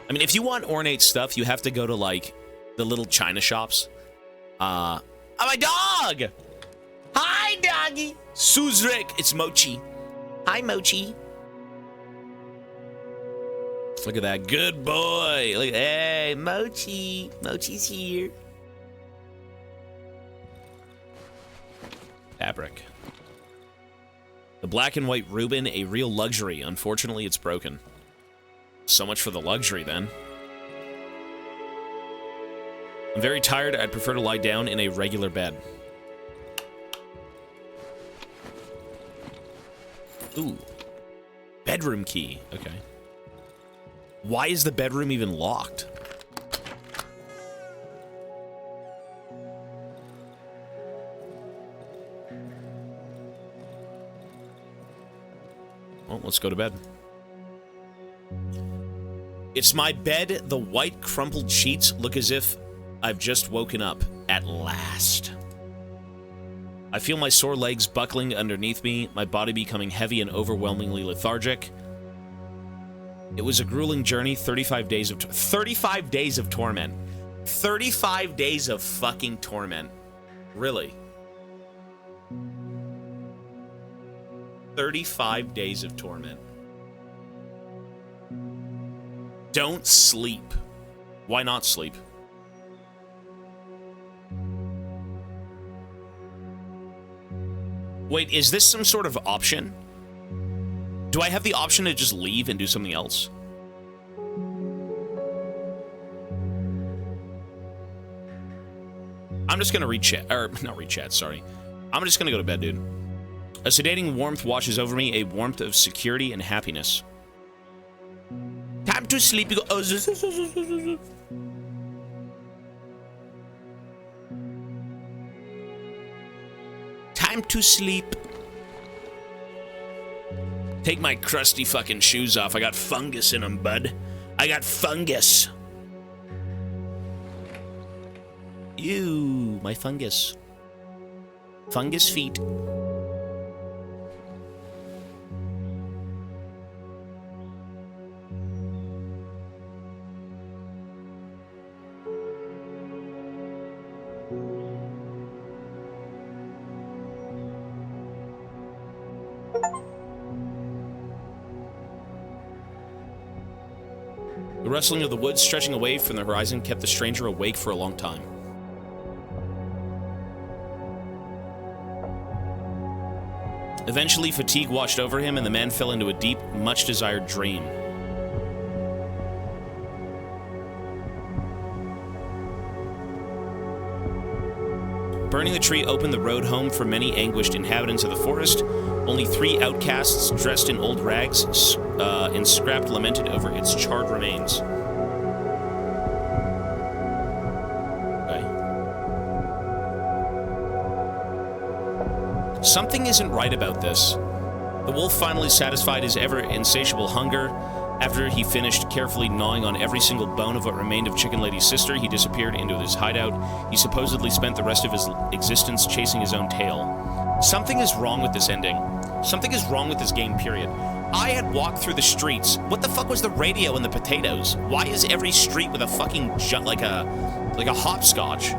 I mean, if you want ornate stuff, you have to go to, like, the little China shops. Oh, my dog! Hi, doggy! Suzrik! It's Mochi. Hi, Mochi. Look at that. Good boy. Look, hey, Mochi. Mochi's here. Fabric. The black and white Reuben, a real luxury. Unfortunately, it's broken. So much for the luxury, then. I'm very tired. I'd prefer to lie down in a regular bed. Ooh. Bedroom key. Okay. Why is the bedroom even locked? Well, let's go to bed. It's my bed. The white crumpled sheets look as if I've just woken up at last. I feel my sore legs buckling underneath me, my body becoming heavy and overwhelmingly lethargic. It was a grueling journey, 35 days of 35 days of torment. 35 days of fucking torment. Really? 35 days of torment. Don't sleep. Why not sleep? Wait, is this some sort of option? Do I have the option to just leave and do something else? I'm just gonna read chat, or not read chat, sorry. I'm just gonna go to bed, dude. A sedating warmth washes over me, a warmth of security and happiness. Time to sleep. You go. Oh, time to sleep. Take my crusty fucking shoes off. I got fungus in them, bud. I got fungus. Ew, my fungus. Fungus feet. The rustling of the woods stretching away from the horizon kept the stranger awake for a long time. Eventually, fatigue washed over him, and the man fell into a deep, much-desired dream. Burning the tree opened the road home for many anguished inhabitants of the forest. Only 3 outcasts, dressed in old rags and scrapped, lamented over its charred remains. Something isn't right about this. The wolf finally satisfied his ever-insatiable hunger. After he finished carefully gnawing on every single bone of what remained of Chicken Lady's sister, he disappeared into his hideout. He supposedly spent the rest of his existence chasing his own tail. Something is wrong with this ending. Something is wrong with this game, period. I had walked through the streets. What the fuck was the radio and the potatoes? Why is every street with a fucking like a hopscotch?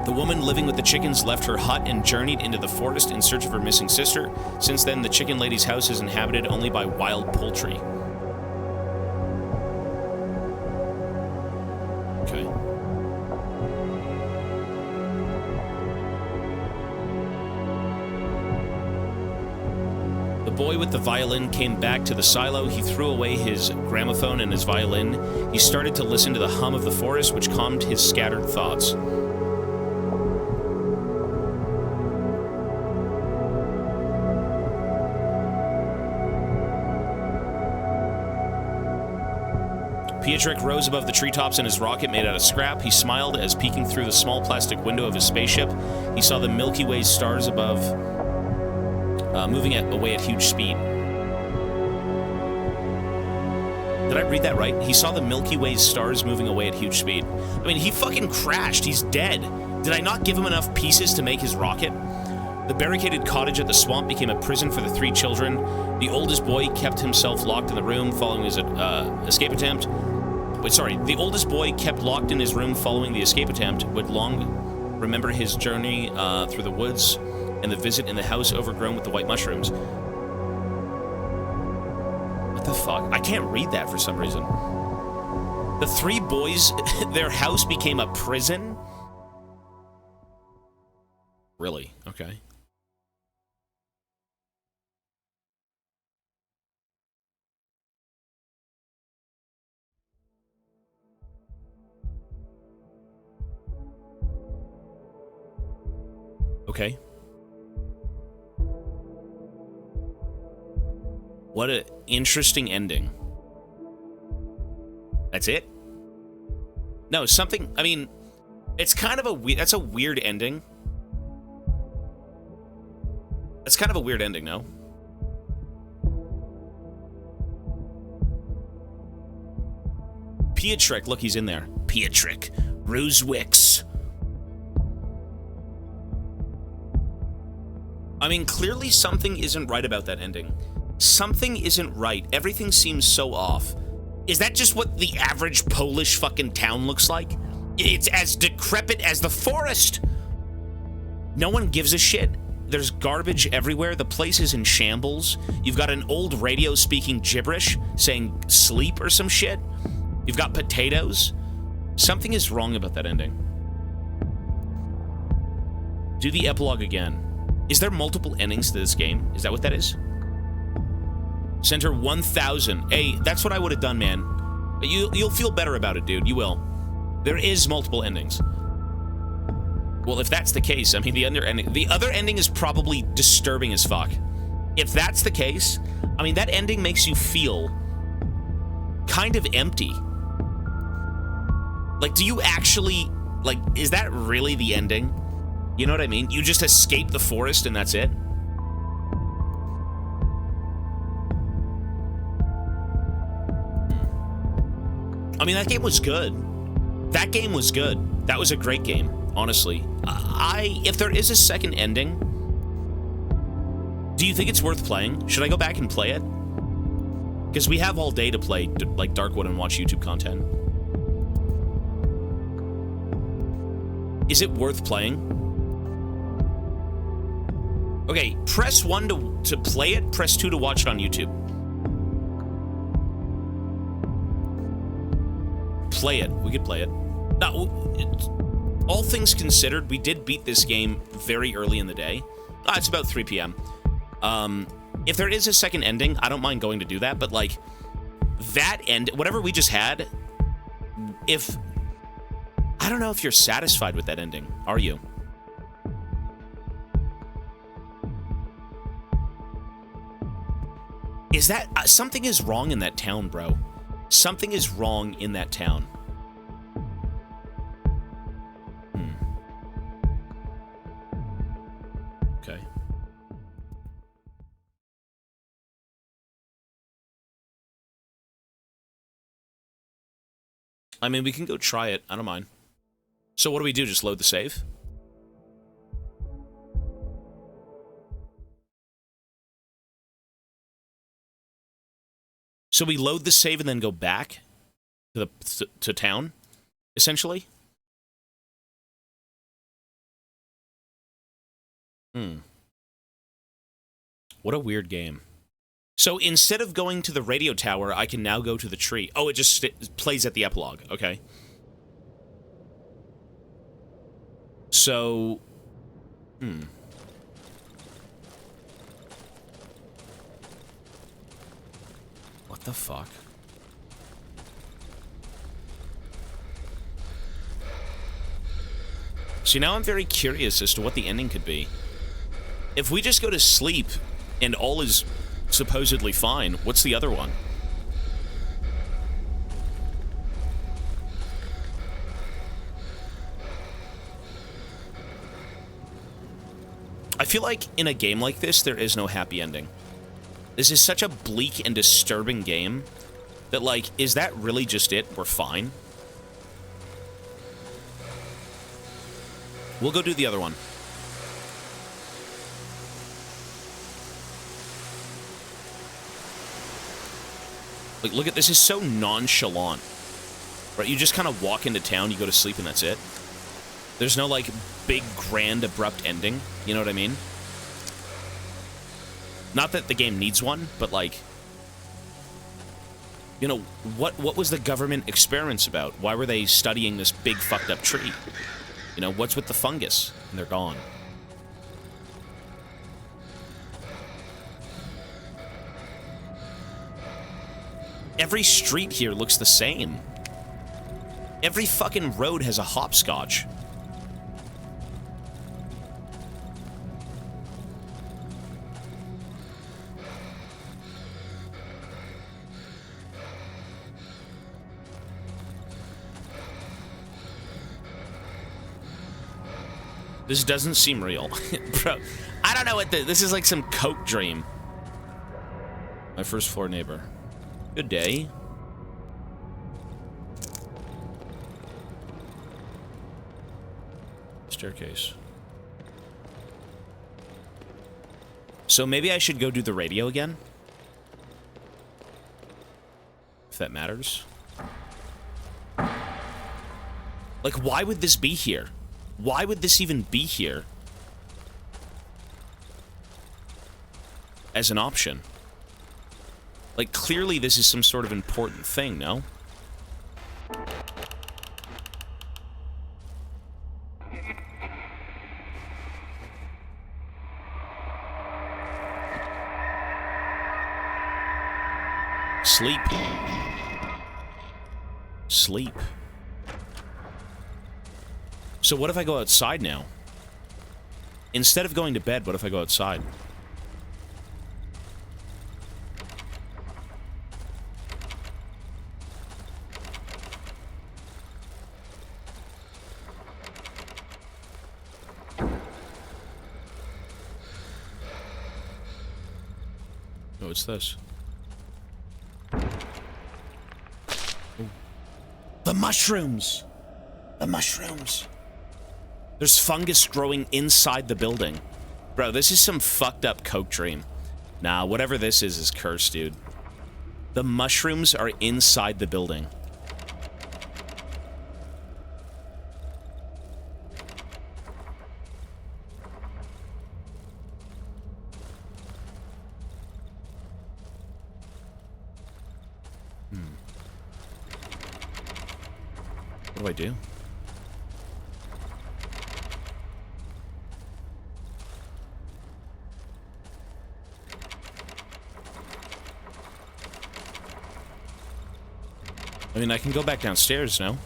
The woman living with the chickens left her hut and journeyed into the forest in search of her missing sister. Since then, the Chicken Lady's house is inhabited only by wild poultry. Okay. The boy with the violin came back to the silo. He threw away his gramophone and his violin. He started to listen to the hum of the forest, which calmed his scattered thoughts. Pietrek rose above the treetops in his rocket made out of scrap. He smiled as, peeking through the small plastic window of his spaceship, he saw the Milky Way stars above, moving away at huge speed. Did I read that right? He saw the Milky Way stars moving away at huge speed. I mean, he fucking crashed. He's dead. Did I not give him enough pieces to make his rocket? The barricaded cottage at the swamp became a prison for the 3 children. The oldest boy kept himself locked in the room following his escape attempt. The oldest boy kept locked in his room following the escape attempt, would long remember his journey through the woods and the visit in the house overgrown with the white mushrooms. What the fuck? I can't read that for some reason. The 3 boys, their house became a prison? Really? Okay. Okay. What an interesting ending. That's it? No, something, I mean, it's kind of a that's a weird ending. That's kind of a weird ending, no? Pietrek, look, he's in there. Pietrek, Rusewix. I mean, clearly something isn't right about that ending. Something isn't right. Everything seems so off. Is that just what the average Polish fucking town looks like? It's as decrepit as the forest. No one gives a shit. There's garbage everywhere. The place is in shambles. You've got an old radio speaking gibberish, saying sleep or some shit. You've got potatoes. Something is wrong about that ending. Do the epilogue again. Is there multiple endings to this game? Is that what that is? Center 1000. Hey, that's what I would have done, man. You'll feel better about it, dude. You will. There is multiple endings. Well, if that's the case, I mean, the other ending is probably disturbing as fuck. If that's the case, I mean, that ending makes you feel kind of empty. Like, do you actually, like, is that really the ending? You know what I mean? You just escape the forest and that's it? I mean, that game was good. That game was good. That was a great game, honestly. If there is a second ending, do you think it's worth playing? Should I go back and play it? Because we have all day to play, like, Darkwood and watch YouTube content. Is it worth playing? Okay, press 1 to play it, press 2 to watch it on YouTube. Play it. We could play it. Now, all things considered, we did beat this game very early in the day. It's about 3 p.m. If there is a second ending, I don't mind going to do that, but, like, that end, whatever we just had, I don't know if you're satisfied with that ending, are you? Is that, something is wrong in that town, bro. Something is wrong in that town. Okay. I mean, we can go try it. I don't mind. So what do we do? Just load the save? So we load the save and then go back to town, essentially? What a weird game. So instead of going to the radio tower, I can now go to the tree. Oh, it just plays at the epilogue. Okay. So... the fuck? See, now I'm very curious as to what the ending could be. If we just go to sleep and all is supposedly fine, what's the other one? I feel like in a game like this, there is no happy ending. This is such a bleak and disturbing game that, like, is that really just it? We're fine. We'll go do the other one. Like, look at this. Is so nonchalant. Right? You just kind of walk into town, you go to sleep, and that's it. There's no, like, big, grand, abrupt ending. You know what I mean? Not that the game needs one, but, like, you know, what was the government experiments about? Why were they studying this big, fucked up tree? You know, what's with the fungus? And they're gone. Every street here looks the same. Every fucking road has a hopscotch. This doesn't seem real. Bro, I don't know what this is, like some coke dream. My first floor neighbor. Good day. Staircase. So maybe I should go do the radio again? If that matters. Like, why would this be here? Why would this even be here as an option? Like, clearly this is some sort of important thing, no? Sleep. Sleep. So what if I go outside now? Instead of going to bed, what if I go outside? Oh, what's this? Ooh. The mushrooms! The mushrooms! There's fungus growing inside the building. Bro, this is some fucked up coke dream. Nah, whatever this is cursed, dude. The mushrooms are inside the building. What do I do? I mean, I can go back downstairs now.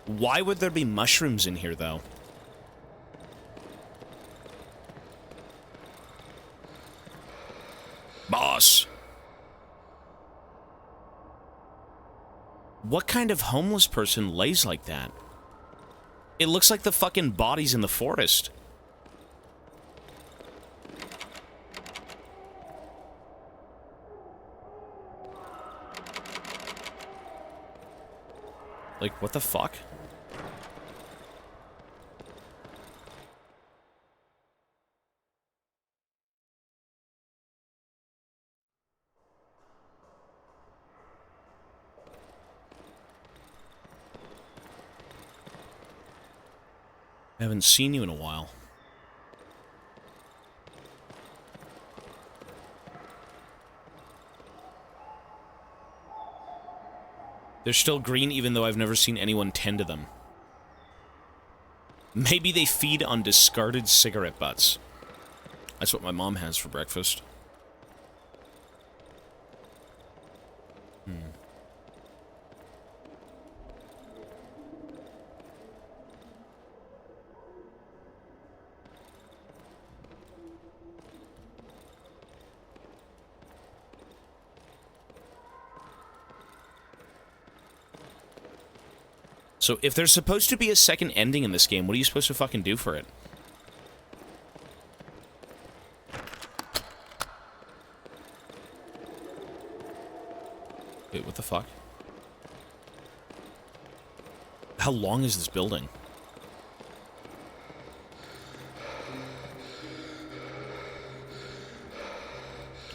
Why would there be mushrooms in here, though? Boss. What kind of homeless person lays like that? It looks like the fucking bodies in the forest. Like, what the fuck? I haven't seen you in a while. They're still green even though I've never seen anyone tend to them. Maybe they feed on discarded cigarette butts. That's what my mom has for breakfast. So, if there's supposed to be a second ending in this game, what are you supposed to fucking do for it? Wait, what the fuck? How long is this building?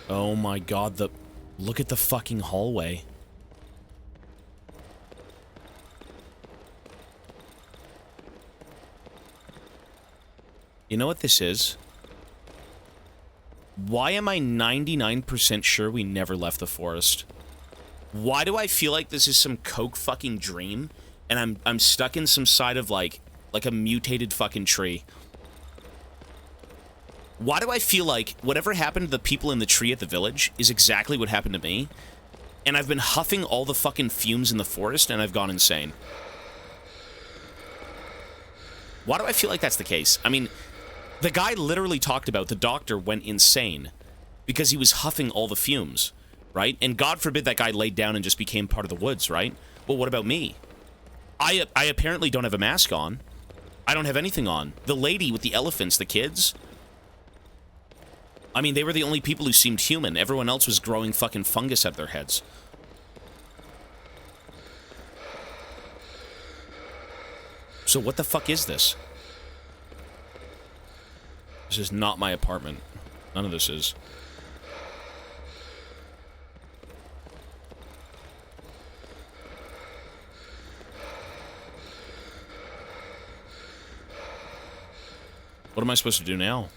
Oh my god, look at the fucking hallway. You know what this is? Why am I 99% sure we never left the forest? Why do I feel like this is some coke fucking dream, and I'm stuck in some side of like a mutated fucking tree? Why do I feel like whatever happened to the people in the tree at the village is exactly what happened to me, and I've been huffing all the fucking fumes in the forest, and I've gone insane? Why do I feel like that's the case? I mean, the guy literally talked about the doctor went insane because he was huffing all the fumes, right? And God forbid that guy laid down and just became part of the woods, right? Well, what about me? I apparently don't have a mask on. I don't have anything on. The lady with the elephants, the kids, I mean, they were the only people who seemed human. Everyone else was growing fucking fungus out of their heads. So what the fuck is this? This is not my apartment. None of this is. What am I supposed to do now?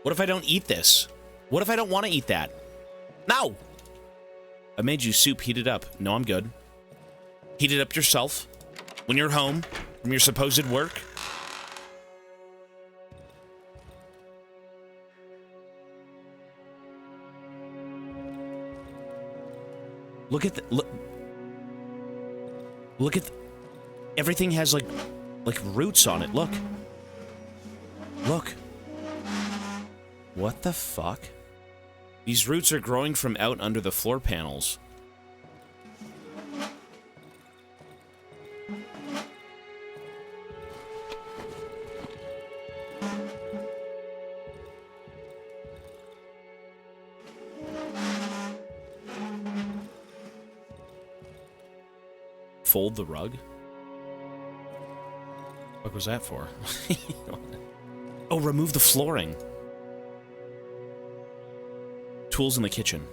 What if I don't eat this? What if I don't want to eat that? No! I made you soup, heat it up. No, I'm good. Heat it up yourself. When you're home from your supposed work. Look at the... Look at... Everything has, like roots on it. Look. Look. What the fuck? These roots are growing from out under the floor panels. Fold the rug? What was that for? Oh, remove the flooring. Tools in the kitchen.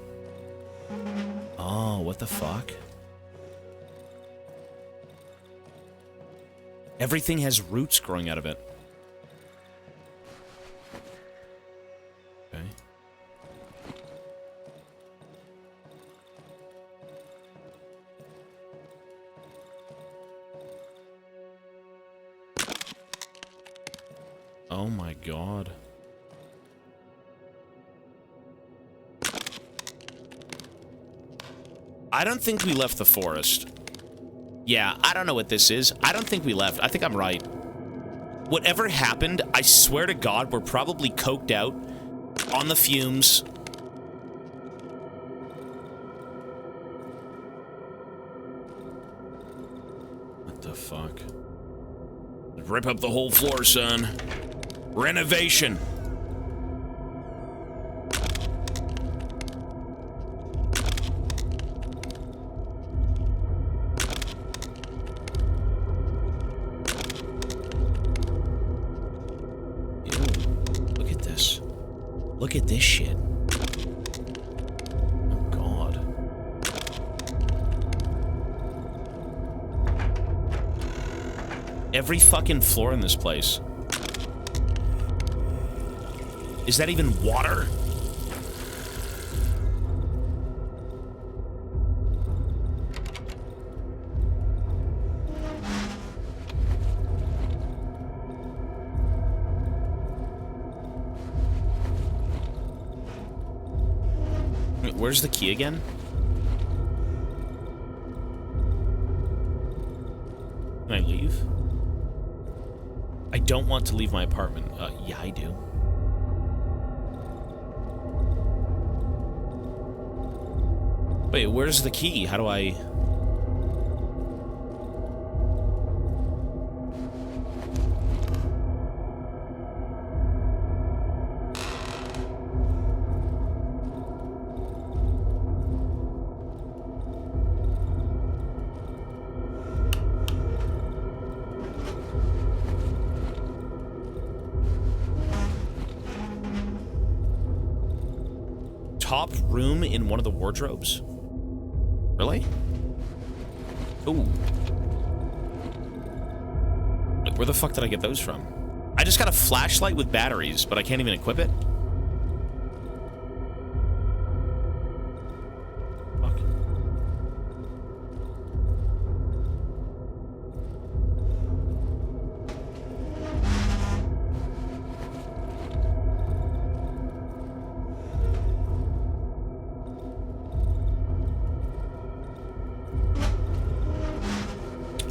Oh, what the fuck? Everything has roots growing out of it. Okay. Oh my god. I don't think we left the forest. Yeah, I don't know what this is. I don't think we left. I think I'm right. Whatever happened, I swear to God, we're probably coked out on the fumes. fuck? Rip up the whole floor, son. Renovation. Look at this. Look at this shit. Oh, God. Every fucking floor in this place. Is that even water? Where's the key again? Can I leave? I don't want to leave my apartment. Yeah, I do. Wait, where's the key? How do I... Top room in one of the wardrobes? Really? Ooh. Like, where the fuck did I get those from? I just got a flashlight with batteries, but I can't even equip it? Fuck.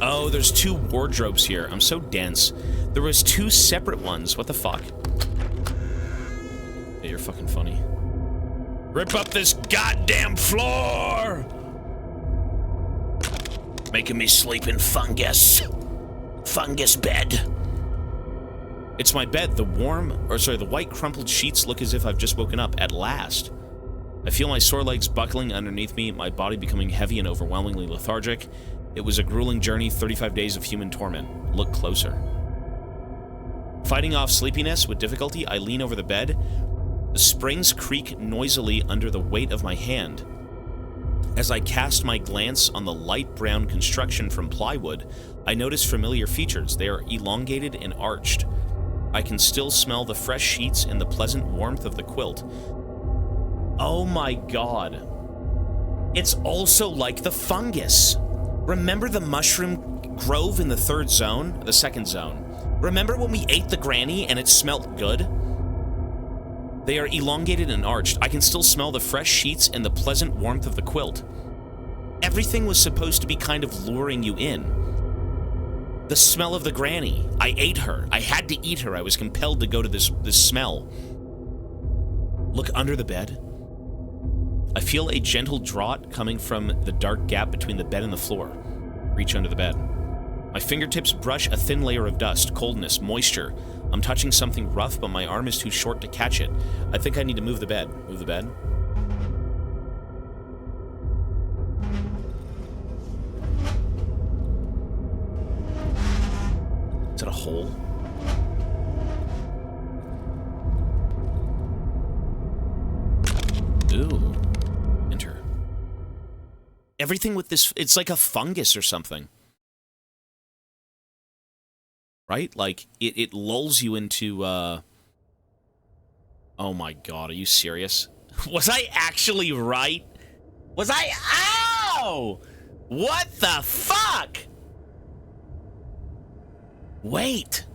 Oh, there's two wardrobes here. I'm so dense. There was two separate ones. What the fuck? Yeah, you're fucking funny. Rip up this goddamn floor! Making me sleep in fungus. Fungus bed. It's my bed. The white crumpled sheets look as if I've just woken up at last. I feel my sore legs buckling underneath me, my body becoming heavy and overwhelmingly lethargic. It was a grueling journey, 35 days of human torment. Look closer. Fighting off sleepiness with difficulty, I lean over the bed. The springs creak noisily under the weight of my hand. As I cast my glance on the light brown construction from plywood, I notice familiar features. They are elongated and arched. I can still smell the fresh sheets and the pleasant warmth of the quilt. Oh my god. It's also like the fungus. Remember the mushroom grove in the second zone? Remember when we ate the granny and it smelt good? They are elongated and arched. I can still smell the fresh sheets and the pleasant warmth of the quilt. Everything was supposed to be kind of luring you in. The smell of the granny. I ate her. I had to eat her. I was compelled to go to this smell. Look under the bed. I feel a gentle draught coming from the dark gap between the bed and the floor. Reach under the bed. My fingertips brush a thin layer of dust, coldness, moisture. I'm touching something rough, but my arm is too short to catch it. I think I need to move the bed. Move the bed. Is that a hole? Ooh. Enter. Everything with this, it's like a fungus or something. Right? Like, it lulls you into, Oh my god, are you serious? Was I actually right? Was I? Ow! What the fuck? Wait.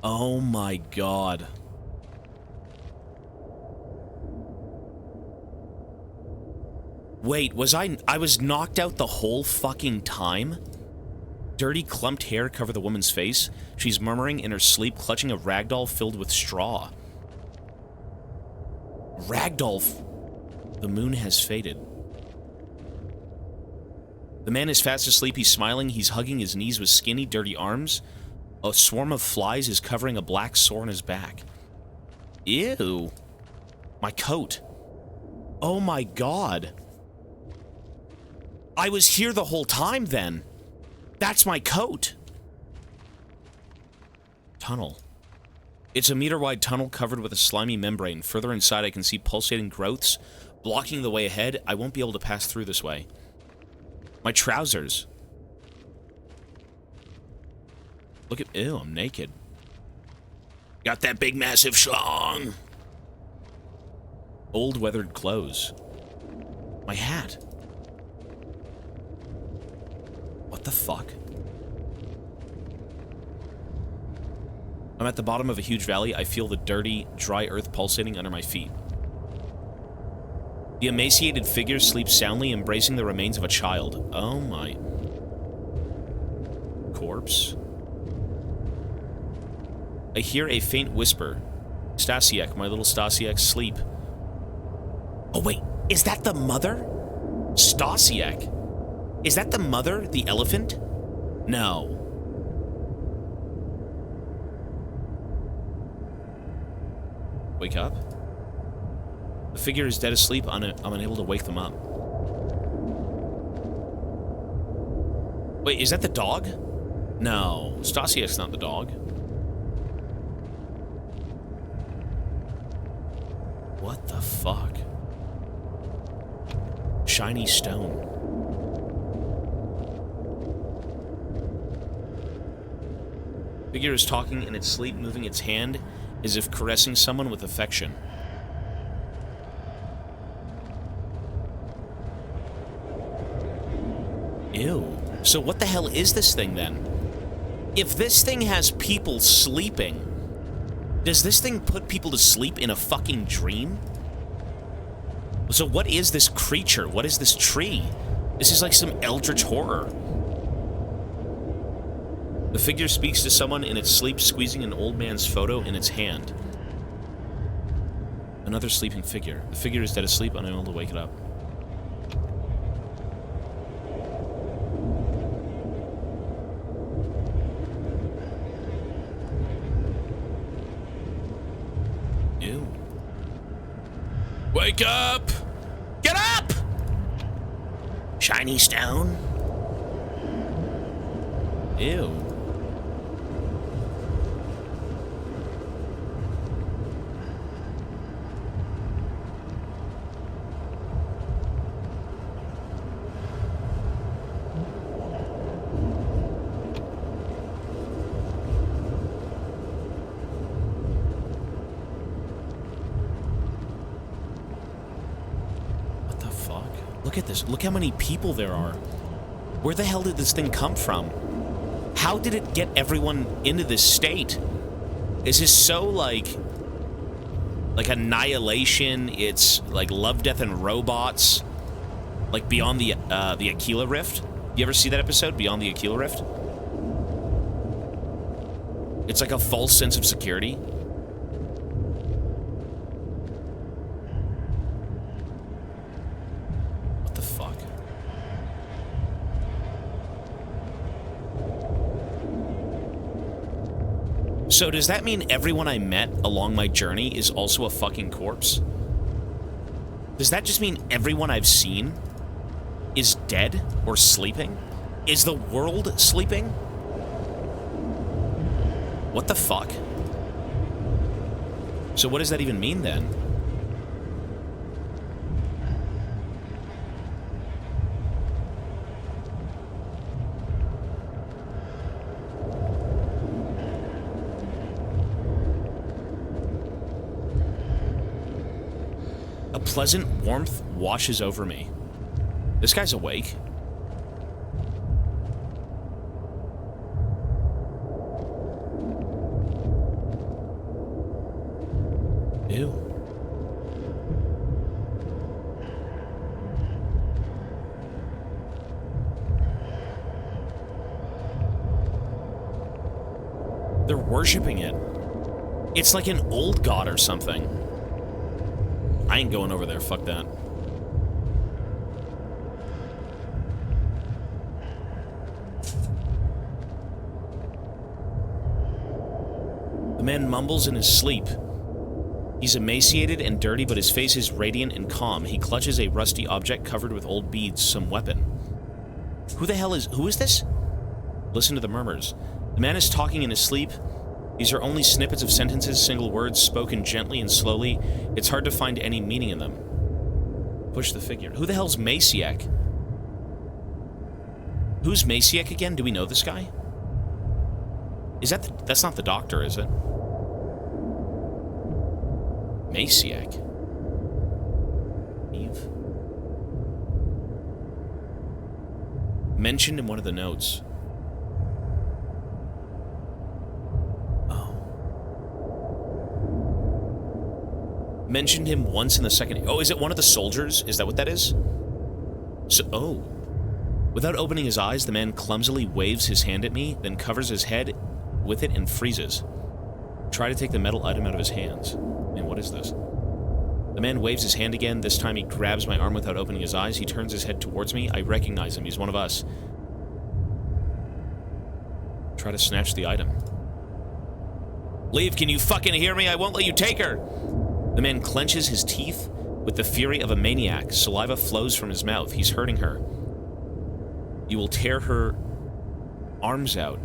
Oh my god. Wait, I was knocked out the whole fucking time? Dirty, clumped hair cover the woman's face. She's murmuring in her sleep, clutching a ragdoll filled with straw. Ragdoll. The moon has faded. The man is fast asleep. He's smiling. He's hugging his knees with skinny, dirty arms. A swarm of flies is covering a black sore on his back. Ew. My coat. Oh my god. I was here the whole time then. That's my coat. Tunnel. It's a meter-wide tunnel covered with a slimy membrane. Further inside, I can see pulsating growths blocking the way ahead. I won't be able to pass through this way. My trousers. Look at... Ew, I'm naked. Got that big, massive schlong. Old, weathered clothes. My hat. What the fuck? I'm at the bottom of a huge valley. I feel the dirty, dry earth pulsating under my feet. The emaciated figure sleeps soundly, embracing the remains of a child. Oh my... Corpse? I hear a faint whisper. Stasiak, my little Stasiak, sleep. Oh wait, is that the mother? Stasiak? Is that the mother, the elephant? No. Wake up. The figure is dead asleep. I'm unable to wake them up. Wait, is that the dog? No, Stasiak's not the dog. What the fuck? Shiny stone. Figure is talking in its sleep, moving its hand as if caressing someone with affection. Ew. So what the hell is this thing then? If this thing has people sleeping, does this thing put people to sleep in a fucking dream? So what is this creature? What is this tree? This is like some eldritch horror. The figure speaks to someone in its sleep, squeezing an old man's photo in its hand. Another sleeping figure. The figure is dead asleep, unable to wake it up. Ew. Wake up! Get up! Shiny stone? Ew. Look at this. Look how many people there are. Where the hell did this thing come from? How did it get everyone into this state? Is this so, like Annihilation? It's like Love, Death, and Robots? Like Beyond the Aquila Rift? You ever see that episode, Beyond the Aquila Rift? It's like a false sense of security. So does that mean everyone I met along my journey is also a fucking corpse? Does that just mean everyone I've seen is dead or sleeping? Is the world sleeping? What the fuck? So what does that even mean then? Pleasant warmth washes over me. This guy's awake. Ew. They're worshiping it. It's like an old god or something. I ain't going over there, fuck that. The man mumbles in his sleep. He's emaciated and dirty, but his face is radiant and calm. He clutches a rusty object covered with old beads, some weapon. Who is this? Listen to the murmurs. The man is talking in his sleep. These are only snippets of sentences, single words, spoken gently and slowly. It's hard to find any meaning in them. Push the figure. Who the hell's Masiak? Who's Masiak again? Do we know this guy? Is that that's not the doctor, is it? Masiak. Eve? Mentioned in one of the notes. Oh. Mentioned him once in the second. Oh, is it one of the soldiers? Is that what that is? So, oh. Without opening his eyes, the man clumsily waves his hand at me, then covers his head with it and freezes. Try to take the metal item out of his hands. Man, what is this? The man waves his hand again. This time he grabs my arm without opening his eyes. He turns his head towards me. I recognize him. He's one of us. Try to snatch the item. Leave, can you fucking hear me? I won't let you take her! The man clenches his teeth with the fury of a maniac. Saliva flows from his mouth. He's hurting her. You will tear her arms out.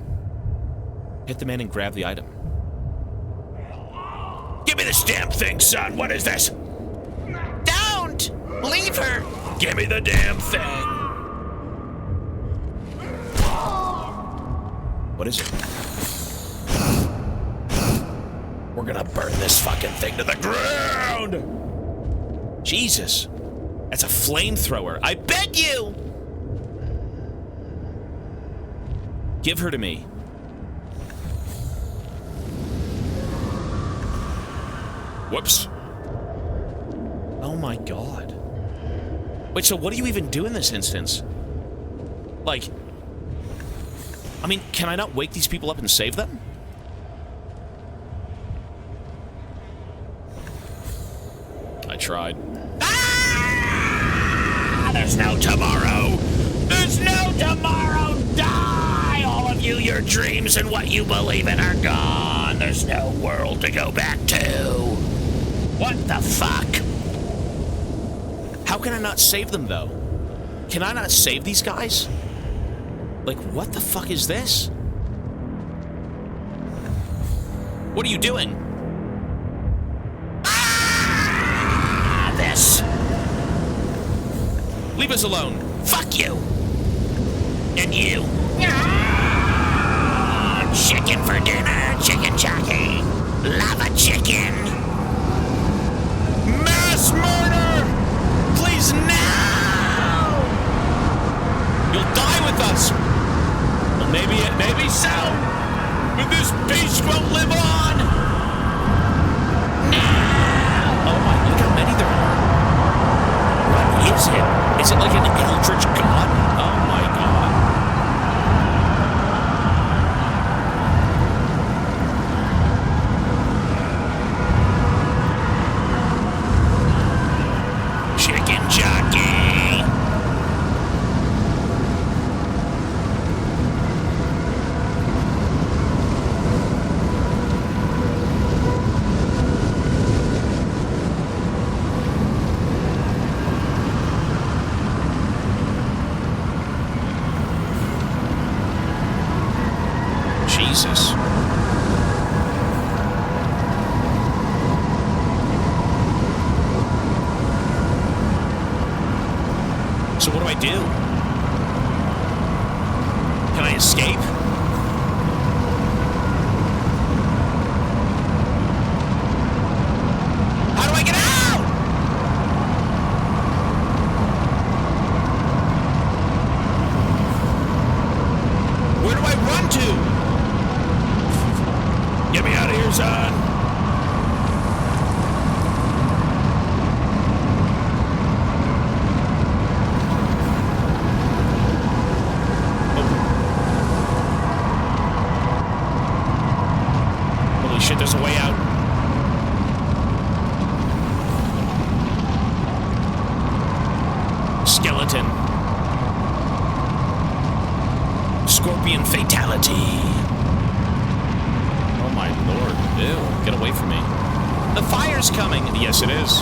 Hit the man and grab the item. Give me this damn thing, son! What is this? Don't! Leave her! Give me the damn thing! What is it? We're gonna burn this fucking thing to the ground! Jesus. That's a flamethrower. I beg you! Give her to me. Whoops. Oh my god. Wait, so what do you even do in this instance? Like... I mean, can I not wake these people up and save them? I tried. Ah! There's no tomorrow! There's no tomorrow! Die! All of you, your dreams and what you believe in are gone! There's no world to go back to! What the fuck? How can I not save them, though? Can I not save these guys? Like, what the fuck is this? What are you doing? Ah! This! Leave us alone. Fuck you! And you. Ah! Chicken for dinner, chicken jockey. Lava chicken. Mass murder! Please, now! You'll die with us! Well, maybe so! But this beast won't live on! No! Oh my, look how many there are. What is it? Is it like an eldritch god? Oh my god. Chicken jockey! Jesus. So what do I do? Can I escape? How do I get out? Where do I run to? Get me out of here, son! Holy shit, there's a way out. Skeleton. Scorpion fatality. Oh my lord, ew. from me. The fire's coming! Yes, it is.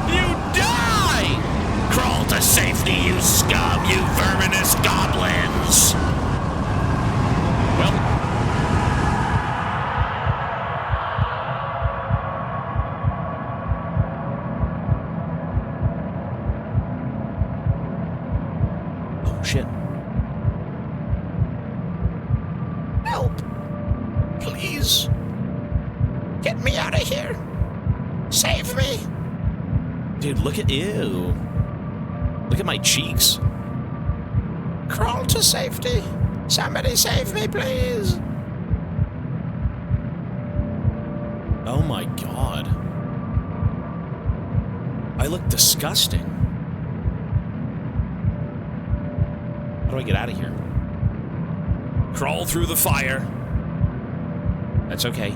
You die! Crawl to safety, you scum, you verminous goblins! Well... Oh, shit. Help! Please! Get me out of here! Save me! Dude, look at... Ew. Look at my cheeks. Crawl to safety. Somebody save me, please. Oh my god. I look disgusting. How do I get out of here? Crawl through the fire. That's okay.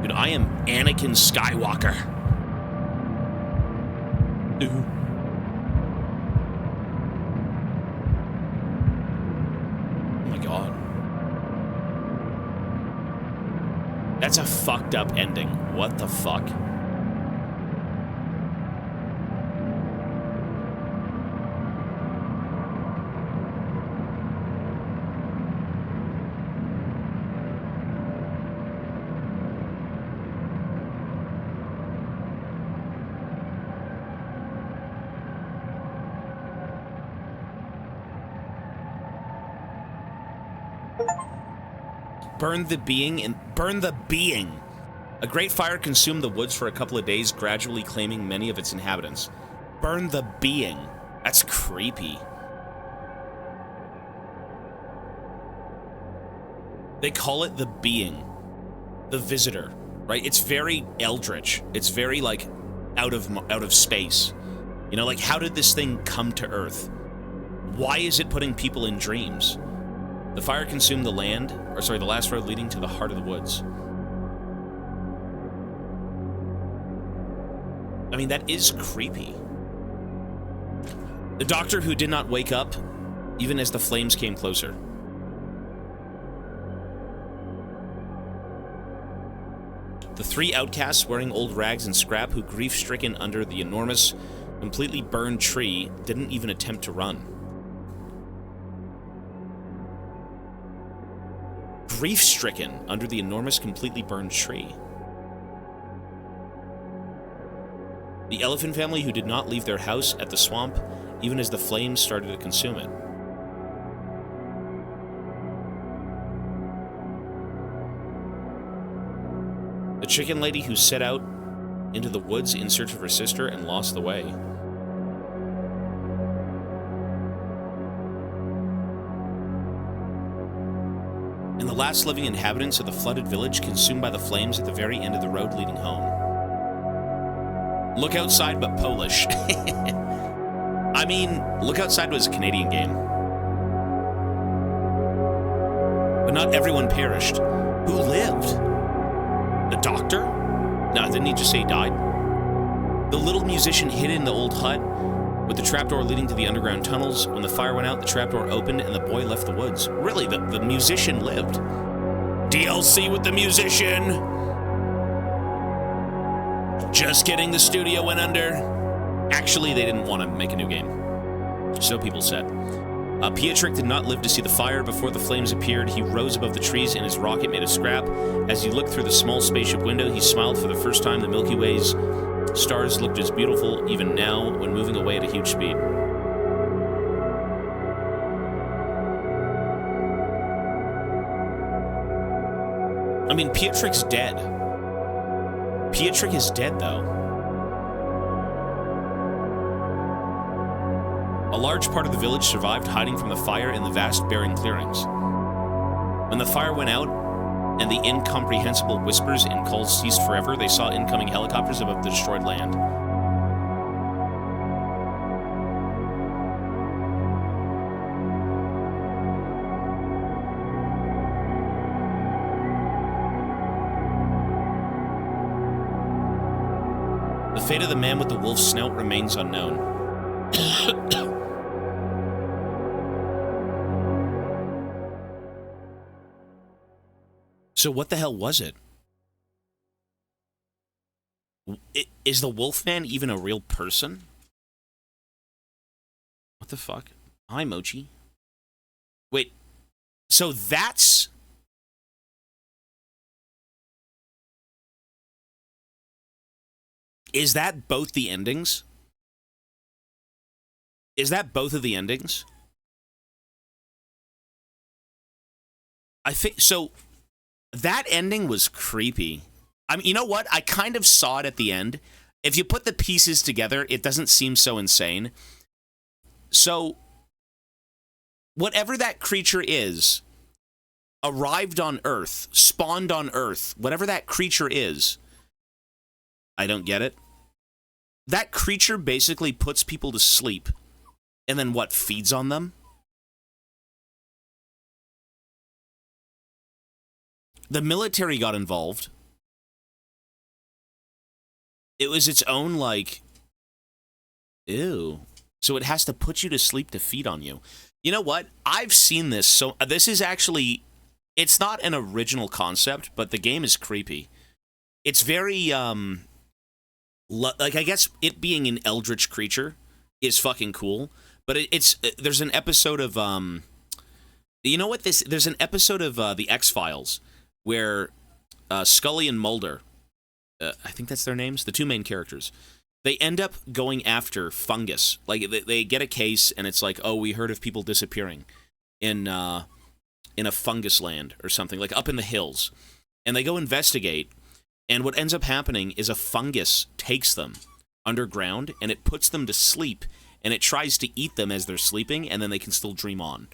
Dude, I am Anakin Skywalker. Ooh. Oh my god. That's a fucked up ending. What the fuck? Burn the being. A great fire consumed the woods for a couple of days, gradually claiming many of its inhabitants. Burn the being. That's creepy. They call it the being. The visitor, right? It's very eldritch. It's very, like, out of space. You know, like, how did this thing come to Earth? Why is it putting people in dreams? The fire consumed the last road leading to the heart of the woods. I mean, that is creepy. The doctor who did not wake up, even as the flames came closer. The three outcasts wearing old rags and scrap who grief-stricken under the enormous, completely burned tree didn't even attempt to run. Grief-stricken under the enormous, completely burned tree. The elephant family who did not leave their house at the swamp, even as the flames started to consume it. The chicken lady who set out into the woods in search of her sister and lost the way. And the last living inhabitants of the flooded village consumed by the flames at the very end of the road leading home. Look Outside, but Polish. I mean, Look Outside was a Canadian game. But not everyone perished. Who lived? The doctor? No, didn't he just say he died? The little musician hid in the old hut with the trapdoor leading to the underground tunnels. When the fire went out, the trapdoor opened and the boy left the woods. Really, the musician lived. DLC with the musician! Just kidding, the studio went under. Actually, they didn't want to make a new game. So people said. Pietrek did not live to see the fire. Before the flames appeared, he rose above the trees in his rocket made of scrap. As he looked through the small spaceship window, he smiled for the first time. The Milky Way's stars looked as beautiful even now when moving away at a huge speed. I mean, Pietrek's dead. Pietrek is dead, though. A large part of the village survived, hiding from the fire in the vast barren clearings. When the fire went out and the incomprehensible whispers and calls ceased forever, they saw incoming helicopters above the destroyed land. The fate of the man with the wolf's snout remains unknown. So what the hell was it? Is the Wolfman even a real person? What the fuck? Hi, Mochi. Wait, so that's... Is that both the endings? Is that both of the endings? I think so. That ending was creepy. I mean, you know what? I kind of saw it at the end. If you put the pieces together, it doesn't seem so insane. So, whatever that creature is, arrived on Earth, spawned on Earth, whatever that creature is, I don't get it. That creature basically puts people to sleep, and then what, feeds on them? The military got involved. It was its own, like... Ew. So it has to put you to sleep to feed on you. You know what? I've seen this, so... This is actually... It's not an original concept, but the game is creepy. It's very, like, I guess it being an eldritch creature is fucking cool, but it's... There's an episode of, You know what this... There's an episode of, The X-Files, where Scully and Mulder... I think that's their names, the two main characters. They end up going after fungus. Like, they get a case, and it's like, oh, we heard of people disappearing in a fungus land or something, like up in the hills. And they go investigate, and what ends up happening is a fungus takes them underground, and it puts them to sleep, and it tries to eat them as they're sleeping, and then they can still dream on.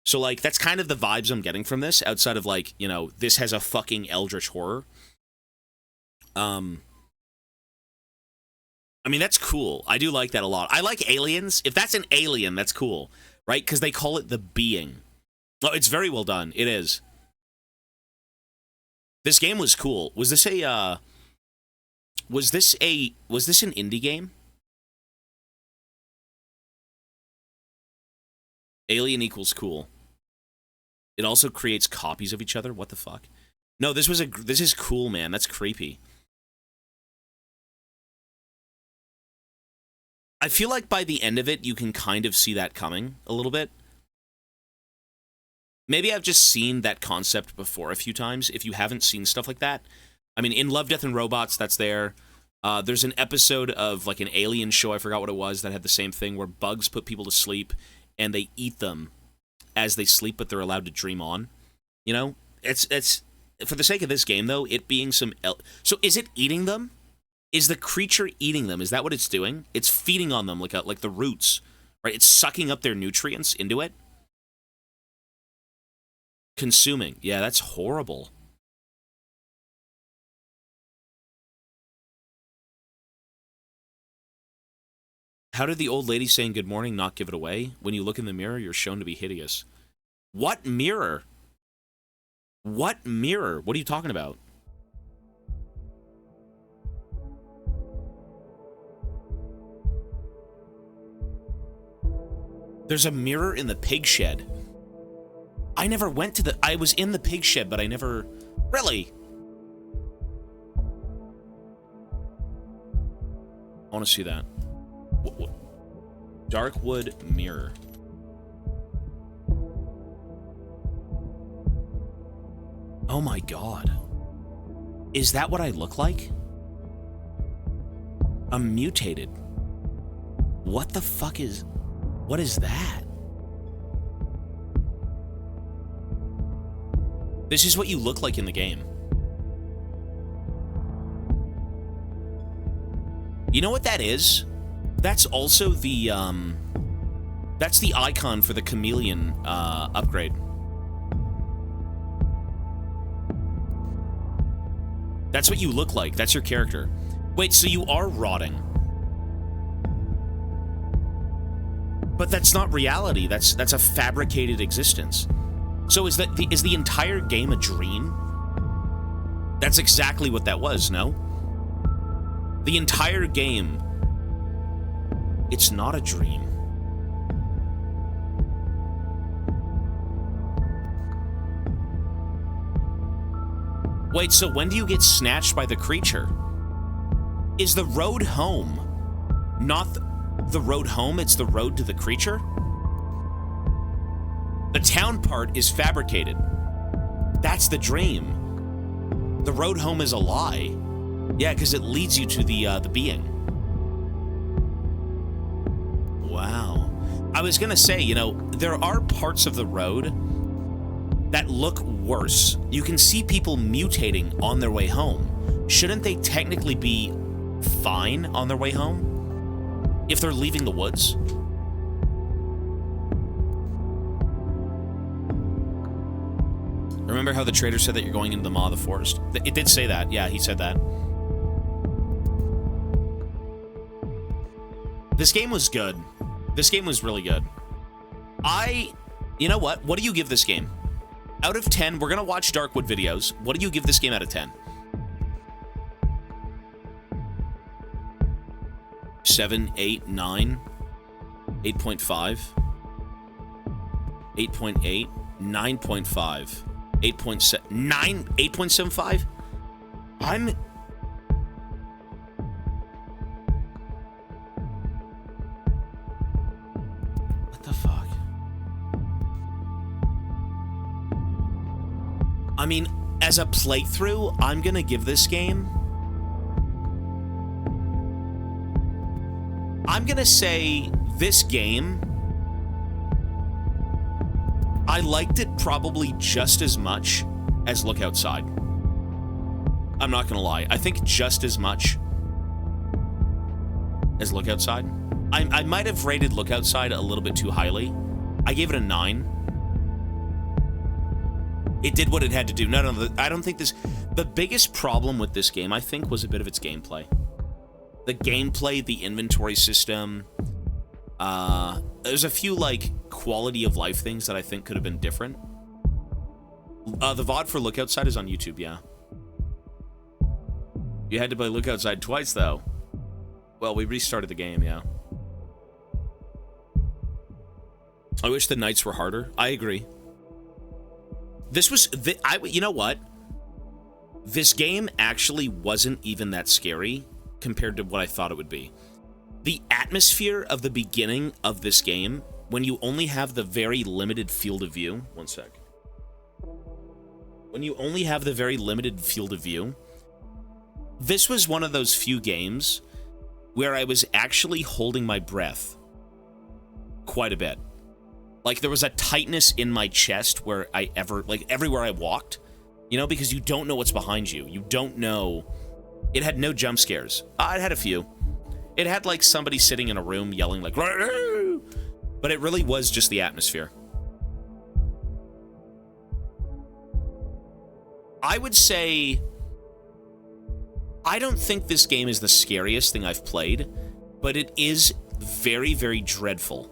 So, like, that's kind of the vibes I'm getting from this, outside of, like, you know, this has a fucking eldritch horror. I mean, that's cool. I do like that a lot. I like aliens. If that's an alien, that's cool, right? Because they call it the being. Oh, it's very well done. It is. This game was cool. Was this a, was this an indie game? Alien equals cool. It also creates copies of each other? What the fuck? No, this is cool, man. That's creepy. I feel like by the end of it, you can kind of see that coming a little bit. Maybe I've just seen that concept before a few times. If you haven't seen stuff like that, I mean, in Love, Death, and Robots, that's there. There's an episode of, like, an alien show, I forgot what it was, that had the same thing, where bugs put people to sleep, and they eat them as they sleep, but they're allowed to dream on. You know? It's for the sake of this game, though, it being some... So is it eating them? Is the creature eating them? Is that what it's doing? It's feeding on them like the roots, right? It's sucking up their nutrients into it. Consuming. Yeah, that's horrible. How did the old lady saying good morning not give it away? When you look in the mirror, you're shown to be hideous. What mirror? What mirror? What are you talking about? There's a mirror in the pig shed. I never went to the... I was in the pig shed, but I never... Really? I want to see that. What? Darkwood mirror. Oh my god. Is that what I look like? I'm mutated. What the fuck is... What is that? This is what you look like in the game. You know what that is? That's also the, that's the icon for the chameleon, upgrade. That's what you look like. That's your character. Wait, so you are rotting. But that's not reality. That's a fabricated existence. So is the entire game a dream? That's exactly what that was, no? The entire game, it's not a dream. Wait, so when do you get snatched by the creature? Is the road home not the road home, it's the road to the creature? The town part is fabricated. That's the dream. The road home is a lie. Yeah, because it leads you to the being. Wow. I was gonna say, you know, there are parts of the road that look worse. You can see people mutating on their way home. Shouldn't they technically be fine on their way home if they're leaving the woods? Remember how the trader said that you're going into the maw of the forest? It did say that. Yeah, he said that. This game was good. This game was really good. You know what? What do you give this game? Out of 10, we're going to watch Darkwood videos. What do you give this game out of 10? 7, 8, 9, 8.5, 8.8, 9.5, 8.7, 9, 8.75? What the fuck? I mean, as a playthrough, I'm gonna give this game... I'm gonna say this game... I liked it probably just as much as Look Outside. I'm not gonna lie. I think just as much as Look Outside. I might have rated Look Outside a little bit too highly. I gave it a 9. It did what it had to do. No, I don't think this... The biggest problem with this game, I think, was a bit of its gameplay. The gameplay, the inventory system. There's a few, like, quality of life things that I think could have been different. The VOD for Look Outside is on YouTube, yeah. You had to play Look Outside twice, though. Well, we restarted the game, yeah. I wish the nights were harder. I agree. This was... you know what? This game actually wasn't even that scary compared to what I thought it would be. The atmosphere of the beginning of this game, when you only have the very limited field of view... One sec. When you only have the very limited field of view, this was one of those few games where I was actually holding my breath quite a bit. Like, there was a tightness in my chest where everywhere I walked, you know, because you don't know what's behind you. You don't know. It had no jump scares. It had a few. It had, like, somebody sitting in a room yelling, like, "Rrr!" But it really was just the atmosphere. I would say, I don't think this game is the scariest thing I've played, but it is very, very dreadful.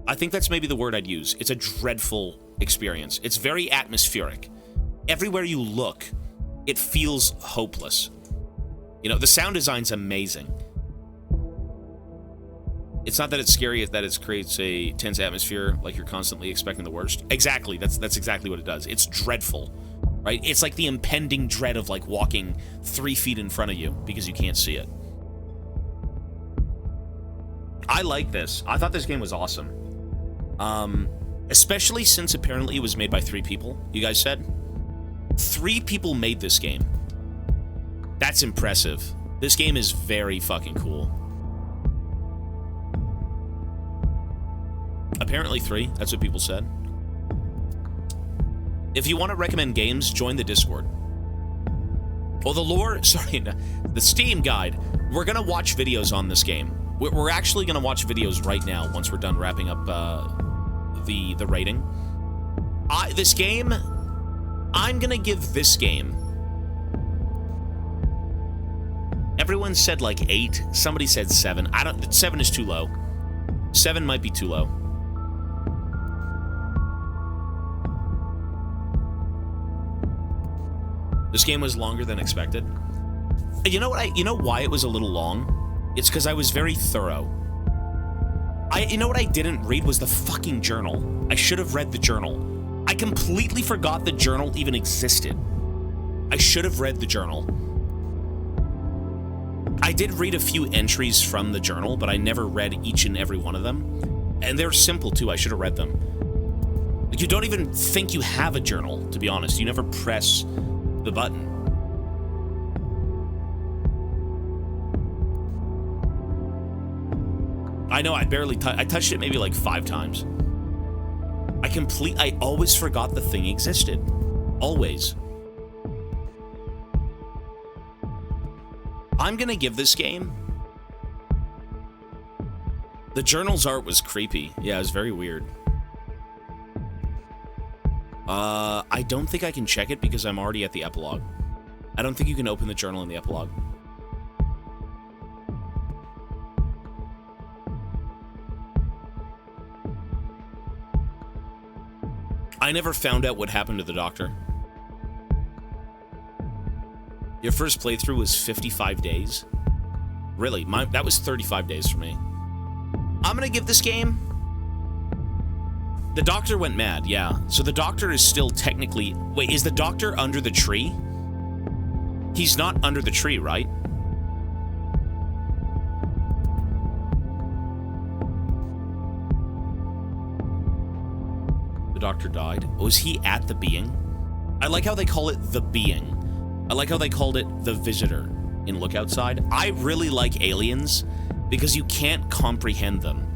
I think that's maybe the word I'd use. It's a dreadful experience. It's very atmospheric. Everywhere you look, it feels hopeless. You know, the sound design's amazing. It's not that it's scary, that it creates a tense atmosphere, like you're constantly expecting the worst. Exactly, that's exactly what it does. It's dreadful, right? It's like the impending dread of, like, walking 3 feet in front of you because you can't see it. I like this. I thought this game was awesome. Especially since apparently it was made by 3 people, you guys said? 3 people made this game. That's impressive. This game is very fucking cool. Apparently 3, that's what people said. If you want to recommend games, join the Discord. Well, the Steam guide. We're gonna watch videos on this game. We're actually gonna watch videos right now once we're done wrapping up the rating. This game, I'm gonna give this game... Everyone said like 8. Somebody said 7. 7 is too low. 7 might be too low. This game was longer than expected. You know what? You know why it was a little long? It's because I was very thorough. You know what I didn't read was the fucking journal. I should have read the journal. I completely forgot the journal even existed. I should have read the journal. I did read a few entries from the journal, but I never read each and every one of them. And they're simple, too. I should have read them. Like, you don't even think you have a journal, to be honest. You never press the button. I know, I touched it maybe like 5 times. I always forgot the thing existed. Always. I'm gonna give this game... The journal's art was creepy. Yeah, it was very weird. I don't think I can check it because I'm already at the epilogue. I don't think you can open the journal in the epilogue. I never found out what happened to the doctor. Your first playthrough was 55 days? Really? That was 35 days for me. I'm gonna give this game... The doctor went mad, yeah. So the doctor is still technically... Wait, is the doctor under the tree? He's not under the tree, right? The doctor died. Was he at the being? I like how they call it the being. I like how they called it the visitor in Look Outside. I really like aliens because you can't comprehend them.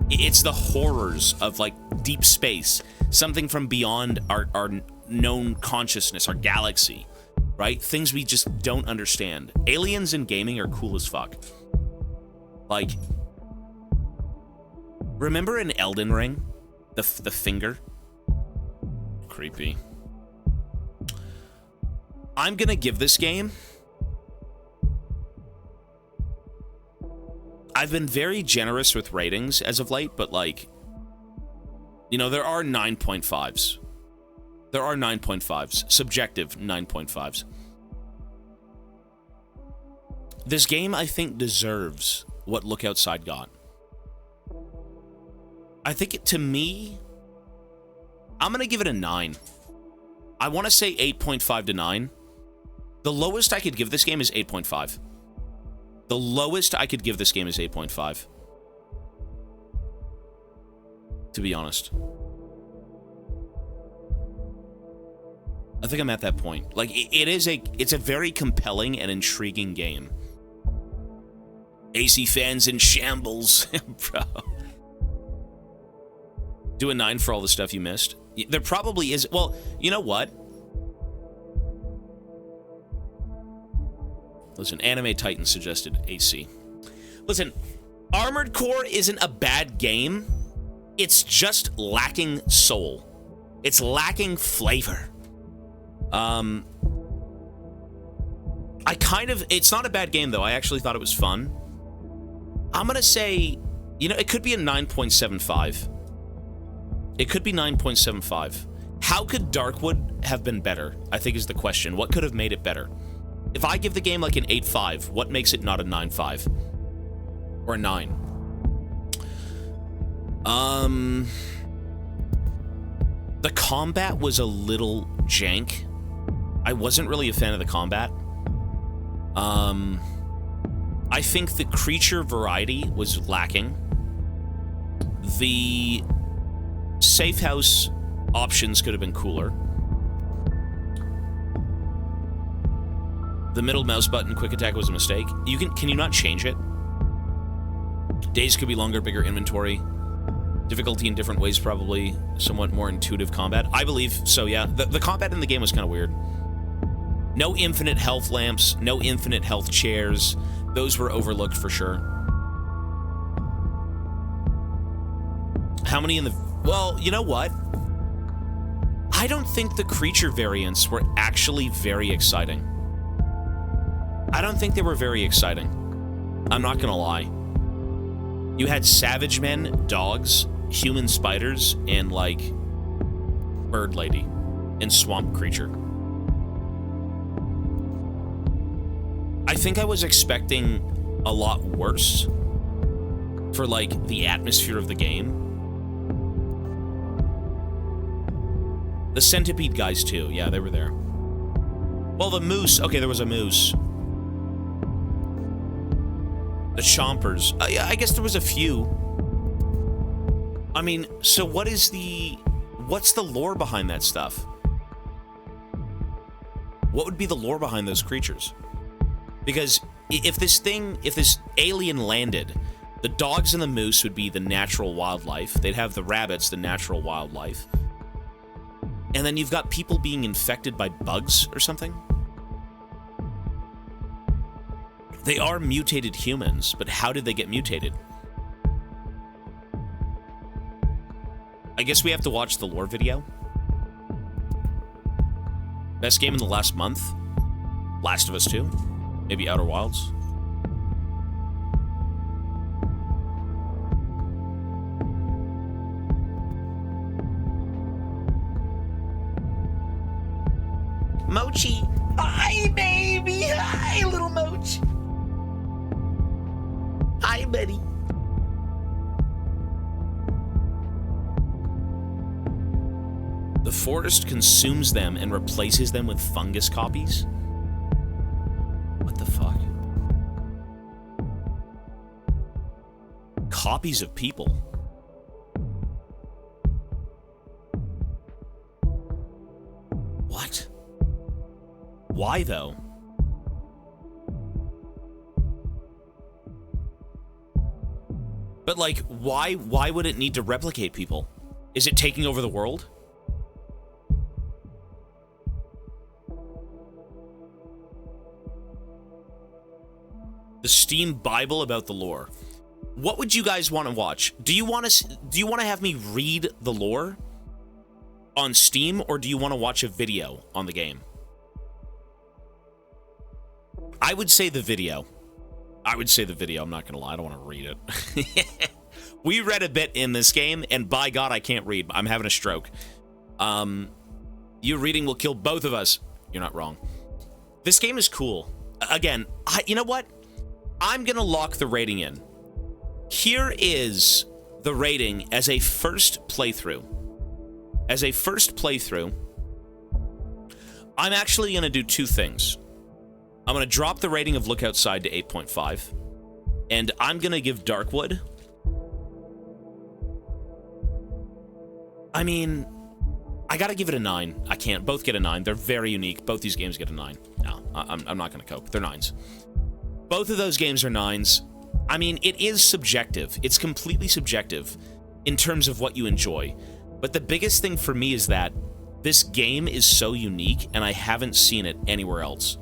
It's the horrors of, like, deep space. Something from beyond our known consciousness, our galaxy, right? Things we just don't understand. Aliens in gaming are cool as fuck. Like, remember in Elden Ring? The finger? Creepy. I'm gonna give this game... I've been very generous with ratings as of late, but, like, you know, there are 9.5s. There are 9.5s. Subjective 9.5s. This game, I think, deserves what Look Outside got. I think, to me, I'm going to give it a 9. I want to say 8.5 to 9. The lowest I could give this game is 8.5. The lowest I could give this game is 8.5. To be honest. I think I'm at that point. Like, it's a very compelling and intriguing game. AC fans in shambles. Bro. Do a 9 for all the stuff you missed. There probably is... Well, you know what? Listen, Anime Titan suggested AC. Listen, Armored Core isn't a bad game. It's just lacking soul. It's lacking flavor. It's not a bad game, though. I actually thought it was fun. I'm gonna say, you know, it could be a 9.75. It could be 9.75. How could Darkwood have been better, I think is the question. What could have made it better? If I give the game like an 8.5, what makes it not a 9.5? Or a 9? The combat was a little jank. I wasn't really a fan of the combat. I think the creature variety was lacking. The safe house options could have been cooler. The middle mouse button quick attack was a mistake. Can you not change it? Days could be longer, bigger inventory. Difficulty in different ways, probably. Somewhat more intuitive combat. I believe so, yeah. The combat in the game was kind of weird. No infinite health lamps, no infinite health chairs. Those were overlooked for sure. How many in the... Well, you know what? I don't think the creature variants were actually very exciting. I don't think they were very exciting. I'm not gonna lie. You had savage men, dogs, human spiders, and, like, bird lady and swamp creature. I think I was expecting a lot worse for, like, the atmosphere of the game. The centipede guys, too. Yeah, they were there. Well, the moose. Okay, there was a moose. The chompers. Yeah, I guess there was a few. I mean, so what's the lore behind that stuff? What would be the lore behind those creatures? Because if this alien landed, the dogs and the moose would be the natural wildlife. They'd have the rabbits, the natural wildlife. And then you've got people being infected by bugs or something? They are mutated humans, but how did they get mutated? I guess we have to watch the lore video. Best game in the last month? Last of Us 2? Maybe Outer Wilds? Mochi! Hi, baby! Hi, little Mochi! Hi, buddy! The forest consumes them and replaces them with fungus copies? What the fuck? Copies of people? What? Why, though? But, like, why would it need to replicate people? Is it taking over the world? The Steam Bible about the lore. What would you guys want to watch? Do you want to have me read the lore on Steam, or do you want to watch a video on the game? I would say the video. I'm not going to lie. I don't want to read it. We read a bit in this game, and by God, I can't read. I'm having a stroke. You reading will kill both of us. You're not wrong. This game is cool. Again, you know what? I'm going to lock the rating in. Here is the rating as a first playthrough. As a first playthrough, I'm actually going to do two things. I'm going to drop the rating of Look Outside to 8.5, and I'm going to give Darkwood... I mean, I got to give it a 9. I can't. Both get a 9. They're very unique. Both these games get a 9. No, I'm not going to cope. They're 9s. Both of those games are 9s. I mean, it is subjective. It's completely subjective in terms of what you enjoy. But the biggest thing for me is that this game is so unique, and I haven't seen it anywhere else.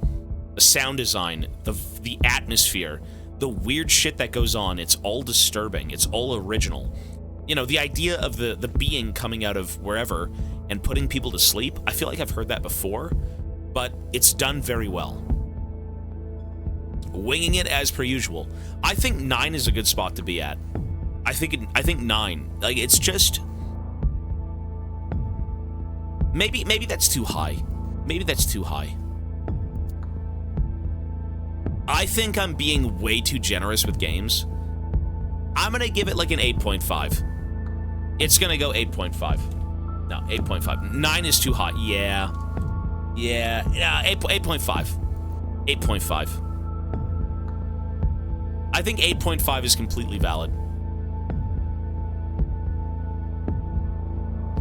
The sound design, the atmosphere, the weird shit that goes on, it's all disturbing. It's all original. You know, the idea of the being coming out of wherever and putting people to sleep, I feel like I've heard that before, but it's done very well. Winging it as per usual. I think 9 is a good spot to be at. I think 9. Like, it's just... Maybe that's too high. Maybe that's too high. I think I'm being way too generous with games. I'm gonna give it like an 8.5. It's gonna go 8.5. No, 8.5. 9 is too high. Yeah, 8.5. 8.5. I think 8.5 is completely valid.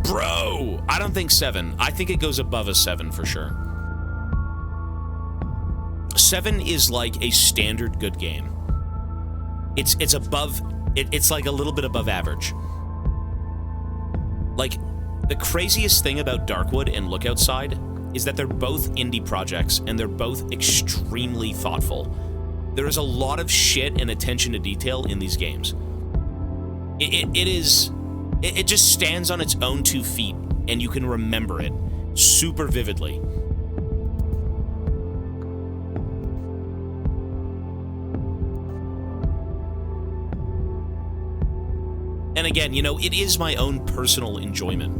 Bro! I don't think 7. I think it goes above a 7 for sure. 7 is like a standard good game. It's above... It's like a little bit above average. Like, the craziest thing about Darkwood and Look Outside is that they're both indie projects, and they're both extremely thoughtful. There is a lot of shit and attention to detail in these games. It just stands on its own 2 feet, and you can remember it super vividly. And again, you know, it is my own personal enjoyment.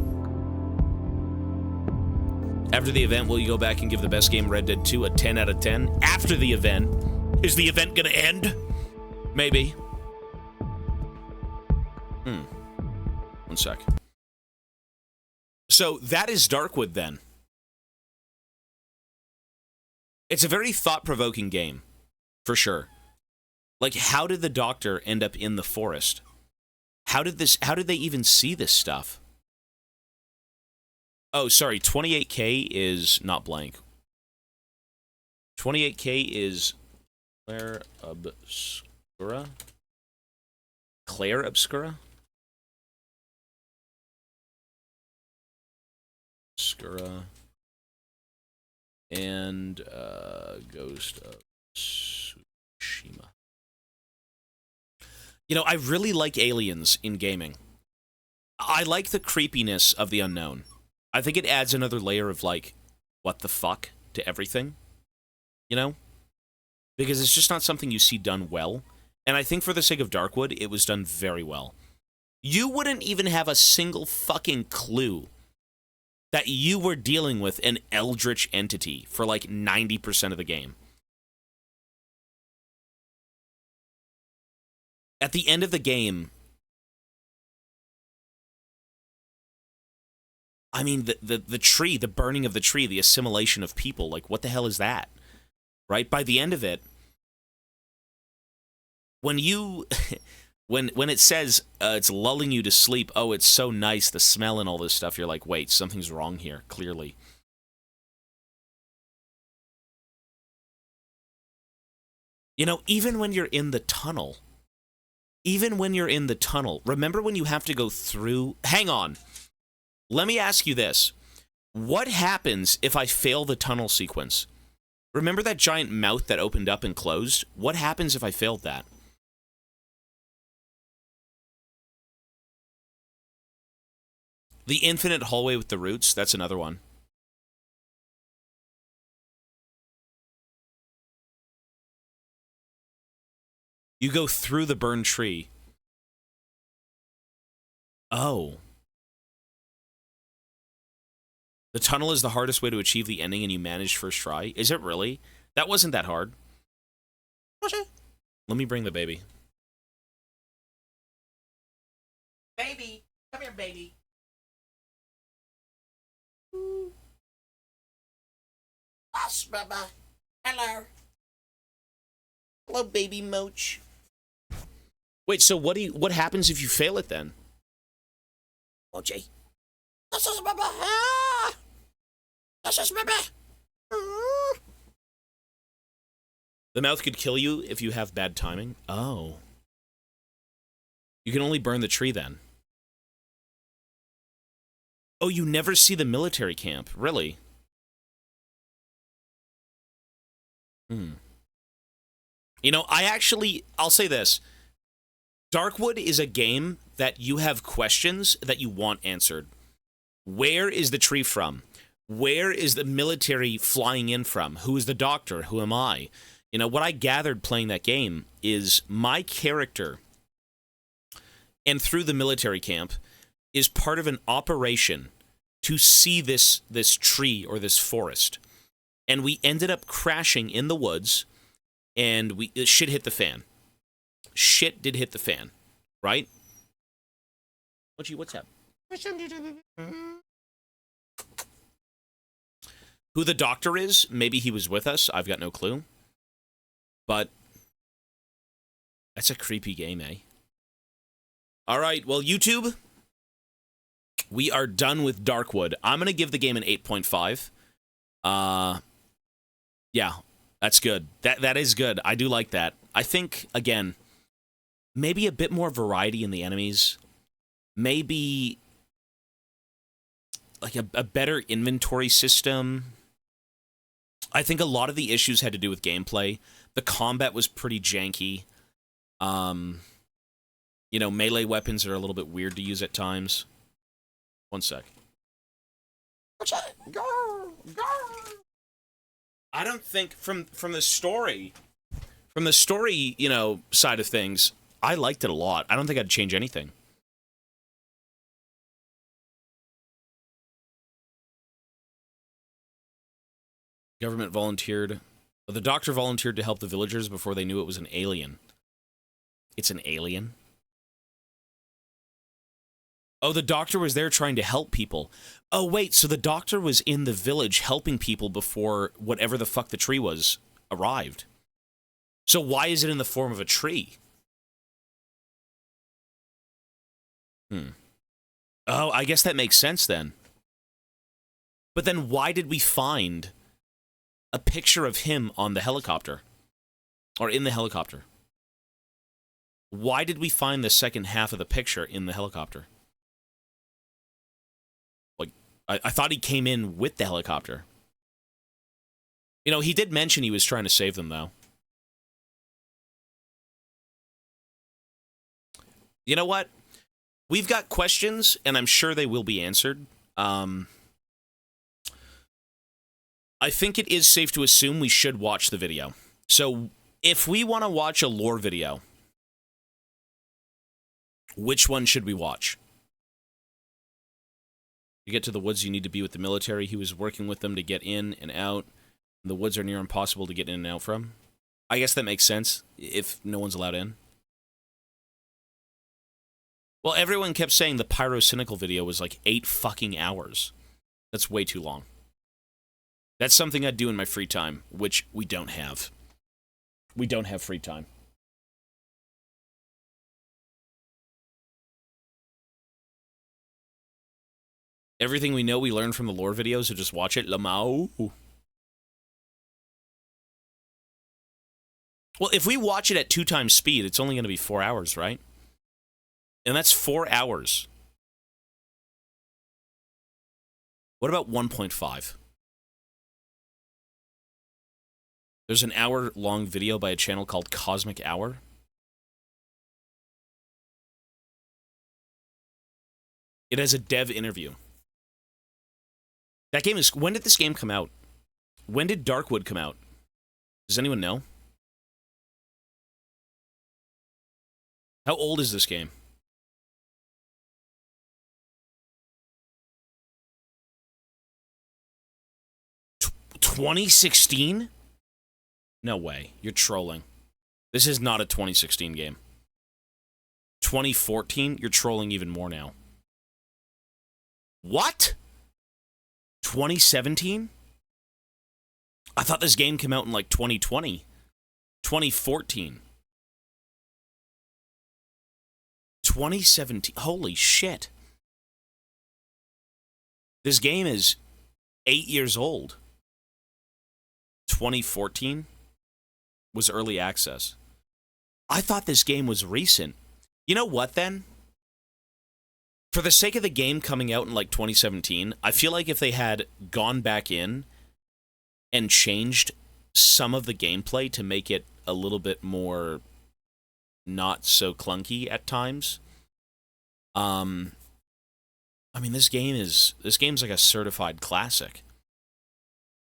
After the event, will you go back and give the best game Red Dead 2 a 10 out of 10? After the event? Is the event gonna end? Maybe. One sec. So that is Darkwood then. It's a very thought-provoking game, for sure. Like, how did the doctor end up in the forest? How did they even see this stuff? Oh, sorry, 28K is not blank. 28K is Claire Obscura? Claire Obscura? Obscura. And, Ghost of Tsushima. You know, I really like aliens in gaming. I like the creepiness of the unknown. I think it adds another layer of, like, what the fuck to everything. You know? Because it's just not something you see done well. And I think for the sake of Darkwood, it was done very well. You wouldn't even have a single fucking clue that you were dealing with an eldritch entity for like 90% of the game. At the end of the game, I mean, the tree, the burning of the tree, the assimilation of people, like, what the hell is that? Right? By the end of it, when you... when it says it's lulling you to sleep, oh, it's so nice, the smell and all this stuff, you're like, wait, something's wrong here, clearly. You know, even when you're in the tunnel, remember when you have to go through... Hang on. Let me ask you this. What happens if I fail the tunnel sequence? Remember that giant mouth that opened up and closed? What happens if I failed that? The infinite hallway with the roots, that's another one. You go through the burned tree. Oh. The tunnel is the hardest way to achieve the ending and you managed first try? Is it really? That wasn't that hard. Let me bring the baby. Baby! Come here, baby. Yes, Baba. Hello. Hello, baby Moach. Wait, so what happens if you fail it then? Mochi. This is Baba. Ah! This is Baba. The mouth could kill you if you have bad timing. Oh. You can only burn the tree then. Oh, you never see the military camp. Really? You know, I'll say this. Darkwood is a game that you have questions that you want answered. Where is the tree from? Where is the military flying in from? Who is the doctor? Who am I? You know, what I gathered playing that game is my character, and through the military camp, is part of an operation to see this tree or this forest. And we ended up crashing in the woods, and shit hit the fan. Shit did hit the fan, right? What's up? Who the doctor is? Maybe he was with us. I've got no clue. But that's a creepy game, eh? All right, well, YouTube, we are done with Darkwood. I'm going to give the game an 8.5. Yeah, that's good. That is good. I do like that. I think, again, maybe a bit more variety in the enemies. Maybe like a better inventory system. I think a lot of the issues had to do with gameplay. The combat was pretty janky. You know, melee weapons are a little bit weird to use at times. One sec. I don't think from the story, you know, side of things, I liked it a lot. I don't think I'd change anything. Government volunteered. The doctor volunteered to help the villagers before they knew it was an alien. It's an alien? Oh, the doctor was there trying to help people. Oh, wait, so the doctor was in the village helping people before whatever the fuck the tree was arrived. So why is it in the form of a tree? Oh, I guess that makes sense then. But then why did we find a picture of him on the helicopter? Or in the helicopter? Why did we find the second half of the picture in the helicopter? Like, I thought he came in with the helicopter. You know, he did mention he was trying to save them, though. You know what? We've got questions, and I'm sure they will be answered. I think it is safe to assume we should watch the video. So, if we want to watch a lore video, which one should we watch? You get to the woods, you need to be with the military. He was working with them to get in and out. The woods are near impossible to get in and out from. I guess that makes sense, if no one's allowed in. Well, everyone kept saying the Pyrocynical video was like 8 fucking hours. That's way too long. That's something I'd do in my free time, which we don't have. We don't have free time. Everything we know we learned from the lore videos, so just watch it. Lamau. Well, if we watch it at 2 times speed, it's only going to be 4 hours, right? And that's 4 hours. What about 1.5? There's an hour-long video by a channel called Cosmic Hour. It has a dev interview. That game is... When did this game come out? When did Darkwood come out? Does anyone know? How old is this game? 2016? No way. You're trolling. This is not a 2016 game. 2014? You're trolling even more now. What? 2017? I thought this game came out in like 2020. 2014. 2017. Holy shit. This game is 8 years old. 2014 was early access. I thought this game was recent. You know what, then? For the sake of the game coming out in, like, 2017, I feel like if they had gone back in and changed some of the gameplay to make it a little bit more not so clunky at times. I mean, this game's like a certified classic.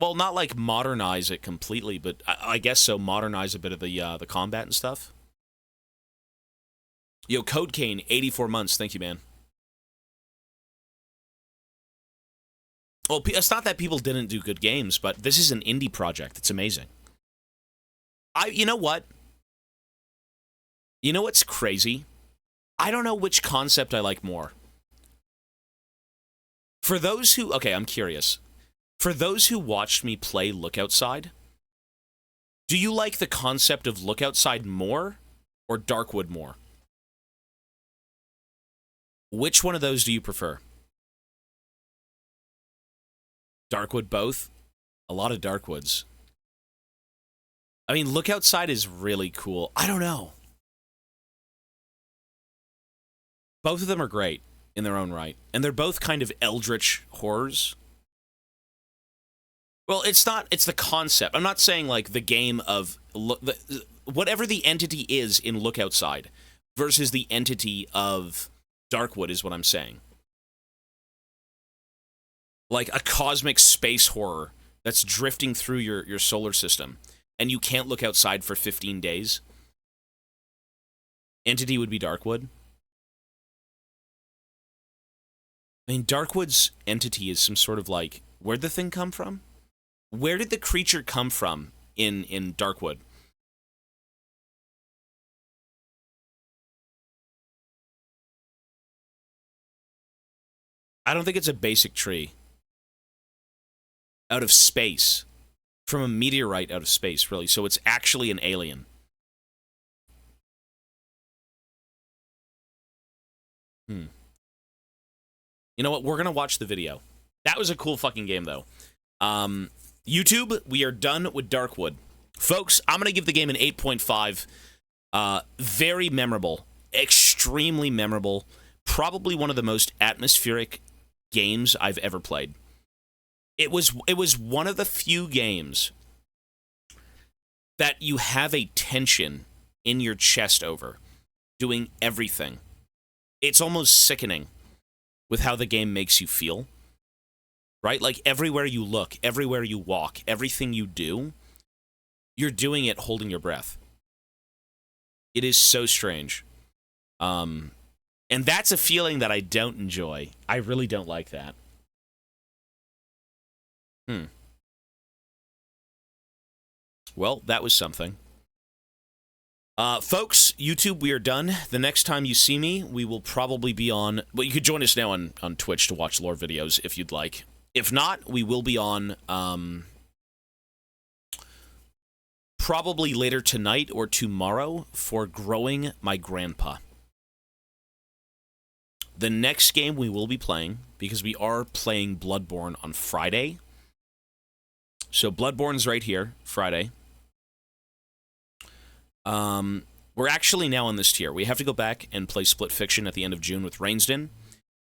Well, not like modernize it completely, but I guess so. Modernize a bit of the combat and stuff. Yo, Code Cane, 84 months. Thank you, man. Well, it's not that people didn't do good games, but this is an indie project. It's amazing. You know what? You know what's crazy? I don't know which concept I like more. For those who... Okay, I'm curious. For those who watched me play Look Outside, do you like the concept of Look Outside more or Darkwood more? Which one of those do you prefer? Darkwood both? A lot of Darkwoods. I mean, Look Outside is really cool. I don't know. Both of them are great in their own right. And they're both kind of eldritch horrors. Well, it's not... It's the concept. I'm not saying, like, the game of... whatever the entity is in Look Outside versus the entity of Darkwood is what I'm saying. Like a cosmic space horror that's drifting through your solar system, and you can't look outside for 15 days. Entity would be Darkwood. I mean, Darkwood's entity is some sort of like... Where'd the thing come from? Where did the creature come from in Darkwood? I don't think it's a basic tree. Out of space. From a meteorite out of space, really. So it's actually an alien. You know what? We're going to watch the video. That was a cool fucking game, though. YouTube, we are done with Darkwood. Folks, I'm going to give the game an 8.5. Very memorable. Extremely memorable. Probably one of the most atmospheric games I've ever played. It was one of the few games that you have a tension in your chest over, doing everything. It's almost sickening with how the game makes you feel, right? Like, everywhere you look, everywhere you walk, everything you do, you're doing it holding your breath. It is so strange. And that's a feeling that I don't enjoy. I really don't like that. Well, that was something. Folks, YouTube, we are done. The next time you see me, we will probably be on... Well, you could join us now on Twitch to watch lore videos if you'd like. If not, we will be on... probably later tonight or tomorrow for Growing My Grandpa. The next game we will be playing, because we are playing Bloodborne on Friday. So Bloodborne's right here, Friday. We're actually now on this tier. We have to go back and play Split Fiction at the end of June with Rainsden.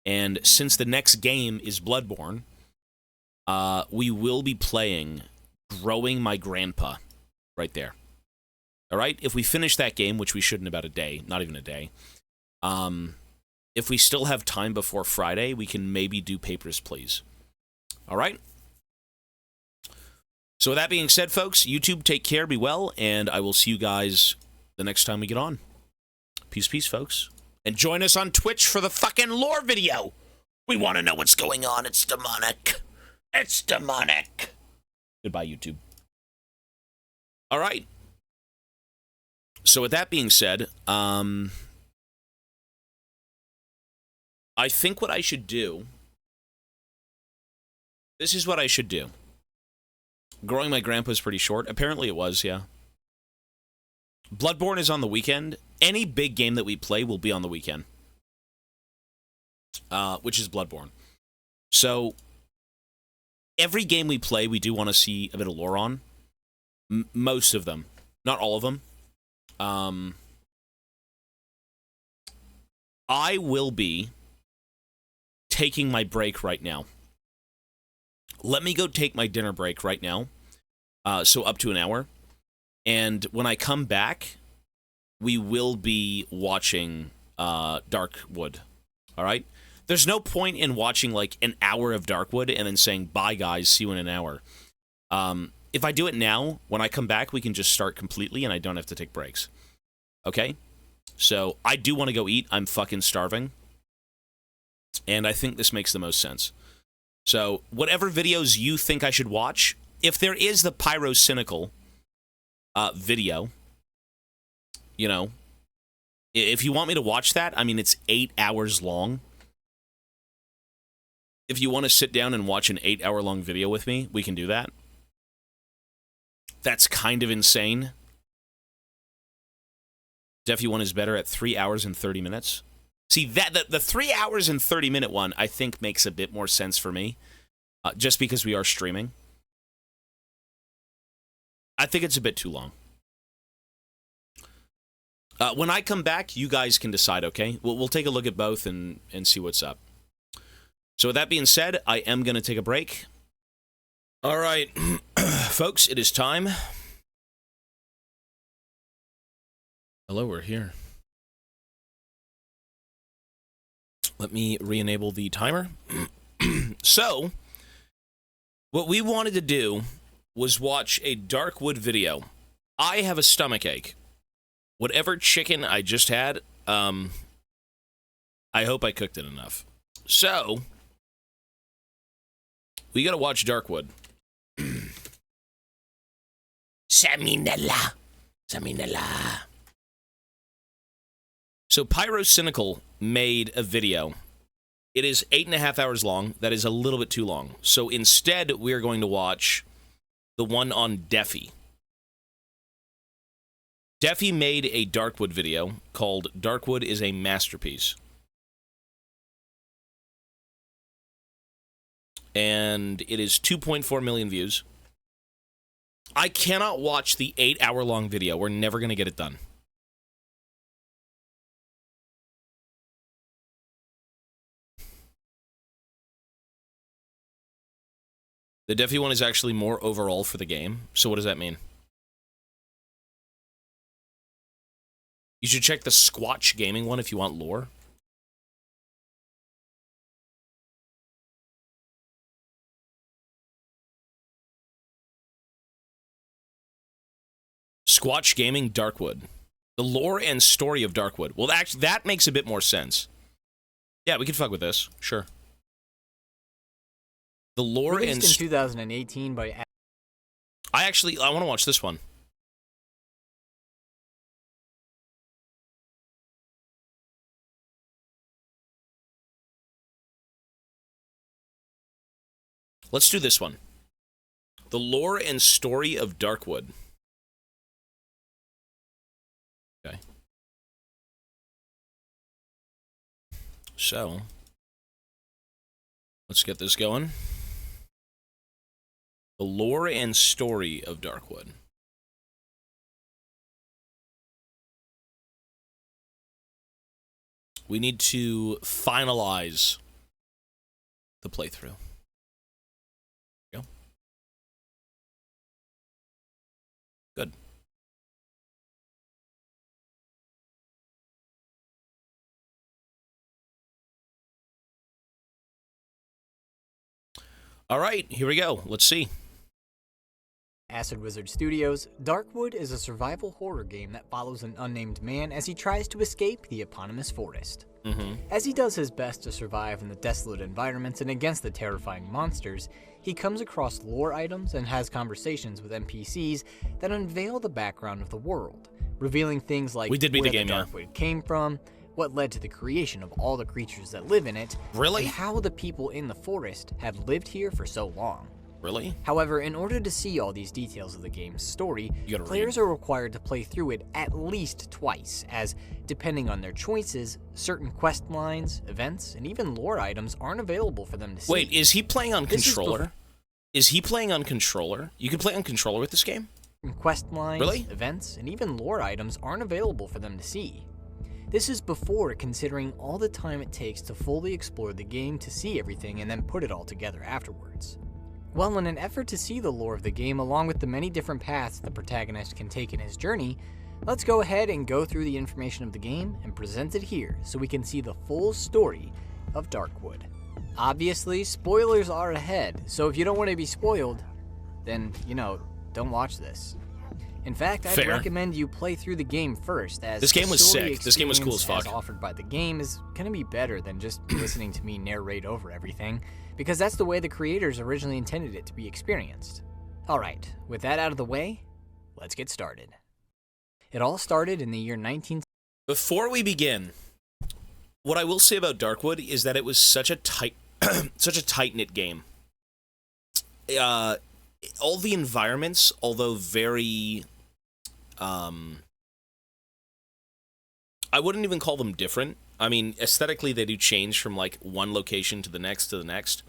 And since the next game is Bloodborne, we will be playing Growing My Grandpa right there. All right? If we finish that game, which we should in about a day, not even a day, if we still have time before Friday, we can maybe do Papers, Please. All right? So with that being said, folks, YouTube, take care, be well, and I will see you guys the next time we get on. Peace, peace, folks. And join us on Twitch for the fucking lore video. We want to know what's going on. It's demonic. It's demonic. Goodbye, YouTube. All right. So with that being said, I think what I should do... This is what I should do. Growing My Grandpa is pretty short. Apparently it was, yeah. Bloodborne is on the weekend. Any big game that we play will be on the weekend. Which is Bloodborne. So, every game we play, we do want to see a bit of lore on. Most of them. Not all of them. I will be taking my break right now. Let me go take my dinner break right now. So up to an hour. And when I come back, we will be watching Darkwood. All right? There's no point in watching like an hour of Darkwood and then saying, bye guys, see you in an hour. If I do it now, when I come back, we can just start completely and I don't have to take breaks. Okay? So I do want to go eat. I'm fucking starving. And I think this makes the most sense. So, whatever videos you think I should watch, if there is the Pyrocynical video, you know, if you want me to watch that, I mean, it's 8 hours long. If you want to sit down and watch an 8-hour-long video with me, we can do that. That's kind of insane. Defi 1 is better at 3 hours and 30 minutes. See, that the 3 hours and 30-minute one, I think, makes a bit more sense for me, just because we are streaming. I think it's a bit too long. When I come back, you guys can decide, okay? We'll take a look at both and see what's up. So with that being said, I am going to take a break. All right, folks, it is time. Hello, we're here. Let me re-enable the timer. So, what we wanted to do was watch a Darkwood video. I have a stomachache. Whatever chicken I just had, I hope I cooked it enough. So, we gotta watch Darkwood. Saminella. Saminella. So Pyrocynical made a video. It is 8.5 hours long. That is a little bit too long. So instead, we're going to watch the one on Defi. Defi made a Darkwood video called Darkwood is a Masterpiece. And it is 2.4 million views. I cannot watch the 8-hour-long video. We're never going to get it done. The Defi one is actually more overall for the game. So what does that mean? You should check the Squatch Gaming one if you want lore. Squatch Gaming Darkwood. The lore and story of Darkwood. Well, actually, that makes a bit more sense. Yeah, we could fuck with this. Sure. The lore Released in 2018 by... I want to watch this one. Let's do this one. The lore and story of Darkwood. Okay. So, let's get this going. The lore and story of Darkwood. We need to finalize the playthrough. Go. Good. All right, here we go. Let's see. Acid Wizard Studios, Darkwood is a survival horror game that follows an unnamed man as he tries to escape the eponymous forest. As he does his best to survive in the desolate environments and against the terrifying monsters, he comes across lore items and has conversations with NPCs that unveil the background of the world, revealing things like where the Darkwood came from, what led to the creation of all the creatures that live in it, and how the people in the forest have lived here for so long. Really? However, in order to see all these details of the game's story, players are required to play through it at least twice, as, depending on their choices, certain quest lines, events, and even lore items aren't available for them to see. Wait, is he playing on controller? Is he playing on controller? You can play on controller with this game? Quest lines, events, and even lore items aren't available for them to see. This is before considering all the time it takes to fully explore the game to see everything and then put it all together afterwards. Well, in an effort to see the lore of the game along with the many different paths the protagonist can take in his journey, let's go ahead and go through the information of the game and present it here so we can see the full story of Darkwood. Obviously, spoilers are ahead, so if you don't want to be spoiled, then, don't watch this. In fact, I'd recommend you play through the game first, as this game was sick. This game was cool as fuck. As offered by the game is gonna be better than just listening to me narrate over everything, because that's the way the creators originally intended it to be experienced. Alright, with that out of the way, let's get started. It all started in the year 19... Before we begin, what I will say about Darkwood is that it was such a tight-knit game. All the environments, although very... I wouldn't even call them different. I mean, aesthetically, they do change from, like, one location to the next to the next.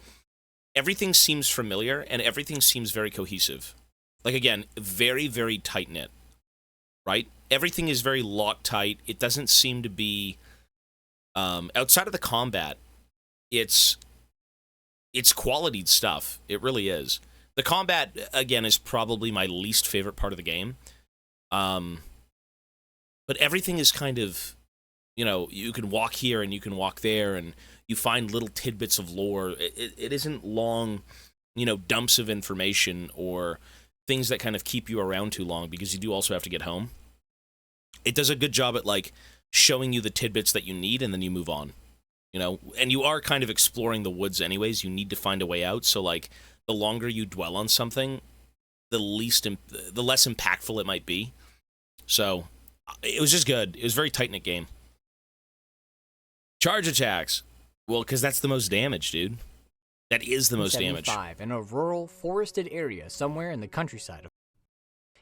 Everything seems familiar, and everything seems very cohesive. Like, again, very, very tight-knit, right? Everything is very Loctite. It doesn't seem to be... outside of the combat, it's qualityed stuff. It really is. The combat, again, is probably my least favorite part of the game. But everything is kind of, you can walk here and you can walk there, and you find little tidbits of lore. It isn't long, dumps of information or things that kind of keep you around too long, because you do also have to get home. It does a good job at, like, showing you the tidbits that you need, and then you move on. And you are kind of exploring the woods anyways. You need to find a way out, so, like, the longer you dwell on something, the less impactful it might be. So, it was just good. It was a very tight-knit game. Charge attacks. Well, because that's the most damage, dude. That is the most damage. In a rural, forested area somewhere in the countryside.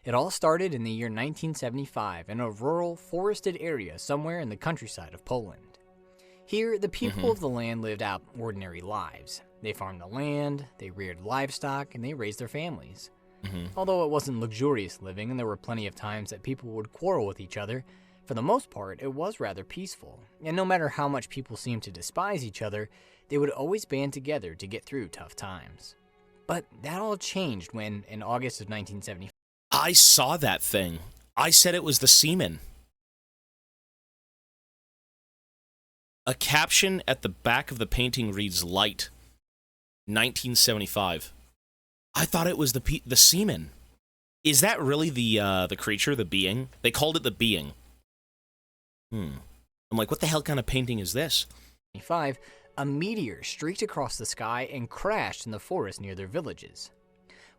It all started in the year 1975 in a rural, forested area somewhere in the countryside of Poland. Here, the people of the land lived out ordinary lives. They farmed the land, they reared livestock, and they raised their families. Although it wasn't luxurious living and there were plenty of times that people would quarrel with each other, for the most part, it was rather peaceful. And no matter how much people seemed to despise each other, they would always band together to get through tough times. But that all changed when, in August of 1975, I saw that thing. I said it was the semen. A caption at the back of the painting reads, "Light, 1975." I thought it was the semen. Is that really the creature, the being? They called it the being. I'm like, what the hell kind of painting is this? A meteor streaked across the sky and crashed in the forest near their villages.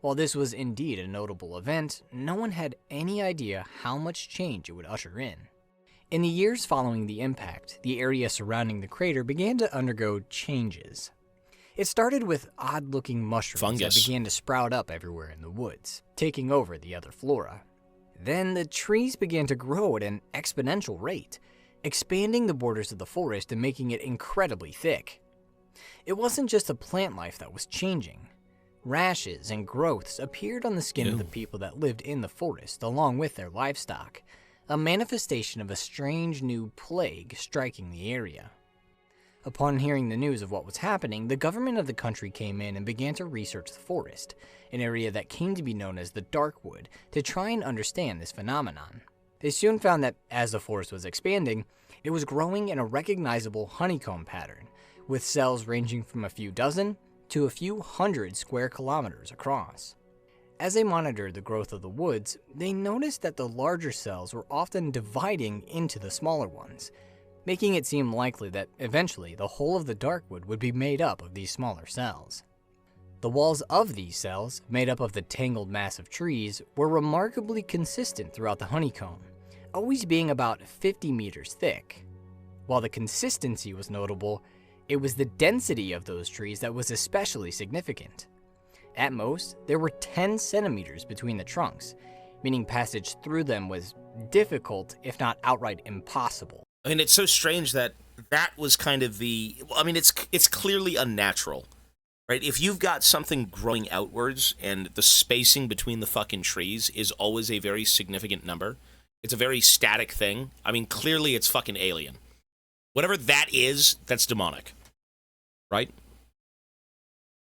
While this was indeed a notable event, no one had any idea how much change it would usher in. In the years following the impact, the area surrounding the crater began to undergo changes. It started with odd-looking mushrooms that began to sprout up everywhere in the woods, taking over the other flora. Then the trees began to grow at an exponential rate, expanding the borders of the forest and making it incredibly thick. It wasn't just the plant life that was changing. Rashes and growths appeared on the skin of the people that lived in the forest, along with their livestock, a manifestation of a strange new plague striking the area. Upon hearing the news of what was happening, the government of the country came in and began to research the forest, an area that came to be known as the Darkwood, to try and understand this phenomenon. They soon found that as the forest was expanding, it was growing in a recognizable honeycomb pattern, with cells ranging from a few dozen to a few hundred square kilometers across. As they monitored the growth of the woods, they noticed that the larger cells were often dividing into the smaller ones, making it seem likely that eventually the whole of the Darkwood would be made up of these smaller cells. The walls of these cells, made up of the tangled mass of trees, were remarkably consistent throughout the honeycomb, always being about 50 meters thick. While the consistency was notable, it was the density of those trees that was especially significant. At most, there were 10 centimeters between the trunks, meaning passage through them was difficult, if not outright impossible. I mean, it's so strange that was kind of it's clearly unnatural, right? If you've got something growing outwards and the spacing between the fucking trees is always a very significant number, it's a very static thing. I mean, clearly it's fucking alien. Whatever that is, that's demonic, right?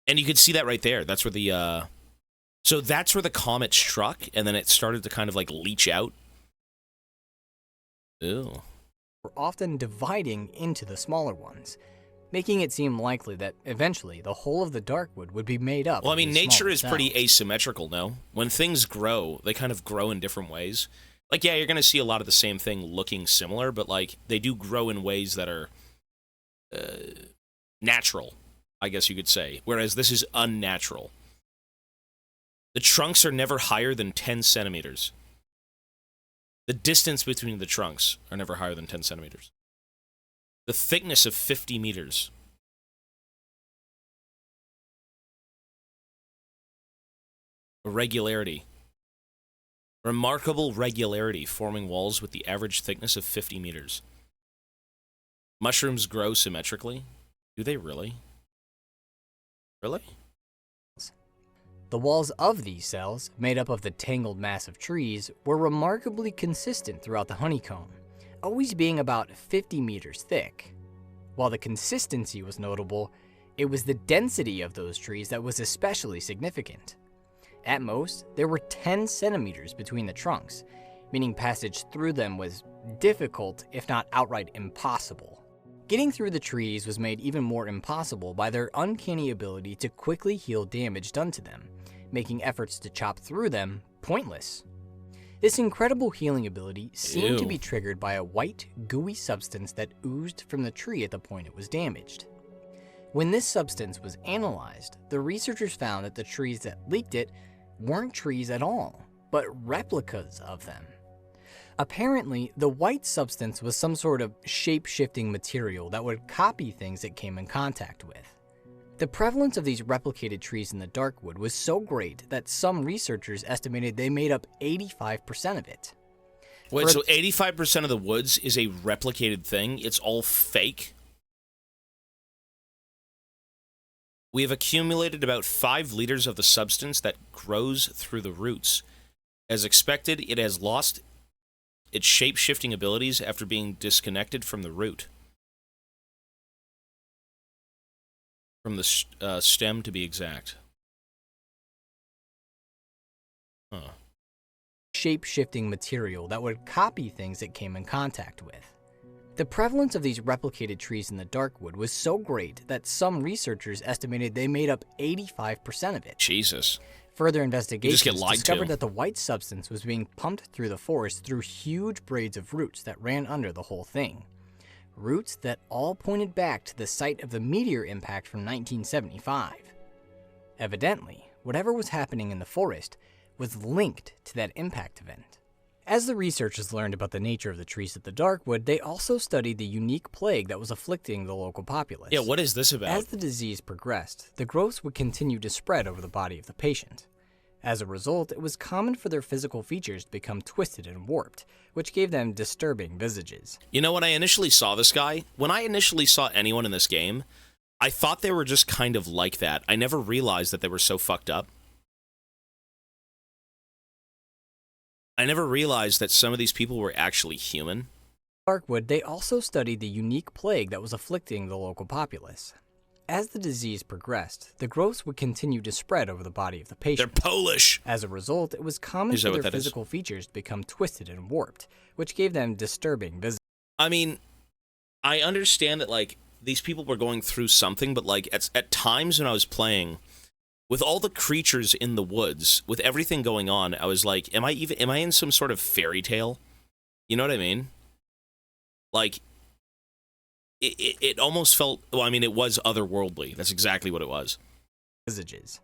And you can see that right there. That's where so that's where the comet struck, and then it started to kind of like leach out. Ew. Were often dividing into the smaller ones, making it seem likely that eventually the whole of the Darkwood would be made up. Well, I mean, nature is pretty asymmetrical, no? When things grow, they kind of grow in different ways. Like, yeah, you're going to see a lot of the same thing looking similar, but, like, they do grow in ways that are natural, I guess you could say, whereas this is unnatural. The trunks are never higher than 10 centimeters. The distance between the trunks are never higher than 10 centimeters. The thickness of 50 meters. Regularity. Remarkable regularity, forming walls with the average thickness of 50 meters. Mushrooms grow symmetrically. Do they really? Really? The walls of these cells, made up of the tangled mass of trees, were remarkably consistent throughout the honeycomb, always being about 50 meters thick. While the consistency was notable, it was the density of those trees that was especially significant. At most, there were 10 centimeters between the trunks, meaning passage through them was difficult, if not outright impossible. Getting through the trees was made even more impossible by their uncanny ability to quickly heal damage done to them, making efforts to chop through them pointless. This incredible healing ability seemed to be triggered by a white, gooey substance that oozed from the tree at the point it was damaged. When this substance was analyzed, the researchers found that the trees that leaked it weren't trees at all, but replicas of them. Apparently, the white substance was some sort of shape-shifting material that would copy things it came in contact with. The prevalence of these replicated trees in the Darkwood was so great that some researchers estimated they made up 85% of it. Wait, so 85% of the woods is a replicated thing? It's all fake? We have accumulated about 5 liters of the substance that grows through the roots. As expected, it has lost its shape-shifting abilities after being disconnected from the root. From the stem, to be exact. Huh. Shape-shifting material that would copy things it came in contact with. The prevalence of these replicated trees in the Darkwood was so great that some researchers estimated they made up 85% of it. Jesus. Further investigations lied discovered to. that the white substance was being pumped through the forest through huge braids of roots that ran under the whole thing. Roots that all pointed back to the site of the meteor impact from 1975. Evidently, whatever was happening in the forest was linked to that impact event. As the researchers learned about the nature of the trees at the Darkwood, they also studied the unique plague that was afflicting the local populace. Yeah, what is this about? As the disease progressed, the growths would continue to spread over the body of the patient. As a result, it was common for their physical features to become twisted and warped, which gave them disturbing visages. You know, when I initially saw this guy, when I initially saw anyone in this game, I thought they were just kind of like that. I never realized that they were so fucked up. I never realized that some of these people were actually human. Darkwood, they also studied the unique plague that was afflicting the local populace. As the disease progressed, the growths would continue to spread over the body of the patient. They're Polish! As a result, it was common for their physical features to become twisted and warped, which gave them disturbing visages. I mean, I understand that, like, these people were going through something, but, like, at times when I was playing, with all the creatures in the woods, with everything going on, I was like, am I in some sort of fairy tale? You know what I mean? Like, it almost felt, well, I mean, it was otherworldly. That's exactly what it was. Visages.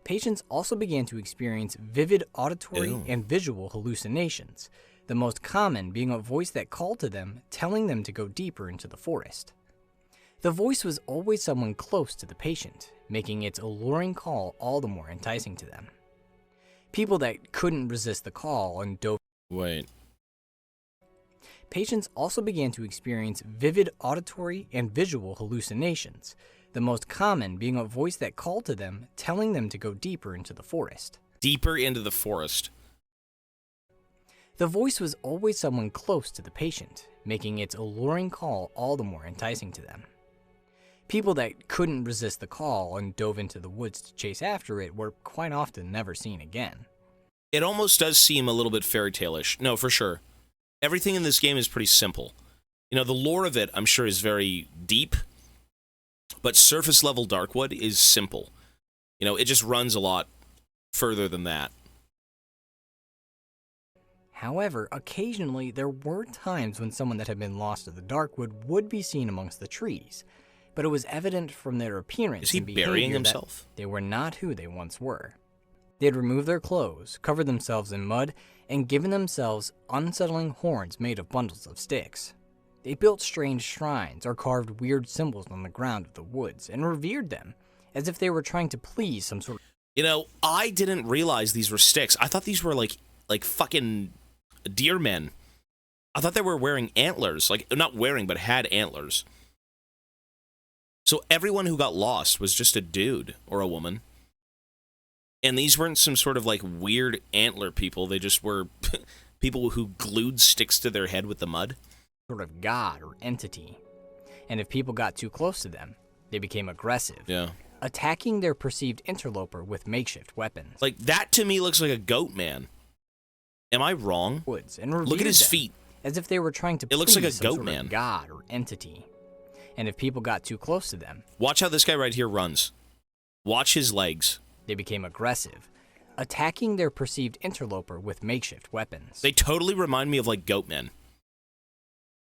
Patients also began to experience vivid auditory and visual hallucinations, the most common being a voice that called to them, telling them to go deeper into the forest. The voice was always someone close to the patient, making its alluring call all the more enticing to them. People that couldn't resist the call and dove. Wait. Patients also began to experience vivid auditory and visual hallucinations, the most common being a voice that called to them, telling them to go deeper into the forest. Deeper into the forest. The voice was always someone close to the patient, making its alluring call all the more enticing to them. People that couldn't resist the call and dove into the woods to chase after it were quite often never seen again. It almost does seem a little bit fairy tale-ish. No, for sure. Everything in this game is pretty simple. You know, the lore of it, I'm sure, is very deep, but surface-level Darkwood is simple. You know, it just runs a lot further than that. However, occasionally there were times when someone that had been lost to the Darkwood would be seen amongst the trees, but it was evident from their appearance and behavior burying himself? That they were not who they once were. They had removed their clothes, covered themselves in mud, and given themselves unsettling horns made of bundles of sticks. They built strange shrines or carved weird symbols on the ground of the woods and revered them, as if they were trying to please some sort of... You know, I didn't realize these were sticks. I thought these were like fucking deer men. I thought they were wearing antlers. Like, not wearing, but had antlers. So everyone who got lost was just a dude or a woman. And these weren't some sort of, like, weird antler people. They just were people who glued sticks to their head with the mud. Sort of god or entity. And if people got too close to them, they became aggressive. Yeah. Attacking their perceived interloper with makeshift weapons. Like, that to me looks like a goat man. Am I wrong? Woods and look at his feet. As if they were trying to it looks like a some goat sort man. Of god or entity. And if people got too close to them... Watch how this guy right here runs. Watch his legs. They became aggressive, attacking their perceived interloper with makeshift weapons. They totally remind me of, like, goat men.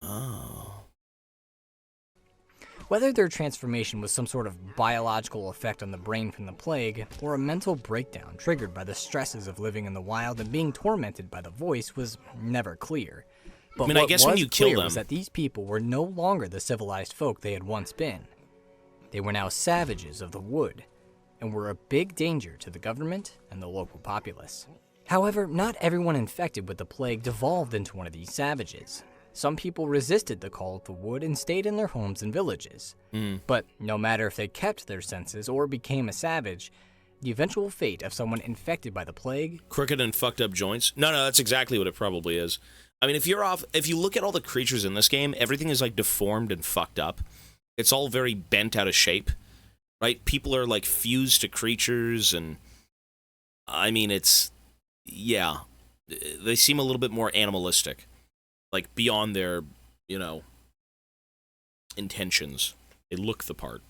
Oh. Whether their transformation was some sort of biological effect on the brain from the plague, or a mental breakdown triggered by the stresses of living in the wild and being tormented by the voice was never clear. But I mean, I guess when you kill them, was that these people were no longer the civilized folk they had once been. They were now savages of the wood, and were a big danger to the government and the local populace. However, not everyone infected with the plague devolved into one of these savages. Some people resisted the call of the wood and stayed in their homes and villages. But no matter if they kept their senses or became a savage, the eventual fate of someone infected by the plague... Crooked and fucked up joints? No, that's exactly what it probably is. I mean, if you look at all the creatures in this game, everything is like deformed and fucked up. It's all very bent out of shape, right? People are like fused to creatures, and I mean, yeah, they seem a little bit more animalistic, like beyond their, intentions. They look the part.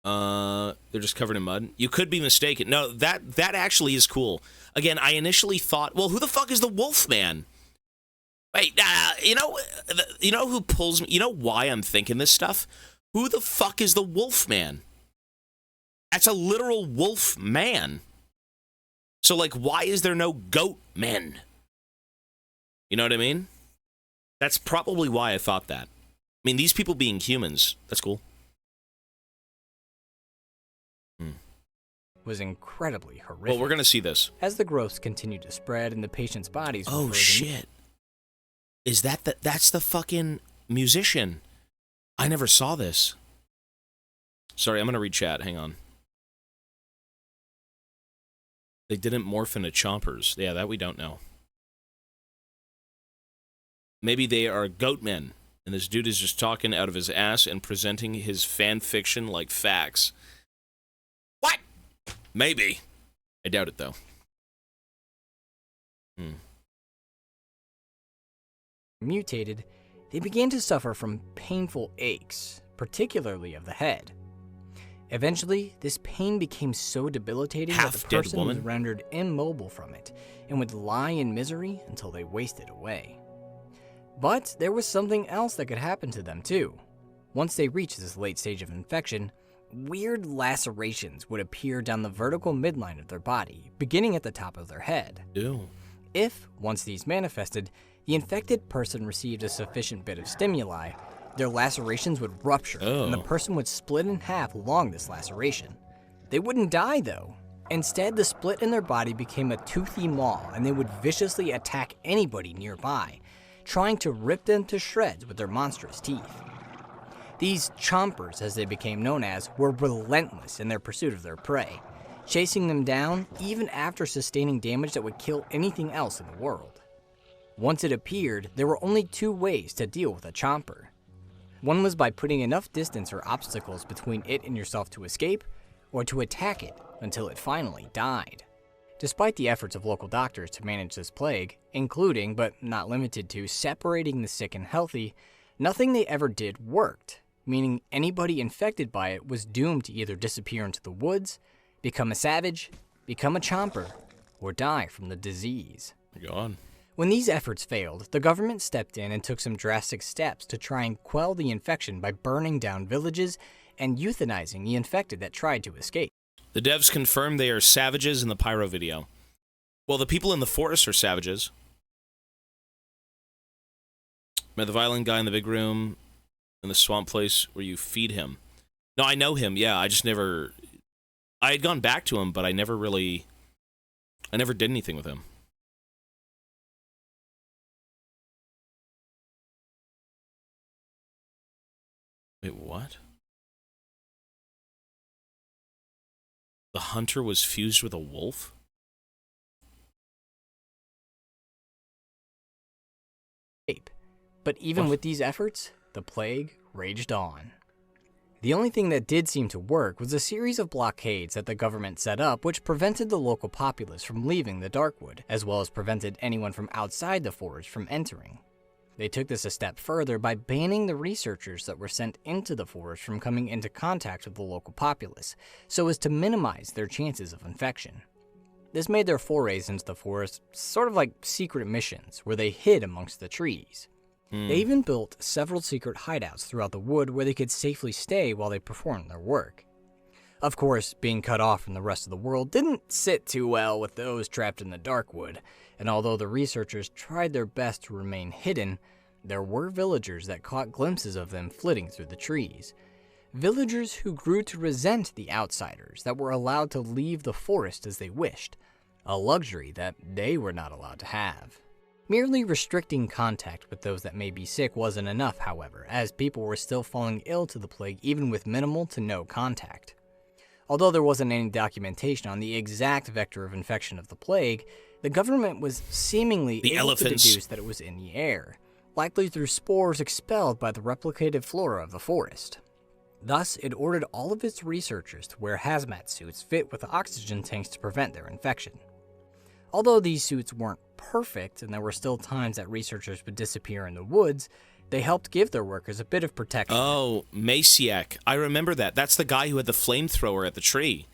They're just covered in mud. You could be mistaken. No, that actually is cool. Again, I initially thought, well, who the fuck is the Wolfman? Wait, you know who pulls me? You know why I'm thinking this stuff? Who the fuck is the Wolfman? That's a literal wolf man. So, like, why is there no goat men? You know what I mean? That's probably why I thought that. I mean, these people being humans, that's cool. Was incredibly horrific. Well, we're gonna see this. As the growths continued to spread and the patients' bodies were Oh, shit. Is that's the fucking musician? I never saw this. Sorry, I'm gonna read chat. Hang on. They didn't morph into chompers. Yeah, that we don't know. Maybe they are goat men, and this dude is just talking out of his ass and presenting his fan fiction like facts. What? Maybe. I doubt it, though. Mutated, they began to suffer from painful aches, particularly of the head. Eventually, this pain became so debilitating that the person was rendered immobile from it and would lie in misery until they wasted away. But there was something else that could happen to them too. Once they reached this late stage of infection, weird lacerations would appear down the vertical midline of their body, beginning at the top of their head. Ew. If, once these manifested, the infected person received a sufficient bit of stimuli, their lacerations would rupture, and the person would split in half along this laceration. They wouldn't die, though. Instead, the split in their body became a toothy maw, and they would viciously attack anybody nearby, trying to rip them to shreds with their monstrous teeth. These chompers, as they became known as, were relentless in their pursuit of their prey, chasing them down even after sustaining damage that would kill anything else in the world. Once it appeared, there were only two ways to deal with a chomper. One was by putting enough distance or obstacles between it and yourself to escape, or to attack it until it finally died. Despite the efforts of local doctors to manage this plague, including, but not limited to, separating the sick and healthy, nothing they ever did worked, meaning anybody infected by it was doomed to either disappear into the woods, become a savage, become a chomper, or die from the disease. Go on. When these efforts failed, the government stepped in and took some drastic steps to try and quell the infection by burning down villages and euthanizing the infected that tried to escape. The devs confirm they are savages in the pyro video. Well, the people in the forest are savages. Met the violent guy in the big room in the swamp place where you feed him. No, I know him, yeah, I just never... I had gone back to him, but I never did anything with him. Wait, what? The hunter was fused with a wolf? But even with these efforts, the plague raged on. The only thing that did seem to work was a series of blockades that the government set up which prevented the local populace from leaving the Darkwood, as well as prevented anyone from outside the forest from entering. They took this a step further by banning the researchers that were sent into the forest from coming into contact with the local populace, so as to minimize their chances of infection. This made their forays into the forest sort of like secret missions, where they hid amongst the trees. They even built several secret hideouts throughout the wood where they could safely stay while they performed their work. Of course, being cut off from the rest of the world didn't sit too well with those trapped in the Darkwood, and although the researchers tried their best to remain hidden, there were villagers that caught glimpses of them flitting through the trees. Villagers who grew to resent the outsiders that were allowed to leave the forest as they wished, a luxury that they were not allowed to have. Merely restricting contact with those that may be sick wasn't enough, however, as people were still falling ill to the plague even with minimal to no contact. Although there wasn't any documentation on the exact vector of infection of the plague, the government was seemingly able to deduce that it was in the air, likely through spores expelled by the replicated flora of the forest. Thus, it ordered all of its researchers to wear hazmat suits fit with oxygen tanks to prevent their infection. Although these suits weren't perfect and there were still times that researchers would disappear in the woods, they helped give their workers a bit of protection. Oh, Masiak. I remember that. That's the guy who had the flamethrower at the tree.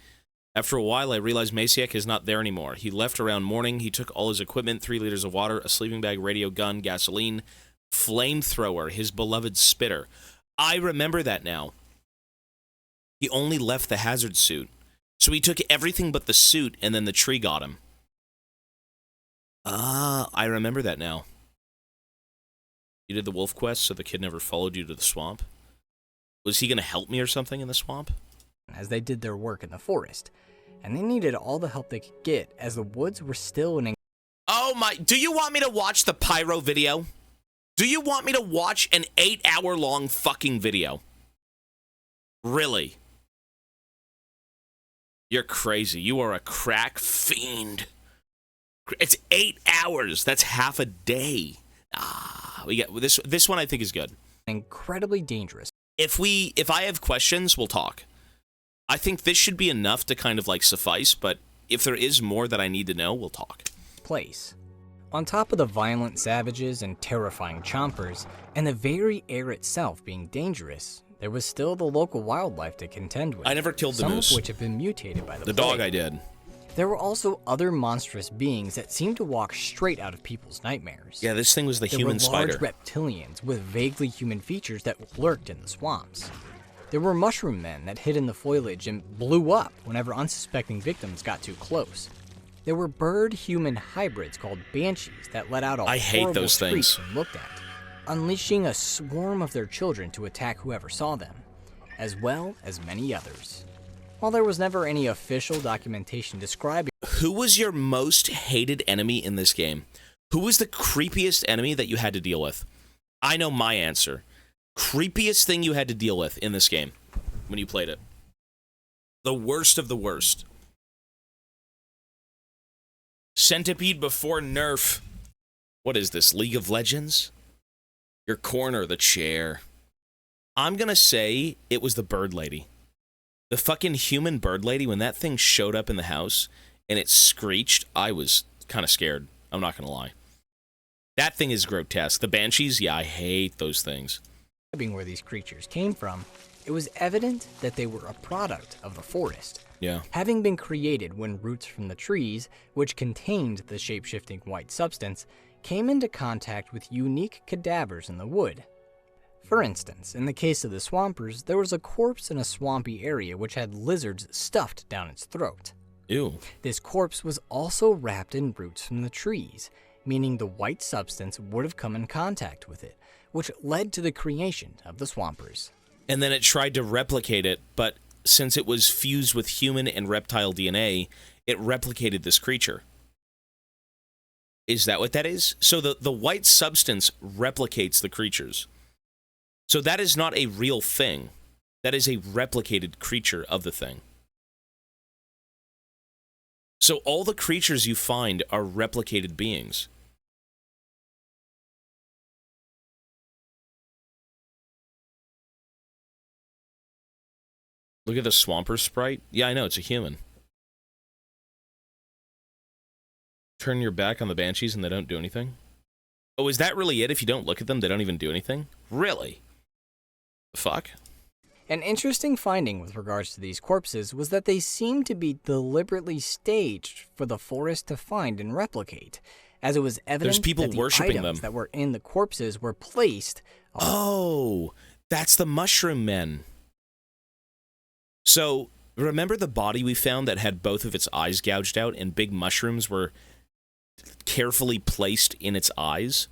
After a while, I realized Masiak is not there anymore. He left around morning. He took all his equipment, 3 liters of water, a sleeping bag, radio, gun, gasoline, flamethrower, his beloved spitter. I remember that now. He only left the hazard suit. So he took everything but the suit, and then the tree got him. Ah, I remember that now. You did the wolf quest so the kid never followed you to the swamp? Was he going to help me or something in the swamp? As they did their work in the forest, and they needed all the help they could get as the woods were still an... Oh my, do you want me to watch the pyro video? Do you want me to watch an 8-hour-long fucking video? Really? You're crazy. You are a crack fiend. It's 8 hours. That's half a day. We get this one I think is good. Incredibly dangerous. If I have questions, we'll talk. I think this should be enough to kind of like suffice, but if there is more that I need to know, we'll talk. Place. On top of the violent savages and terrifying chompers, and the very air itself being dangerous, there was still the local wildlife to contend with. I never killed the moose. Some of which have been mutated by the plague. Dog I did. There were also other monstrous beings that seemed to walk straight out of people's nightmares. Yeah, this thing was the human spider. There were large reptilians with vaguely human features that lurked in the swamps. There were mushroom men that hid in the foliage and blew up whenever unsuspecting victims got too close. There were bird-human hybrids called banshees that let out a horrible shriek when looked at, unleashing a swarm of their children to attack whoever saw them, as well as many others. While there was never any official documentation describing... Who was your most hated enemy in this game? Who was the creepiest enemy that you had to deal with? I know my answer. Creepiest thing you had to deal with in this game when you played it. The worst of the worst. Centipede before nerf. What is this, League of Legends? Your corner, the chair. I'm gonna say it was the bird lady. The fucking human bird lady, when that thing showed up in the house and it screeched, I was kind of scared. I'm not gonna lie. That thing is grotesque. The banshees, yeah, I hate those things. Where these creatures came from, it was evident that they were a product of the forest. Yeah. Having been created when roots from the trees, which contained the shape-shifting white substance, came into contact with unique cadavers in the wood. For instance, in the case of the swampers, there was a corpse in a swampy area which had lizards stuffed down its throat. Ew. This corpse was also wrapped in roots from the trees, meaning the white substance would have come in contact with it, which led to the creation of the swampers. And then it tried to replicate it, but since it was fused with human and reptile DNA, it replicated this creature. Is that what that is? So the white substance replicates the creatures. So that is not a real thing. That is a replicated creature of the thing. So all the creatures you find are replicated beings. Look at the Swamper sprite. Yeah, I know, it's a human. Turn your back on the banshees and they don't do anything? Oh, is that really it? If you don't look at them, they don't even do anything? Really? Fuck? An interesting finding with regards to these corpses was that they seemed to be deliberately staged for the forest to find and replicate, as it was evident people that the worshiping items them that were in the corpses were placed. Oh, that's the mushroom men. So, remember the body we found that had both of its eyes gouged out and big mushrooms were carefully placed in its eyes?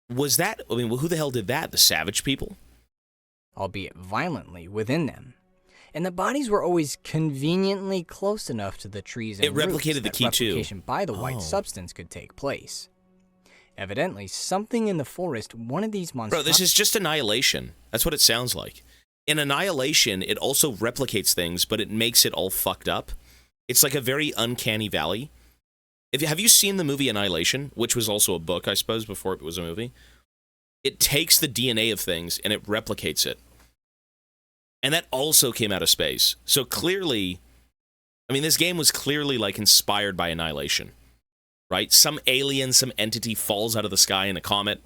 Was that, I mean, who the hell did that? The savage people? Albeit violently within them. And the bodies were always conveniently close enough to the trees and it replicated the key too. Replication by the white substance could take place. Evidently, something in the forest, one of these monsters... Bro, this is just Annihilation. That's what it sounds like. In Annihilation, it also replicates things, but it makes it all fucked up. It's like a very uncanny valley. Have you seen the movie Annihilation, which was also a book, I suppose, before it was a movie? It takes the DNA of things and it replicates it. And that also came out of space. So clearly, I mean, this game was clearly, like, inspired by Annihilation. Right? Some alien, some entity falls out of the sky in a comet.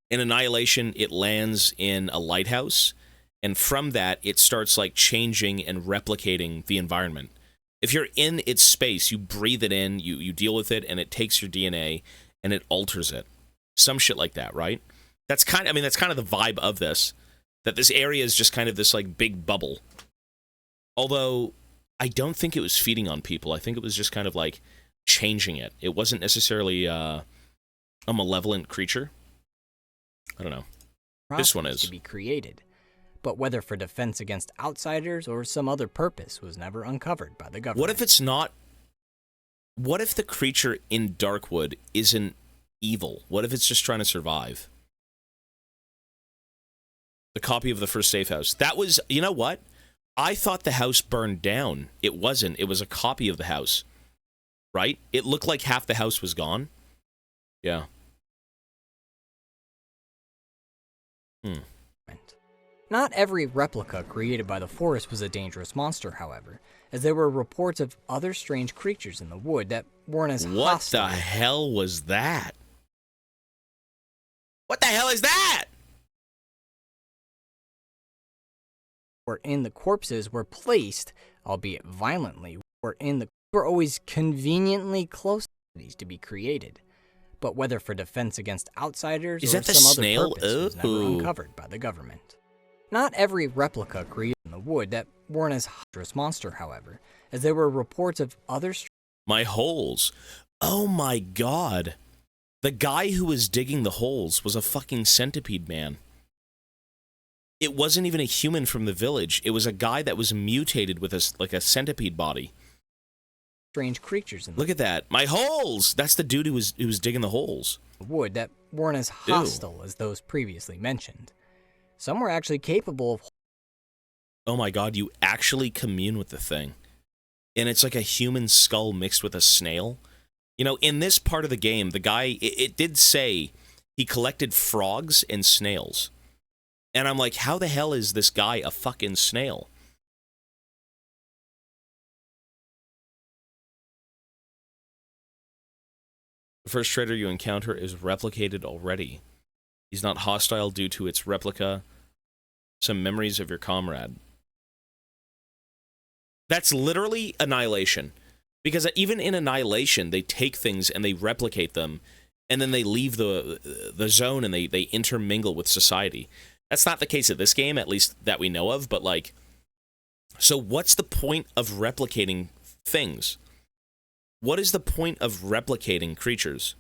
In Annihilation, it lands in a lighthouse. And from that, it starts, like, changing and replicating the environment. If you're in its space, you breathe it in, you deal with it, and it takes your DNA, and it alters it. Some shit like that, right? That's kind of, I mean, that's kind of the vibe of this. That this area is just kind of this, like, big bubble. Although, I don't think it was feeding on people. I think it was just kind of, like, changing it. It wasn't necessarily a malevolent creature. I don't know. This one is. To be created. But whether for defense against outsiders or some other purpose was never uncovered by the government. What if it's not... What if the creature in Darkwood isn't evil? What if it's just trying to survive? The copy of the first safe house. That was... You know what? I thought the house burned down. It wasn't. It was a copy of the house. Right? It looked like half the house was gone. Yeah. Not every replica created by the forest was a dangerous monster, however, as there were reports of other strange creatures in the wood that weren't as hostile. What the hell was that? What the hell is that? Were in the corpses were placed, albeit violently, were always conveniently close to be created. But whether for defense against outsiders or some other purpose was never uncovered by the government. Not every replica created in the wood that weren't as dangerous monster, however, as there were reports of other... My holes. Oh my god. The guy who was digging the holes was a fucking centipede man. It wasn't even a human from the village. It was a guy that was mutated with a centipede body. Strange creatures in the Look at that. My holes! That's the dude who was digging the holes. Wood that weren't as hostile as those previously mentioned. Some were actually capable of... Oh my god, you actually commune with the thing. And it's like a human skull mixed with a snail. You know, in this part of the game, the guy, it did say he collected frogs and snails. And I'm like, how the hell is this guy a fucking snail? The first traitor you encounter is replicated already. He's not hostile due to its replica. Some memories of your comrade. That's literally Annihilation. Because even in Annihilation, they take things and they replicate them, and then they leave the zone and they intermingle with society. That's not the case of this game, at least that we know of, but like... So what's the point of replicating things? What is the point of replicating creatures?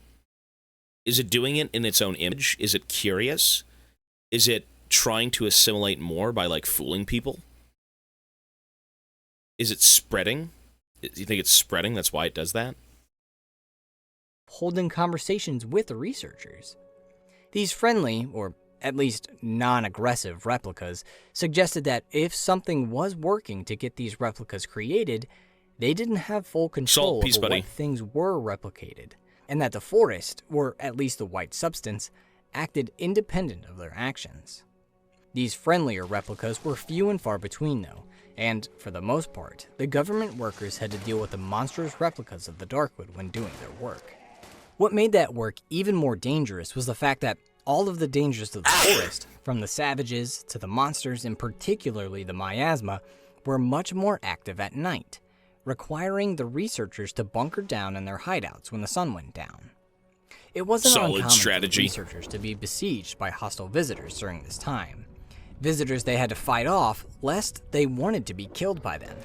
Is it doing it in its own image? Is it curious? Is it trying to assimilate more by, like, fooling people? Is it spreading? Do you think it's spreading? That's why it does that? Holding conversations with the researchers. These friendly, or at least non-aggressive replicas suggested that if something was working to get these replicas created, they didn't have full control over what things were replicated, and that the forest, or at least the white substance, acted independent of their actions. These friendlier replicas were few and far between, though, and, for the most part, the government workers had to deal with the monstrous replicas of the Darkwood when doing their work. What made that work even more dangerous was the fact that all of the dangers of the forest, from the savages to the monsters and particularly the miasma, were much more active at night. requiring the researchers to bunker down in their hideouts when the sun went down. It wasn't uncommon for researchers to be besieged by hostile visitors during this time. Visitors they had to fight off lest they wanted to be killed by them.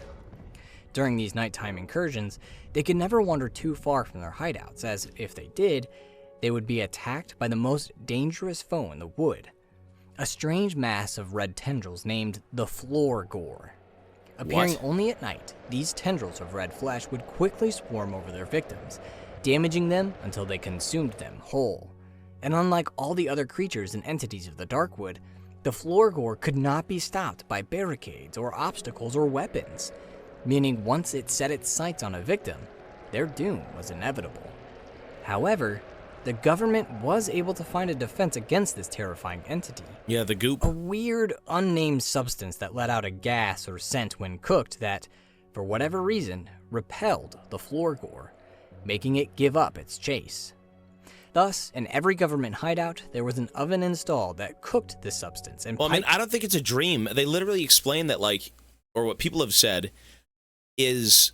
During these nighttime incursions, they could never wander too far from their hideouts, as if they did, they would be attacked by the most dangerous foe in the wood, a strange mass of red tendrils named the floor gore. Appearing only at night, these tendrils of red flesh would quickly swarm over their victims, damaging them until they consumed them whole. And unlike all the other creatures and entities of the Darkwood, the floor gore could not be stopped by barricades or obstacles or weapons, meaning once it set its sights on a victim, their doom was inevitable. However, the government was able to find a defense against this terrifying entity. Yeah, the goop. A weird, unnamed substance that let out a gas or scent when cooked that, for whatever reason, repelled the floor gore, making it give up its chase. Thus, in every government hideout, there was an oven installed that cooked this substance. And I don't think it's a dream. They literally explain that, or what people have said, is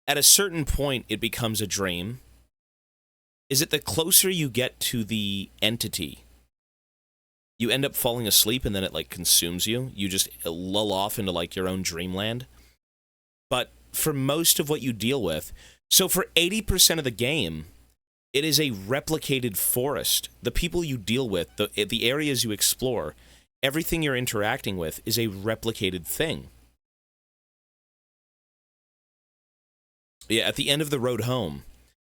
at a certain point it becomes a dream. Is it the closer you get to the entity, you end up falling asleep and then it, consumes you? You just lull off into, your own dreamland? But for most of what you deal with, so for 80% of the game, it is a replicated forest. The people you deal with, the areas you explore, everything you're interacting with is a replicated thing. Yeah, at the end of the road home,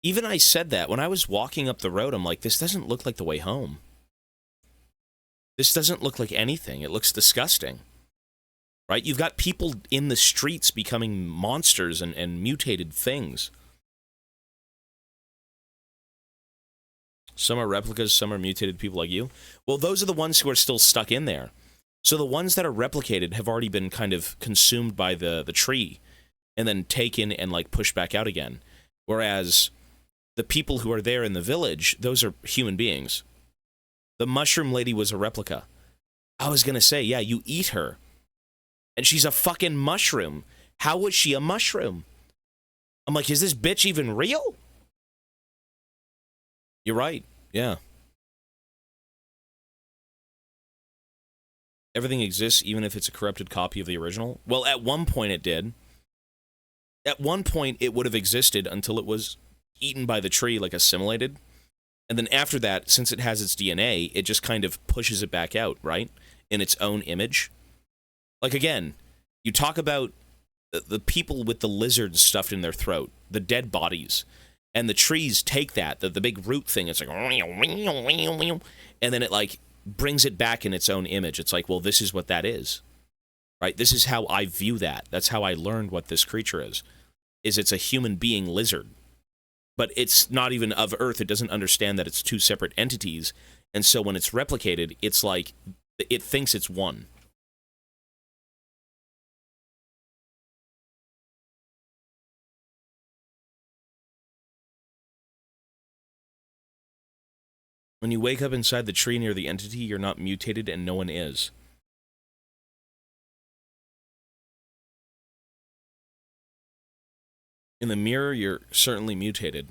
even I said that when I was walking up the road, I'm like, this doesn't look like the way home. This doesn't look like anything. It looks disgusting. Right? You've got people in the streets becoming monsters and mutated things. Some are replicas, some are mutated people like you. Well, those are the ones who are still stuck in there. So the ones that are replicated have already been kind of consumed by the tree and then taken and pushed back out again. Whereas the people who are there in the village, those are human beings. The mushroom lady was a replica. I was going to say, yeah, you eat her. And she's a fucking mushroom. How was she a mushroom? I'm like, is this bitch even real? You're right. Yeah. Everything exists even if it's a corrupted copy of the original? Well, at one point it did. At one point it would have existed until it was eaten by the tree, assimilated. And then after that, since it has its DNA, it just kind of pushes it back out, right? In its own image. Again, you talk about the people with the lizards stuffed in their throat, the dead bodies. And the trees take that, the big root thing, it's and then it brings it back in its own image. It's well, this is what that is, right? This is how I view that. That's how I learned what this creature is it's a human being lizard. But it's not even of Earth. It doesn't understand that it's two separate entities. And so when it's replicated, it's it thinks it's one. When you wake up inside the tree near the entity, you're not mutated and no one is. In the mirror, you're certainly mutated.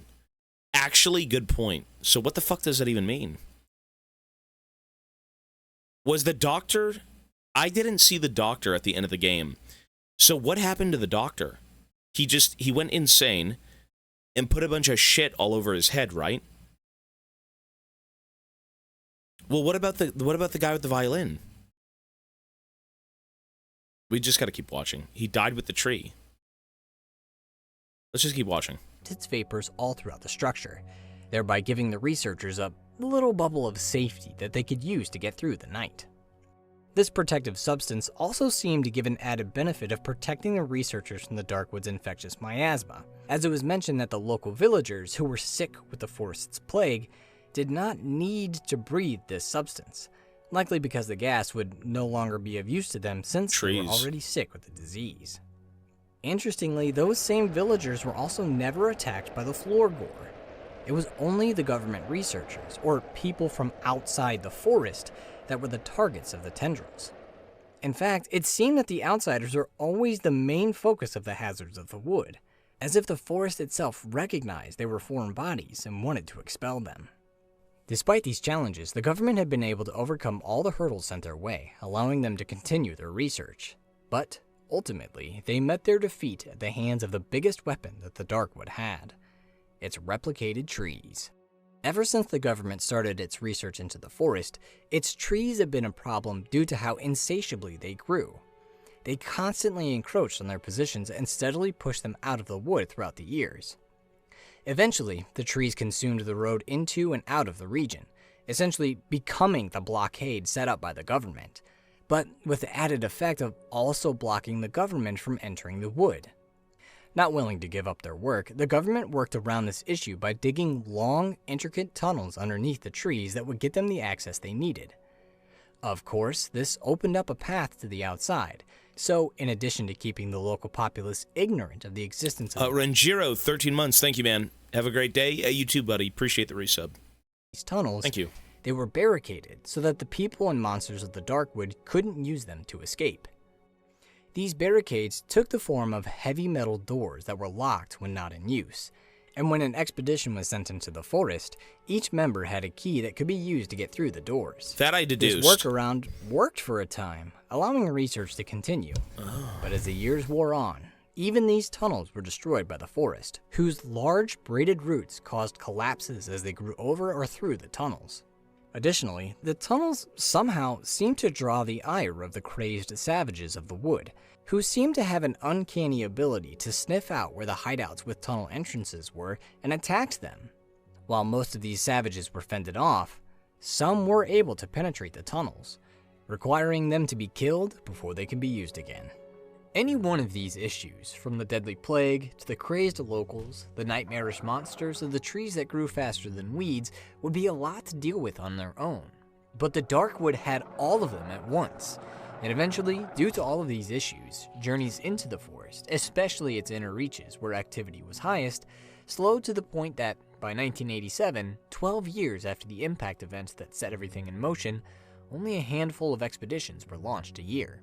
Actually, good point. So what the fuck does that even mean? Was the doctor... I didn't see the doctor at the end of the game. So what happened to the doctor? He went insane and put a bunch of shit all over his head, right? Well, what about the guy with the violin? We just got to keep watching. He died with the tree. Let's just keep watching. Its vapors all throughout the structure, thereby giving the researchers a little bubble of safety that they could use to get through the night. This protective substance also seemed to give an added benefit of protecting the researchers from the Darkwood's infectious miasma, as it was mentioned that the local villagers who were sick with the forest's plague did not need to breathe this substance, likely because the gas would no longer be of use to them since they were already sick with the disease. Interestingly, those same villagers were also never attacked by the floor gore. It was only the government researchers, or people from outside the forest, that were the targets of the tendrils. In fact, it seemed that the outsiders are always the main focus of the hazards of the wood, as if the forest itself recognized they were foreign bodies and wanted to expel them. Despite these challenges, the government had been able to overcome all the hurdles sent their way, allowing them to continue their research. But, ultimately, they met their defeat at the hands of the biggest weapon that the Darkwood had: its replicated trees. Ever since the government started its research into the forest, its trees have been a problem due to how insatiably they grew. They constantly encroached on their positions and steadily pushed them out of the wood throughout the years. Eventually, the trees consumed the road into and out of the region, essentially becoming the blockade set up by the government, but with the added effect of also blocking the government from entering the wood. Not willing to give up their work, the government worked around this issue by digging long, intricate tunnels underneath the trees that would get them the access they needed. Of course, this opened up a path to the outside, so in addition to keeping the local populace ignorant of the existence of Ranjiro, 13 months, thank you, man. Have a great day. You too, buddy. Appreciate the resub. These tunnels, thank you. They were barricaded so that the people and monsters of the Darkwood couldn't use them to escape. These barricades took the form of heavy metal doors that were locked when not in use, and when an expedition was sent into the forest, each member had a key that could be used to get through the doors. That I deduced. This workaround worked for a time, allowing research to continue. But as the years wore on, even these tunnels were destroyed by the forest, whose large braided roots caused collapses as they grew over or through the tunnels. Additionally, the tunnels somehow seemed to draw the ire of the crazed savages of the wood, who seemed to have an uncanny ability to sniff out where the hideouts with tunnel entrances were and attacked them. While most of these savages were fended off, some were able to penetrate the tunnels, requiring them to be killed before they can be used again. Any one of these issues, from the deadly plague to the crazed locals, the nightmarish monsters, or the trees that grew faster than weeds, would be a lot to deal with on their own. But the Darkwood had all of them at once, and eventually, due to all of these issues, journeys into the forest, especially its inner reaches where activity was highest, slowed to the point that, by 1987, 12 years after the impact events that set everything in motion, only a handful of expeditions were launched a year.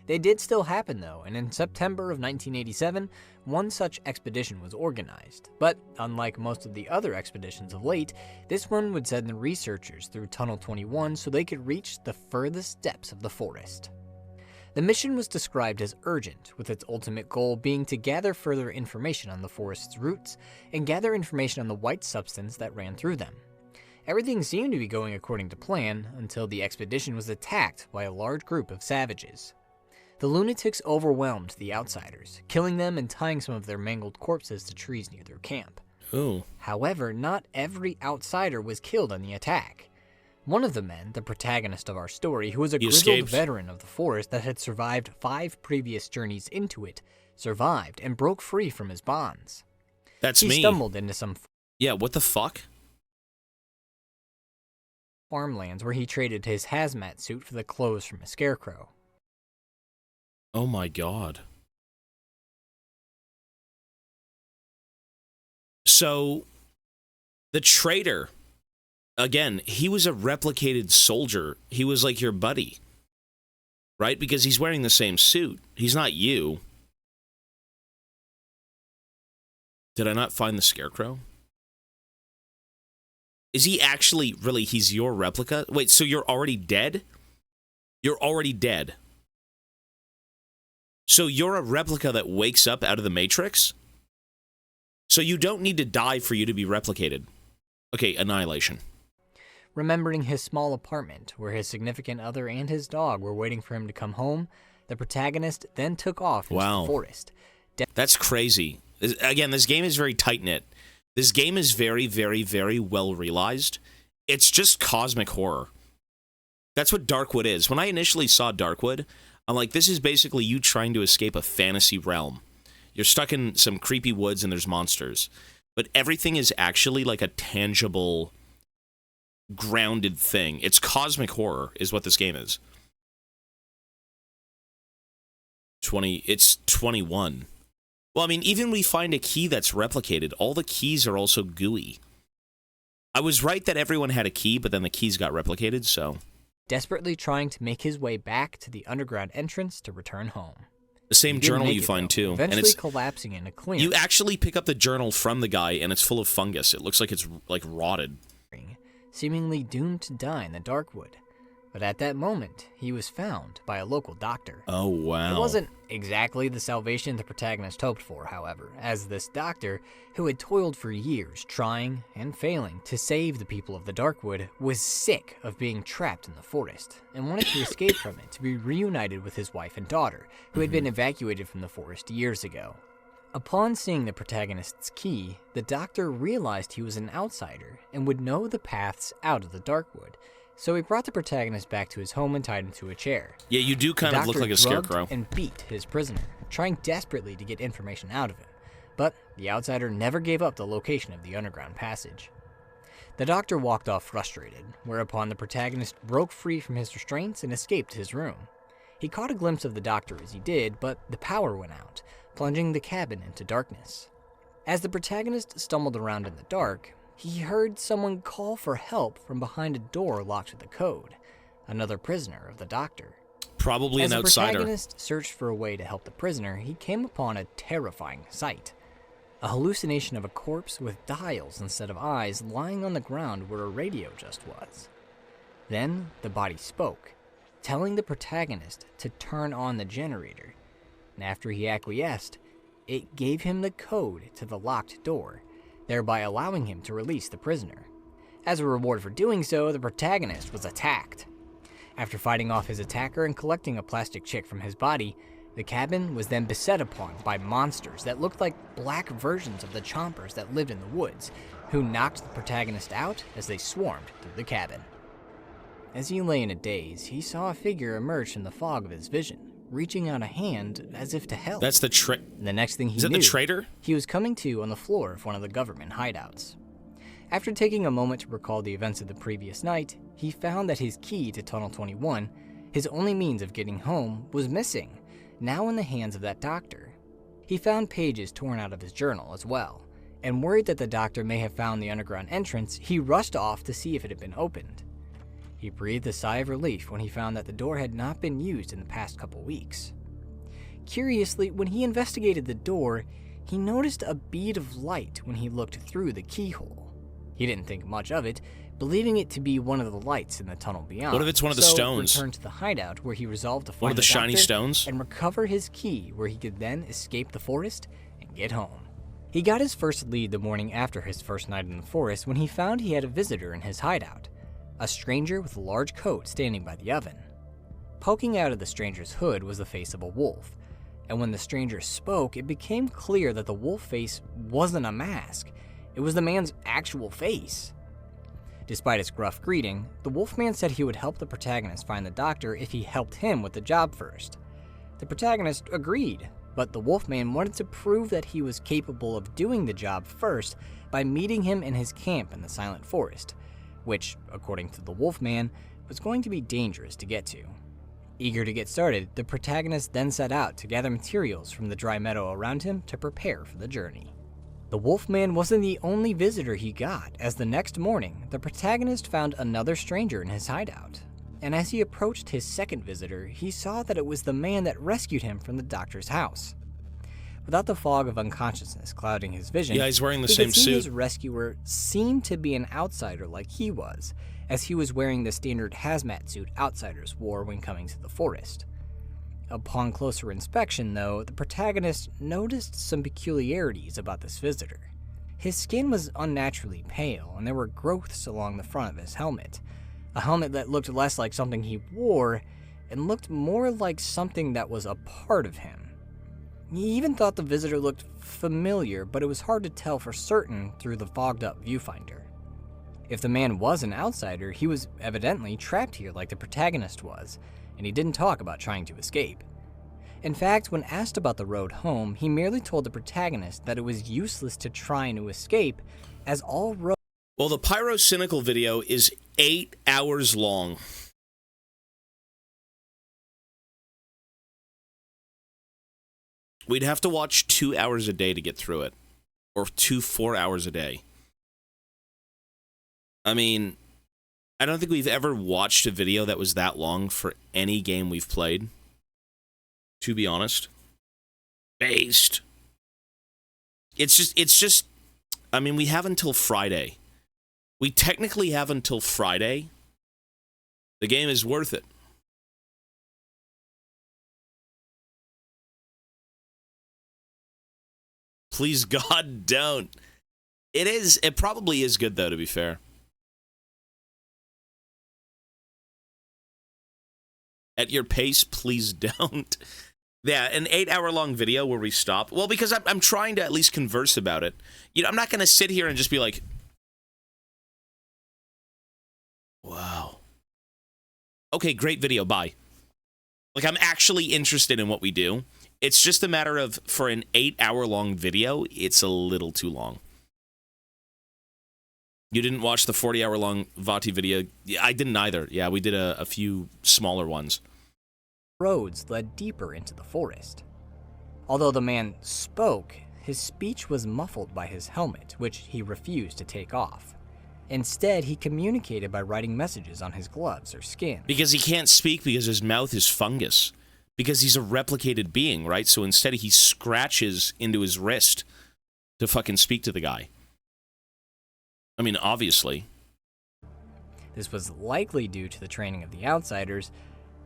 They did still happen though, and in September of 1987, one such expedition was organized. But unlike most of the other expeditions of late, this one would send the researchers through Tunnel 21 so they could reach the furthest depths of the forest. The mission was described as urgent, with its ultimate goal being to gather further information on the forest's roots and gather information on the white substance that ran through them. Everything seemed to be going according to plan until the expedition was attacked by a large group of savages. The lunatics overwhelmed the outsiders, killing them and tying some of their mangled corpses to trees near their camp. Ooh. However, not every outsider was killed in the attack. One of the men, the protagonist of our story, who was a grizzled veteran of the forest that had survived 5 previous journeys into it, survived and broke free from his bonds. That's me. He stumbled into some what the fuck? Farmlands where he traded his hazmat suit for the clothes from a scarecrow. Oh my god. So, the traitor, again, he was a replicated soldier. He was like your buddy, right? Because he's wearing the same suit. He's not you. Did I not find the scarecrow? Is he actually, really, he's your replica? Wait, so you're already dead? You're already dead. So you're a replica that wakes up out of the Matrix? So you don't need to die for you to be replicated. Okay, annihilation. Remembering his small apartment, where his significant other and his dog were waiting for him to come home, the protagonist then took off into the forest. That's crazy. Again, this game is very tight-knit. This game is very, very, very well realized. It's just cosmic horror. That's what Darkwood is. When I initially saw Darkwood, I'm like, this is basically you trying to escape a fantasy realm. You're stuck in some creepy woods and there's monsters. But everything is actually like a tangible, grounded thing. It's cosmic horror is what this game is. It's 21. Well, I mean, even when we find a key that's replicated, all the keys are also gooey. I was right that everyone had a key, but then the keys got replicated, so desperately trying to make his way back to the underground entrance to return home. The same journal you find, too. Eventually and it's collapsing in a clearance. You actually pick up the journal from the guy, and it's full of fungus. It looks like it's, like, rotted. Seemingly doomed to die in the Darkwood. But at that moment, he was found by a local doctor. Oh, wow. It wasn't exactly the salvation the protagonist hoped for, however, as this doctor, who had toiled for years trying and failing to save the people of the Darkwood, was sick of being trapped in the forest and wanted to escape from it to be reunited with his wife and daughter, who had been evacuated from the forest years ago. Upon seeing the protagonist's key, the doctor realized he was an outsider and would know the paths out of the Darkwood. So he brought the protagonist back to his home and tied him to a chair. Yeah, you do kind of look like a scarecrow. And beat his prisoner, trying desperately to get information out of him. But the outsider never gave up the location of the underground passage. The doctor walked off frustrated, whereupon the protagonist broke free from his restraints and escaped his room. He caught a glimpse of the doctor as he did, but the power went out, plunging the cabin into darkness. As the protagonist stumbled around in the dark, he heard someone call for help from behind a door locked with a code. Another prisoner of the doctor. Probably an outsider. As the protagonist searched for a way to help the prisoner, he came upon a terrifying sight. A hallucination of a corpse with dials instead of eyes lying on the ground where a radio just was. Then the body spoke, telling the protagonist to turn on the generator. And after he acquiesced, it gave him the code to the locked door, thereby allowing him to release the prisoner. As a reward for doing so, the protagonist was attacked. After fighting off his attacker and collecting a plastic chick from his body, the cabin was then beset upon by monsters that looked like black versions of the chompers that lived in the woods, who knocked the protagonist out as they swarmed through the cabin. As he lay in a daze, he saw a figure emerge from the fog of his vision, reaching out a hand as if to help. That's the The next thing he knew, Is that the traitor? He was coming to on the floor of one of the government hideouts. After taking a moment to recall the events of the previous night, he found that his key to Tunnel 21, his only means of getting home, was missing, now in the hands of that doctor. He found pages torn out of his journal as well, and worried that the doctor may have found the underground entrance, he rushed off to see if it had been opened. He breathed a sigh of relief when he found that the door had not been used in the past couple weeks. Curiously, when he investigated the door, he noticed a bead of light when he looked through the keyhole. He didn't think much of it, believing it to be one of the lights in the tunnel beyond. What if it's one of the stones? Returned to the hideout where he resolved to find one of the shiny stones and recover his key, where he could then escape the forest and get home. He got his first lead the morning after his first night in the forest when he found he had a visitor in his hideout. A stranger with a large coat standing by the oven. Poking out of the stranger's hood was the face of a wolf, and when the stranger spoke, it became clear that the wolf face wasn't a mask. It was the man's actual face. Despite his gruff greeting, the wolfman said he would help the protagonist find the doctor if he helped him with the job first. The protagonist agreed, but the wolfman wanted to prove that he was capable of doing the job first by meeting him in his camp in the Silent Forest, which, according to the wolfman, was going to be dangerous to get to. Eager to get started, the protagonist then set out to gather materials from the dry meadow around him to prepare for the journey. The wolfman wasn't the only visitor he got, as the next morning, the protagonist found another stranger in his hideout. And as he approached his second visitor, he saw that it was the man that rescued him from the doctor's house. Without the fog of unconsciousness clouding his vision, he's wearing the same suit. His rescuer seemed to be an outsider like he was, as he was wearing the standard hazmat suit outsiders wore when coming to the forest. Upon closer inspection, though, the protagonist noticed some peculiarities about this visitor. His skin was unnaturally pale, and there were growths along the front of his helmet, a helmet that looked less like something he wore and looked more like something that was a part of him. He even thought the visitor looked familiar, but it was hard to tell for certain through the fogged-up viewfinder. If the man was an outsider, he was evidently trapped here like the protagonist was, and he didn't talk about trying to escape. In fact, when asked about the road home, he merely told the protagonist that it was useless to try to escape, as all roads... Well, the Pyrocynical video is 8 hours long. We'd have to watch 2 hours a day to get through it. Or 4 hours a day. I mean, I don't think we've ever watched a video that was that long for any game we've played. To be honest. Based. It's just, I mean, we have until Friday. We technically have until Friday. The game is worth it. Please, God, don't. It probably is good, though, to be fair. At your pace, please don't. Yeah, an 8-hour-long video where we stop. Well, because I'm trying to at least converse about it. You know, I'm not going to sit here and just be like, wow. Okay, great video, bye. Like, I'm actually interested in what we do. It's just a matter of, for an 8-hour-long video, it's a little too long. You didn't watch the 40-hour-long VOD video? I didn't either. Yeah, we did a few smaller ones. Roads led deeper into the forest. Although the man spoke, his speech was muffled by his helmet, which he refused to take off. Instead, he communicated by writing messages on his gloves or skin. Because he can't speak because his mouth is fungus. Because he's a replicated being, right? So instead he scratches into his wrist to fucking speak to the guy. I mean, obviously. This was likely due to the training of the outsiders,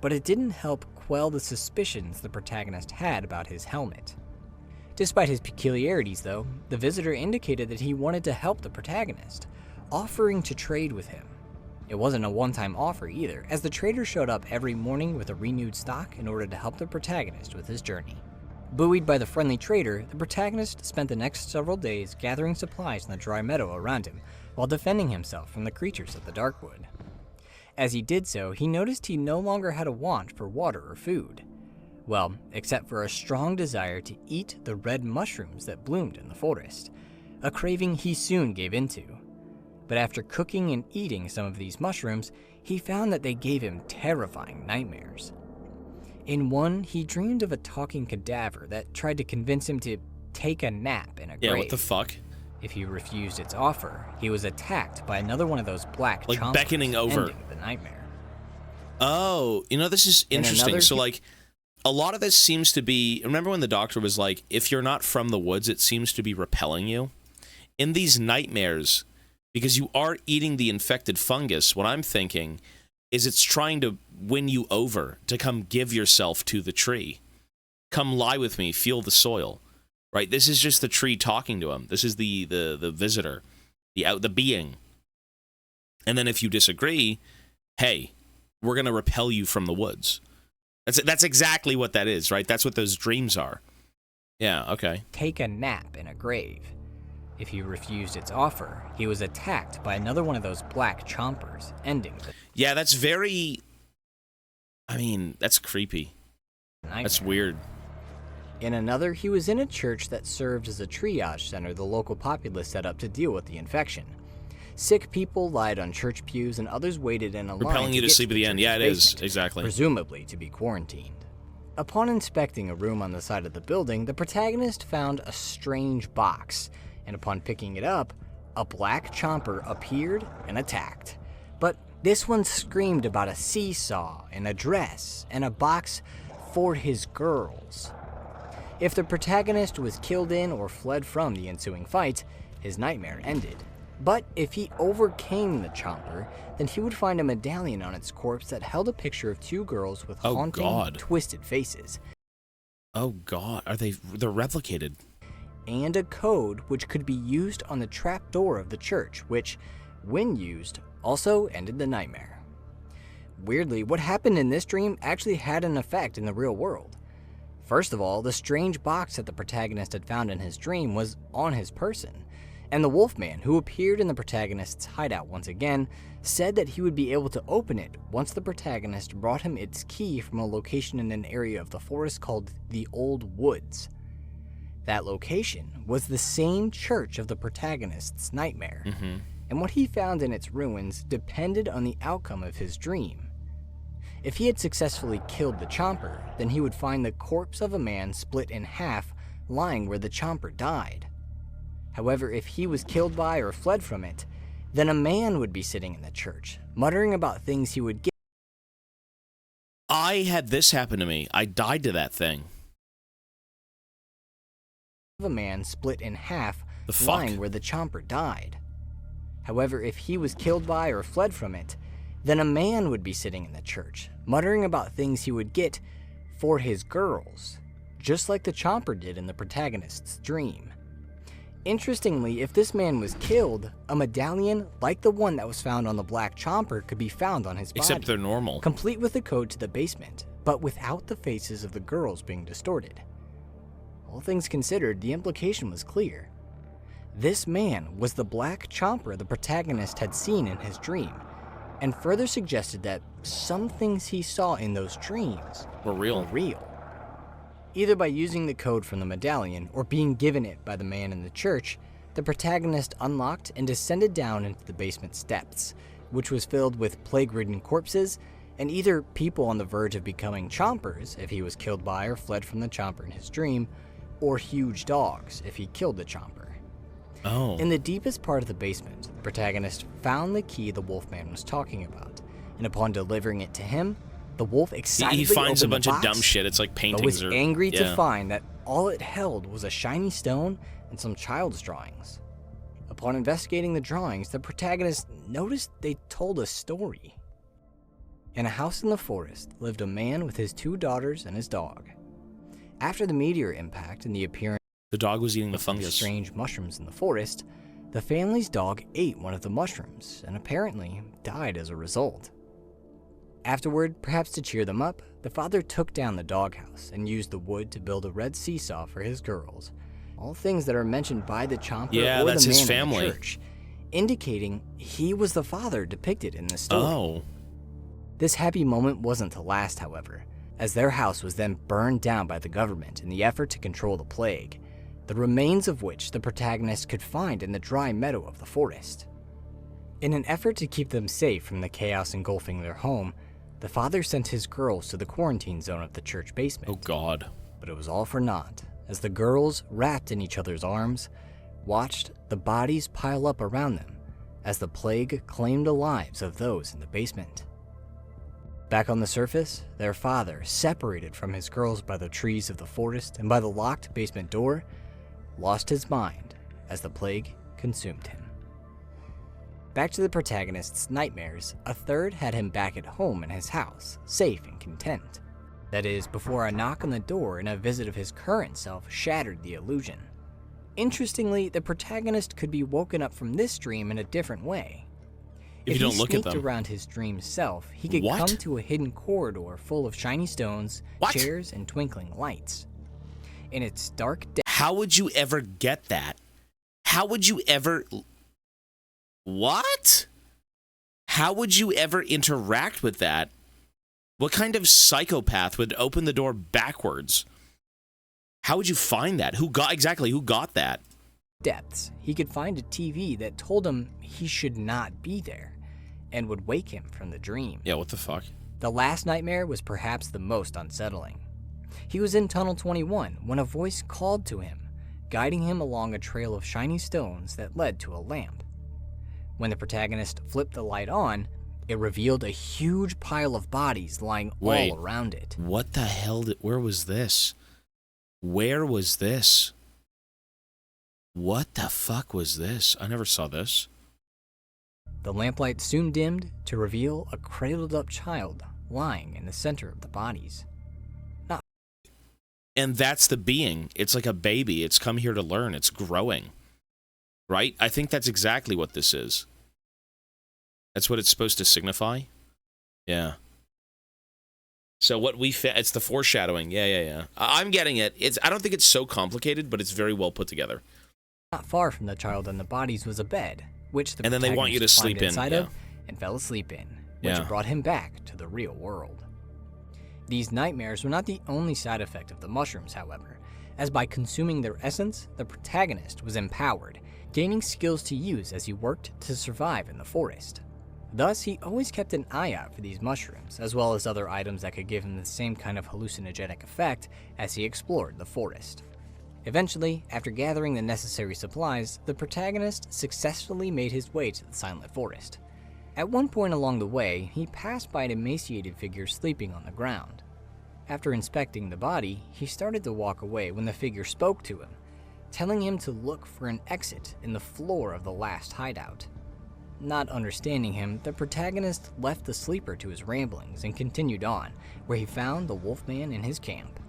but it didn't help quell the suspicions the protagonist had about his helmet. Despite his peculiarities, though, the visitor indicated that he wanted to help the protagonist, offering to trade with him. It wasn't a one-time offer either, as the trader showed up every morning with a renewed stock in order to help the protagonist with his journey. Buoyed by the friendly trader, the protagonist spent the next several days gathering supplies in the dry meadow around him, while defending himself from the creatures of the Darkwood. As he did so, he noticed he no longer had a want for water or food. Well, except for a strong desire to eat the red mushrooms that bloomed in the forest, a craving he soon gave into. But after cooking and eating some of these mushrooms, he found that they gave him terrifying nightmares. In one, he dreamed of a talking cadaver that tried to convince him to take a nap in a grave. Yeah, what the fuck? If he refused its offer, he was attacked by another one of those black chompers, like beckoning over. ending the nightmare. Oh, you know, this is interesting. So, like, a lot of this seems to be... Remember when the doctor was like, if you're not from the woods, it seems to be repelling you? In these nightmares, because you are eating the infected fungus, what I'm thinking is it's trying to win you over to come give yourself to the tree. Come lie with me, feel the soil. Right? This is just the tree talking to him. This is the visitor, the being. And then if you disagree, hey, we're going to repel you from the woods. That's exactly what that is, right? That's what those dreams are. Yeah, okay. Take a nap in a grave. If he refused its offer, he was attacked by another one of those black chompers, ending the... Yeah, that's very... I mean, that's creepy. nightmare. That's weird. In another, he was in a church that served as a triage center the local populace set up to deal with the infection. Sick people lied on church pews and others waited in a line Repelling you to sleep at the end. Yeah, it is. Exactly. Presumably to be quarantined. Upon inspecting a room on the side of the building, the protagonist found a strange box, and upon picking it up, a black chomper appeared and attacked. But this one screamed about a seesaw and a dress and a box for his girls. If the protagonist was killed in or fled from the ensuing fight, his nightmare ended. But if he overcame the chomper, then he would find a medallion on its corpse that held a picture of two girls with haunting, twisted faces. Oh god, they're replicated. And a code which could be used on the trapdoor of the church, which, when used, also ended the nightmare. Weirdly, what happened in this dream actually had an effect in the real world. First of all, the strange box that the protagonist had found in his dream was on his person, and the Wolfman, who appeared in the protagonist's hideout once again, said that he would be able to open it once the protagonist brought him its key from a location in an area of the forest called the Old Woods. That location was the same church of the protagonist's nightmare, and what he found in its ruins depended on the outcome of his dream. If he had successfully killed the chomper, then he would find the corpse of a man split in half, lying where the chomper died. However, if he was killed by or fled from it, then a man would be sitting in the church, muttering about things he would get. I had this happen to me. I died to that thing. A man split in half, The lying fuck? where the chomper died. However, if he was killed by or fled from it, then a man would be sitting in the church, muttering about things he would get for his girls, just like the chomper did in the protagonist's dream. Interestingly, if this man was killed, a medallion like the one that was found on the black chomper could be found on his body. Except they're normal. Complete with the code to the basement, but without the faces of the girls being distorted. All things considered, the implication was clear. This man was the black chomper the protagonist had seen in his dream, and further suggested that some things he saw in those dreams Were real. Either by using the code from the medallion or being given it by the man in the church, the protagonist unlocked and descended down into the basement's depths, which was filled with plague-ridden corpses and either people on the verge of becoming chompers if he was killed by or fled from the chomper in his dream, or huge dogs if he killed the chomper. Oh. In the deepest part of the basement, the protagonist found the key the Wolfman was talking about, and upon delivering it to him, the wolf excitedly He finds a opened bunch the of box, dumb shit. It's like but paintings was or angry yeah. to find that all it held was a shiny stone and some child's drawings. Upon investigating the drawings, the protagonist noticed they told a story. In a house in the forest lived a man with his 2 daughters and his dog. After the meteor impact and the appearance The dog was eating the of fungus. strange mushrooms in the forest, the family's dog ate one of the mushrooms and apparently died as a result. Afterward, perhaps to cheer them up, the father took down the doghouse and used the wood to build a red seesaw for his girls. All things that are mentioned by the chomper Yeah, or that's the his man family. in the church, indicating he was the father depicted in this story. Oh. This happy moment wasn't to last, however, as their house was then burned down by the government in the effort to control the plague, the remains of which the protagonist could find in the dry meadow of the forest. In an effort to keep them safe from the chaos engulfing their home, the father sent his girls to the quarantine zone of the church basement. Oh, God. But it was all for naught, as the girls, wrapped in each other's arms, watched the bodies pile up around them as the plague claimed the lives of those in the basement. Back on the surface, their father, separated from his girls by the trees of the forest and by the locked basement door, lost his mind as the plague consumed him. Back to the protagonist's nightmares, a third had him back at home in his house, safe and content. That is, before a knock on the door and a visit of his current self shattered the illusion. Interestingly, the protagonist could be woken up from this dream in a different way. If you don't look at sneaked them. around his dream self, he could What? come to a hidden corridor full of shiny stones, What? chairs, and twinkling lights. In its dark depths, How would you ever get that? How would you ever... What? How would you ever interact with that? What kind of psychopath would open the door backwards? How would you find that? Who got that? he could find a TV that told him he should not be there, and would wake him from the dream. Yeah, what the fuck? The last nightmare was perhaps the most unsettling. He was in Tunnel 21 when a voice called to him, guiding him along a trail of shiny stones that led to a lamp. When the protagonist flipped the light on, it revealed a huge pile of bodies lying Wait. all around it. What the hell? Where was this? Where was this? What the fuck was this? I never saw this. The lamplight soon dimmed to reveal a cradled-up child lying in the center of the bodies. And that's the being. It's like a baby. It's come here to learn. It's growing. Right? I think that's exactly what this is. That's what it's supposed to signify? Yeah. So what it's the foreshadowing. Yeah. I'm getting it. I don't think it's so complicated, but it's very well put together. Not far from the child and the bodies was a bed, which the And then they want you to protagonist sleep climbed in, inside yeah. of and fell asleep in, which Yeah. brought him back to the real world. These nightmares were not the only side effect of the mushrooms, however, as by consuming their essence, the protagonist was empowered, gaining skills to use as he worked to survive in the forest. Thus, he always kept an eye out for these mushrooms, as well as other items that could give him the same kind of hallucinogenic effect as he explored the forest. Eventually, after gathering the necessary supplies, the protagonist successfully made his way to the Silent Forest. At one point along the way, he passed by an emaciated figure sleeping on the ground. After inspecting the body, he started to walk away when the figure spoke to him, telling him to look for an exit in the floor of the last hideout. Not understanding him, the protagonist left the sleeper to his ramblings and continued on, where he found the Wolfman in his camp.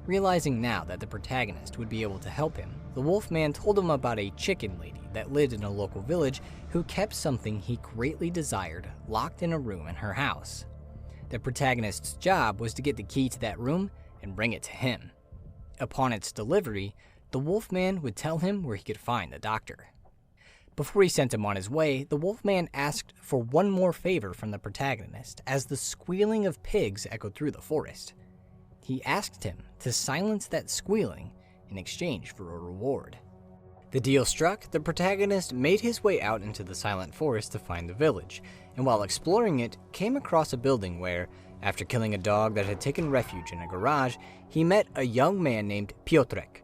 Realizing now that the protagonist would be able to help him, the Wolfman told him about a chicken lady that lived in a local village who kept something he greatly desired locked in a room in her house. The protagonist's job was to get the key to that room and bring it to him. Upon its delivery, the Wolfman would tell him where he could find the doctor. Before he sent him on his way, the Wolfman asked for one more favor from the protagonist as the squealing of pigs echoed through the forest. He asked him to silence that squealing in exchange for a reward. The deal struck, the protagonist made his way out into the Silent Forest to find the village, and while exploring it, came across a building where, after killing a dog that had taken refuge in a garage, he met a young man named Piotrek.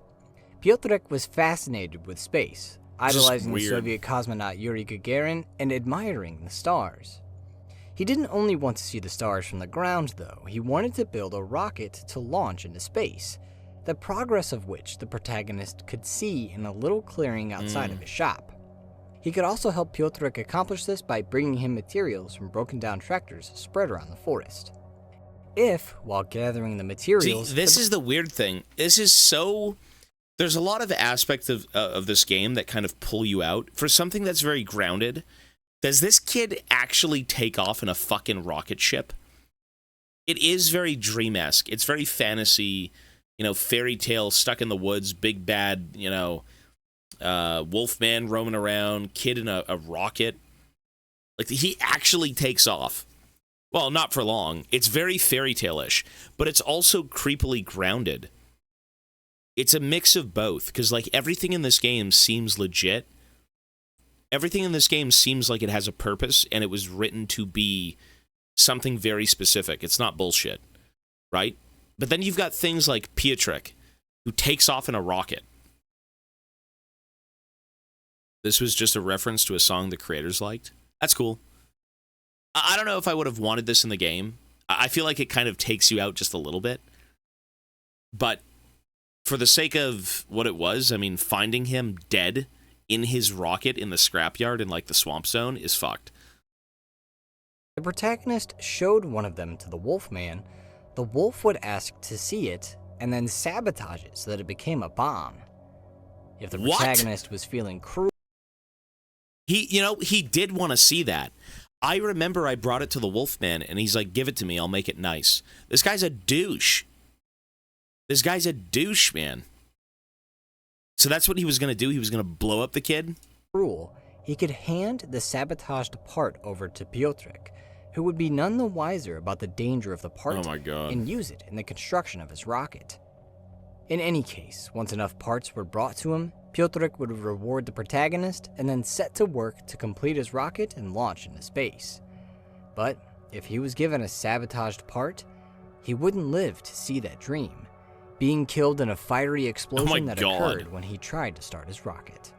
Piotrek was fascinated with space, idolizing the Soviet cosmonaut Yuri Gagarin and admiring the stars. He didn't only want to see the stars from the ground, though. He wanted to build a rocket to launch into space, the progress of which the protagonist could see in a little clearing outside of his shop. He could also help Piotrek accomplish this by bringing him materials from broken down tractors spread around the forest. If, while gathering the materials... See, this is the weird thing. This is so... There's a lot of aspects of this game that kind of pull you out. For something that's very grounded, does this kid actually take off in a fucking rocket ship? It is very dream-esque. It's very fantasy, fairy tale, stuck in the woods, big bad, wolfman roaming around, kid in a rocket. Like, he actually takes off. Well, not for long. It's very fairy tale-ish, but it's also creepily grounded. It's a mix of both, because, like, everything in this game seems legit. Everything in this game seems like it has a purpose, and it was written to be something very specific. It's not bullshit, right? But then you've got things like Piotrek, who takes off in a rocket. This was just a reference to a song the creators liked. That's cool. I don't know if I would have wanted this in the game. I feel like it kind of takes you out just a little bit. But for the sake of what it was, I mean, finding him dead in his rocket in the scrapyard in, like, the swamp zone is fucked. The protagonist showed one of them to the Wolfman. The wolf would ask to see it, and then sabotage it so that it became a bomb. If the protagonist was feeling cruel... He did want to see that. I remember I brought it to the Wolfman, and he's like, give it to me, I'll make it nice. This guy's a douche. This guy's a douche, man. So that's what he was going to do? He was going to blow up the kid? Cruel, he could hand the sabotaged part over to Piotrek, who would be none the wiser about the danger of the part and use it in the construction of his rocket. In any case, once enough parts were brought to him, Piotrek would reward the protagonist and then set to work to complete his rocket and launch into space. But if he was given a sabotaged part, he wouldn't live to see that dream, being killed in a fiery explosion that occurred when he tried to start his rocket.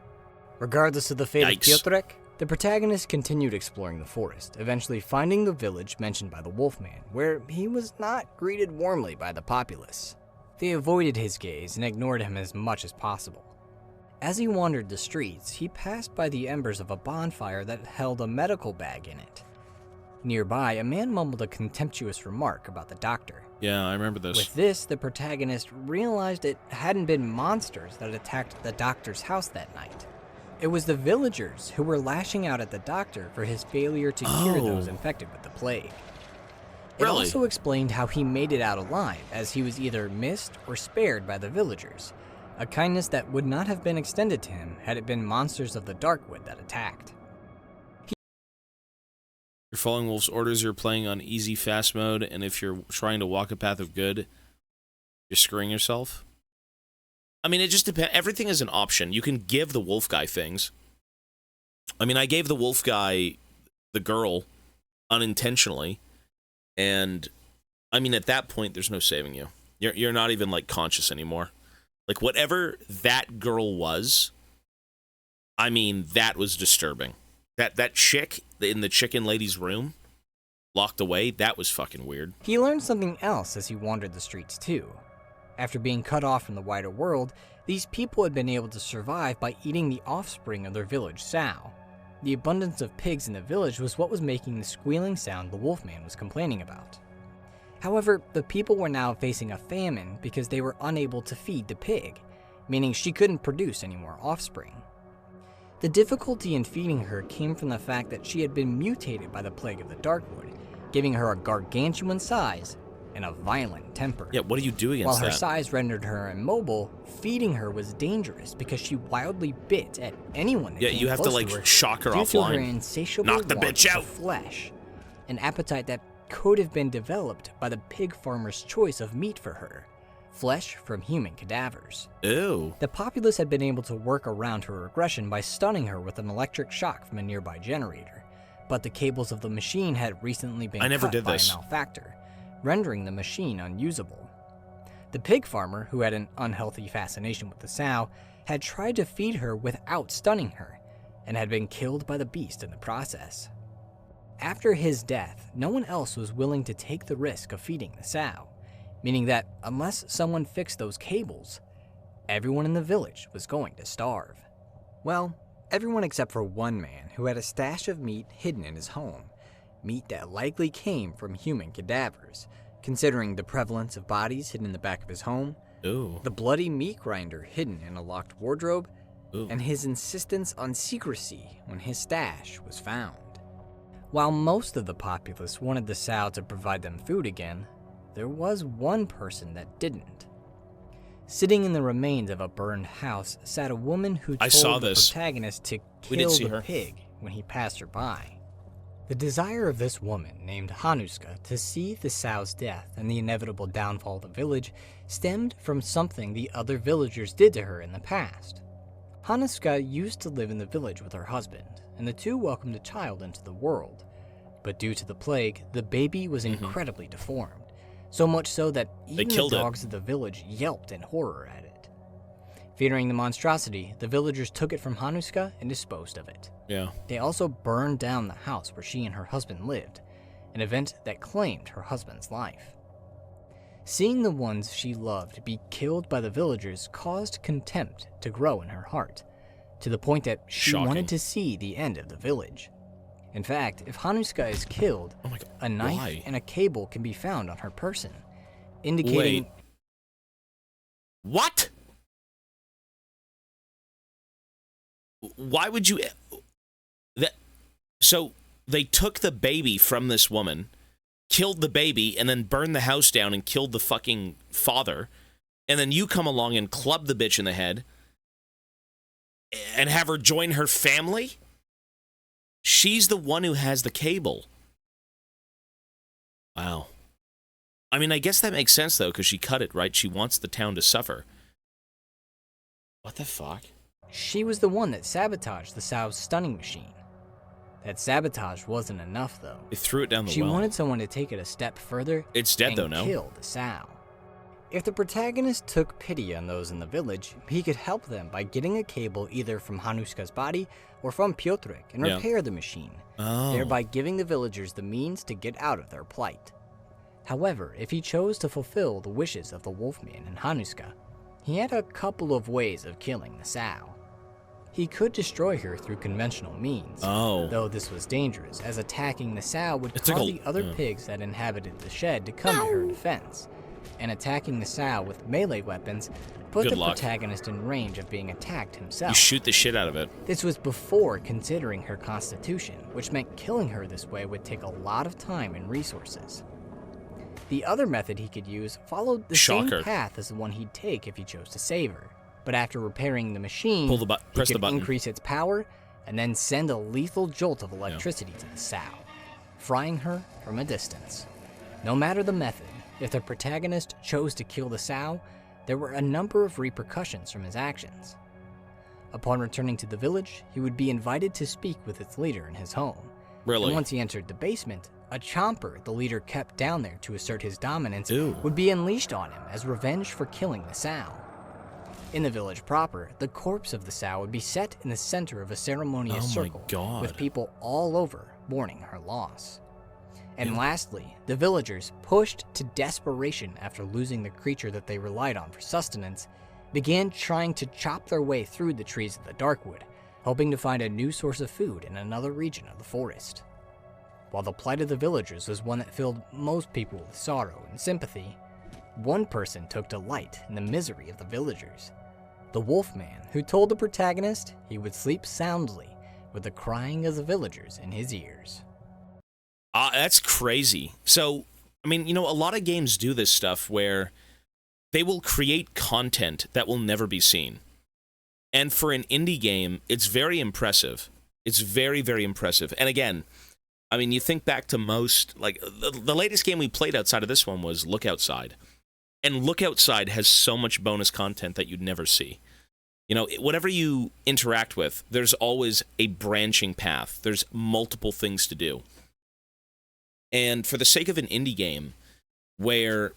Regardless of the fate of Piotrek, the protagonist continued exploring the forest, eventually finding the village mentioned by the Wolfman, where he was not greeted warmly by the populace. They avoided his gaze and ignored him as much as possible. As he wandered the streets, he passed by the embers of a bonfire that held a medical bag in it. Nearby, a man mumbled a contemptuous remark about the doctor. Yeah, I remember this. With this, the protagonist realized it hadn't been monsters that attacked the doctor's house that night. It was the villagers who were lashing out at the doctor for his failure to cure those infected with the plague. It also explained how he made it out alive, as he was either missed or spared by the villagers, a kindness that would not have been extended to him had it been monsters of the Darkwood that attacked. You're following Wolf's orders, you're playing on easy fast mode, and if you're trying to walk a path of good, you're screwing yourself. I mean, it just depends. Everything is an option. You can give the wolf guy things. I mean, I gave the wolf guy the girl unintentionally, and I mean, at that point, there's no saving you. You're not even, like, conscious anymore. Like, whatever that girl was, I mean, that was disturbing. That chick in the chicken lady's room, locked away, that was fucking weird. He learned something else as he wandered the streets too. After being cut off from the wider world, these people had been able to survive by eating the offspring of their village sow. The abundance of pigs in the village was what was making the squealing sound the Wolfman was complaining about. However, the people were now facing a famine because they were unable to feed the pig, meaning she couldn't produce any more offspring. The difficulty in feeding her came from the fact that she had been mutated by the plague of the Darkwood, giving her a gargantuan size and a violent temper. Yeah, what do you do against that? While her size rendered her immobile, feeding her was dangerous because she wildly bit at anyone that came you have close to like her shock her due to her offline. insatiable Knock the want bitch out. for flesh, an appetite that could have been developed by the pig farmer's choice of meat for her, flesh from human cadavers. Ew. The populace had been able to work around her aggression by stunning her with an electric shock from a nearby generator, but the cables of the machine had recently been cut by a malefactor, rendering the machine unusable. The pig farmer, who had an unhealthy fascination with the sow, had tried to feed her without stunning her, and had been killed by the beast in the process. After his death, no one else was willing to take the risk of feeding the sow, meaning that unless someone fixed those cables, everyone in the village was going to starve. Well, everyone except for one man who had a stash of meat hidden in his home, meat that likely came from human cadavers, considering the prevalence of bodies hidden in the back of his home, Ooh. the bloody meat grinder hidden in a locked wardrobe, Ooh. and his insistence on secrecy when his stash was found. While most of the populace wanted the sow to provide them food again, there was one person that didn't. Sitting in the remains of a burned house sat a woman who told the protagonist to kill the pig when he passed her by. The desire of this woman, named Hanuska, to see the sow's death and the inevitable downfall of the village stemmed from something the other villagers did to her in the past. Hanuska used to live in the village with her husband, and the two welcomed a child into the world. But due to the plague, the baby was incredibly deformed, so much so that even the dogs of the village yelped in horror at it. Fearing the monstrosity, the villagers took it from Hanuska and disposed of it. Yeah. They also burned down the house where she and her husband lived, an event that claimed her husband's life. Seeing the ones she loved be killed by the villagers caused contempt to grow in her heart, to the point that she wanted to see the end of the village. In fact, if Hanuska is killed, a knife and a cable can be found on her person, indicating... Wait. What? Why would you... So, they took the baby from this woman, killed the baby, and then burned the house down and killed the fucking father, and then you come along and club the bitch in the head and have her join her family? She's the one who has the cable. Wow. I mean, I guess that makes sense, though, because she cut it, right? She wants the town to suffer. What the fuck? She was the one that sabotaged the sow's stunning machine. That sabotage wasn't enough, though. They threw it down the well. She wanted someone to take it a step further. It's dead, though, no? Kill the sow. If the protagonist took pity on those in the village, he could help them by getting a cable either from Hanuska's body or from Piotrek and repair the machine, thereby giving the villagers the means to get out of their plight. However, if he chose to fulfill the wishes of the Wolfman and Hanuska, he had a couple of ways of killing the sow. He could destroy her through conventional means, though this was dangerous, as attacking the sow would cause the other pigs that inhabited the shed to come to her defense, and attacking the sow with melee weapons put the protagonist in range of being attacked himself. You shoot the shit out of it. This was before considering her constitution, which meant killing her this way would take a lot of time and resources. The other method he could use followed the same path as the one he'd take if he chose to save her. But after repairing the machine, he could increase its power and then send a lethal jolt of electricity to the sow, frying her from a distance. No matter the method, if the protagonist chose to kill the sow, there were a number of repercussions from his actions. Upon returning to the village, he would be invited to speak with its leader in his home. Really? And once he entered the basement, a chomper the leader kept down there to assert his dominance would be unleashed on him as revenge for killing the sow. In the village proper, the corpse of the sow would be set in the center of a ceremonious circle, with people all over mourning her loss. And lastly, the villagers, pushed to desperation after losing the creature that they relied on for sustenance, began trying to chop their way through the trees of the Darkwood, hoping to find a new source of food in another region of the forest. While the plight of the villagers was one that filled most people with sorrow and sympathy, one person took delight in the misery of the villagers. The Wolfman, who told the protagonist he would sleep soundly with the crying of the villagers in his ears. That's crazy. So, I mean, you know, a lot of games do this stuff where they will create content that will never be seen. And for an indie game, it's very impressive. It's very, very impressive. And again, I mean, you think back to most, like, the latest game we played outside of this one was Look Outside. And Look Outside has so much bonus content that you'd never see. You know, whatever you interact with, there's always a branching path. There's multiple things to do. And for the sake of an indie game, where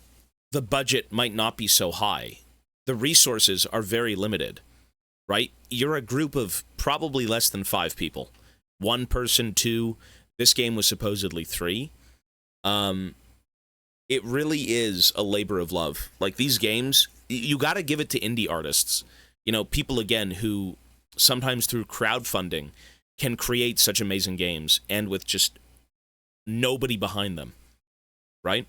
the budget might not be so high, the resources are very limited, right? You're a group of probably less than 5 people. 1 person, 2. This game was supposedly 3. It really is a labor of love. Like, these games, you got to give it to indie artists. You know, people, again, who sometimes through crowdfunding can create such amazing games and with just nobody behind them, right?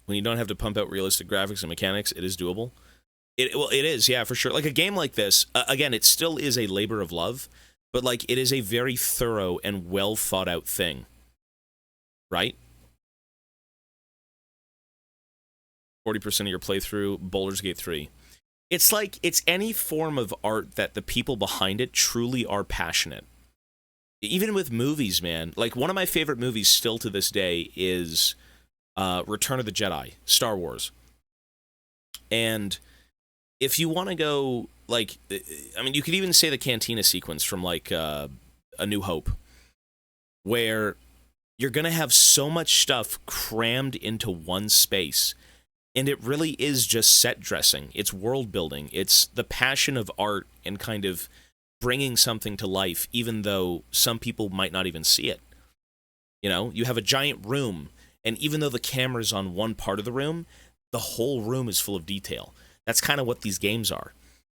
When you don't have to pump out realistic graphics and mechanics, it is doable. Well, it is, yeah, for sure. Like, a game like this, again, it still is a labor of love, but, like, it is a very thorough and well-thought-out thing, right? 40% of your playthrough, Baldur's Gate 3. It's like, it's any form of art that the people behind it truly are passionate. Even with movies, man. Like, one of my favorite movies still to this day is Return of the Jedi, Star Wars. And if you want to go, like, I mean, you could even say the Cantina sequence from, like, A New Hope, where you're going to have so much stuff crammed into one space, and it really is just set dressing. It's world building. It's the passion of art and kind of bringing something to life, even though some people might not even see it. You know, you have a giant room, and even though the camera's on one part of the room, the whole room is full of detail. That's kind of what these games are.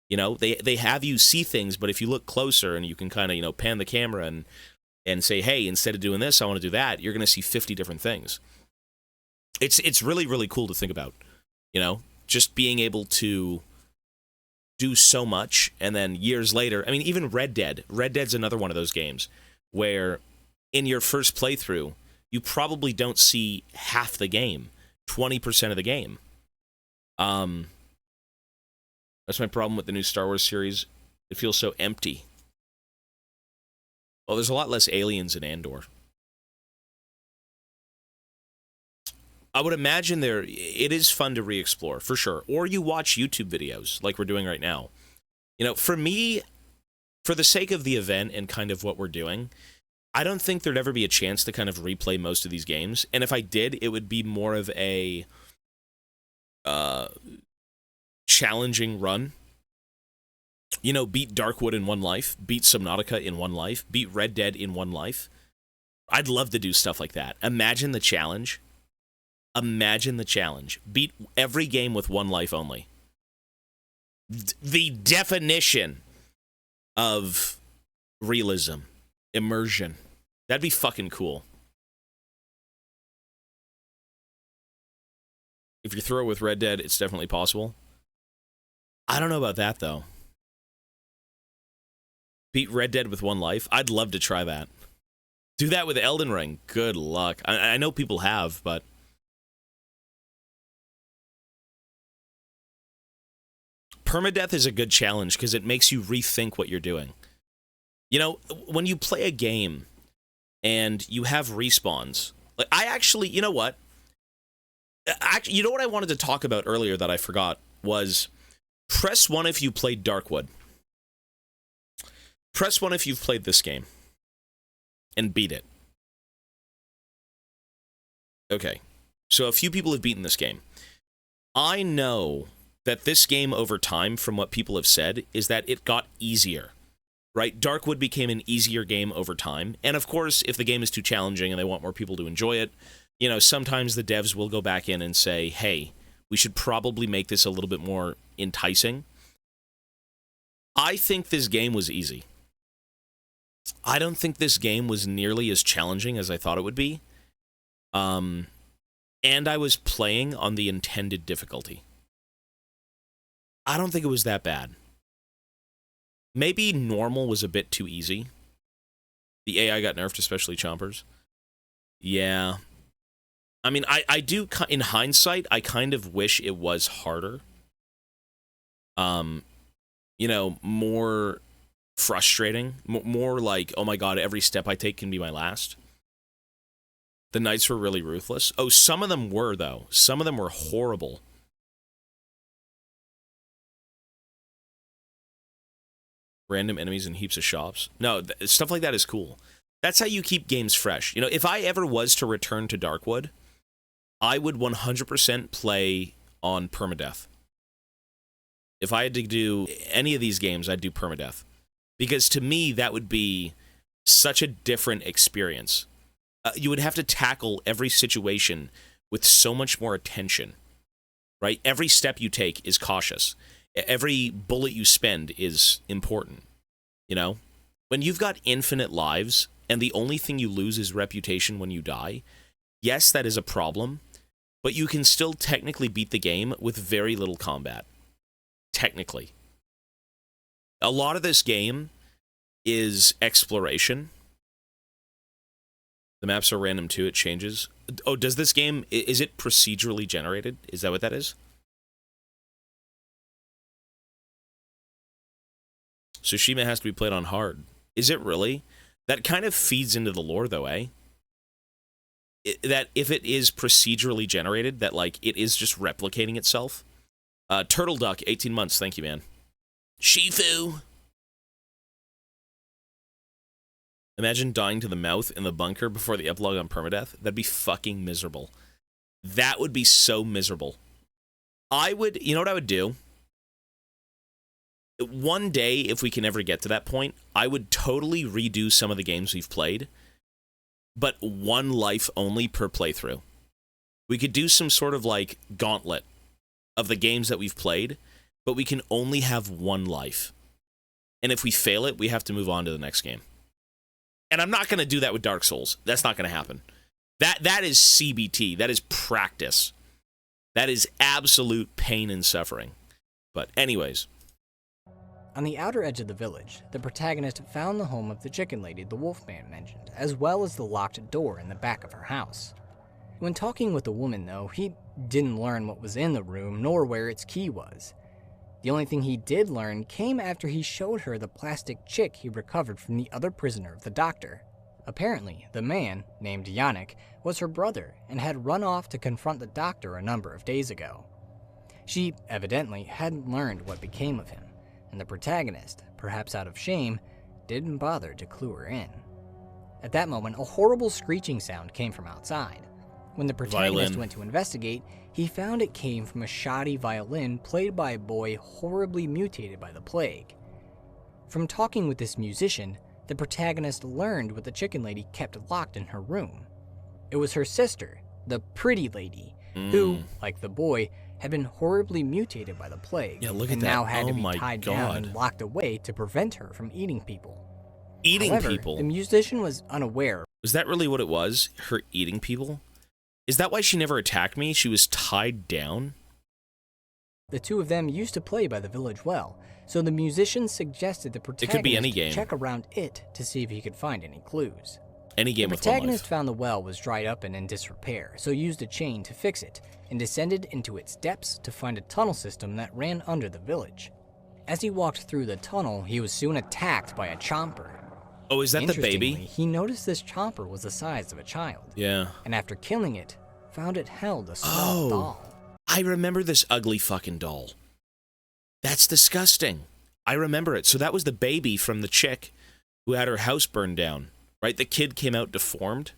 You know, they have you see things, but if you look closer and you can kind of, you know, pan the camera and say, hey, instead of doing this, I want to do that, you're going to see 50 different things. It's really, really cool to think about, you know, just being able to do so much, and then years later, I mean, even Red Dead's another one of those games where in your first playthrough, you probably don't see half the game, 20% of the game. That's my problem with the new Star Wars series. It feels so empty. Well, there's a lot less aliens in Andor. I would imagine it is fun to re-explore, for sure. Or you watch YouTube videos, like we're doing right now. You know, for me, for the sake of the event and kind of what we're doing, I don't think there'd ever be a chance to kind of replay most of these games. And if I did, it would be more of a challenging run. You know, beat Darkwood in one life, beat Subnautica in one life, beat Red Dead in one life. I'd love to do stuff like that. Imagine the challenge. Imagine the challenge. Beat every game with one life only. The definition of realism, immersion. That'd be fucking cool. If you're through it with Red Dead, it's definitely possible. I don't know about that, though. Beat Red Dead with one life? I'd love to try that. Do that with Elden Ring. Good luck. I know people have, but... Permadeath is a good challenge because it makes you rethink what you're doing. You know, when you play a game and you have respawns, like I actually, you know what? You know what I wanted to talk about earlier that I forgot was press 1 if you played Darkwood. Press 1 if you've played this game and beat it. Okay, so a few people have beaten this game. I know that this game over time, from what people have said, is that it got easier, right? Darkwood became an easier game over time. And of course, if the game is too challenging and they want more people to enjoy it, you know, sometimes the devs will go back in and say, hey, we should probably make this a little bit more enticing. I think this game was easy. I don't think this game was nearly as challenging as I thought it would be. And I was playing on the intended difficulty. I don't think it was that bad. Maybe normal was a bit too easy. The AI got nerfed, especially chompers. Yeah. I mean, I do, in hindsight, I kind of wish it was harder. You know, more frustrating. More like, oh my god, every step I take can be my last. The knights were really ruthless. Oh, some of them were, though. Some of them were horrible. Random enemies in heaps of shops. No, stuff like that is cool. That's how you keep games fresh. You know, if I ever was to return to Darkwood, I would 100% play on permadeath. If I had to do any of these games, I'd do permadeath. Because to me, that would be such a different experience. You would have to tackle every situation with so much more attention, right? Every step you take is cautious. Every bullet you spend is important, you know? When you've got infinite lives and the only thing you lose is reputation when you die, yes, that is a problem, but you can still technically beat the game with very little combat. Technically. A lot of this game is exploration. The maps are random too, it changes. Oh, does this game, is it procedurally generated? Is that what that is? Tsushima has to be played on hard. Is it really? That kind of feeds into the lore, though, eh? That if it is procedurally generated, that, like, it is just replicating itself. Turtle Duck, 18 months, thank you, man. Shifu! Imagine dying to the mouth in the bunker before the epilogue on permadeath. That'd be fucking miserable. That would be so miserable. I would, you know what I would do? One day, if we can ever get to that point, I would totally redo some of the games we've played, but one life only per playthrough. We could do some sort of, like, gauntlet of the games that we've played, but we can only have one life. And if we fail it, we have to move on to the next game. And I'm not going to do that with Dark Souls. That's not going to happen. That is CBT. That is practice. That is absolute pain and suffering. But anyways. On the outer edge of the village, the protagonist found the home of the chicken lady the Wolfman mentioned, as well as the locked door in the back of her house. When talking with the woman, though, he didn't learn what was in the room nor where its key was. The only thing he did learn came after he showed her the plastic chick he recovered from the other prisoner of the doctor. Apparently, the man, named Yannick, was her brother and had run off to confront the doctor a number of days ago. She evidently hadn't learned what became of him, and the protagonist, perhaps out of shame, didn't bother to clue her in. At that moment, a horrible screeching sound came from outside. When the protagonist went to investigate, he found it came from a shoddy violin played by a boy horribly mutated by the plague. From talking with this musician, the protagonist learned what the chicken lady kept locked in her room. It was her sister, the pretty lady, who, like the boy, had been horribly mutated by the plague, and now had to be tied down and locked away to prevent her from eating people. However, the musician was unaware. Was that really what it was? Her eating people? Is that why she never attacked me? She was tied down? The two of them used to play by the village well, so the musician suggested the protagonist check around it to see if he could find any clues. Any game with one life. The protagonist found the well was dried up and in disrepair, so used a chain to fix it, and descended into its depths to find a tunnel system that ran under the village. As he walked through the tunnel, he was soon attacked by a chomper. Oh, is that the baby? He noticed this chomper was the size of a child. Yeah. And after killing it, found it held a small doll. I remember this ugly fucking doll. That's disgusting. I remember it. So that was the baby from the chick who had her house burned down, right? The kid came out deformed,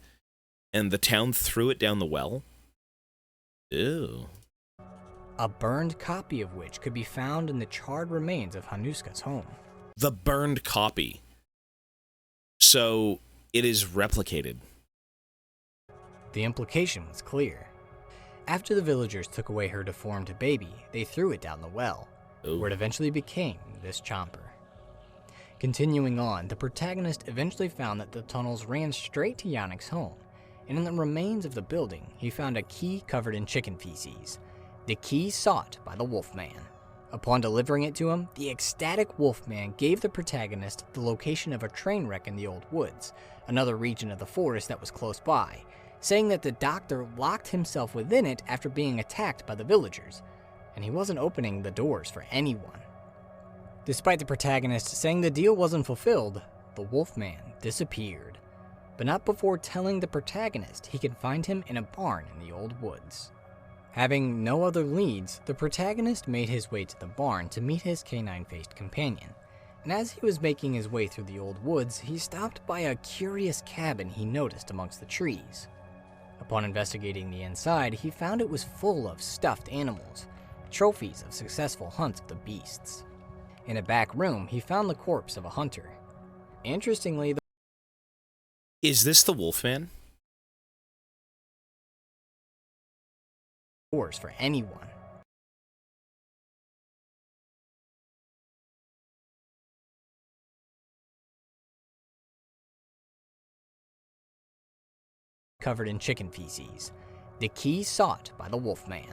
and the town threw it down the well. Ew. a burned copy of which could be found in the charred remains of Hanuska's home. The burned copy. So it is replicated. The implication was clear. After the villagers took away her deformed baby, they threw it down the well, where it eventually became this chomper. Continuing on, the protagonist eventually found that the tunnels ran straight to Yannick's home, and in the remains of the building, he found a key covered in chicken feces, the key sought by the Wolfman. Upon delivering it to him, the ecstatic Wolfman gave the protagonist the location of a train wreck in the old woods, another region of the forest that was close by, saying that the doctor locked himself within it after being attacked by the villagers, and he wasn't opening the doors for anyone. Despite the protagonist saying the deal wasn't fulfilled, the Wolfman disappeared, but not before telling the protagonist he could find him in a barn in the old woods. Having no other leads, the protagonist made his way to the barn to meet his canine-faced companion, and as he was making his way through the old woods, he stopped by a curious cabin he noticed amongst the trees. Upon investigating the inside, he found it was full of stuffed animals, trophies of successful hunts of the beasts. In a back room, he found the corpse of a hunter. Interestingly, Is this the Wolfman? doors for anyone. Covered in chicken feces, the key sought by the Wolfman.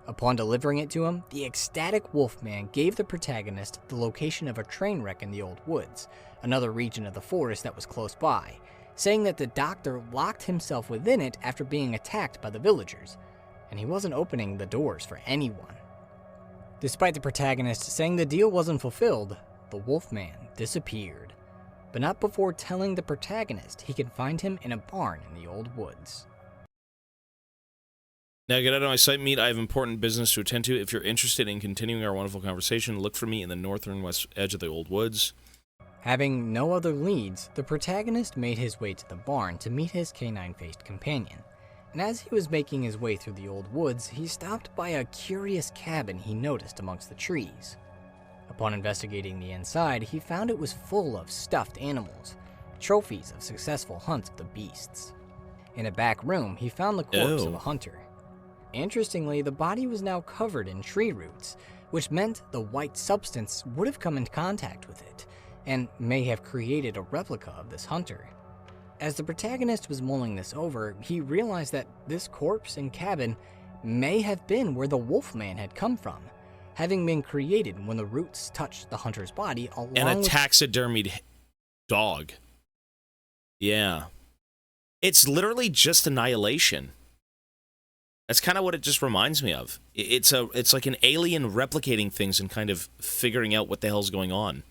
Upon delivering it to him, the ecstatic Wolfman gave the protagonist the location of a train wreck in the old woods, another region of the forest that was close by, saying that the doctor locked himself within it after being attacked by the villagers, and he wasn't opening the doors for anyone. Despite the protagonist saying the deal wasn't fulfilled, the Wolfman disappeared, but not before telling the protagonist he could find him in a barn in the old woods. Now get out of my sight, meet. I have important business to attend to. If you're interested in continuing our wonderful conversation, look for me in the northern west edge of the old woods. Having no other leads, the protagonist made his way to the barn to meet his canine-faced companion, and as he was making his way through the old woods, he stopped by a curious cabin he noticed amongst the trees. Upon investigating the inside, he found it was full of stuffed animals, trophies of successful hunts of the beasts. In a back room, he found the corpse of a hunter. Interestingly, the body was now covered in tree roots, which meant the white substance would have come in contact with it, and may have created a replica of this hunter. As the protagonist was mulling this over, he realized that this corpse and cabin may have been where the Wolfman had come from, having been created when the roots touched the hunter's body along An taxidermied dog. Yeah. It's literally just Annihilation. That's kind of what it just reminds me of. It's like an alien replicating things and kind of figuring out what the hell's going on.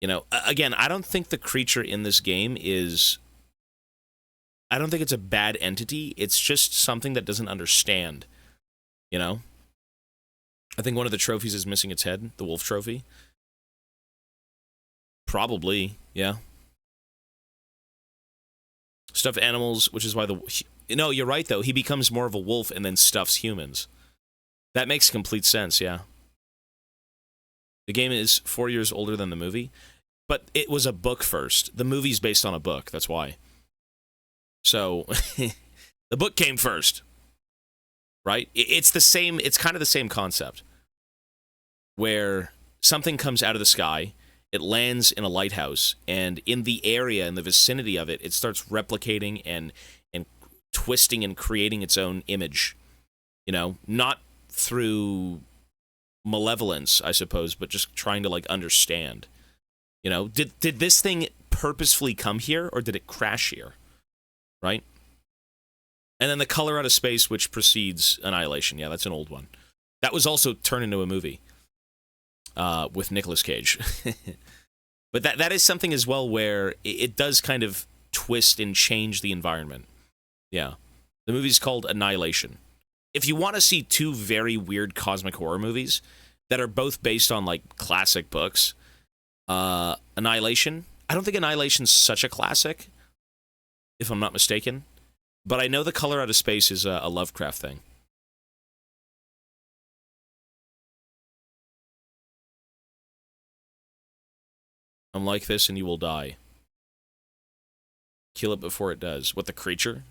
You know, again, I don't think the creature in this game is... I don't think it's a bad entity. It's just something that doesn't understand. You know? I think one of the trophies is missing its head, the wolf trophy. Probably, yeah. Stuffed animals, which is why the... No, you're right, though. He becomes more of a wolf and then stuffs humans. That makes complete sense, yeah. The game is 4 years older than the movie, but it was a book first. The movie's based on a book, that's why. So, the book came first, right? It's the same, it's kind of the same concept, where something comes out of the sky, it lands in a lighthouse, and in the area, in the vicinity of it, it starts replicating and twisting and creating its own image. You know, not through malevolence, I suppose, but just trying to, like, understand. You know, did this thing purposefully come here, or did it crash here? Right? And then The Color Out of Space, which precedes Annihilation. Yeah, that's an old one. That was also turned into a movie with Nicolas Cage. But that is something as well where it does kind of twist and change the environment. Yeah. The movie's called Annihilation. If you want to see two very weird cosmic horror movies that are both based on, like, classic books, Annihilation, I don't think Annihilation's such a classic, if I'm not mistaken, but I know The Color Out of Space is a Lovecraft thing. I'm like this and you will die. Kill it before it does. What, the creature?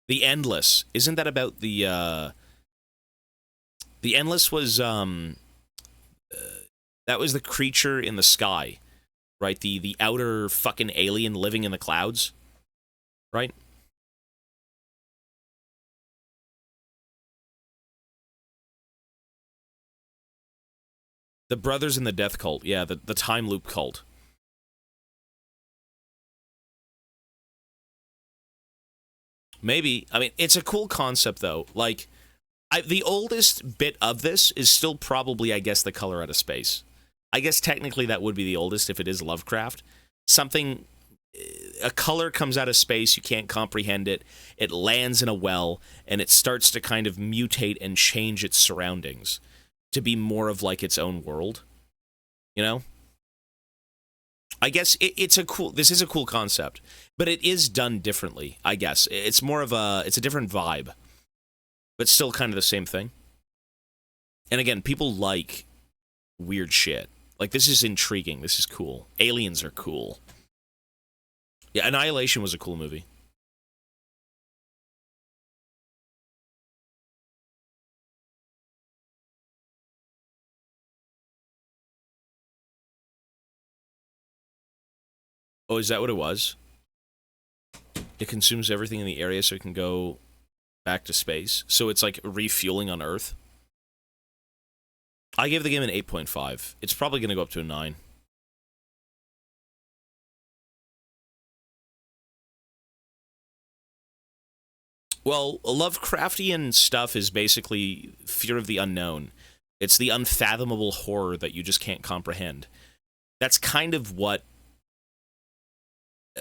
The Endless. Isn't that about the Endless was, that was the creature in the sky, right? The outer fucking alien living in the clouds, right? The Brothers in the Death Cult. Yeah, the Time Loop Cult. Maybe. I mean, it's a cool concept, though. Like, the oldest bit of this is still probably, I guess, The Color Out of Space. I guess technically that would be the oldest if it is Lovecraft. Something, a color comes out of space, you can't comprehend it, it lands in a well, and it starts to kind of mutate and change its surroundings to be more of like its own world. You know? I guess this is a cool concept, but it is done differently, I guess. It's more of it's a different vibe, but still kind of the same thing. And again, people like weird shit. Like, this is intriguing. This is cool. Aliens are cool. Yeah, Annihilation was a cool movie. Oh, is that what it was? It consumes everything in the area so it can go back to space. So it's like refueling on Earth. I gave the game an 8.5. It's probably going to go up to a 9. Well, Lovecraftian stuff is basically fear of the unknown. It's the unfathomable horror that you just can't comprehend. That's kind of what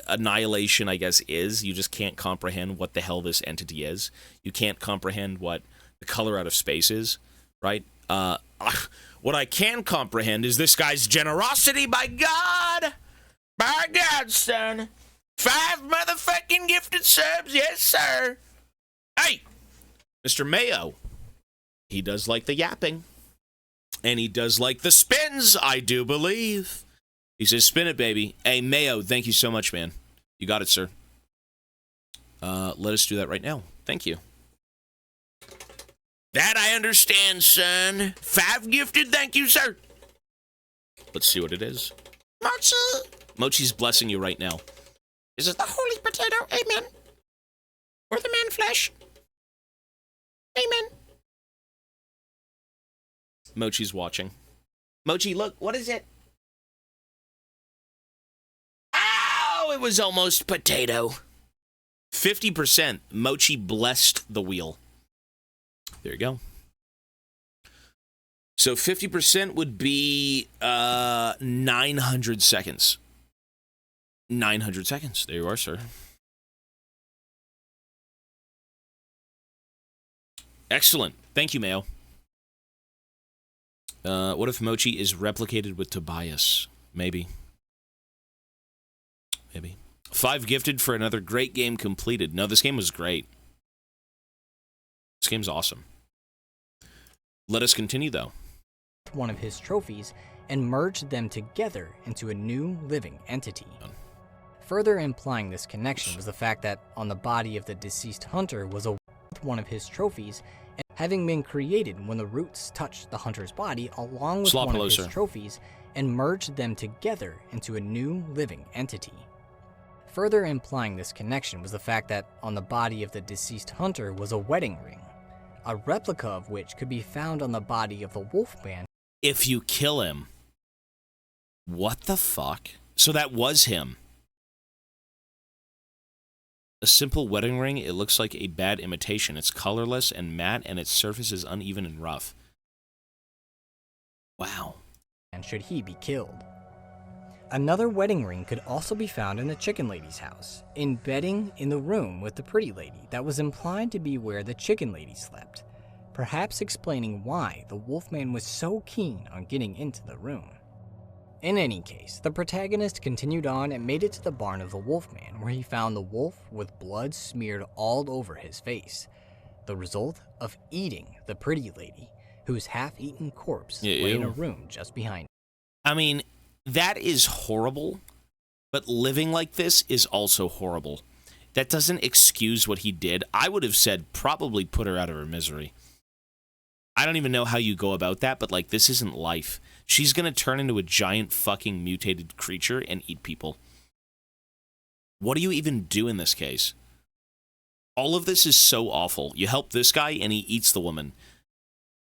Annihilation, I guess, is. You just can't comprehend what the hell this entity is. You can't comprehend what The Color Out of Space is, right? What I can comprehend is this guy's generosity, by God! By God, son! 5 motherfucking gifted subs, yes, sir! Hey! Mr. Mayo. He does like the yapping. And he does like the spins, I do believe. He says, spin it, baby. Hey, Mayo, thank you so much, man. You got it, sir. Let us do that right now. Thank you. That I understand, son. 5 gifted, thank you, sir. Let's see what it is. Mochi! Mochi's blessing you right now. Is it the holy potato? Amen. Or the man flesh? Amen. Mochi's watching. Mochi, look, what is it? Oh, it was almost potato. 50%. Mochi blessed the wheel. There you go. So 50% would be 900 seconds. 900 seconds. There you are, sir. Excellent. Thank you, Mayo. What if Mochi is replicated with Tobias? Maybe. Maybe. 5 gifted for another great game completed. No, this game was great. This game's awesome. Let us continue, though. One of his trophies and merged them together into a new living entity. Further implying this connection was the fact that on the body of the deceased hunter was one of his trophies, and having been created when the roots touched the hunter's body along with one of his trophies and merged them together into a new living entity. Further implying this connection was the fact that on the body of the deceased hunter was a wedding ring, a replica of which could be found on the body of the Wolfman. If you kill him. What the fuck? So that was him. A simple wedding ring, it looks like a bad imitation. It's colorless and matte, and its surface is uneven and rough. Wow. And should he be killed? Another wedding ring could also be found in the chicken lady's house, in bedding in the room with the pretty lady that was implied to be where the chicken lady slept, perhaps explaining why the Wolfman was so keen on getting into the room. In any case, the protagonist continued on and made it to the barn of the Wolfman, where he found the wolf with blood smeared all over his face, the result of eating the pretty lady, whose half-eaten corpse lay in a room just behind him. I mean, that is horrible, but living like this is also horrible. That doesn't excuse what he did. I would have said probably put her out of her misery. I don't even know how you go about that, but, like, this isn't life. She's gonna turn into a giant fucking mutated creature and eat people. What do you even do in this case? All of this is so awful. You help this guy and he eats the woman.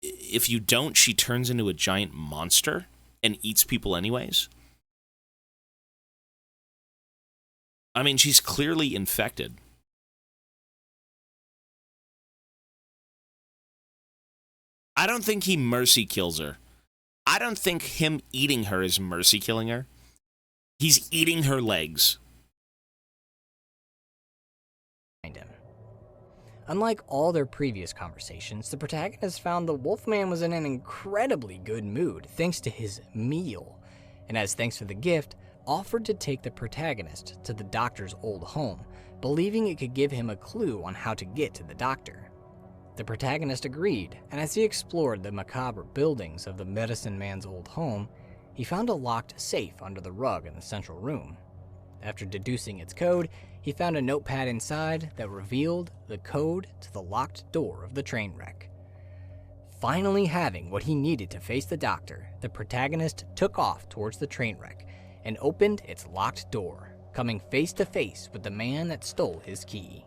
If you don't, she turns into a giant monster and eats people anyways. I mean, she's clearly infected. I don't think he mercy kills her. I don't think him eating her is mercy killing her. He's eating her legs. Unlike all their previous conversations, the protagonist found the Wolfman was in an incredibly good mood thanks to his meal, and as thanks for the gift, offered to take the protagonist to the doctor's old home, believing it could give him a clue on how to get to the doctor. The protagonist agreed, and as he explored the macabre buildings of the medicine man's old home, he found a locked safe under the rug in the central room. After deducing its code, he found a notepad inside that revealed the code to the locked door of the train wreck. Finally having what he needed to face the doctor, the protagonist took off towards the train wreck and opened its locked door, coming face to face with the man that stole his key.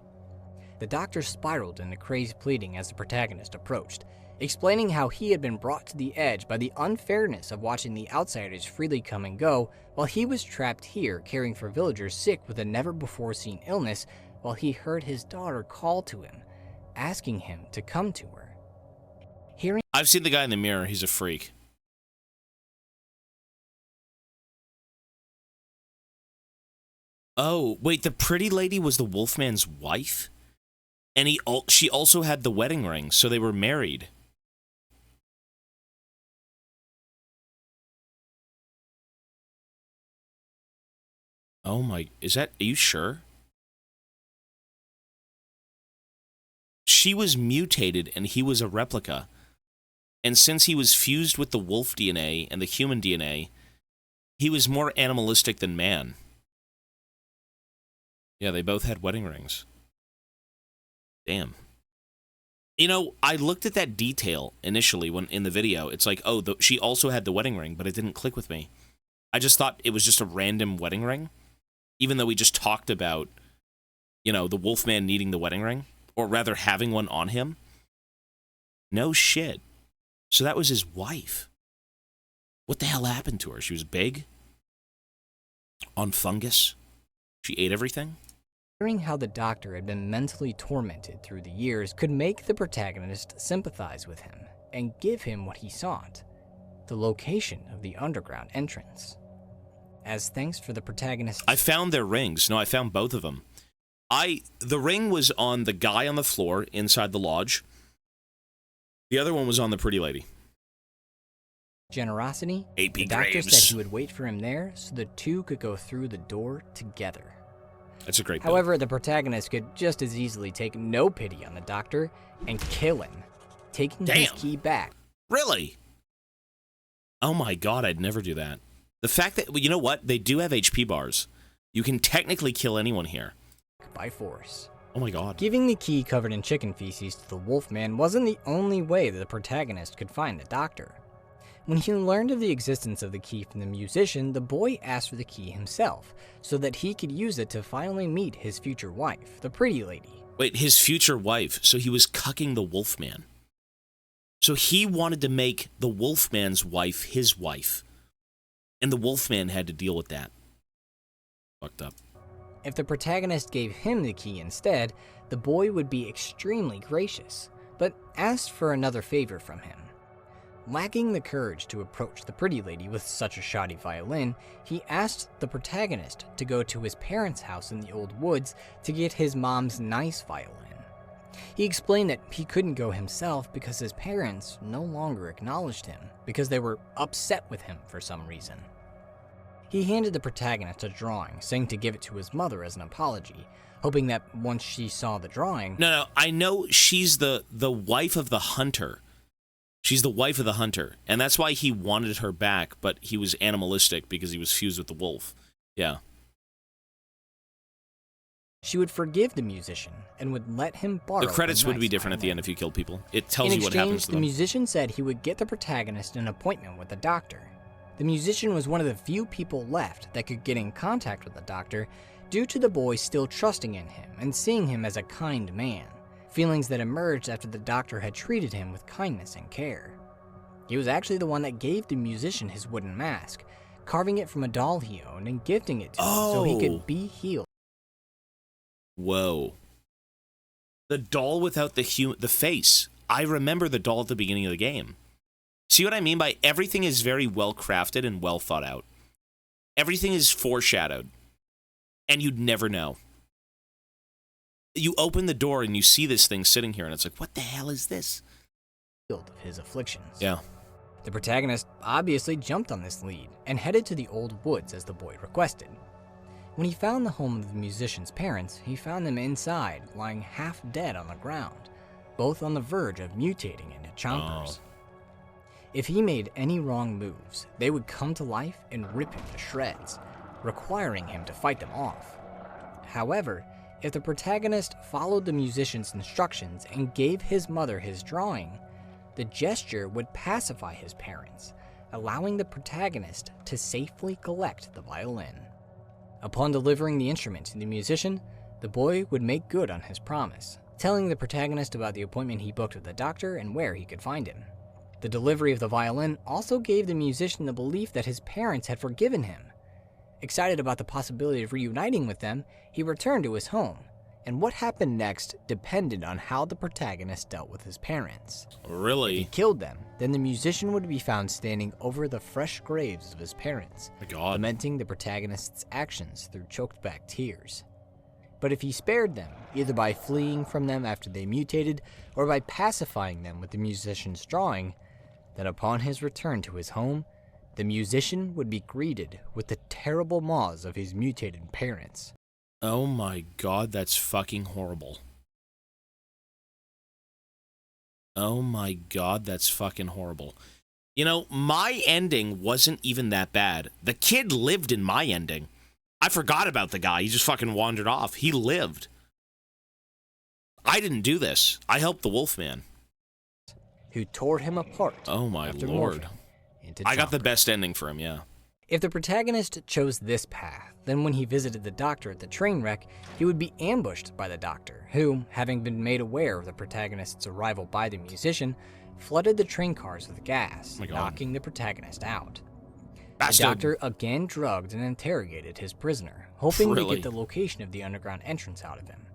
The doctor spiraled into crazed pleading as the protagonist approached, explaining how he had been brought to the edge by the unfairness of watching the outsiders freely come and go while he was trapped here caring for villagers sick with a never-before-seen illness while he heard his daughter call to him, asking him to come to her. I've seen the guy in the mirror. He's a freak. Oh, wait, the pretty lady was the Wolfman's wife? And she also had the wedding ring, so they were married. Oh my, are you sure? She was mutated and he was a replica. And since he was fused with the wolf DNA and the human DNA, he was more animalistic than man. Yeah, they both had wedding rings. Damn. You know, I looked at that detail initially when in the video. It's like, oh, she also had the wedding ring, but it didn't click with me. I just thought it was just a random wedding ring, even though we just talked about, you know, the Wolfman needing the wedding ring, or rather having one on him. No shit. So that was his wife. What the hell happened to her? She was big? On fungus? She ate everything? Hearing how the doctor had been mentally tormented through the years could make the protagonist sympathize with him and give him what he sought, the location of the underground entrance. As thanks for the protagonist... I found their rings. No, I found both of them. The ring was on the guy on the floor inside the lodge. The other one was on the pretty lady. Generosity, the doctor said he would wait for him there so the two could go through the door together. That's a great build. However, the protagonist could just as easily take no pity on the doctor and kill him, taking his key back. Really? Oh my god, I'd never do that. The fact that, you know what? They do have HP bars. You can technically kill anyone here. By force. Oh my god. Giving the key covered in chicken feces to the Wolfman wasn't the only way that the protagonist could find the doctor. When he learned of the existence of the key from the musician, the boy asked for the key himself, so that he could use it to finally meet his future wife, the pretty lady. Wait, his future wife, so he was cucking the Wolfman. So he wanted to make the Wolfman's wife his wife. And the Wolfman had to deal with that. Fucked up. If the protagonist gave him the key instead, the boy would be extremely gracious, but asked for another favor from him. Lacking the courage to approach the pretty lady with such a shoddy violin, he asked the protagonist to go to his parents' house in the old woods to get his mom's nice violin. He explained that he couldn't go himself because his parents no longer acknowledged him because they were upset with him for some reason. He handed the protagonist a drawing, saying to give it to his mother as an apology, hoping that once she saw the drawing... No, I know she's the wife of the hunter. She's the wife of the hunter, and that's why he wanted her back, but he was animalistic because he was fused with the wolf. Yeah. She would forgive the musician and would let him borrow the credits would be nice different at the violin. end if you killed people. It tells In you what happens exchange, to the them. musician said he would get the protagonist an appointment with the doctor. The musician was one of the few people left that could get in contact with the doctor due to the boy still trusting in him and seeing him as a kind man, feelings that emerged after the doctor had treated him with kindness and care. He was actually the one that gave the musician his wooden mask, carving it from a doll he owned and gifting it to him so he could be healed. Whoa. The doll without the face. I remember the doll at the beginning of the game. See what I mean by everything is very well crafted and well thought out. Everything is foreshadowed. And you'd never know. You open the door and you see this thing sitting here and it's like, what the hell is this? Of his afflictions. Yeah. The protagonist obviously jumped on this lead and headed to the old woods as the boy requested. When he found the home of the musician's parents, he found them inside, lying half dead on the ground, both on the verge of mutating into chompers. If he made any wrong moves, they would come to life and rip him to shreds, requiring him to fight them off. However, if the protagonist followed the musician's instructions and gave his mother his drawing, the gesture would pacify his parents, allowing the protagonist to safely collect the violin. Upon delivering the instrument to the musician, the boy would make good on his promise, telling the protagonist about the appointment he booked with the doctor and where he could find him. The delivery of the violin also gave the musician the belief that his parents had forgiven him. Excited about the possibility of reuniting with them, he returned to his home, and what happened next depended on how the protagonist dealt with his parents. Really? If he killed them, then the musician would be found standing over the fresh graves of his parents, lamenting the protagonist's actions through choked-back tears. But if he spared them, either by fleeing from them after they mutated, or by pacifying them with the musician's drawing, then upon his return to his home, the musician would be greeted with the terrible maws of his mutated parents. Oh my god, that's fucking horrible. Oh my god, that's fucking horrible. You know, my ending wasn't even that bad. The kid lived in my ending. I forgot about the guy. He just fucking wandered off. He lived. I didn't do this. I helped the Wolfman. Who tore him apart. Oh my lord. I got the best ending for him, yeah. If the protagonist chose this path, then when he visited the doctor at the train wreck, he would be ambushed by the doctor, who, having been made aware of the protagonist's arrival by the musician, flooded the train cars with gas, knocking the protagonist out. The doctor again drugged and interrogated his prisoner, hoping to get the location of the underground entrance out of him.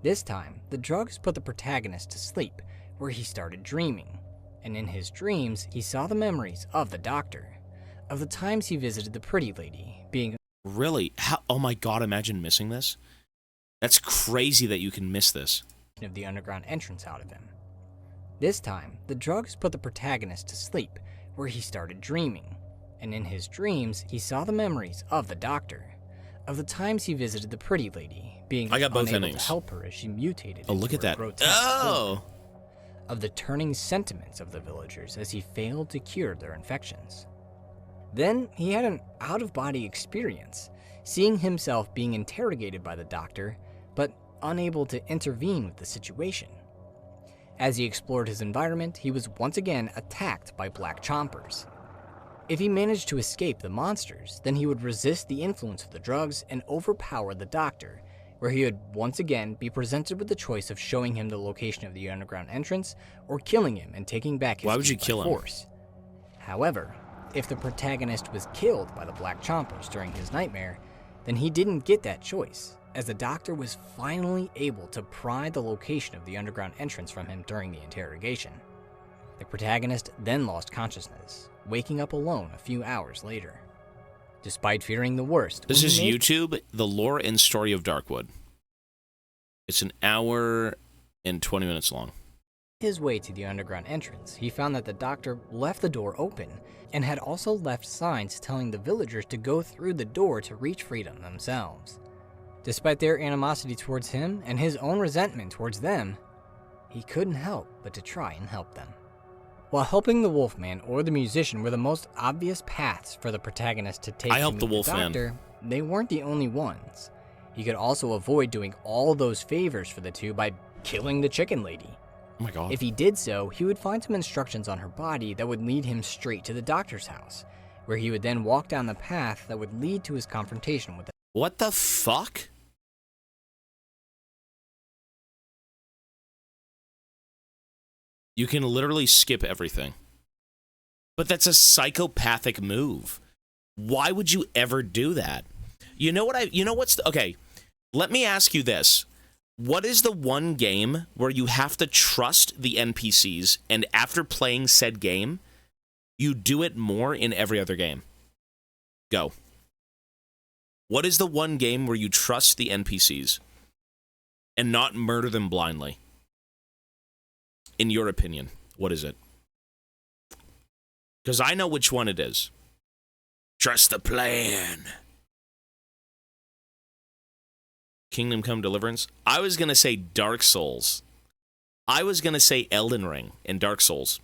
This time, the drugs put the protagonist to sleep, where he started dreaming, and in his dreams, he saw the memories of the doctor, of the times he visited the pretty lady, being... Really? How? Oh my god, imagine missing this. That's crazy that you can miss this. ...of the underground entrance out of him. This time, the drugs put the protagonist to sleep, where he started dreaming, and in his dreams, he saw the memories of the doctor, of the times he visited the pretty lady, being I got both unable endings. to help her as she mutated. Oh, look at that. Oh! Of the turning sentiments of the villagers as he failed to cure their infections. Then he had an out-of-body experience, seeing himself being interrogated by the doctor, but unable to intervene with the situation. As he explored his environment, he was once again attacked by black chompers. If he managed to escape the monsters, then he would resist the influence of the drugs and overpower the doctor, where he would once again be presented with the choice of showing him the location of the underground entrance or killing him and taking back his Why would you kill him? force. However, if the protagonist was killed by the black chompers during his nightmare, then he didn't get that choice, as the doctor was finally able to pry the location of the underground entrance from him during the interrogation. The protagonist then lost consciousness, waking up alone a few hours later. Despite fearing the worst... This is YouTube, The Lore and Story of Darkwood. It's an hour and 20 minutes long. His way to the underground entrance, he found that the doctor left the door open and had also left signs telling the villagers to go through the door to reach freedom themselves. Despite their animosity towards him and his own resentment towards them, he couldn't help but to try and help them. While helping the Wolfman or the musician were the most obvious paths for the protagonist to take I helped to the meet Wolfman. Doctor, they weren't the only ones. He could also avoid doing all those favors for the two by killing the chicken lady. Oh my god. If he did so, he would find some instructions on her body that would lead him straight to the Doctor's house, where he would then walk down the path that would lead to his confrontation with the... What the fuck? You can literally skip everything. But that's a psychopathic move. Why would you ever do that? You know what's the, okay, let me ask you this. What is the one game where you have to trust the NPCs, and after playing said game, you do it more in every other game? Go. What is the one game where you trust the NPCs and not murder them blindly? In your opinion, what is it? Because I know which one it is. Trust the plan. Kingdom Come Deliverance. I was going to say Dark Souls. I was going to say Elden Ring and Dark Souls.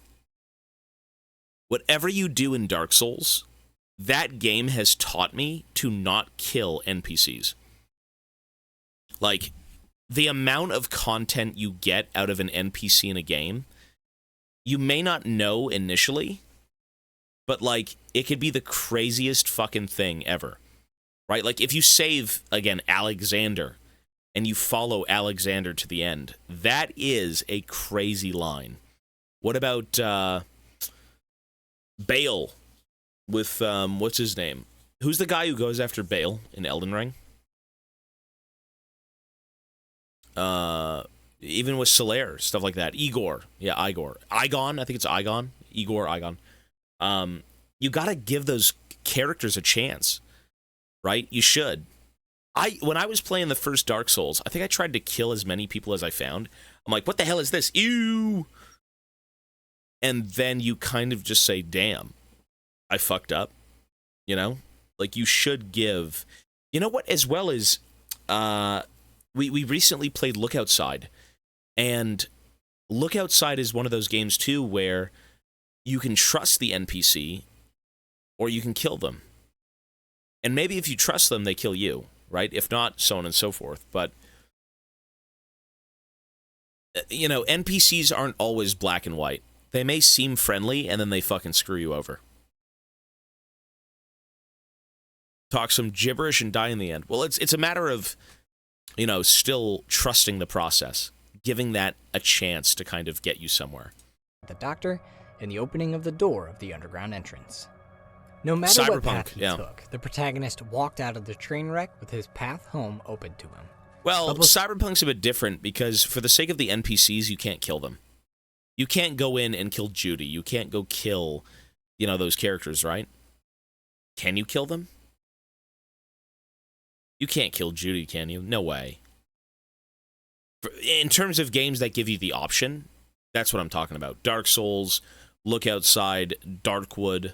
Whatever you do in Dark Souls, that game has taught me to not kill NPCs. Like, the amount of content you get out of an NPC in a game, you may not know initially, but, like, it could be the craziest fucking thing ever. Right? Like, if you save, again, Alexander, and you follow Alexander to the end, that is a crazy line. What about Bale with, what's his name? Who's the guy who goes after Bale in Elden Ring? Even with Solaire, stuff like that. Igor. Yeah, Igor. Igon, I think it's Igon. Igor, Igon. You gotta give those characters a chance. Right? You should. When I was playing the first Dark Souls, I think I tried to kill as many people as I found. I'm like, what the hell is this? Ew! And then you kind of just say, damn, I fucked up. You know? Like, you should give... You know what? As well as... We recently played Look Outside. And Look Outside is one of those games, too, where you can trust the NPC, or you can kill them. And maybe if you trust them, they kill you, right? If not, so on and so forth. But, you know, NPCs aren't always black and white. They may seem friendly, and then they fucking screw you over. Talk some gibberish and die in the end. Well, it's a matter of, you know, still trusting the process. Giving that a chance to kind of get you somewhere. The Doctor and the opening of the door of the underground entrance. No matter what path he took, the protagonist walked out of the train wreck with his path home open to him. Well, Cyberpunk's a bit different because for the sake of the NPCs, you can't kill them. You can't go in and kill Judy. You can't go kill, you know, those characters, right? Can you kill them? You can't kill Judy, can you? No way. In terms of games that give you the option, that's what I'm talking about. Dark Souls, Look Outside, Darkwood.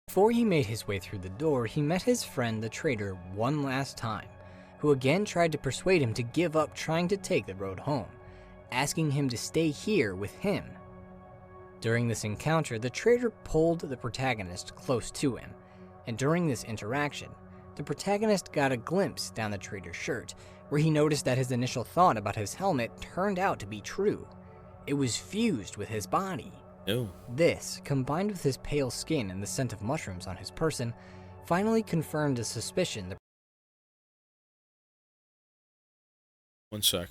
Before he made his way through the door, he met his friend the traitor one last time, who again tried to persuade him to give up trying to take the road home, asking him to stay here with him. During this encounter, the traitor pulled the protagonist close to him, and during this interaction, the protagonist got a glimpse down the traitor's shirt, where he noticed that his initial thought about his helmet turned out to be true. It was fused with his body. Ew. This, combined with his pale skin and the scent of mushrooms on his person, finally confirmed a suspicion. One sec.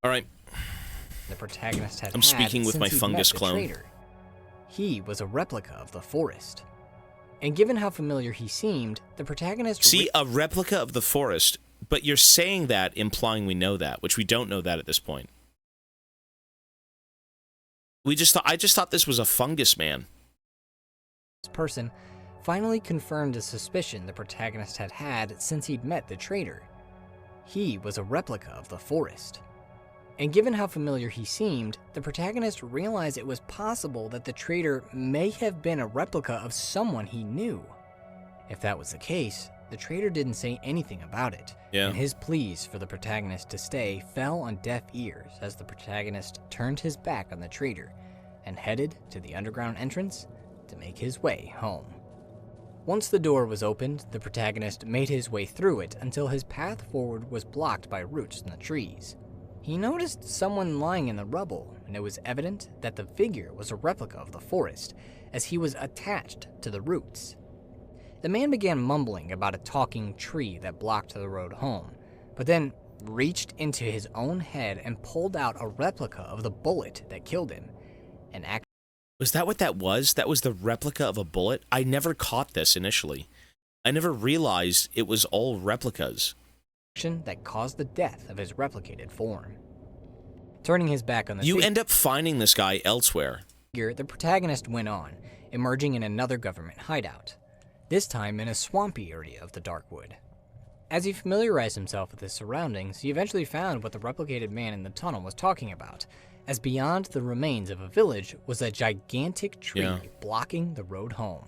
All right. The protagonist had I'm speaking with my since he'd fungus met the clone. traitor. He was a replica of the forest. And given how familiar he seemed, the protagonist... See, a replica of the forest, but you're saying that implying we know that, which we don't know that at this point. I just thought this was a fungus man. This person finally confirmed a suspicion the protagonist had had since he'd met the traitor. He was a replica of the forest. And given how familiar he seemed, the protagonist realized it was possible that the traitor may have been a replica of someone he knew. If that was the case, the traitor didn't say anything about it, and his pleas for the protagonist to stay fell on deaf ears as the protagonist turned his back on the traitor and headed to the underground entrance to make his way home. Once the door was opened, the protagonist made his way through it until his path forward was blocked by roots in the trees. He noticed someone lying in the rubble, and it was evident that the figure was a replica of the forest, as he was attached to the roots. The man began mumbling about a talking tree that blocked the road home, but then reached into his own head and pulled out a replica of the bullet that killed him. Was that what that was? That was the replica of a bullet? I never caught this initially. I never realized it was all replicas. That caused the death of his replicated form. Turning his back on the You end up finding this guy elsewhere. The protagonist went on, emerging in another government hideout, this time in a swampy area of the Darkwood. As he familiarized himself with his surroundings, he eventually found what the replicated man in the tunnel was talking about, as beyond the remains of a village was a gigantic tree blocking the road home.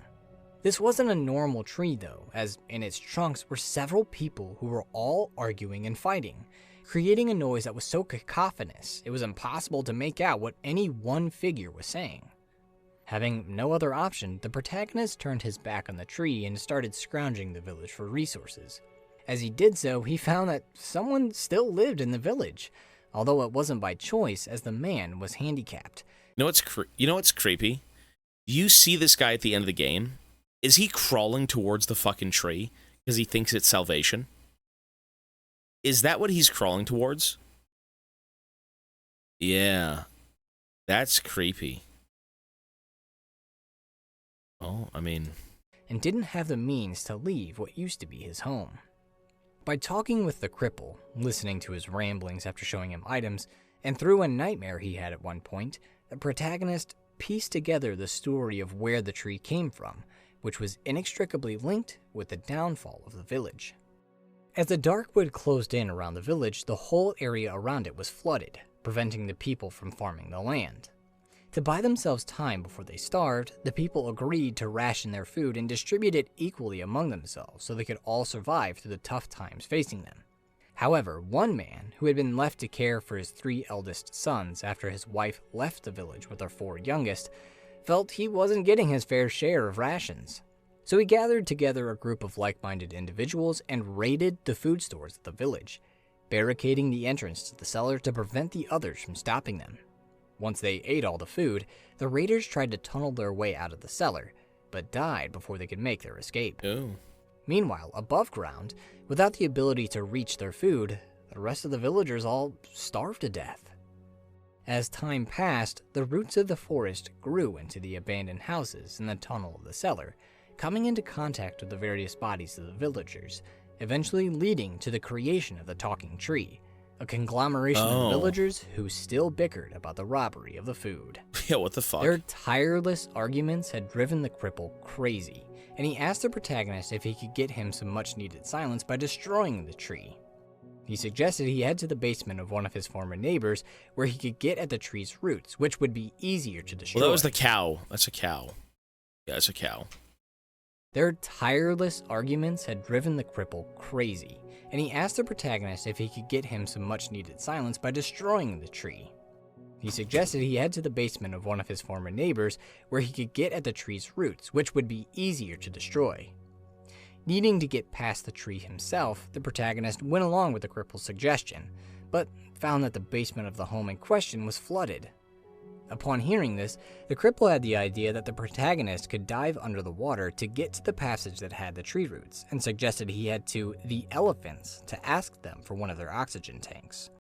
This wasn't a normal tree though, as in its trunks were several people who were all arguing and fighting, creating a noise that was so cacophonous it was impossible to make out what any one figure was saying. Having no other option, the protagonist turned his back on the tree and started scrounging the village for resources. As he did so, he found that someone still lived in the village, although it wasn't by choice as the man was handicapped. You know what's creepy? You see this guy at the end of the game. Is he crawling towards the fucking tree because he thinks it's salvation? Is that what he's crawling towards? Yeah. That's creepy. Oh, I mean... And didn't have the means to leave what used to be his home. By talking with the cripple, listening to his ramblings after showing him items, and through a nightmare he had at one point, the protagonist pieced together the story of where the tree came from, which was inextricably linked with the downfall of the village. As the Darkwood closed in around the village, the whole area around it was flooded, preventing the people from farming the land. To buy themselves time before they starved, the people agreed to ration their food and distribute it equally among themselves so they could all survive through the tough times facing them. However, one man, who had been left to care for his 3 eldest sons after his wife left the village with her 4 youngest, felt he wasn't getting his fair share of rations. So he gathered together a group of like-minded individuals and raided the food stores of the village, barricading the entrance to the cellar to prevent the others from stopping them. Once they ate all the food, the raiders tried to tunnel their way out of the cellar, but died before they could make their escape. Oh. Meanwhile, above ground, without the ability to reach their food, the rest of the villagers all starved to death. As time passed, the roots of the forest grew into the abandoned houses in the tunnel of the cellar, coming into contact with the various bodies of the villagers, eventually leading to the creation of the talking tree, a conglomeration of villagers who still bickered about the robbery of the food. Yeah, what the fuck? Their tireless arguments had driven the cripple crazy, and he asked the protagonist if he could get him some much-needed silence by destroying the tree. He suggested he head to the basement of one of his former neighbors where he could get at the tree's roots, which would be easier to destroy. Well, that was the cow. That's a cow. Yeah, it's a cow. Their tireless arguments had driven the cripple crazy, and he asked the protagonist if he could get him some much-needed silence by destroying the tree. He suggested he head to the basement of one of his former neighbors where he could get at the tree's roots, which would be easier to destroy. Needing to get past the tree himself, the protagonist went along with the cripple's suggestion, but found that the basement of the home in question was flooded. Upon hearing this, the cripple had the idea that the protagonist could dive under the water to get to the passage that had the tree roots, and suggested he head to the elephants to ask them for one of their oxygen tanks.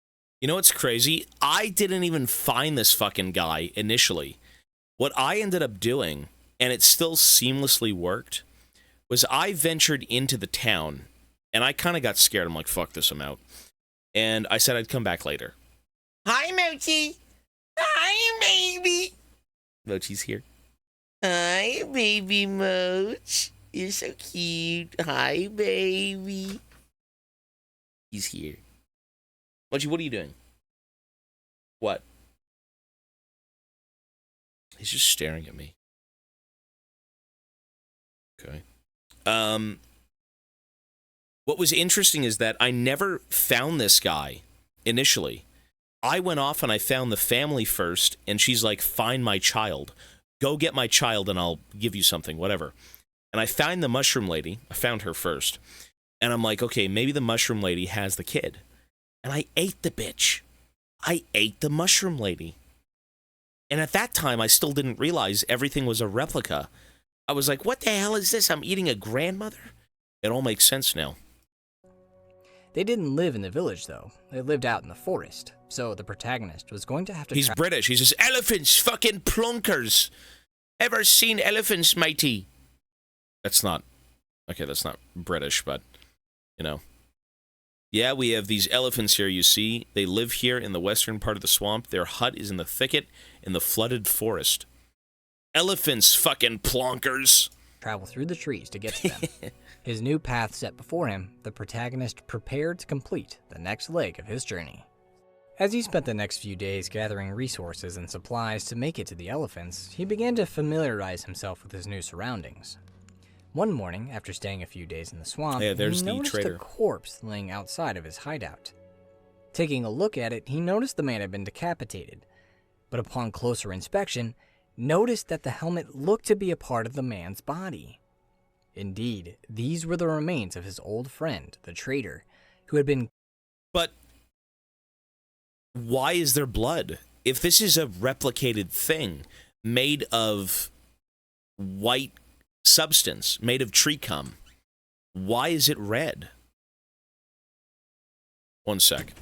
You know what's crazy? I didn't even find this fucking guy initially. What I ended up doing, and it still seamlessly worked, was I ventured into the town, and I kind of got scared. I'm like, fuck this, I'm out. And I said I'd come back later. Hi, Mochi. Hi, baby. Mochi's here. Hi, baby Moch. You're so cute. Hi, baby. He's here. Mochi, what are you doing? What? He's just staring at me. Okay. What was interesting is that I never found this guy initially. I went off and I found the family first, and she's like, find my child. Go get my child and I'll give you something, whatever. And I found the mushroom lady. I found her first. And I'm like, okay, maybe the mushroom lady has the kid. And I ate the bitch. I ate the mushroom lady. And at that time, I still didn't realize everything was a replica. I was like, what the hell is this? I'm eating a grandmother? It all makes sense now. They didn't live in the village, though. They lived out in the forest. So the protagonist was going to have to... He's British. He says, elephants, fucking plunkers. Ever seen elephants, matey? That's not... Okay, that's not British, but, you know. Yeah, we have these elephants here, you see. They live here in the western part of the swamp. Their hut is in the thicket in the flooded forest. Elephants, fucking plonkers. Travel through the trees to get to them. His new path set before him, the protagonist prepared to complete the next leg of his journey. As he spent the next few days gathering resources and supplies to make it to the elephants, he began to familiarize himself with his new surroundings. One morning, after staying a few days in the swamp, he noticed a corpse laying outside of his hideout. Taking a look at it, he noticed the man had been decapitated, but upon closer inspection, noticed that the helmet looked to be a part of the man's body. Indeed, these were the remains of his old friend, the traitor, who had been... But why is there blood? If this is a replicated thing made of white substance, made of tree cum, why is it red? One sec.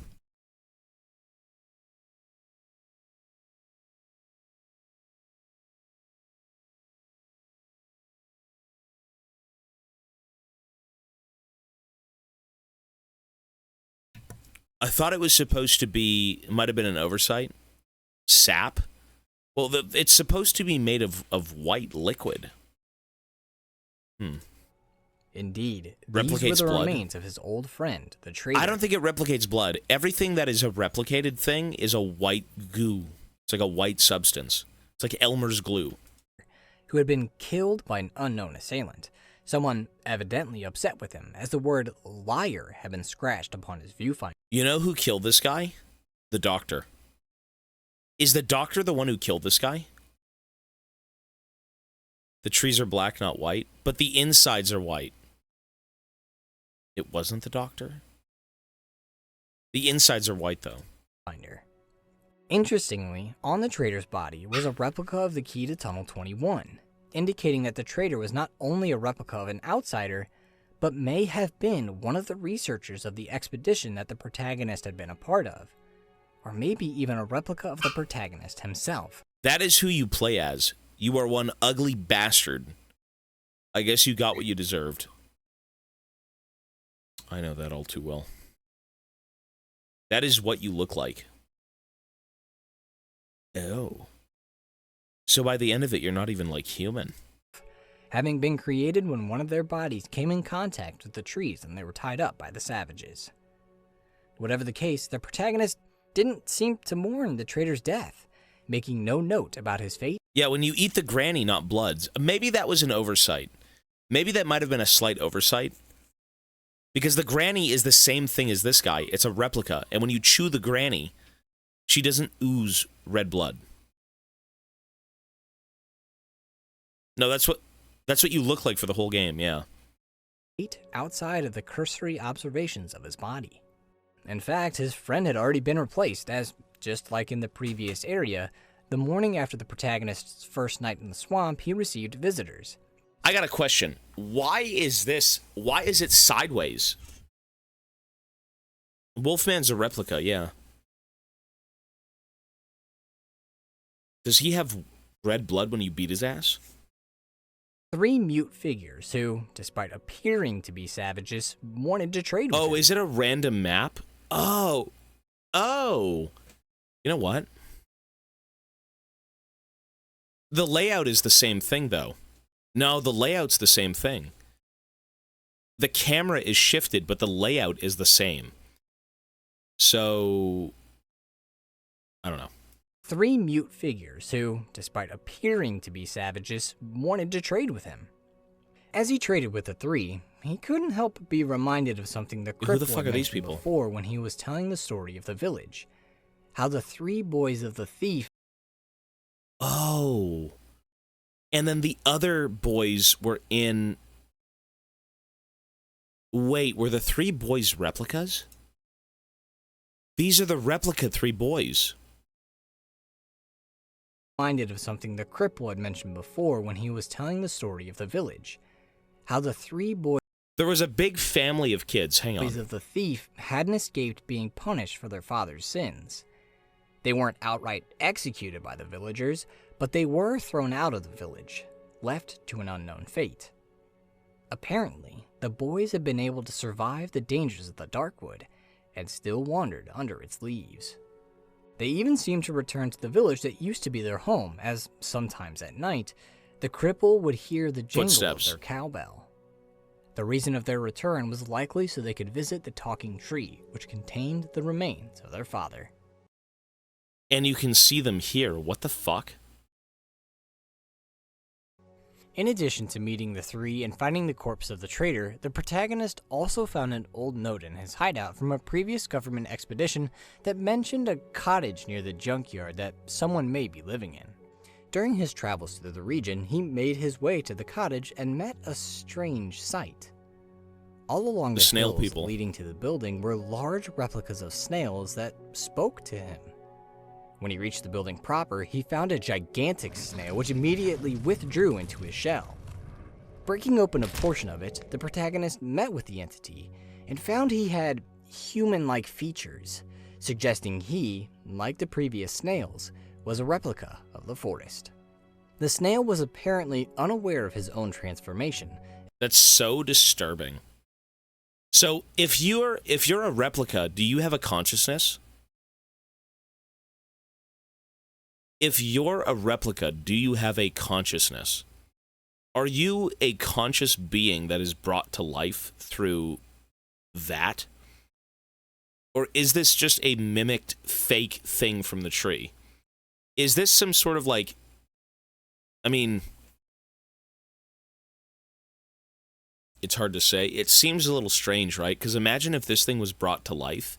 I thought it was supposed to be, it might have been an oversight, sap. Well, it's supposed to be made of white liquid. Indeed, replicates these were the blood. Remains of his old friend, the traitor. I don't think it replicates blood. Everything that is a replicated thing is a white goo. It's like a white substance. It's like Elmer's glue. Who had been killed by an unknown assailant. Someone evidently upset with him, as the word liar had been scratched upon his viewfinder. You know who killed this guy? The doctor. Is the doctor the one who killed this guy? The trees are black, not white, but the insides are white. It wasn't the doctor? The insides are white, though. Interestingly, on the traitor's body was a replica of the key to Tunnel 21, indicating that the traitor was not only a replica of an outsider, but may have been one of the researchers of the expedition that the protagonist had been a part of, or maybe even a replica of the protagonist himself. That is who you play as. You are one ugly bastard. I guess you got what you deserved. I know that all too well. That is what you look like. Oh. So by the end of it, you're not even, like, human. Having been created when one of their bodies came in contact with the trees and they were tied up by the savages. Whatever the case, the protagonist didn't seem to mourn the traitor's death, making no note about his fate. Yeah, when you eat the granny, not bloods. Maybe that was an oversight. Maybe that might have been a slight oversight. Because the granny is the same thing as this guy. It's a replica. And when you chew the granny, she doesn't ooze red blood. No, that's what you look like for the whole game, yeah. Outside of the cursory observations of his body. In fact, his friend had already been replaced, as, just like in the previous area, the morning after the protagonist's first night in the swamp, he received visitors. I got a question. Why is it sideways? Wolfman's a replica, yeah. Does he have red blood when you beat his ass? 3 mute figures who, despite appearing to be savages, wanted to trade with him. Oh, is it a random map? Oh. Oh. You know what? The layout is the same thing, though. No, the layout's the same thing. The camera is shifted, but the layout is the same. So, I don't know. 3 mute figures who, despite appearing to be savages, wanted to trade with him. As he traded with the 3, he couldn't help but be reminded of something the Who the cripple fuck had are these mentioned people? before when he was telling the story of the village. How the 3 boys of the thief... Oh. And then the other boys were in... Wait, were the 3 boys replicas? These are the replica 3 boys. Reminded of something the cripple had mentioned before when he was telling the story of the village. How the 3 boys There was a big family of kids. Hang on. of the thief hadn't escaped being punished for their father's sins. They weren't outright executed by the villagers, but they were thrown out of the village, left to an unknown fate. Apparently, the boys had been able to survive the dangers of the Darkwood and still wandered under its leaves. They even seemed to return to the village that used to be their home, as sometimes at night, the cripple would hear the jingle Footsteps. of their cowbell. The reason of their return was likely so they could visit the talking tree, which contained the remains of their father. And you can see them here. What the fuck? In addition to meeting the 3 and finding the corpse of the traitor, the protagonist also found an old note in his hideout from a previous government expedition that mentioned a cottage near the junkyard that someone may be living in. During his travels through the region, he made his way to the cottage and met a strange sight. All along the snail hills people leading to the building were large replicas of snails that spoke to him. When he reached the building proper, he found a gigantic snail which immediately withdrew into his shell. Breaking open a portion of it, the protagonist met with the entity and found he had human-like features, suggesting he, like the previous snails, was a replica of the forest. The snail was apparently unaware of his own transformation. That's so disturbing. So, if you're a replica, do you have a consciousness? If you're a replica, do you have a consciousness? Are you a conscious being that is brought to life through that? Or is this just a mimicked fake thing from the tree? Is this some sort of like... I mean... It's hard to say. It seems a little strange, right? Because imagine if this thing was brought to life,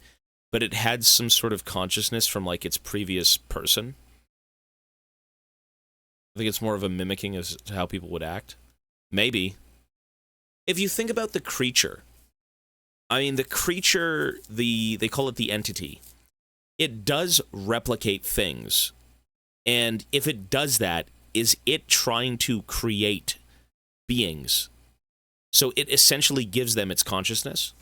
but it had some sort of consciousness from like its previous person. I think it's more of a mimicking as to how people would act. Maybe. If you think about the creature, I mean, the creature, they call it the entity. It does replicate things. And if it does that, is it trying to create beings? So it essentially gives them its consciousness?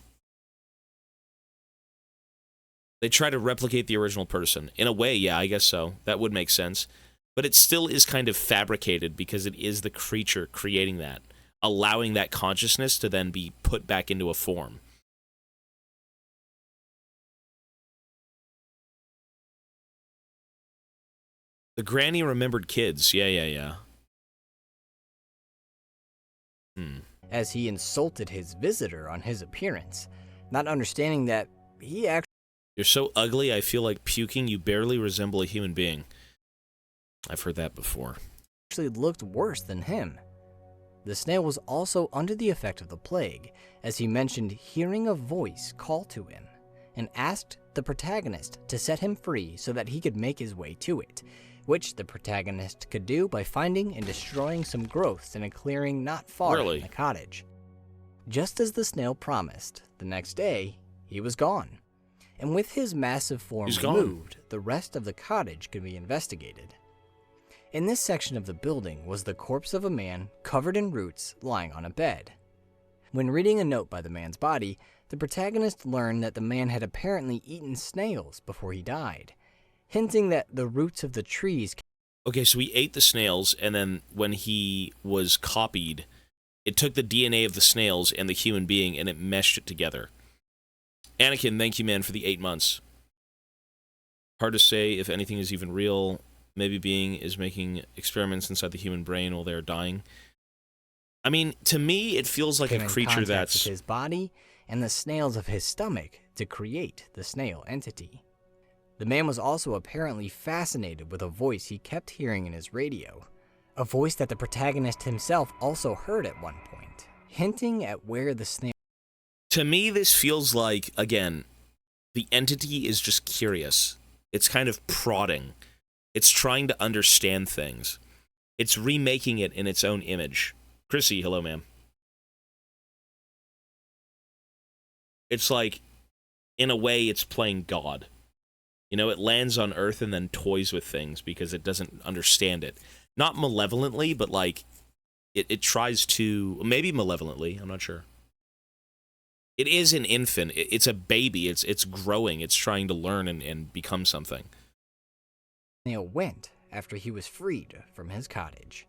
They try to replicate the original person. In a way, yeah, I guess so. That would make sense. But it still is kind of fabricated because it is the creature creating that, allowing that consciousness to then be put back into a form. The granny remembered kids. Yeah. As he insulted his visitor on his appearance, not understanding that he actually... You're so ugly, I feel like puking. You barely resemble a human being. I've heard that before. looked worse than him. The snail was also under the effect of the plague, as he mentioned hearing a voice call to him, and asked the protagonist to set him free so that he could make his way to it, which the protagonist could do by finding and destroying some growths in a clearing not far from the cottage. Just as the snail promised, the next day, he was gone, and with his massive form removed, the rest of the cottage could be investigated. In this section of the building was the corpse of a man covered in roots lying on a bed. When reading a note by the man's body, the protagonist learned that the man had apparently eaten snails before he died, hinting that the roots of the trees Okay, so he ate the snails, and then when he was copied, it took the DNA of the snails and the human being, and it meshed it together. Anakin, thank you, man, for the 8 months. Hard to say if anything is even real. Maybe being is making experiments inside the human brain while they're dying. I mean, to me, it feels like a creature that's... with his body and the snails of his stomach to create the snail entity. The man was also apparently fascinated with a voice he kept hearing in his radio. A voice that the protagonist himself also heard at one point, hinting at where the snail... To me, this feels like, again, the entity is just curious. It's kind of prodding. It's trying to understand things. It's remaking it in its own image. Chrissy, hello, ma'am. It's like, in a way, it's playing God. You know, it lands on Earth and then toys with things because it doesn't understand it. Not malevolently, but like, it tries to... Maybe malevolently, I'm not sure. It is an infant. It's a baby. It's growing. It's trying to learn and become something. Snail went after he was freed from his cottage.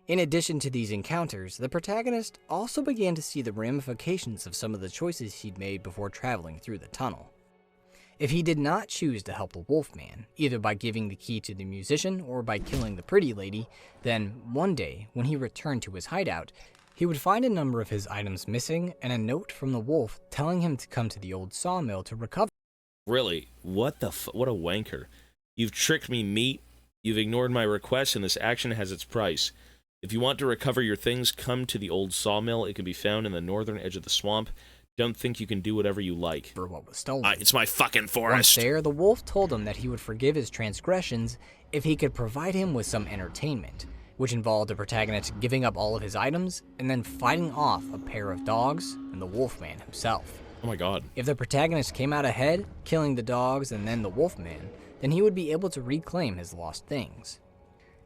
In addition to these encounters, the protagonist also began to see the ramifications of some of the choices he'd made before traveling through the tunnel. If he did not choose to help the Wolfman, either by giving the key to the musician or by killing the pretty lady, then one day, when he returned to his hideout, he would find a number of his items missing and a note from the wolf telling him to come to the old sawmill to recover. Really? What a wanker. You've tricked me, meat. You've ignored my request, and this action has its price. If you want to recover your things, come to the old sawmill. It can be found in the northern edge of the swamp. Don't think you can do whatever you like. For what was stolen. It's my fucking forest. Once there, the wolf told him that he would forgive his transgressions if he could provide him with some entertainment, which involved the protagonist giving up all of his items and then fighting off a pair of dogs and the Wolfman himself. Oh my god. If the protagonist came out ahead, killing the dogs and then the Wolfman, then he would be able to reclaim his lost things.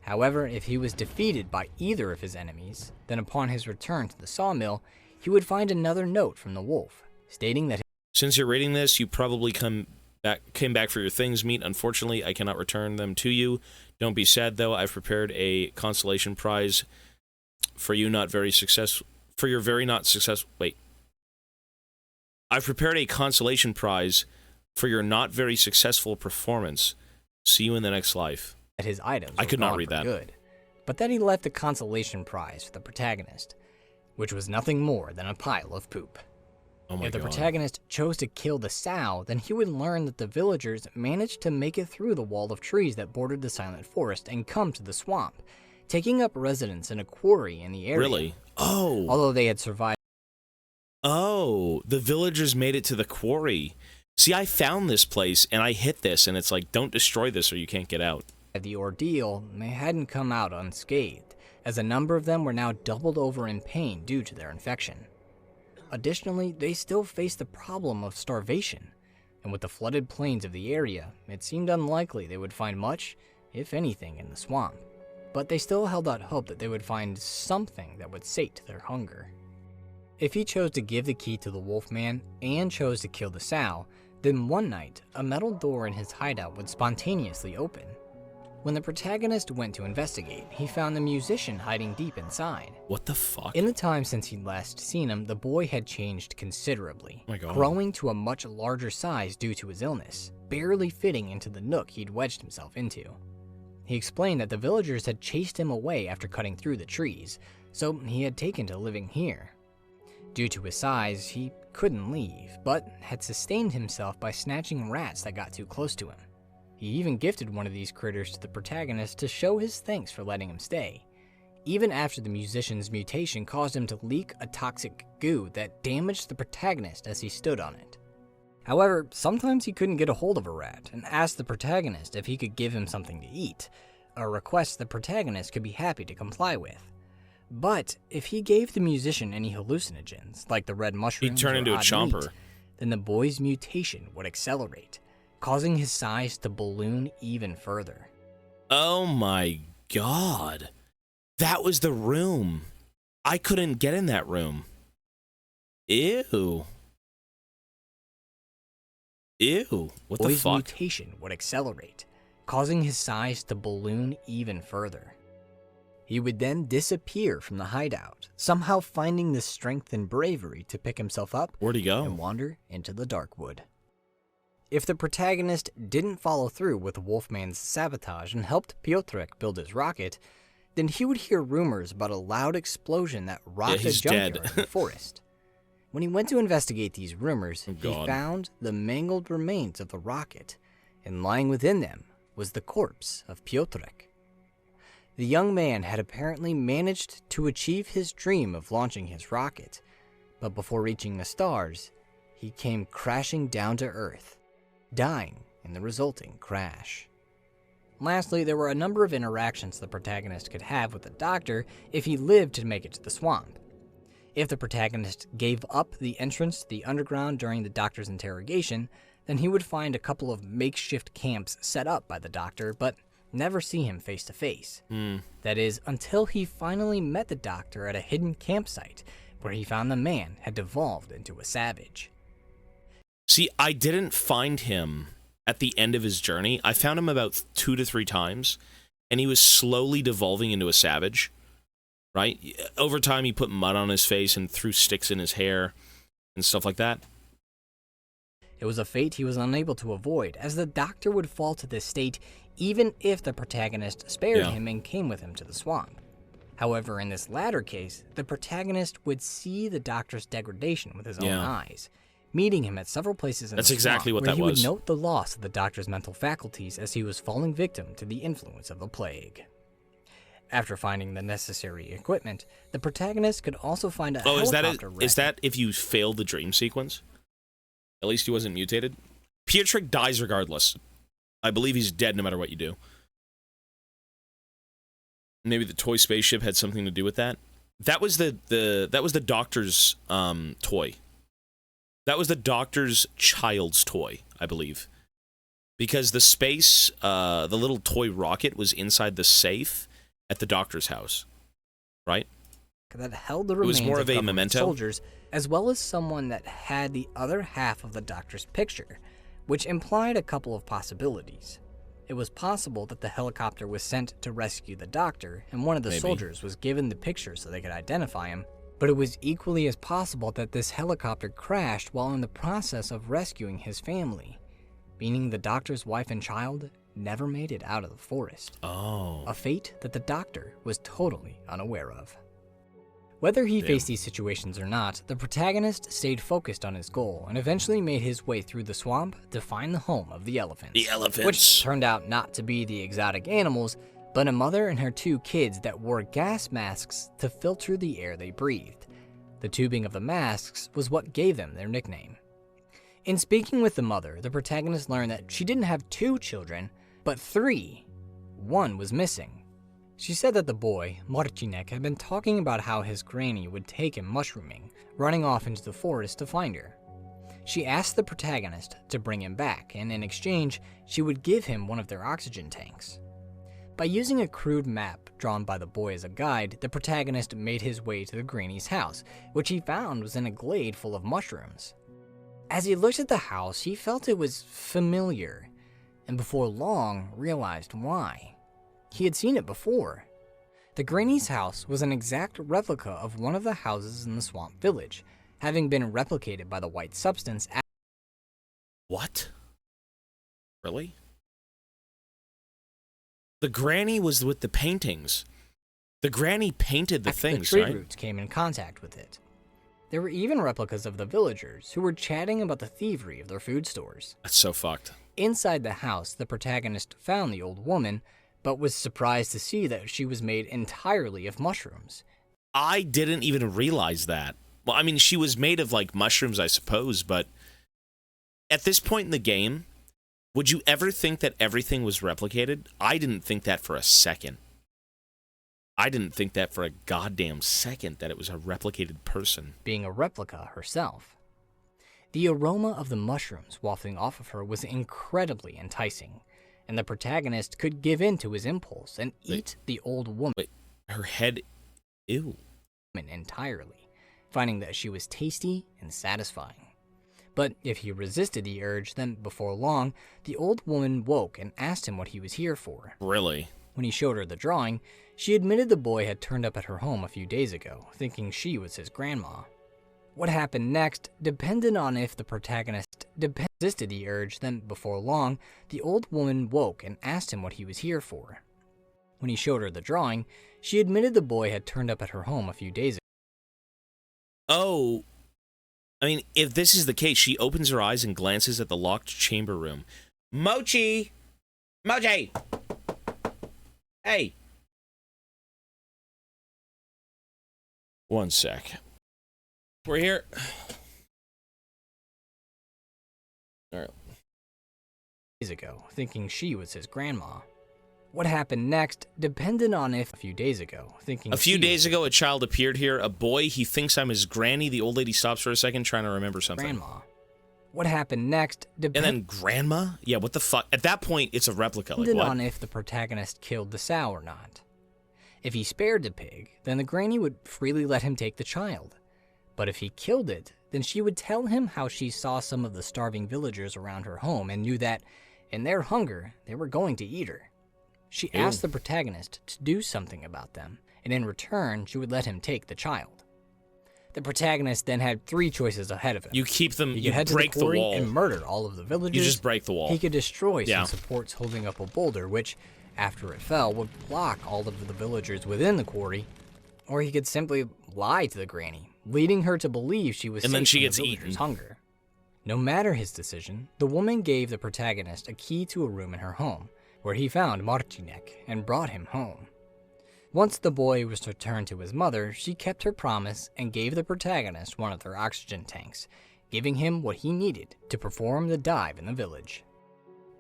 However, if he was defeated by either of his enemies, then upon his return to the sawmill, he would find another note from the wolf, stating that... Since you're reading this, you probably came back for your things, meat. Unfortunately, I cannot return them to you. Don't be sad, though. I've prepared a consolation prize for you not very successful... For your very not successful... Wait. I've prepared a consolation prize for your not very successful performance. See you in the next life. That his items I could not read that. Good, but that he left the consolation prize for the protagonist, which was nothing more than a pile of poop. Oh my If the god. protagonist chose to kill the sow, then he would learn that the villagers managed to make it through the wall of trees that bordered the silent forest and come to the swamp, taking up residence in a quarry in the area. Really? Oh. Although they had survived. Oh, the villagers made it to the quarry. See, I found this place, and I hit this, and it's like, don't destroy this or you can't get out. The ordeal, they hadn't come out unscathed, as a number of them were now doubled over in pain due to their infection. Additionally, they still faced the problem of starvation, and with the flooded plains of the area, it seemed unlikely they would find much, if anything, in the swamp. But they still held out hope that they would find something that would sate their hunger. If he chose to give the key to the Wolfman and chose to kill the sow, then one night, a metal door in his hideout would spontaneously open. When the protagonist went to investigate, he found the musician hiding deep inside. What the fuck? In the time since he'd last seen him, the boy had changed considerably, Oh my god. growing to a much larger size due to his illness, barely fitting into the nook he'd wedged himself into. He explained that the villagers had chased him away after cutting through the trees, so he had taken to living here. Due to his size, he couldn't leave, but had sustained himself by snatching rats that got too close to him. He even gifted one of these critters to the protagonist to show his thanks for letting him stay, even after the musician's mutation caused him to leak a toxic goo that damaged the protagonist as he stood on it. However, sometimes he couldn't get a hold of a rat and asked the protagonist if he could give him something to eat, a request the protagonist could be happy to comply with. But if he gave the musician any hallucinogens, like the red mushrooms He'd turn into a chomper. meat, then the boy's mutation would accelerate, causing his size to balloon even further. Oh my god. That was the room. I couldn't get in that room. Ew. Ew. What the Boy's fuck? mutation would accelerate, causing his size to balloon even further. He would then disappear from the hideout, somehow finding the strength and bravery to pick himself up Where'd he go? and wander into the Darkwood. If the protagonist didn't follow through with Wolfman's sabotage and helped Piotrek build his rocket, then he would hear rumors about a loud explosion that rocked a junkyard in the forest. When he went to investigate these rumors, he found the mangled remains of the rocket, and lying within them was the corpse of Piotrek. The young man had apparently managed to achieve his dream of launching his rocket, but before reaching the stars, he came crashing down to Earth, dying in the resulting crash. Lastly, there were a number of interactions the protagonist could have with the doctor if he lived to make it to the swamp. If the protagonist gave up the entrance to the underground during the doctor's interrogation, then he would find a couple of makeshift camps set up by the doctor, but never see him face to face. That is, until he finally met the doctor at a hidden campsite where he found the man had devolved into a savage. See, I didn't find him at the end of his journey. I found him about 2 to 3 times, and he was slowly devolving into a savage, right? Over time, he put mud on his face and threw sticks in his hair and stuff like that. It was a fate he was unable to avoid, as the doctor would fall to this state even if the protagonist spared him and came with him to the swamp. However, in this latter case, the protagonist would see the doctor's degradation with his own eyes, meeting him at several places in the swamp exactly what where that he was. would note the loss of the doctor's mental faculties as he was falling victim to the influence of the plague. After finding the necessary equipment, the protagonist could also find a helicopter wreck. Is that if you failed the dream sequence? At least he wasn't mutated? Piotrek dies regardless. I believe he's dead no matter what you do. Maybe the toy spaceship had something to do with that. That was the doctor's toy. That was the doctor's child's toy, I believe. Because the space, the little toy rocket was inside the safe at the doctor's house, right? That held the remains it was more of a government memento soldiers, as well as someone that had the other half of the doctor's picture, which implied a couple of possibilities. It was possible that the helicopter was sent to rescue the doctor, and one of the soldiers was given the picture so they could identify him, but it was equally as possible that this helicopter crashed while in the process of rescuing his family, meaning the doctor's wife and child never made it out of the forest. Oh. A fate that the doctor was totally unaware of. Whether he faced these situations or not, the protagonist stayed focused on his goal and eventually made his way through the swamp to find the home of the elephants. The elephants. Which turned out not to be the exotic animals, but a mother and her 2 kids that wore gas masks to filter the air they breathed. The tubing of the masks was what gave them their nickname. In speaking with the mother, the protagonist learned that she didn't have 2 children, but 3. One was missing. She said that the boy, Marcinek, had been talking about how his granny would take him mushrooming, running off into the forest to find her. She asked the protagonist to bring him back, and in exchange, she would give him one of their oxygen tanks. By using a crude map drawn by the boy as a guide, the protagonist made his way to the granny's house, which he found was in a glade full of mushrooms. As he looked at the house, he felt it was familiar, and before long realized why. He had seen it before. The granny's house was an exact replica of one of the houses in the swamp village, having been replicated by the white substance. What? Really? The granny was with the paintings. The granny painted the things, the tree right? roots came in contact with it. There were even replicas of the villagers who were chatting about the thievery of their food stores. That's so fucked. Inside the house, the protagonist found the old woman, but was surprised to see that she was made entirely of mushrooms. I didn't even realize that. Well, I mean, she was made of, like, mushrooms, I suppose, but at this point in the game, would you ever think that everything was replicated? I didn't think that for a second. I didn't think that for a goddamn second, that it was a replicated person. Being a replica herself. The aroma of the mushrooms wafting off of her was incredibly enticing, and the protagonist could give in to his impulse and eat the old woman. Wait, her head, ew. Entirely, finding that she was tasty and satisfying. But if he resisted the urge, then before long, the old woman woke and asked him what he was here for. Really? When he showed her the drawing, she admitted the boy had turned up at her home a few days ago, thinking she was his grandma. What happened next depended on if the protagonist resisted the urge, then before long, the old woman woke and asked him what he was here for. When he showed her the drawing, she admitted the boy had turned up at her home a few days ago. Oh, I mean, if this is the case, she opens her eyes and glances at the locked chamber room. Mochi! Mochi! Hey! One sec. We're here. All right. Days ago, thinking she was his grandma. What happened next depended on if a few days ago, thinking a few days ago, a child appeared here. A boy. He thinks I'm his granny. The old lady stops for a second, trying to remember something. Grandma. What happened next and then grandma? Yeah, what the fuck? At that point, it's a replica. Like, depended what? on if the protagonist killed the sow or not. If he spared the pig, then the granny would freely let him take the child. But if he killed it, then she would tell him how she saw some of the starving villagers around her home and knew that, in their hunger, they were going to eat her. She asked the protagonist to do something about them, and in return, she would let him take the child. The protagonist then had three choices ahead of him. You keep them, He you could head break to the quarry wall. and murder all of the villagers. You just break the wall. He could destroy some supports holding up a boulder, which, after it fell, would block all of the villagers within the quarry. Or he could simply lie to the granny, leading her to believe she was and safe then she from gets the villagers' eaten. hunger. No matter his decision, the woman gave the protagonist a key to a room in her home, where he found Marcinek and brought him home. Once the boy was returned to his mother, she kept her promise and gave the protagonist one of her oxygen tanks, giving him what he needed to perform the dive in the village.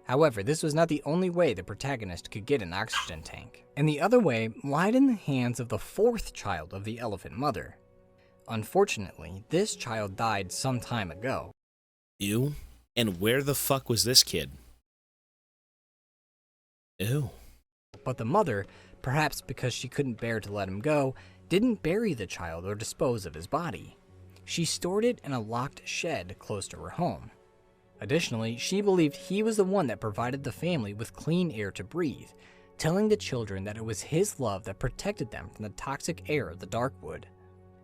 However, this was not the only way the protagonist could get an oxygen tank, and the other way lied in the hands of the fourth child of the elephant mother. Unfortunately, this child died some time ago. Ew. And where the fuck was this kid? Ew. But the mother, perhaps because she couldn't bear to let him go, didn't bury the child or dispose of his body. She stored it in a locked shed close to her home. Additionally, she believed he was the one that provided the family with clean air to breathe, telling the children that it was his love that protected them from the toxic air of the Darkwood.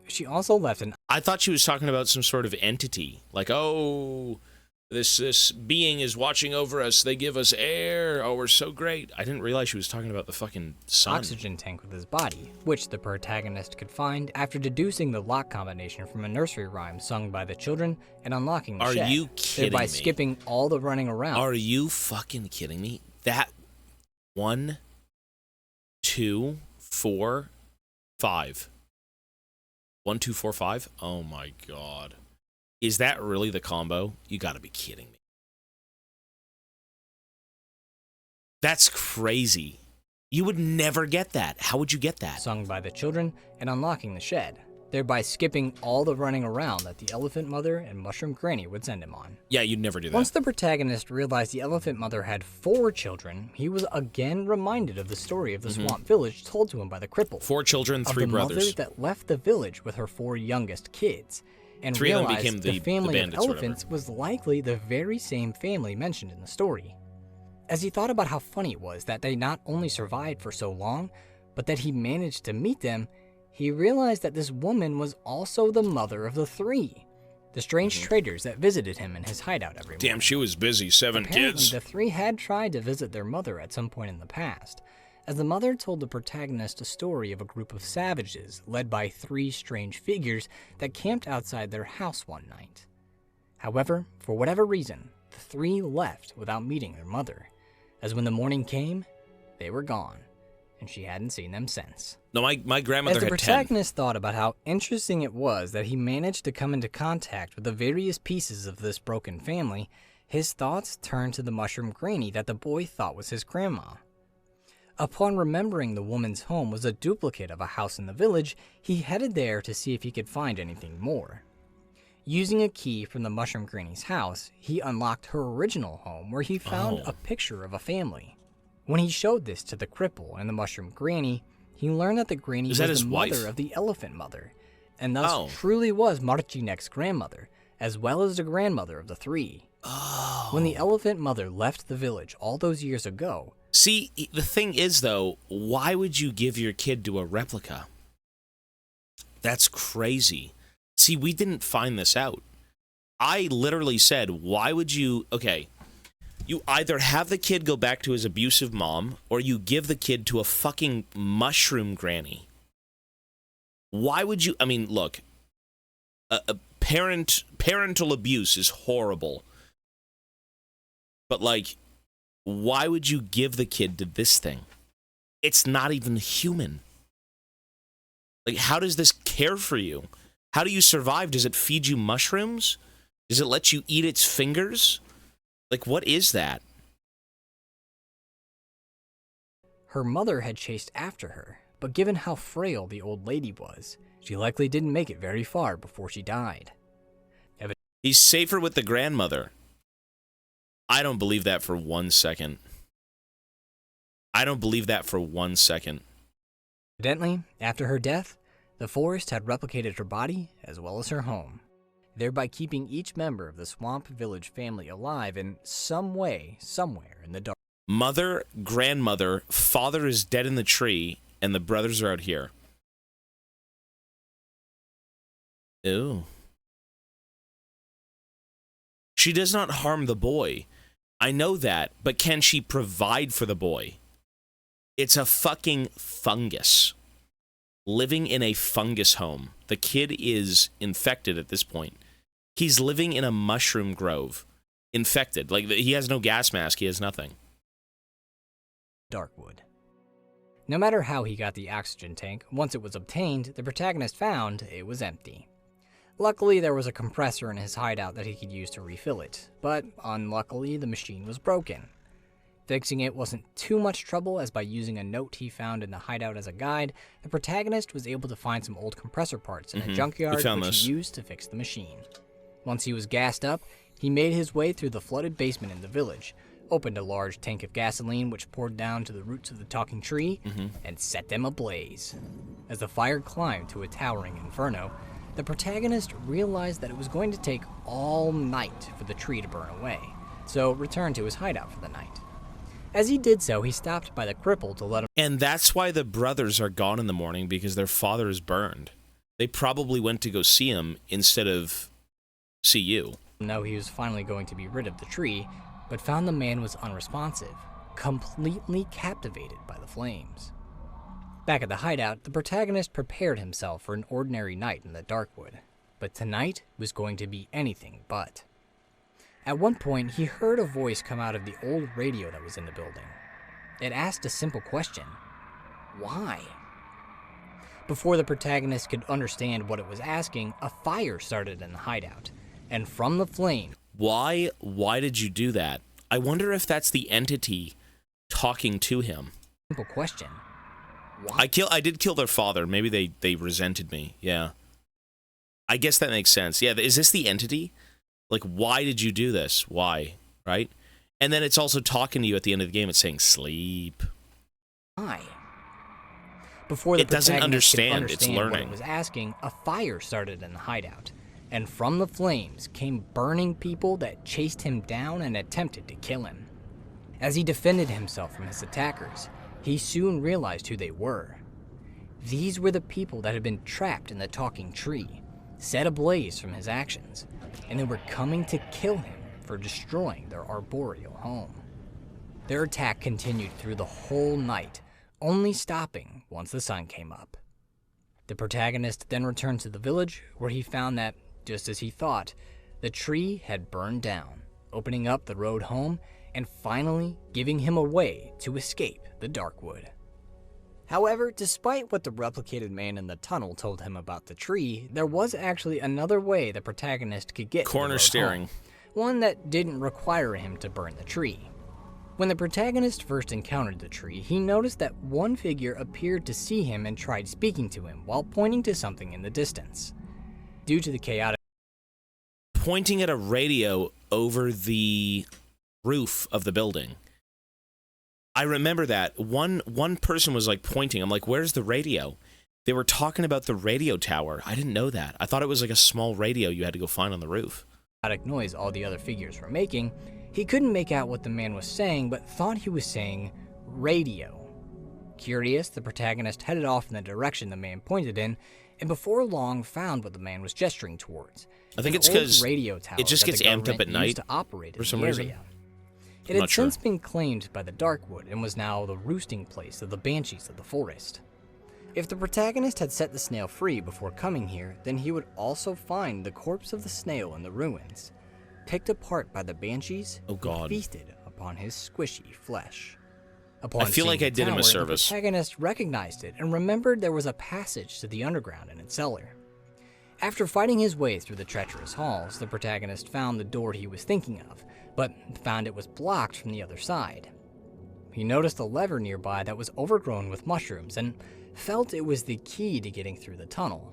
She also left an... I thought she was talking about some sort of entity. Like, oh... This being is watching over us. They give us air. Oh, we're so great. I didn't realize she was talking about the fucking sun. Oxygen tank with his body, which the protagonist could find after deducing the lock combination from a nursery rhyme sung by the children and unlocking the shed. Are you kidding thereby me? Skipping all the running around. Are you fucking kidding me? That 1, 2, 4, 5. 1, 2, 4, 5? Oh my god. Is that really the combo? You gotta be kidding me. That's crazy. You would never get that. How would you get that? Sung by the children and unlocking the shed, thereby skipping all the running around that the elephant mother and mushroom granny would send him on. Yeah, you'd never do that. Once the protagonist realized the elephant mother had 4 children, he was again reminded of the story of the swamp village told to him by the cripple. 4 children, 3 brothers. Of the mother that left the village with her 4 youngest kids, and 3 of them realized became the family of bandits, elephants was likely the very same family mentioned in the story. As he thought about how funny it was that they not only survived for so long, but that he managed to meet them, he realized that this woman was also the mother of the 3, the strange traders that visited him in his hideout every morning. Damn, she was busy. 7 Apparently, kids. the 3 had tried to visit their mother at some point in the past, as the mother told the protagonist a story of a group of savages led by 3 strange figures that camped outside their house one night. However, for whatever reason, the 3 left without meeting their mother, as when the morning came, they were gone, and she hadn't seen them since. No, my grandmother As the had 10. protagonist thought about how interesting it was that he managed to come into contact with the various pieces of this broken family, his thoughts turned to the mushroom granny that the boy thought was his grandma. Upon remembering the woman's home was a duplicate of a house in the village, he headed there to see if he could find anything more. Using a key from the mushroom granny's house, he unlocked her original home where he found a picture of a family. When he showed this to the cripple and the mushroom granny, he learned that the granny was the mother of the elephant mother, and thus truly was Marcinek's grandmother, as well as the grandmother of the three. Oh. When the elephant mother left the village all those years ago... See, the thing is, though, why would you give your kid to a replica? That's crazy. See, we didn't find this out. I literally said, why would you... Okay, you either have the kid go back to his abusive mom, or you give the kid to a fucking mushroom granny. Why would you... I mean, look, parental abuse is horrible. But, like, why would you give the kid to this thing? It's not even human. Like, how does this care for you? How do you survive? Does it feed you mushrooms? Does it let you eat its fingers? Like, what is that? Her mother had chased after her, but given how frail the old lady was, she likely didn't make it very far before she died. He's safer with the grandmother. I don't believe that for 1 second. I don't believe that for 1 second. Evidently, after her death, the forest had replicated her body as well as her home, thereby keeping each member of the Swamp Village family alive in some way, somewhere in the dark. Mother, grandmother, father is dead in the tree, and the brothers are out here. Ew. She does not harm the boy. I know that, but can she provide for the boy? It's a fucking fungus. Living in a fungus home. The kid is infected at this point. He's living in a mushroom grove. Infected. Like, he has no gas mask. He has nothing. Darkwood. No matter how he got the oxygen tank, once it was obtained, the protagonist found it was empty. Luckily, there was a compressor in his hideout that he could use to refill it, but unluckily, the machine was broken. Fixing it wasn't too much trouble, as by using a note he found in the hideout as a guide, the protagonist was able to find some old compressor parts in a junkyard which he used to fix the machine. Once he was gassed up, he made his way through the flooded basement in the village, opened a large tank of gasoline which poured down to the roots of the talking tree, and set them ablaze. As the fire climbed to a towering inferno, the protagonist realized that it was going to take all night for the tree to burn away, so returned to his hideout for the night. As he did so, he stopped by the cripple to let him... And that's why the brothers are gone in the morning, because their father is burned. They probably went to go see him instead of see you. Know he was finally going to be rid of the tree, but found the man was unresponsive, completely captivated by the flames. Back at the hideout, the protagonist prepared himself for an ordinary night in the Darkwood, but tonight was going to be anything but. At one point, he heard a voice come out of the old radio that was in the building. It asked a simple question: why? Before the protagonist could understand what it was asking, a fire started in the hideout, and from the flame... Why did you do that? I wonder if that's the entity talking to him. Simple question. Why? I did kill their father. Maybe they resented me. Yeah. I guess that makes sense. Yeah, is this the entity? Like, why did you do this? Why? Right? And then it's also talking to you at the end of the game. It's saying, sleep. Why? Before the it doesn't understand. It's learning. What it was asking, a fire started in the hideout, and from the flames came burning people that chased him down and attempted to kill him. As he defended himself from his attackers, he soon realized who they were. These were the people that had been trapped in the talking tree, set ablaze from his actions, and they were coming to kill him for destroying their arboreal home. Their attack continued through the whole night, only stopping once the sun came up. The protagonist then returned to the village, where he found that, just as he thought, the tree had burned down, opening up the road home and finally giving him a way to escape the Darkwood. However, despite what the replicated man in the tunnel told him about the tree, there was actually another way the protagonist could get corner steering, one that didn't require him to burn the tree. When the protagonist first encountered the tree, he noticed that one figure appeared to see him and tried speaking to him while pointing to something in the distance. Due to the chaotic... Pointing at a radio over the roof of the building. I remember that. One person was like pointing. I'm like, where's the radio? They were talking about the radio tower. I didn't know that. I thought it was like a small radio you had to go find on the roof. noise all the other figures were making, he couldn't make out what the man was saying, but thought he was saying radio. Curious, the protagonist headed off in the direction the man pointed in, and before long found what the man was gesturing towards. I think it's because it just gets amped up at night to operate for some reason. It had since been claimed by the Darkwood and was now the roosting place of the banshees of the forest. If the protagonist had set the snail free before coming here, then he would also find the corpse of the snail in the ruins, picked apart by the banshees who feasted upon his squishy flesh. I feel like I did him a service. The protagonist recognized it and remembered there was a passage to the underground in its cellar. After fighting his way through the treacherous halls, the protagonist found the door he was thinking of, but found it was blocked from the other side. He noticed a lever nearby that was overgrown with mushrooms and felt it was the key to getting through the tunnel.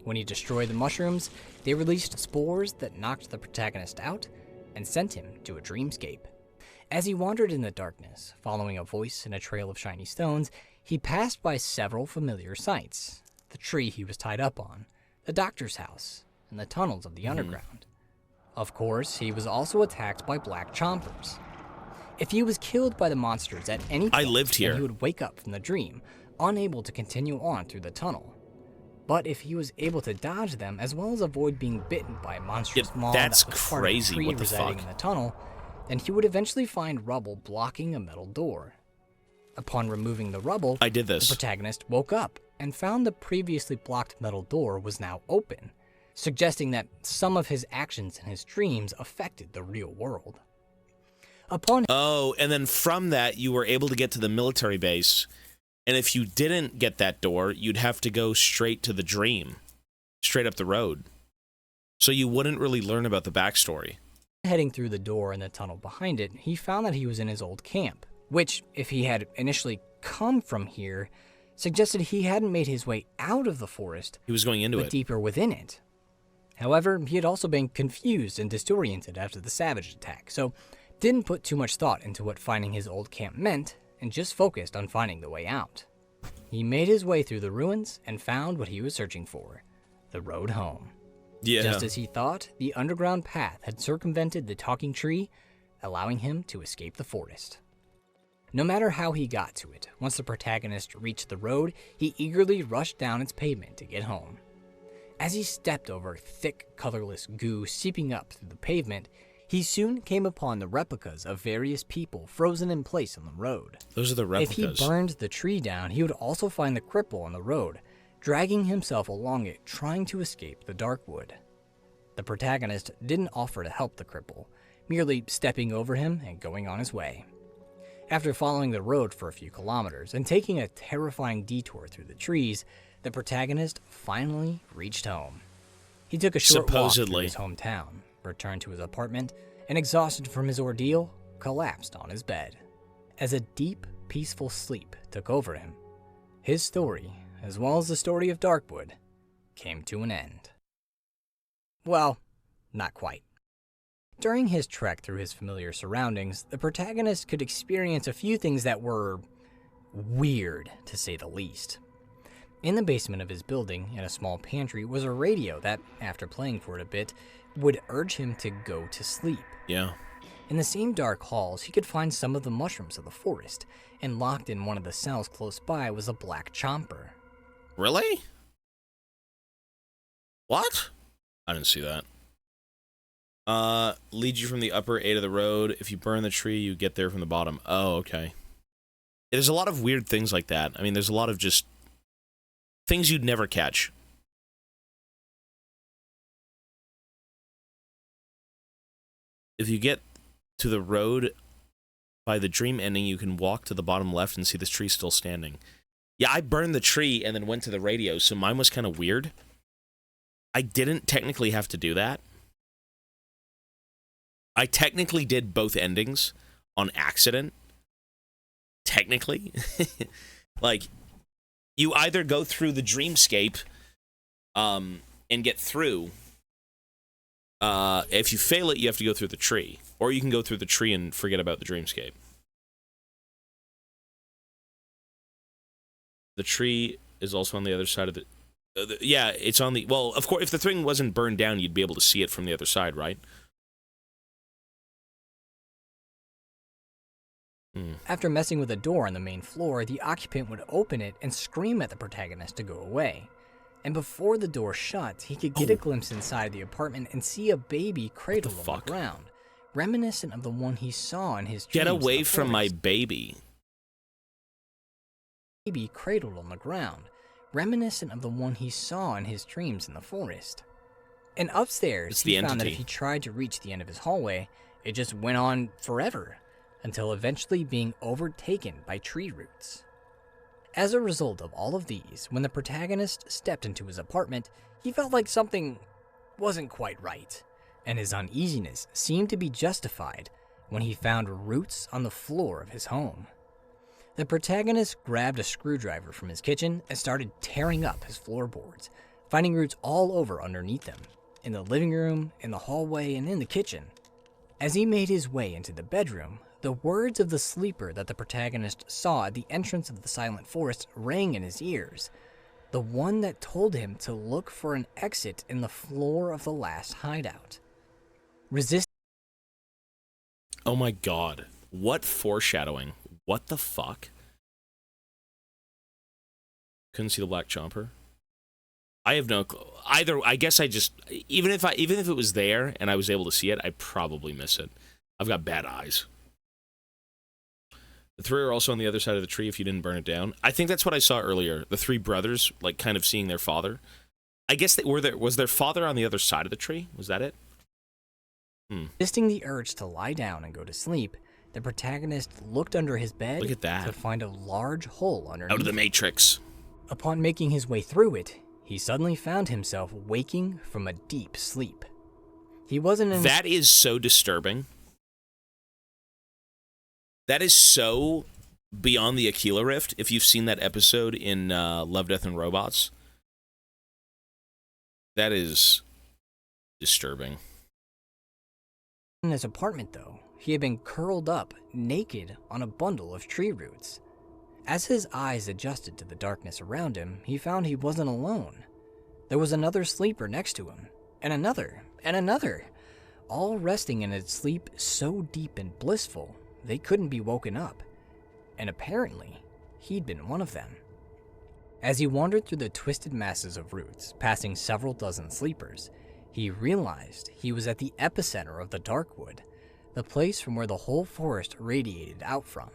When he destroyed the mushrooms, they released spores that knocked the protagonist out and sent him to a dreamscape. As he wandered in the darkness, following a voice in a trail of shiny stones, he passed by several familiar sights: the tree he was tied up on, the doctor's house, and the tunnels of the underground. Of course, he was also attacked by black chompers. If he was killed by the monsters at any point, he would wake up from the dream, unable to continue on through the tunnel. But if he was able to dodge them, as well as avoid being bitten by a monstrous mob that was part of the tree residing in the tunnel, then he would eventually find rubble blocking a metal door. Upon removing the rubble, the protagonist woke up and found the previously blocked metal door was now open, suggesting that some of his actions in his dreams affected the real world. And then from that, you were able to get to the military base, and if you didn't get that door, you'd have to go straight to the dream, straight up the road. So you wouldn't really learn about the backstory. Heading through the door in the tunnel behind it, he found that he was in his old camp, which, if he had initially come from here, suggested he hadn't made his way out of the forest. He was going into it. Deeper within it. However, he had also been confused and disoriented after the savage attack, so didn't put too much thought into what finding his old camp meant, and just focused on finding the way out. He made his way through the ruins and found what he was searching for: the road home. Yeah. Just as he thought, the underground path had circumvented the talking tree, allowing him to escape the forest. No matter how he got to it, once the protagonist reached the road, he eagerly rushed down its pavement to get home. As he stepped over thick, colorless goo seeping up through the pavement, he soon came upon the replicas of various people frozen in place on the road. Those are the replicas. If he burned the tree down, he would also find the cripple on the road, dragging himself along it, trying to escape the Darkwood. The protagonist didn't offer to help the cripple, merely stepping over him and going on his way. After following the road for a few kilometers and taking a terrifying detour through the trees, the protagonist finally reached home. He took a short walk through his hometown, returned to his apartment, and exhausted from his ordeal, collapsed on his bed. As a deep, peaceful sleep took over him, his story, as well as the story of Darkwood, came to an end. Well, not quite. During his trek through his familiar surroundings, the protagonist could experience a few things that were weird, to say the least. In the basement of his building, in a small pantry, was a radio that, after playing for it a bit, would urge him to go to sleep. Yeah. In the same dark halls, he could find some of the mushrooms of the forest, and locked in one of the cells close by was a black chomper. Really? What? I didn't see that. Leads you from the upper 8 of the road. If you burn the tree, you get there from the bottom. Oh, okay. There's a lot of weird things like that. I mean, there's a lot of just things you'd never catch. If you get to the road by the dream ending, you can walk to the bottom left and see this tree still standing. Yeah, I burned the tree and then went to the radio, so mine was kind of weird. I didn't technically have to do that. I technically did both endings on accident. Technically. Like, you either go through the dreamscape and get through. If you fail it, you have to go through the tree. Or you can go through the tree and forget about the dreamscape. The tree is also on the other side of the Yeah, it's on the... Well, of course, if the thing wasn't burned down, you'd be able to see it from the other side, right? After messing with a door on the main floor, the occupant would open it and scream at the protagonist to go away. And before the door shut, he could get a glimpse inside the apartment and see a baby cradled on the ground, reminiscent of the one he saw in his dreams. Get away from my baby. Baby cradled on the ground, reminiscent of the one he saw in his dreams in the forest. And upstairs, he found that if he tried to reach the end of his hallway, it just went on forever, until eventually being overtaken by tree roots. As a result of all of these, when the protagonist stepped into his apartment, he felt like something wasn't quite right, and his uneasiness seemed to be justified when he found roots on the floor of his home. The protagonist grabbed a screwdriver from his kitchen and started tearing up his floorboards, finding roots all over underneath them, in the living room, in the hallway, and in the kitchen. As he made his way into the bedroom, the words of the sleeper that the protagonist saw at the entrance of the silent forest rang in his ears, the one that told him to look for an exit in the floor of the last hideout. Oh my god, what foreshadowing. What the fuck? Couldn't see the black chomper. I have no clue. Either, I guess I just... Even if it was there and I was able to see it, I'd probably miss it. I've got bad eyes. The three are also on the other side of the tree if you didn't burn it down. I think that's what I saw earlier. The three brothers, like, kind of seeing their father. I guess was their father on the other side of the tree? Was that it? Resisting the urge to lie down and go to sleep, the protagonist looked under his bed to find a large hole underneath. Out of the Matrix. Upon making his way through it, he suddenly found himself waking from a deep sleep. He wasn't in... That is so disturbing. That is so beyond the Aquila Rift, if you've seen that episode in Love, Death, and Robots. That is disturbing. In his apartment, though, he had been curled up, naked, on a bundle of tree roots. As his eyes adjusted to the darkness around him, he found he wasn't alone. There was another sleeper next to him, and another, all resting in a sleep so deep and blissful they couldn't be woken up, and apparently, he'd been one of them. As he wandered through the twisted masses of roots, passing several dozen sleepers, he realized he was at the epicenter of the Darkwood, the place from where the whole forest radiated out from,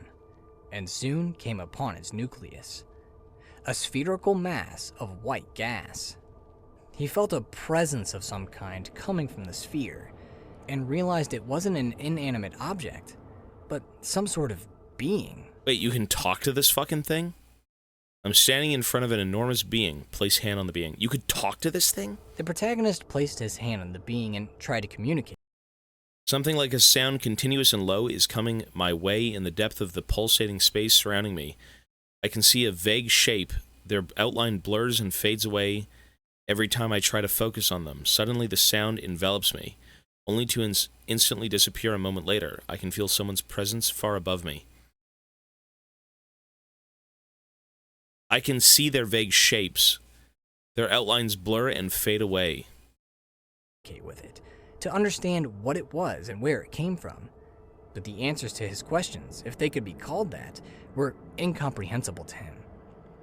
and soon came upon its nucleus, a spherical mass of white gas. He felt a presence of some kind coming from the sphere, and realized it wasn't an inanimate object, but some sort of being. Wait, you can talk to this fucking thing? I'm standing in front of an enormous being. Place hand on the being. You could talk to this thing? The protagonist placed his hand on the being and tried to communicate. Something like a sound continuous and low is coming my way in the depth of the pulsating space surrounding me. I can see a vague shape. Their outline blurs and fades away every time I try to focus on them. Suddenly the sound envelops me, only to instantly disappear a moment later. I can feel someone's presence far above me. I can see their vague shapes. Their outlines blur and fade away. With it, to understand what it was and where it came from. But the answers to his questions, if they could be called that, were incomprehensible to him.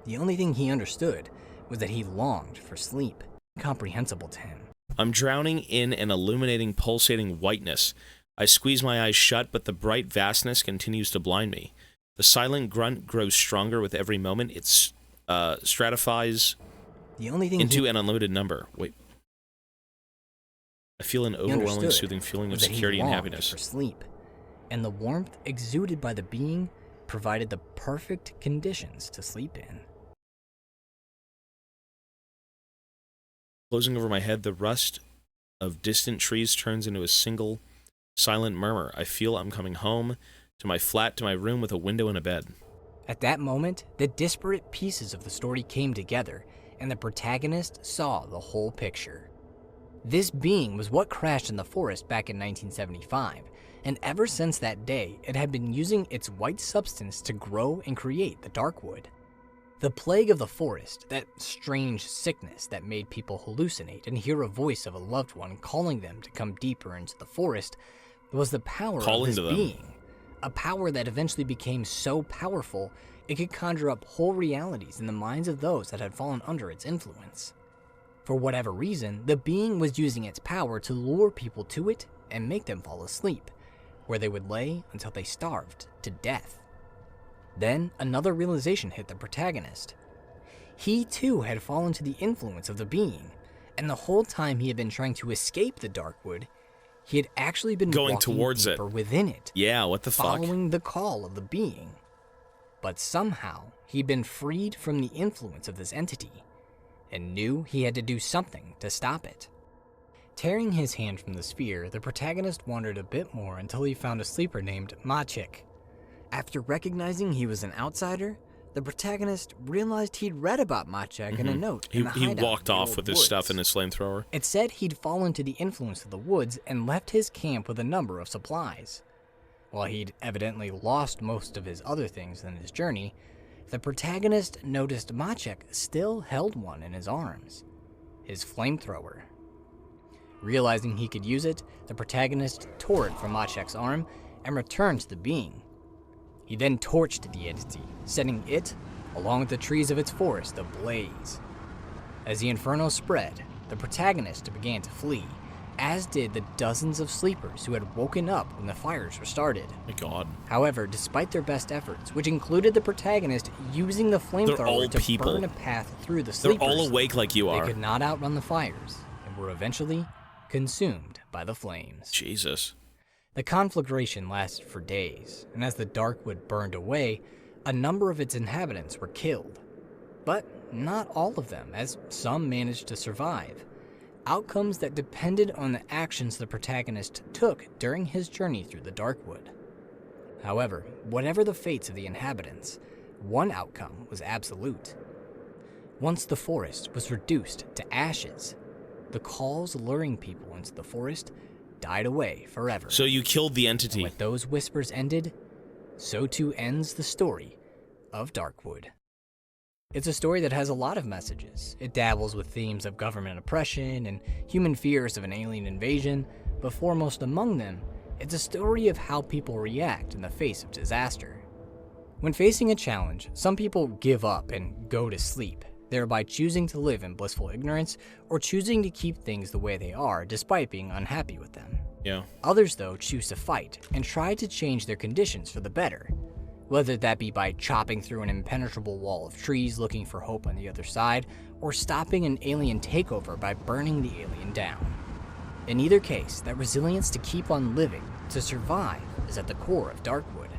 The only thing he understood was that he longed for sleep. Incomprehensible to him. I'm drowning in an illuminating, pulsating whiteness. I squeeze my eyes shut, but the bright vastness continues to blind me. The silent grunt grows stronger with every moment. It stratifies into an unlimited number. Wait. I feel an overwhelming, soothing feeling of security and happiness. For sleep, and the warmth exuded by the being provided the perfect conditions to sleep in. Closing over my head, the rust of distant trees turns into a single, silent murmur. I feel I'm coming home, to my flat, to my room with a window and a bed. At that moment, the disparate pieces of the story came together, and the protagonist saw the whole picture. This being was what crashed in the forest back in 1975, and ever since that day, it had been using its white substance to grow and create the Darkwood. The plague of the forest, that strange sickness that made people hallucinate and hear a voice of a loved one calling them to come deeper into the forest, was the power of this being. A power that eventually became so powerful it could conjure up whole realities in the minds of those that had fallen under its influence. For whatever reason, the being was using its power to lure people to it and make them fall asleep, where they would lay until they starved to death. Then, another realization hit the protagonist. He too had fallen to the influence of the being, and the whole time he had been trying to escape the Darkwood, he had actually been going walking towards deeper it. Within it. Yeah, what the fuck? Following the call of the being. But somehow, he'd been freed from the influence of this entity, and knew he had to do something to stop it. Tearing his hand from the sphere, the protagonist wandered a bit more until he found a sleeper named Maciek. After recognizing he was an outsider, the protagonist realized he'd read about Maciek in a note in the hideout. He walked off with his stuff and his flamethrower. It said he'd fallen to the influence of the woods and left his camp with a number of supplies. While he'd evidently lost most of his other things in his journey, the protagonist noticed Maciek still held one in his arms, his flamethrower. Realizing he could use it, the protagonist tore it from Maciek's arm and returned to the being. He then torched the entity, setting it, along with the trees of its forest, ablaze. As the inferno spread, the protagonist began to flee, as did the dozens of sleepers who had woken up when the fires were started. My God. However, despite their best efforts, which included the protagonist using the flamethrower to burn a path through the sleepers, they're all awake like you are. They could not outrun the fires, and were eventually consumed by the flames. Jesus. The conflagration lasted for days, and as the Darkwood burned away, a number of its inhabitants were killed. But not all of them, as some managed to survive. Outcomes that depended on the actions the protagonist took during his journey through the Darkwood. However, whatever the fates of the inhabitants, one outcome was absolute. Once the forest was reduced to ashes, the calls luring people into the forest died away forever. So you killed the entity. And when those whispers ended, so too ends the story of Darkwood. It's a story that has a lot of messages. It dabbles with themes of government oppression and human fears of an alien invasion, but foremost among them, it's a story of how people react in the face of disaster. When facing a challenge, some people give up and go to sleep, thereby choosing to live in blissful ignorance or choosing to keep things the way they are despite being unhappy with them. Yeah. Others, though, choose to fight and try to change their conditions for the better, whether that be by chopping through an impenetrable wall of trees looking for hope on the other side, or stopping an alien takeover by burning the alien down. In either case, that resilience to keep on living, to survive, is at the core of Darkwood.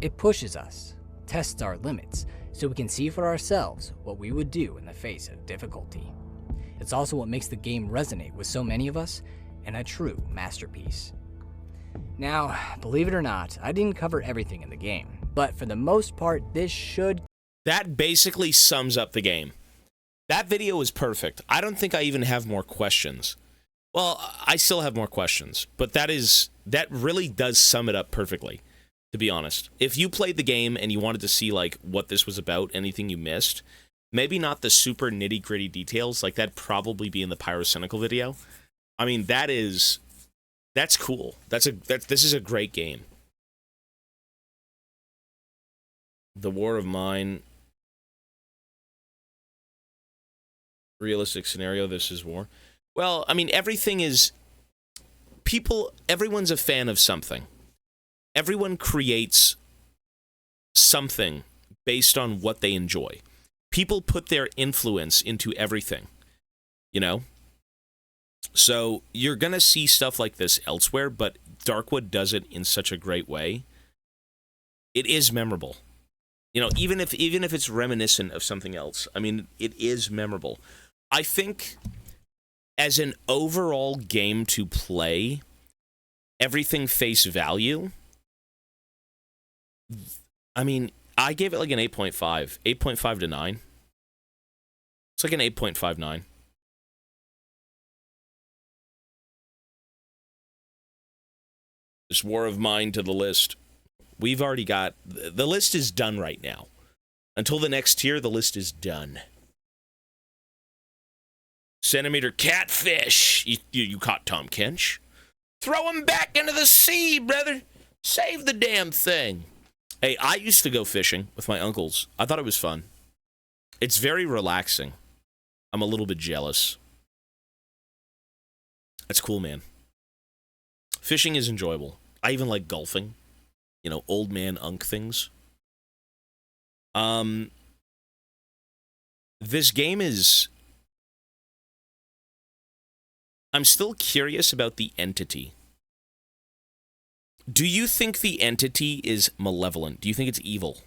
It pushes us, tests our limits, so we can see for ourselves what we would do in the face of difficulty. It's also what makes the game resonate with so many of us, and a true masterpiece. Now, believe it or not, I didn't cover everything in the game, but for the most part, this should... That basically sums up the game. That video is perfect. I don't think I even have more questions. Well, I still have more questions, but that really does sum it up perfectly, to be honest. If you played the game and you wanted to see, like, what this was about, anything you missed, maybe not the super nitty-gritty details, like, that'd probably be in the Pyrocynical video. I mean, that's cool. This is a great game. The War of Mine. Realistic scenario, this is war. Well, I mean, everything is... everyone's a fan of something. Everyone creates something based on what they enjoy. People put their influence into everything, you know? So you're going to see stuff like this elsewhere, but Darkwood does it in such a great way. It is memorable. You know, even if it's reminiscent of something else, I mean, it is memorable. I think as an overall game to play, everything face value, I mean, I gave it like an 8.5. 8.5 to 9. It's like an 8.59. This War of Mine to the list. We've already got... The list is done right now. Until the next tier, the list is done. Centimeter catfish. You caught Tom Kench. Throw him back into the sea, brother. Save the damn thing. Hey, I used to go fishing with my uncles. I thought it was fun. It's very relaxing. I'm a little bit jealous. That's cool, man. Fishing is enjoyable. I even like golfing. You know, old man unk things. This game is... I'm still curious about the entity. Do you think the entity is malevolent? Do you think it's evil?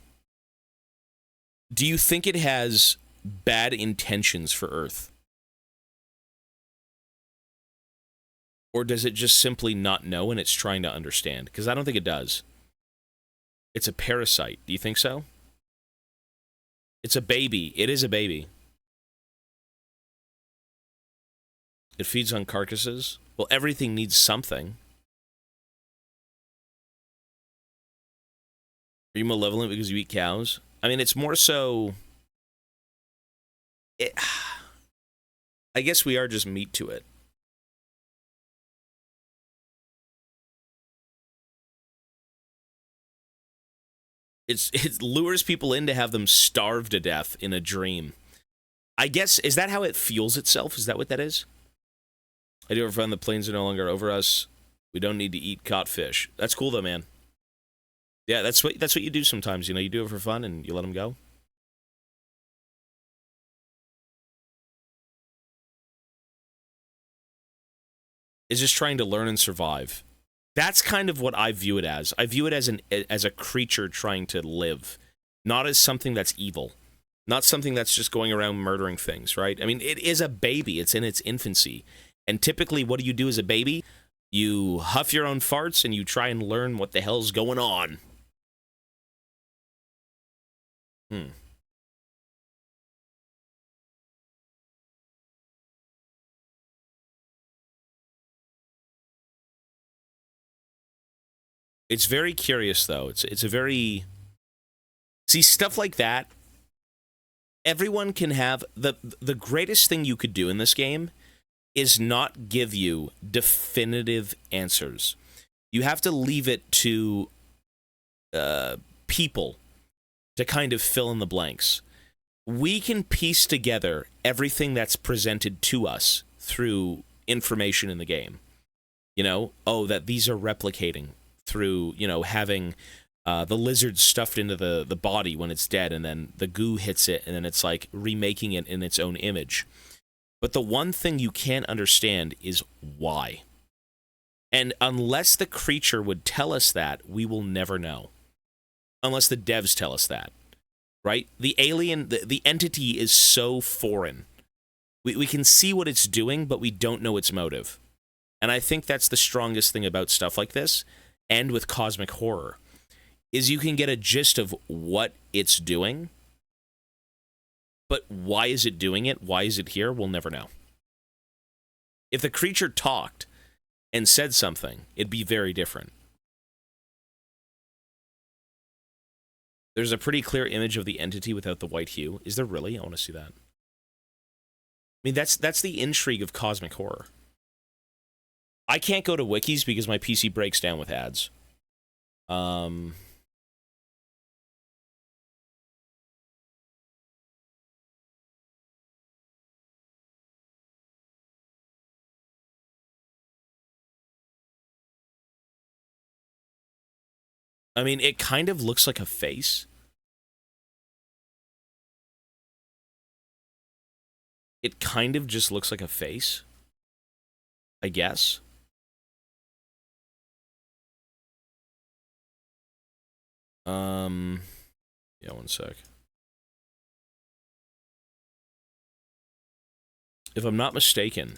Do you think it has bad intentions for Earth? Or does it just simply not know and it's trying to understand? Because I don't think it does. It's a parasite. Do you think so? It's a baby. It is a baby. It feeds on carcasses. Well, everything needs something. Are you malevolent because you eat cows? I mean, it's more so... I guess we are just meat to it. It lures people in to have them starve to death in a dream. I guess, is that how it fuels itself? Is that what that is? I do ever find the planes are no longer over us. We don't need to eat caught fish. That's cool though, man. Yeah, that's what you do sometimes, you know, you do it for fun and you let them go. It's just trying to learn and survive. That's kind of what I view it as. I view it as a creature trying to live, not as something that's evil, not something that's just going around murdering things, right? I mean, it is a baby. It's in its infancy. And typically, what do you do as a baby? You huff your own farts and you try and learn what the hell's going on. It's very curious, though. It's a very... See, stuff like that, everyone can have... The greatest thing you could do in this game is not give you definitive answers. You have to leave it to people to kind of fill in the blanks. We can piece together everything that's presented to us through information in the game. You know, oh, that these are replicating through, you know, having the lizard stuffed into the body when it's dead, and then the goo hits it, and then it's like remaking it in its own image. But the one thing you can't understand is why. And unless the creature would tell us that, we will never know. Unless the devs tell us that, right? The alien, the entity is so foreign. We can see what it's doing, but we don't know its motive. And I think that's the strongest thing about stuff like this, and with cosmic horror, is you can get a gist of what it's doing, but why is it doing it? Why is it here? We'll never know. If the creature talked and said something, it'd be very different. There's a pretty clear image of the entity without the white hue. Is there really? I want to see that. I mean, that's the intrigue of cosmic horror. I can't go to wikis because my PC breaks down with ads. I mean, it kind of looks like a face. It kind of just looks like a face, I guess. Yeah, one sec. If I'm not mistaken,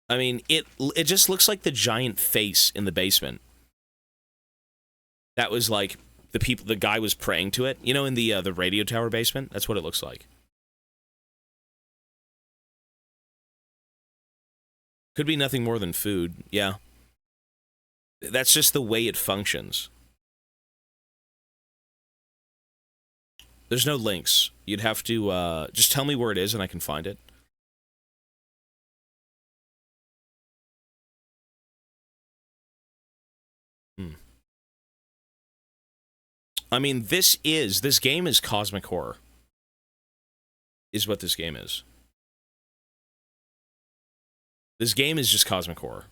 I mean, it just looks like the giant face in the basement. That was like the guy was praying to it. You know, in the radio tower basement? That's what it looks like. Could be nothing more than food, yeah. That's just the way it functions. There's no links. You'd have to just tell me where it is and I can find it. I mean, this game is cosmic horror. Is what this game is. This game is just cosmic horror.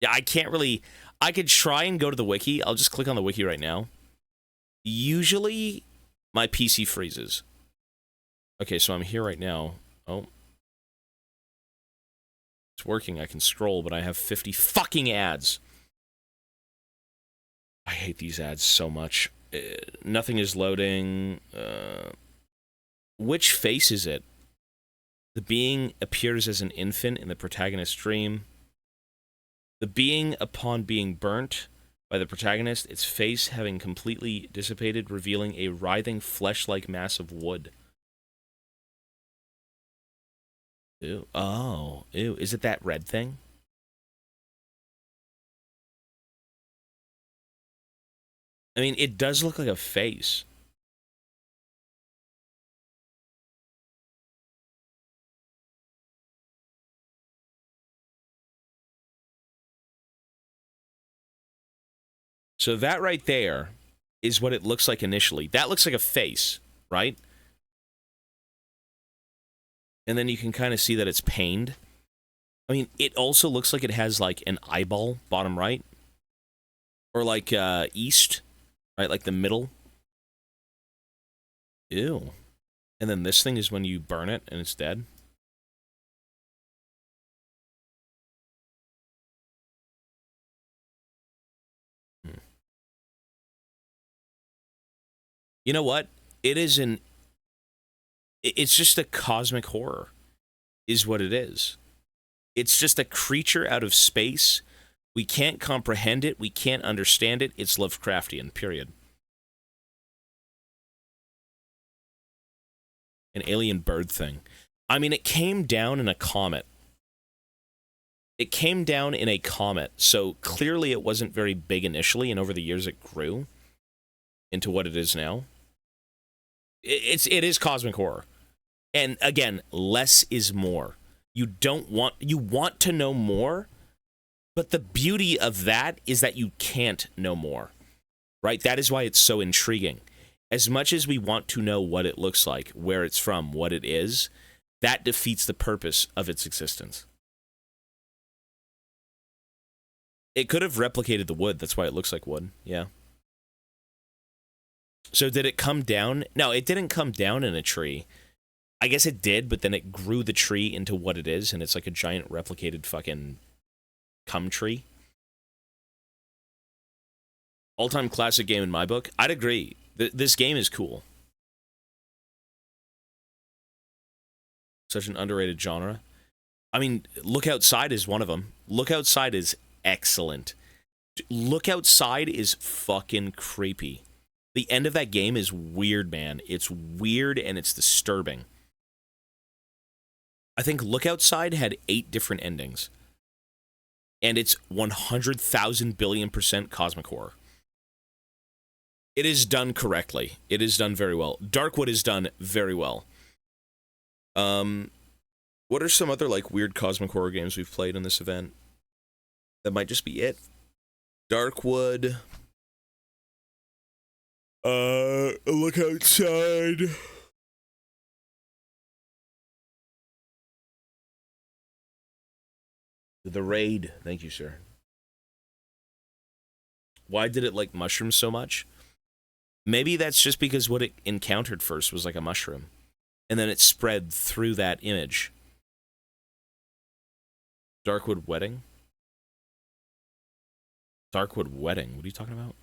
Yeah, I can't really... I could try and go to the wiki. I'll just click on the wiki right now. Usually, my PC freezes. Okay, so I'm here right now. Oh. It's working. I can scroll, but I have 50 fucking ads. I hate these ads so much. Nothing is loading. Which face is it? The being appears as an infant in the protagonist's dream. The being, upon being burnt by the protagonist, its face having completely dissipated, revealing a writhing, flesh-like mass of wood. Ew. Oh. Ew. Is it that red thing? I mean, it does look like a face. So that right there is what it looks like initially. That looks like a face, right? And then you can kind of see that it's pained. I mean, it also looks like it has, like, an eyeball, bottom right. Or, like, east, right? Like the middle. Ew. And then this thing is when you burn it and it's dead. You know what? It's just a cosmic horror, is what it is. It's just a creature out of space. We can't comprehend it. We can't understand it. It's Lovecraftian, period. An alien bird thing. I mean, it came down in a comet. It came down in a comet, so clearly it wasn't very big initially, and over the years it grew into what it is now. It is cosmic horror. And again, less is more. You want to know more, but the beauty of that is that you can't know more. Right? That is why it's so intriguing. As much as we want to know what it looks like, where it's from, what it is, that defeats the purpose of its existence. It could have replicated the wood. That's why it looks like wood. Yeah. So did it come down? No, it didn't come down in a tree. I guess it did, but then it grew the tree into what it is, and it's like a giant replicated fucking cum tree. All-time classic game in my book. I'd agree. This game is cool. Such an underrated genre. I mean, Look Outside is one of them. Look Outside is excellent. Look Outside is fucking creepy. The end of that game is weird, man. It's weird and it's disturbing. I think Look Outside had 8 different endings. And it's 100,000 billion% cosmic horror. It is done correctly. It is done very well. Darkwood is done very well. What are some other, like, weird cosmic horror games we've played in this event? That might just be it. Darkwood. Look Outside. The Raid. Thank you, sir. Why did it like mushrooms so much? Maybe that's just because what it encountered first was like a mushroom. And then it spread through that image. Darkwood Wedding? Darkwood Wedding? What are you talking about?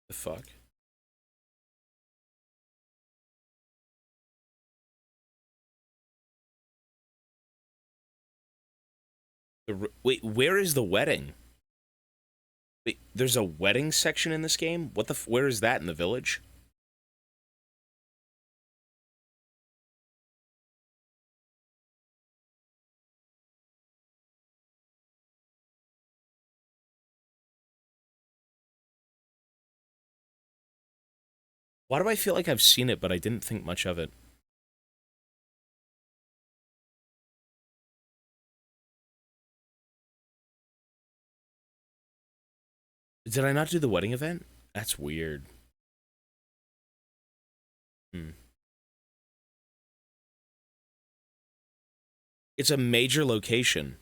The fuck? Wait, where is the wedding? Wait, there's a wedding section in this game? What the where is that in the village? Why do I feel like I've seen it, but I didn't think much of it? Did I not do the wedding event? That's weird. It's a major location.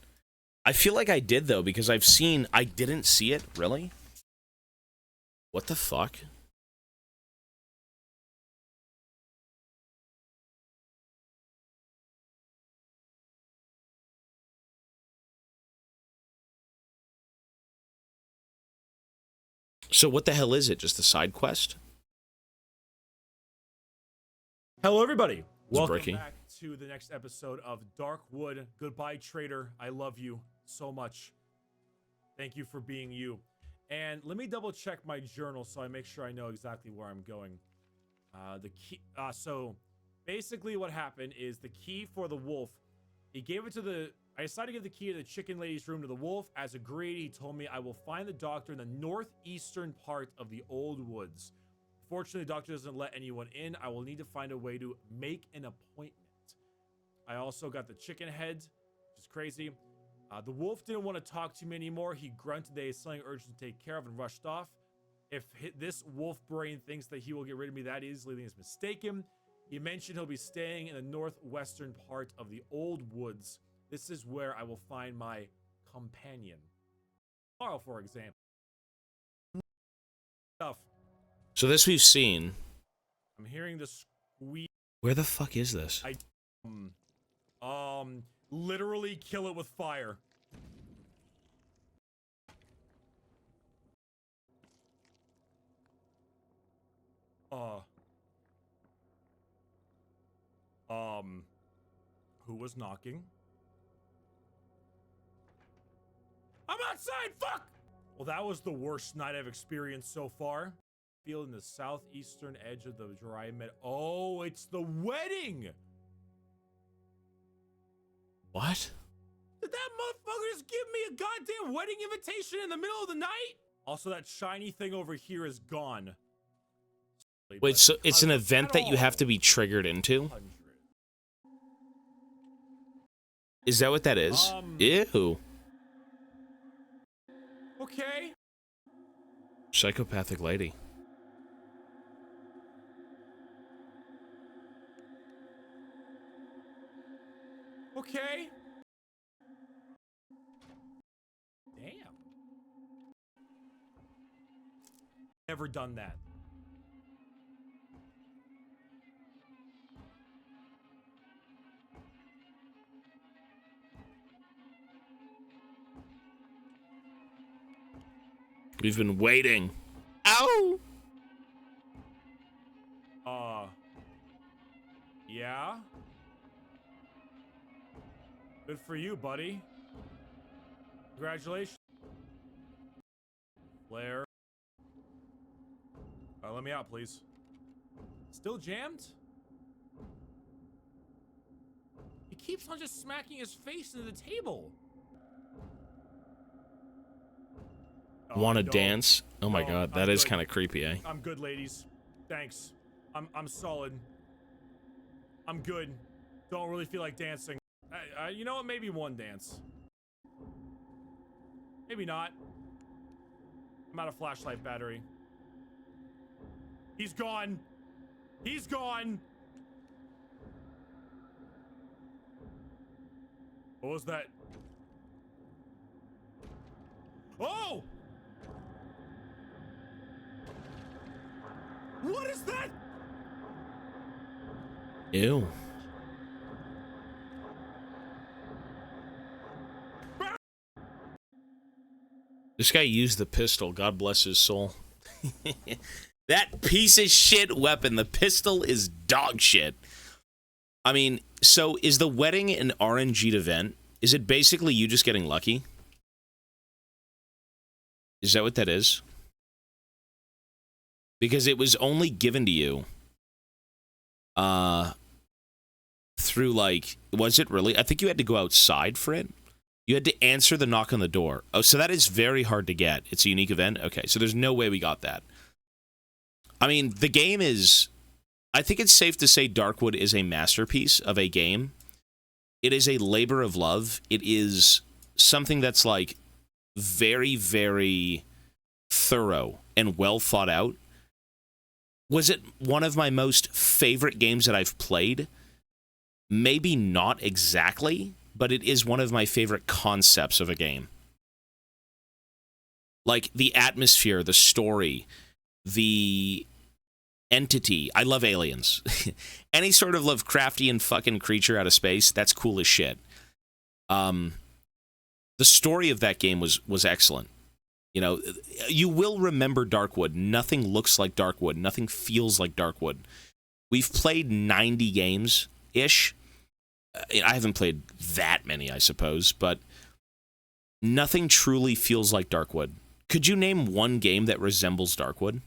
I feel like I did, though, because I've seen... I didn't see it? Really? What the fuck? So what the hell is it? Just a side quest? Hello, everybody. Welcome breaking. back to the next episode of Darkwood. Goodbye, traitor. I love you so much. Thank you for being you. And let me double check my journal so I make sure I know exactly where I'm going. The key. So basically, what happened is the key for the wolf. He gave it to the. I decided to give the key to the chicken lady's room to the wolf. As agreed, he told me I will find the doctor in the northeastern part of the old woods. Fortunately, the doctor doesn't let anyone in. I will need to find a way to make an appointment. I also got the chicken head, which is crazy. The wolf didn't want to talk to me anymore. He grunted that he has something urgent to take care of and rushed off. If this wolf brain thinks that he will get rid of me that easily, then he's mistaken. He mentioned he'll be staying in the northwestern part of the old woods. This is where I will find my companion. Tomorrow, for example. Stuff. So this we've seen. I'm hearing the squeak. Where the fuck is this? Literally kill it with fire. Who was knocking? I'm outside, fuck! Well, that was the worst night I've experienced so far. Feeling the southeastern edge of the dry meadow. Oh, it's the wedding! What? Did that motherfucker just give me a goddamn wedding invitation in the middle of the night? Also, that shiny thing over here is gone. Wait, so it's an event that you have to be triggered into? Is that what that is? Ew. Okay. Psychopathic lady. Okay. Damn. Never done that. We've been waiting. Ow! Yeah? Good for you, buddy. Congratulations. Blair. Let me out, please. Still jammed? He keeps on just smacking his face into the table. Want to dance? Oh my god, that is kind of creepy, eh? I'm good, ladies. Thanks. I'm solid. I'm good. Don't really feel like dancing. You know what? Maybe one dance. Maybe not. I'm out of flashlight battery. He's gone. He's gone. What was that? Oh! What is that? Ew. This guy used the pistol. God bless his soul. That piece of shit weapon, the pistol, is dog shit. I mean, so is the wedding an RNG'd event? Is it basically you just getting lucky? Is that what that is? Because it was only given to you through, like, was it really? I think you had to go outside for it. You had to answer the knock on the door. Oh, so that is very hard to get. It's a unique event? Okay, so there's no way we got that. I mean, the game is... I think it's safe to say Darkwood is a masterpiece of a game. It is a labor of love. It is something that's, like, very, very thorough and well thought out. Was it one of my most favorite games that I've played? Maybe not exactly, but it is one of my favorite concepts of a game. Like, the atmosphere, the story, the entity. I love aliens. Any sort of Lovecraftian fucking creature out of space, that's cool as shit. The story of that game was excellent. You know, you will remember Darkwood. Nothing looks like Darkwood. Nothing feels like Darkwood. We've played 90 games-ish. I haven't played that many, I suppose, but nothing truly feels like Darkwood. Could you name one game that resembles Darkwood?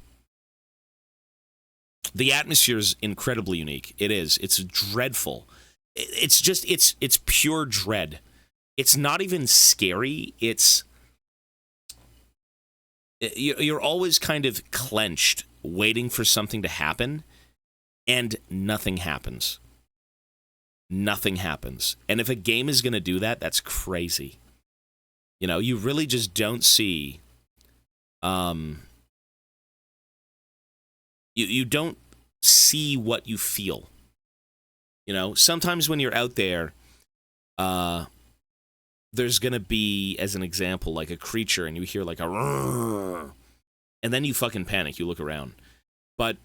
The atmosphere is incredibly unique. It is. It's dreadful. It's just, it's pure dread. It's not even scary. You're always kind of clenched, waiting for something to happen, and nothing happens. Nothing happens. And if a game is going to do that, that's crazy. You know, you really just don't see... You don't see what you feel. You know, sometimes when you're out there, there's going to be, as an example, like a creature, and you hear like a... Rrr, and then you fucking panic, you look around. But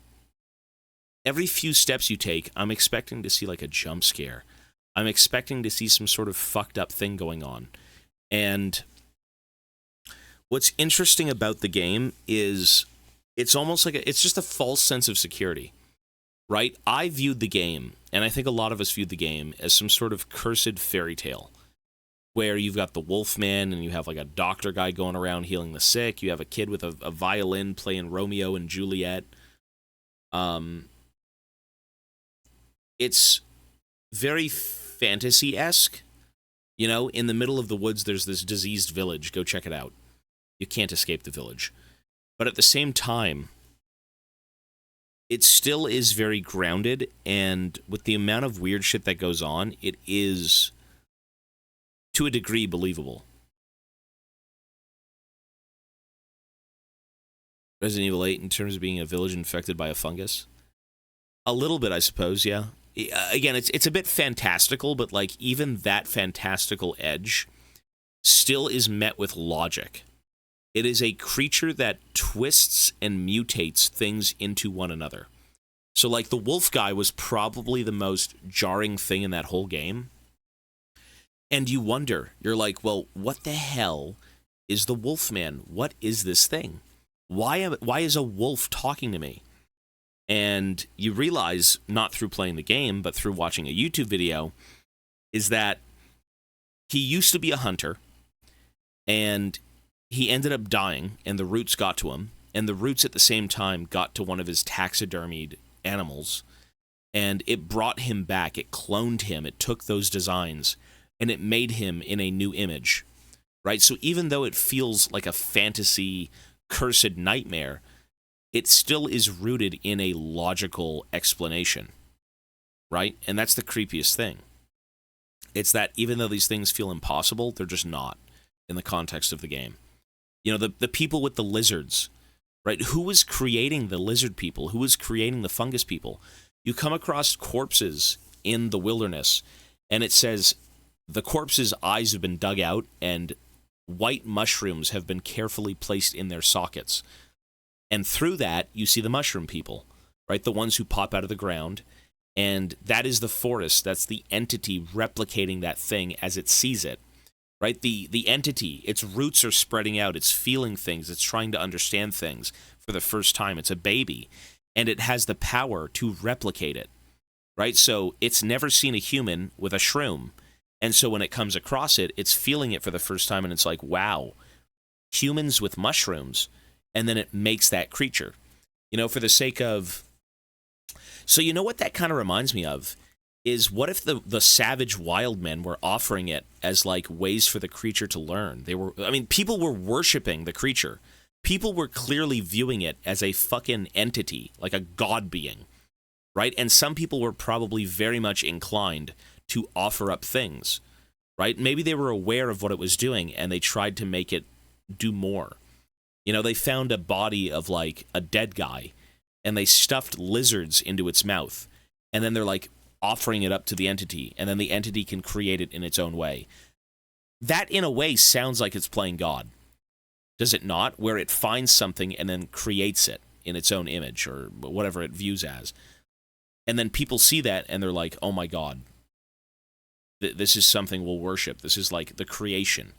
every few steps you take, I'm expecting to see like a jump scare. I'm expecting to see some sort of fucked up thing going on. And what's interesting about the game is it's almost like it's just a false sense of security, right? I viewed the game, and I think a lot of us viewed the game as some sort of cursed fairy tale, where you've got the Wolfman, and you have like a doctor guy going around healing the sick. You have a kid with a violin playing Romeo and Juliet. It's very fantasy-esque. You know, in the middle of the woods, there's this diseased village. Go check it out. You can't escape the village. But at the same time, it still is very grounded, and with the amount of weird shit that goes on, it is, to a degree, believable. Resident Evil 8, in terms of being a village infected by a fungus? A little bit, I suppose, yeah. Again, it's a bit fantastical, but like even that fantastical edge still is met with logic. It is a creature that twists and mutates things into one another. So like the wolf guy was probably the most jarring thing in that whole game. And you wonder, you're like, well, what the hell is the Wolfman? What is this thing? Why is a wolf talking to me? And you realize, not through playing the game, but through watching a YouTube video, is that he used to be a hunter, and he ended up dying, and the roots got to him, and the roots at the same time got to one of his taxidermied animals, and it brought him back, it cloned him, it took those designs, and it made him in a new image, right? So even though it feels like a fantasy, cursed nightmare, it still is rooted in a logical explanation, right? And that's the creepiest thing. It's that even though these things feel impossible, they're just not in the context of the game. You know, the people with the lizards, right? Who was creating the lizard people? Who was creating the fungus people? You come across corpses in the wilderness, and it says the corpse's eyes have been dug out, and white mushrooms have been carefully placed in their sockets. And through that, you see the mushroom people, right? The ones who pop out of the ground. And that is the forest. That's the entity replicating that thing as it sees it, right? The entity, its roots are spreading out. It's feeling things. It's trying to understand things for the first time. It's a baby. And it has the power to replicate it, right? So it's never seen a human with a shroom. And so when it comes across it, it's feeling it for the first time. And it's like, wow, humans with mushrooms, and then it makes that creature. You know, for the sake of... So you know what that kind of reminds me of? Is what if the savage wild men were offering it as, like, ways for the creature to learn? People were worshiping the creature. People were clearly viewing it as a fucking entity, like a god being, right? And some people were probably very much inclined to offer up things, right? Maybe they were aware of what it was doing, and they tried to make it do more. You know, they found a body of, like, a dead guy, and they stuffed lizards into its mouth, and then they're, like, offering it up to the entity, and then the entity can create it in its own way. That, in a way, sounds like it's playing God. Does it not? Where it finds something and then creates it in its own image, or whatever it views as. And then people see that, and they're like, oh my God, this is something we'll worship. This is like the creation.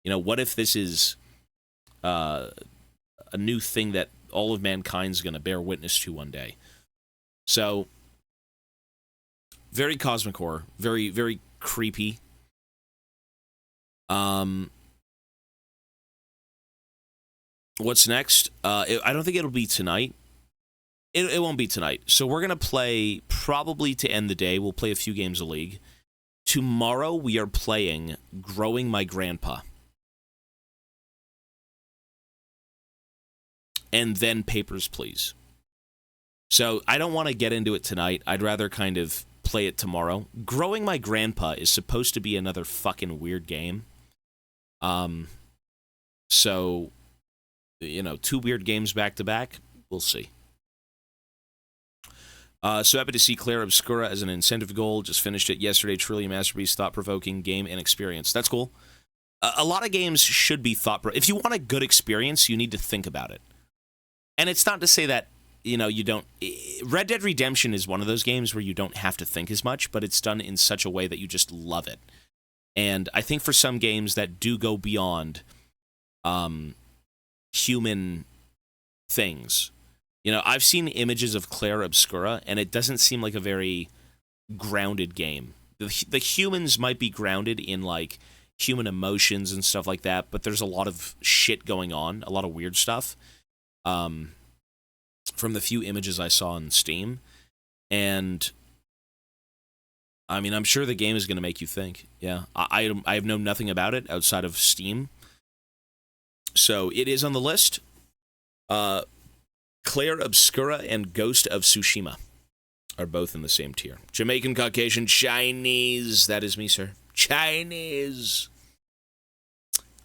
You know, what if this is a new thing that all of mankind's going to bear witness to one day? So, very cosmic horror, very, very creepy. What's next? I don't think it'll be tonight. It won't be tonight. So we're going to play, probably to end the day, we'll play a few games of League. Tomorrow we are playing Growing My Grandpa. And then Papers, Please. So I don't want to get into it tonight. I'd rather kind of play it tomorrow. Growing My Grandpa is supposed to be another fucking weird game. So, you know, 2 weird games back to back. We'll see. So happy to see Claire Obscura as an incentive goal. Just finished it yesterday. Truly a masterpiece, thought-provoking game and experience. That's cool. A lot of games should be thought-provoking. If you want a good experience, you need to think about it. And it's not to say that, you know, you don't... Red Dead Redemption is one of those games where you don't have to think as much, but it's done in such a way that you just love it. And I think for some games that do go beyond human things... You know, I've seen images of Claire Obscura, and it doesn't seem like a very grounded game. The humans might be grounded in, like, human emotions and stuff like that, but there's a lot of shit going on, a lot of weird stuff, from the few images I saw on Steam. And, I mean, I'm sure the game is going to make you think. Yeah, I have known nothing about it outside of Steam. So, it is on the list. Claire Obscura and Ghost of Tsushima are both in the same tier. Jamaican, Caucasian, Chinese. That is me, sir. Chinese.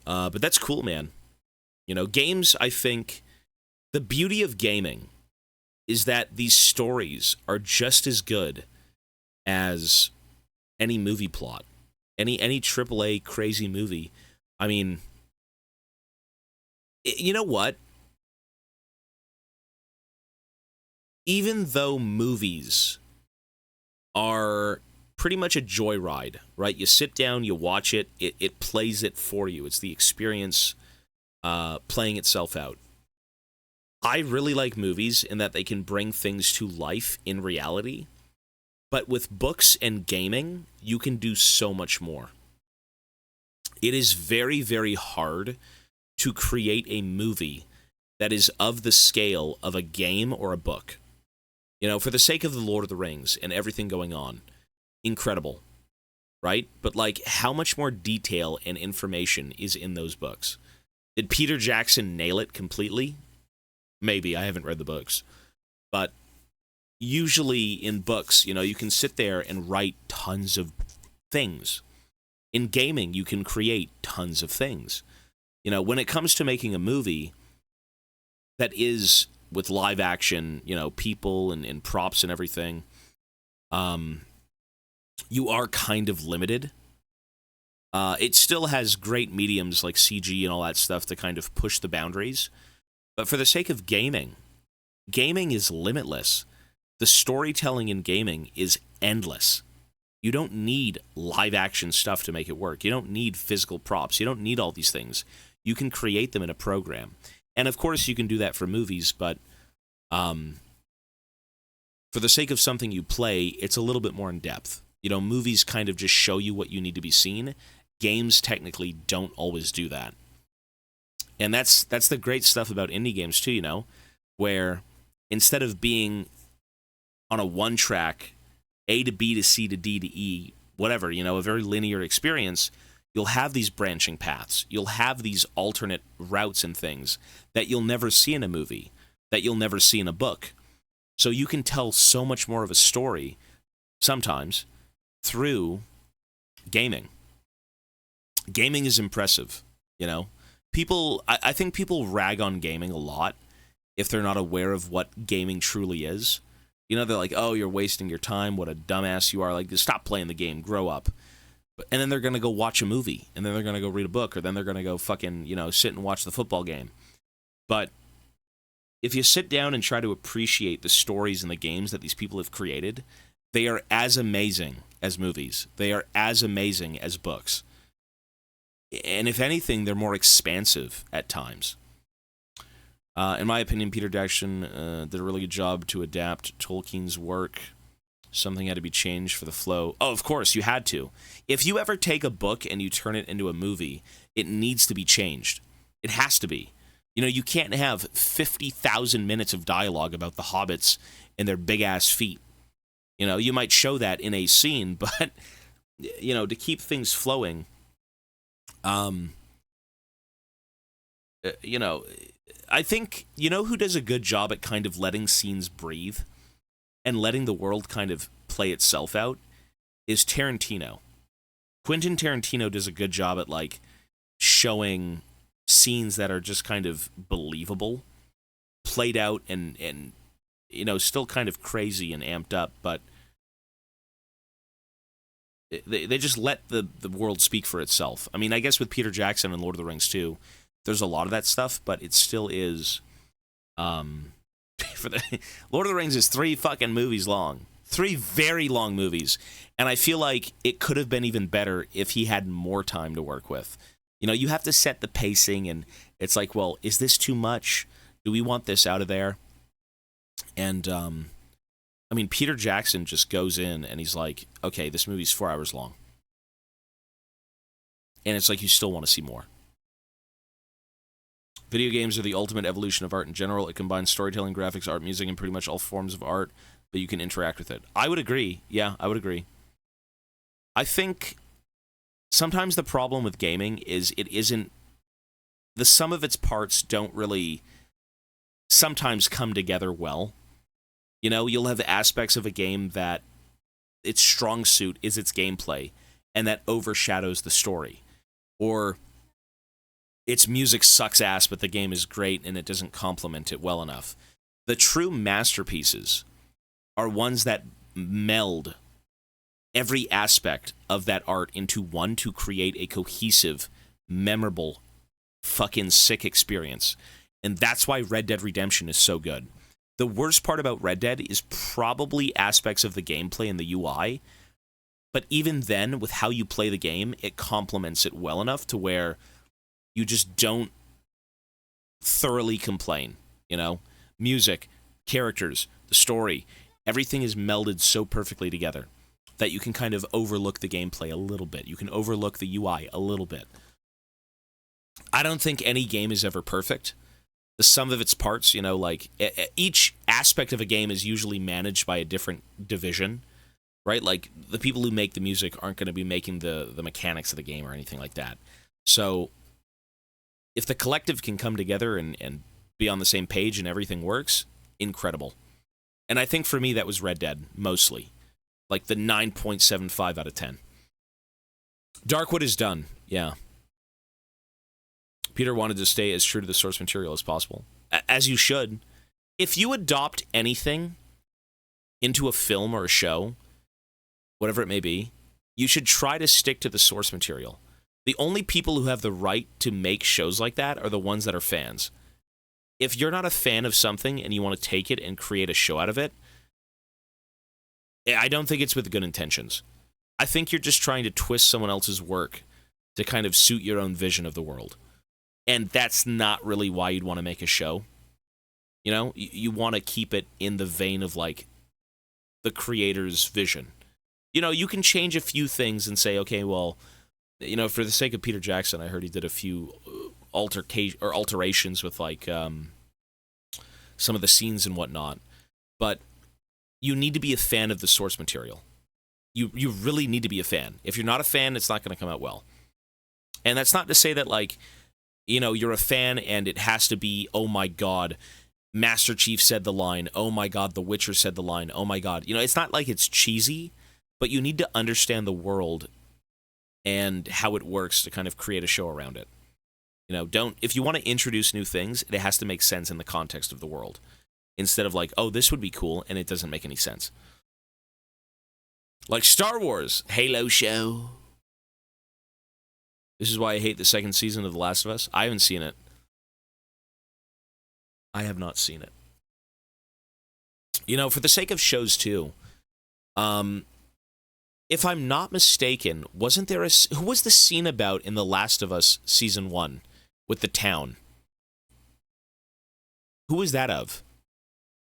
But that's cool, man. You know, games, I think, the beauty of gaming is that these stories are just as good as any movie plot. Any AAA crazy movie. I mean, you know what? Even though movies are pretty much a joyride, right? You sit down, you watch it, it plays it for you. It's the experience playing itself out. I really like movies in that they can bring things to life in reality, but with books and gaming, you can do so much more. It is very, very hard to create a movie that is of the scale of a game or a book. You know, for the sake of the Lord of the Rings and everything going on, incredible, right? But, like, how much more detail and information is in those books? Did Peter Jackson nail it completely? Maybe. I haven't read the books. But usually in books, you know, you can sit there and write tons of things. In gaming, you can create tons of things. You know, when it comes to making a movie that is... with live action, you know, people and props and everything, you are kind of limited. It still has great mediums like CG and all that stuff to kind of push the boundaries. But for the sake of gaming, gaming is limitless. The storytelling in gaming is endless. You don't need live action stuff to make it work. You don't need physical props. You don't need all these things. You can create them in a program. And of course, you can do that for movies, but for the sake of something you play, it's a little bit more in depth. You know, movies kind of just show you what you need to be seen. Games technically don't always do that. And that's the great stuff about indie games too, you know, where instead of being on a one track, A to B to C to D to E, whatever, you know, a very linear experience, you'll have these branching paths. You'll have these alternate routes and things that you'll never see in a movie, that you'll never see in a book. So you can tell so much more of a story sometimes through gaming. Gaming is impressive, you know. I think people rag on gaming a lot if they're not aware of what gaming truly is. You know, they're like, oh, you're wasting your time. What a dumbass you are. Like, just stop playing the game. Grow up. And then they're going to go watch a movie. And then they're going to go read a book. Or then they're going to go fucking, you know, sit and watch the football game. But if you sit down and try to appreciate the stories and the games that these people have created, they are as amazing as movies. They are as amazing as books. And if anything, they're more expansive at times. In my opinion, Peter Jackson did a really good job to adapt Tolkien's work. Something had to be changed for the flow. Oh, of course, you had to. If you ever take a book and you turn it into a movie, it needs to be changed. It has to be. You know, you can't have 50,000 minutes of dialogue about the hobbits and their big-ass feet. You know, you might show that in a scene, but, you know, to keep things flowing, you know, I think, you know who does a good job at kind of letting scenes breathe and letting the world kind of play itself out is Tarantino. Quentin Tarantino does a good job at, like, showing scenes that are just kind of believable, played out and you know, still kind of crazy and amped up, but they just let the world speak for itself. I mean, I guess with Peter Jackson and Lord of the Rings too, there's a lot of that stuff, but it still is for the Lord of the Rings is 3 fucking movies long. 3 very long movies. And I feel like it could have been even better if he had more time to work with. You know, you have to set the pacing, and it's like, well, is this too much? Do we want this out of there? And, I mean, Peter Jackson just goes in and he's like, okay, this movie's 4 hours long. And it's like you still want to see more. Video games are the ultimate evolution of art in general. It combines storytelling, graphics, art, music, and pretty much all forms of art, but you can interact with it. I would agree. Yeah, I would agree. I think sometimes the problem with gaming is it isn't... The sum of its parts don't really sometimes come together well. You know, you'll have aspects of a game that its strong suit is its gameplay, and that overshadows the story. Or its music sucks ass, but the game is great and it doesn't complement it well enough. The true masterpieces are ones that meld every aspect of that art into one to create a cohesive, memorable, fucking sick experience. And that's why Red Dead Redemption is so good. The worst part about Red Dead is probably aspects of the gameplay and the UI, but even then, with how you play the game, it complements it well enough to where you just don't thoroughly complain, you know? Music, characters, the story, everything is melded so perfectly together that you can kind of overlook the gameplay a little bit. You can overlook the UI a little bit. I don't think any game is ever perfect. The sum of its parts, you know, like, each aspect of a game is usually managed by a different division, right? Like, the people who make the music aren't going to be making the mechanics of the game or anything like that. So if the collective can come together and be on the same page and everything works, incredible. And I think for me that was Red Dead, mostly. Like the 9.75 out of 10. Darkwood is done, yeah. Peter wanted to stay as true to the source material as possible. As you should. If you adopt anything into a film or a show, whatever it may be, you should try to stick to the source material. The only people who have the right to make shows like that are the ones that are fans. If you're not a fan of something and you want to take it and create a show out of it, I don't think it's with good intentions. I think you're just trying to twist someone else's work to kind of suit your own vision of the world. And that's not really why you'd want to make a show. You know, you want to keep it in the vein of, like, the creator's vision. You know, you can change a few things and say, okay, well, you know, for the sake of Peter Jackson, I heard he did a few alterations with like some of the scenes and whatnot. But you need to be a fan of the source material. You really need to be a fan. If you're not a fan, it's not going to come out well. And that's not to say that, like, you know, you're a fan and it has to be, oh my God, Master Chief said the line, oh my God, The Witcher said the line, oh my God. You know, it's not like it's cheesy, but you need to understand the world and how it works to kind of create a show around it. You know, if you want to introduce new things, it has to make sense in the context of the world. Instead of like, oh, this would be cool, and it doesn't make any sense. Like Star Wars, Halo show. This is why I hate the second season of The Last of Us. I haven't seen it. I have not seen it. You know, for the sake of shows too, if I'm not mistaken, wasn't there who was the scene about in The Last of Us Season 1 with the town? Who was that of?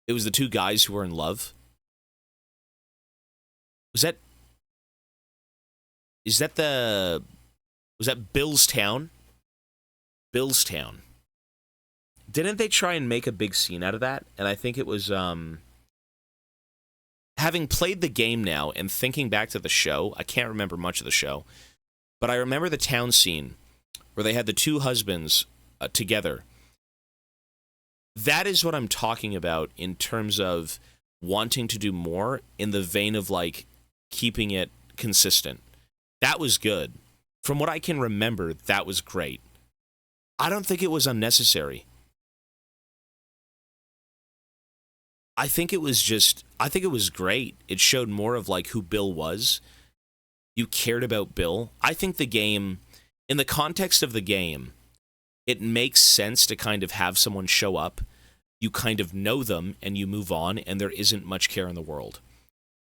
It was the two guys who were in love? Was that Bill's Town? Bill's Town. Didn't they try and make a big scene out of that? And I think it was, having played the game now and thinking back to the show, I can't remember much of the show, but I remember the town scene where they had the two husbands together. That is what I'm talking about in terms of wanting to do more in the vein of, like, keeping it consistent. That was good. From what I can remember, that was great. I don't think it was unnecessary. I think it was great. It showed more of, like, who Bill was. You cared about Bill. I think the game, in the context of the game, it makes sense to kind of have someone show up. You kind of know them, and you move on, and there isn't much care in the world.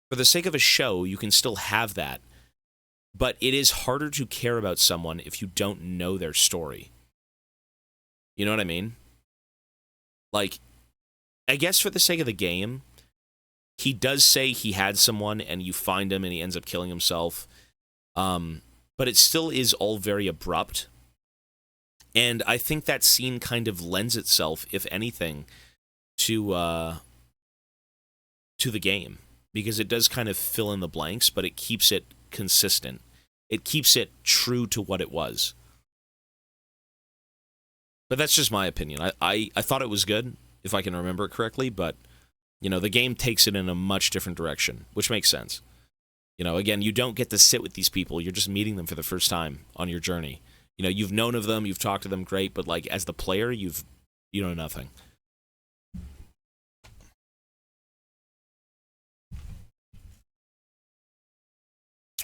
For the sake of a show, you can still have that. But it is harder to care about someone if you don't know their story. You know what I mean? Like, I guess for the sake of the game, he does say he had someone and you find him and he ends up killing himself. But it still is all very abrupt. And I think that scene kind of lends itself, if anything, to the game. Because it does kind of fill in the blanks, but it keeps it consistent. It keeps it true to what it was. But that's just my opinion. I thought it was good, if I can remember it correctly, but, you know, the game takes it in a much different direction, which makes sense. You know, again, you don't get to sit with these people. You're just meeting them for the first time on your journey. You know, you've known of them, you've talked to them, great, but, like, as the player, you know nothing.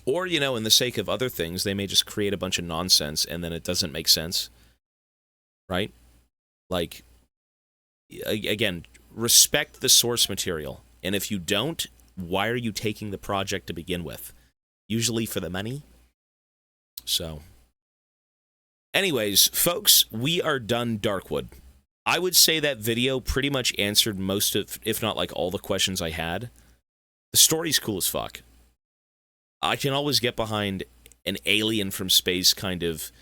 Or, you know, in the sake of other things, they may just create a bunch of nonsense and then it doesn't make sense. Right? Like, again, respect the source material. And if you don't, why are you taking the project to begin with? Usually for the money. So, anyways, folks, we are done Darkwood. I would say that video pretty much answered most of, if not like all the questions I had. The story's cool as fuck. I can always get behind an alien from space kind of,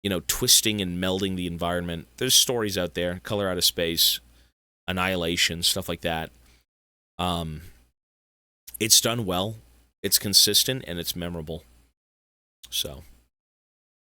you know, twisting and melding the environment. There's stories out there, Color Out of Space, Annihilation, stuff like that. It's done well, it's consistent, and it's memorable. So,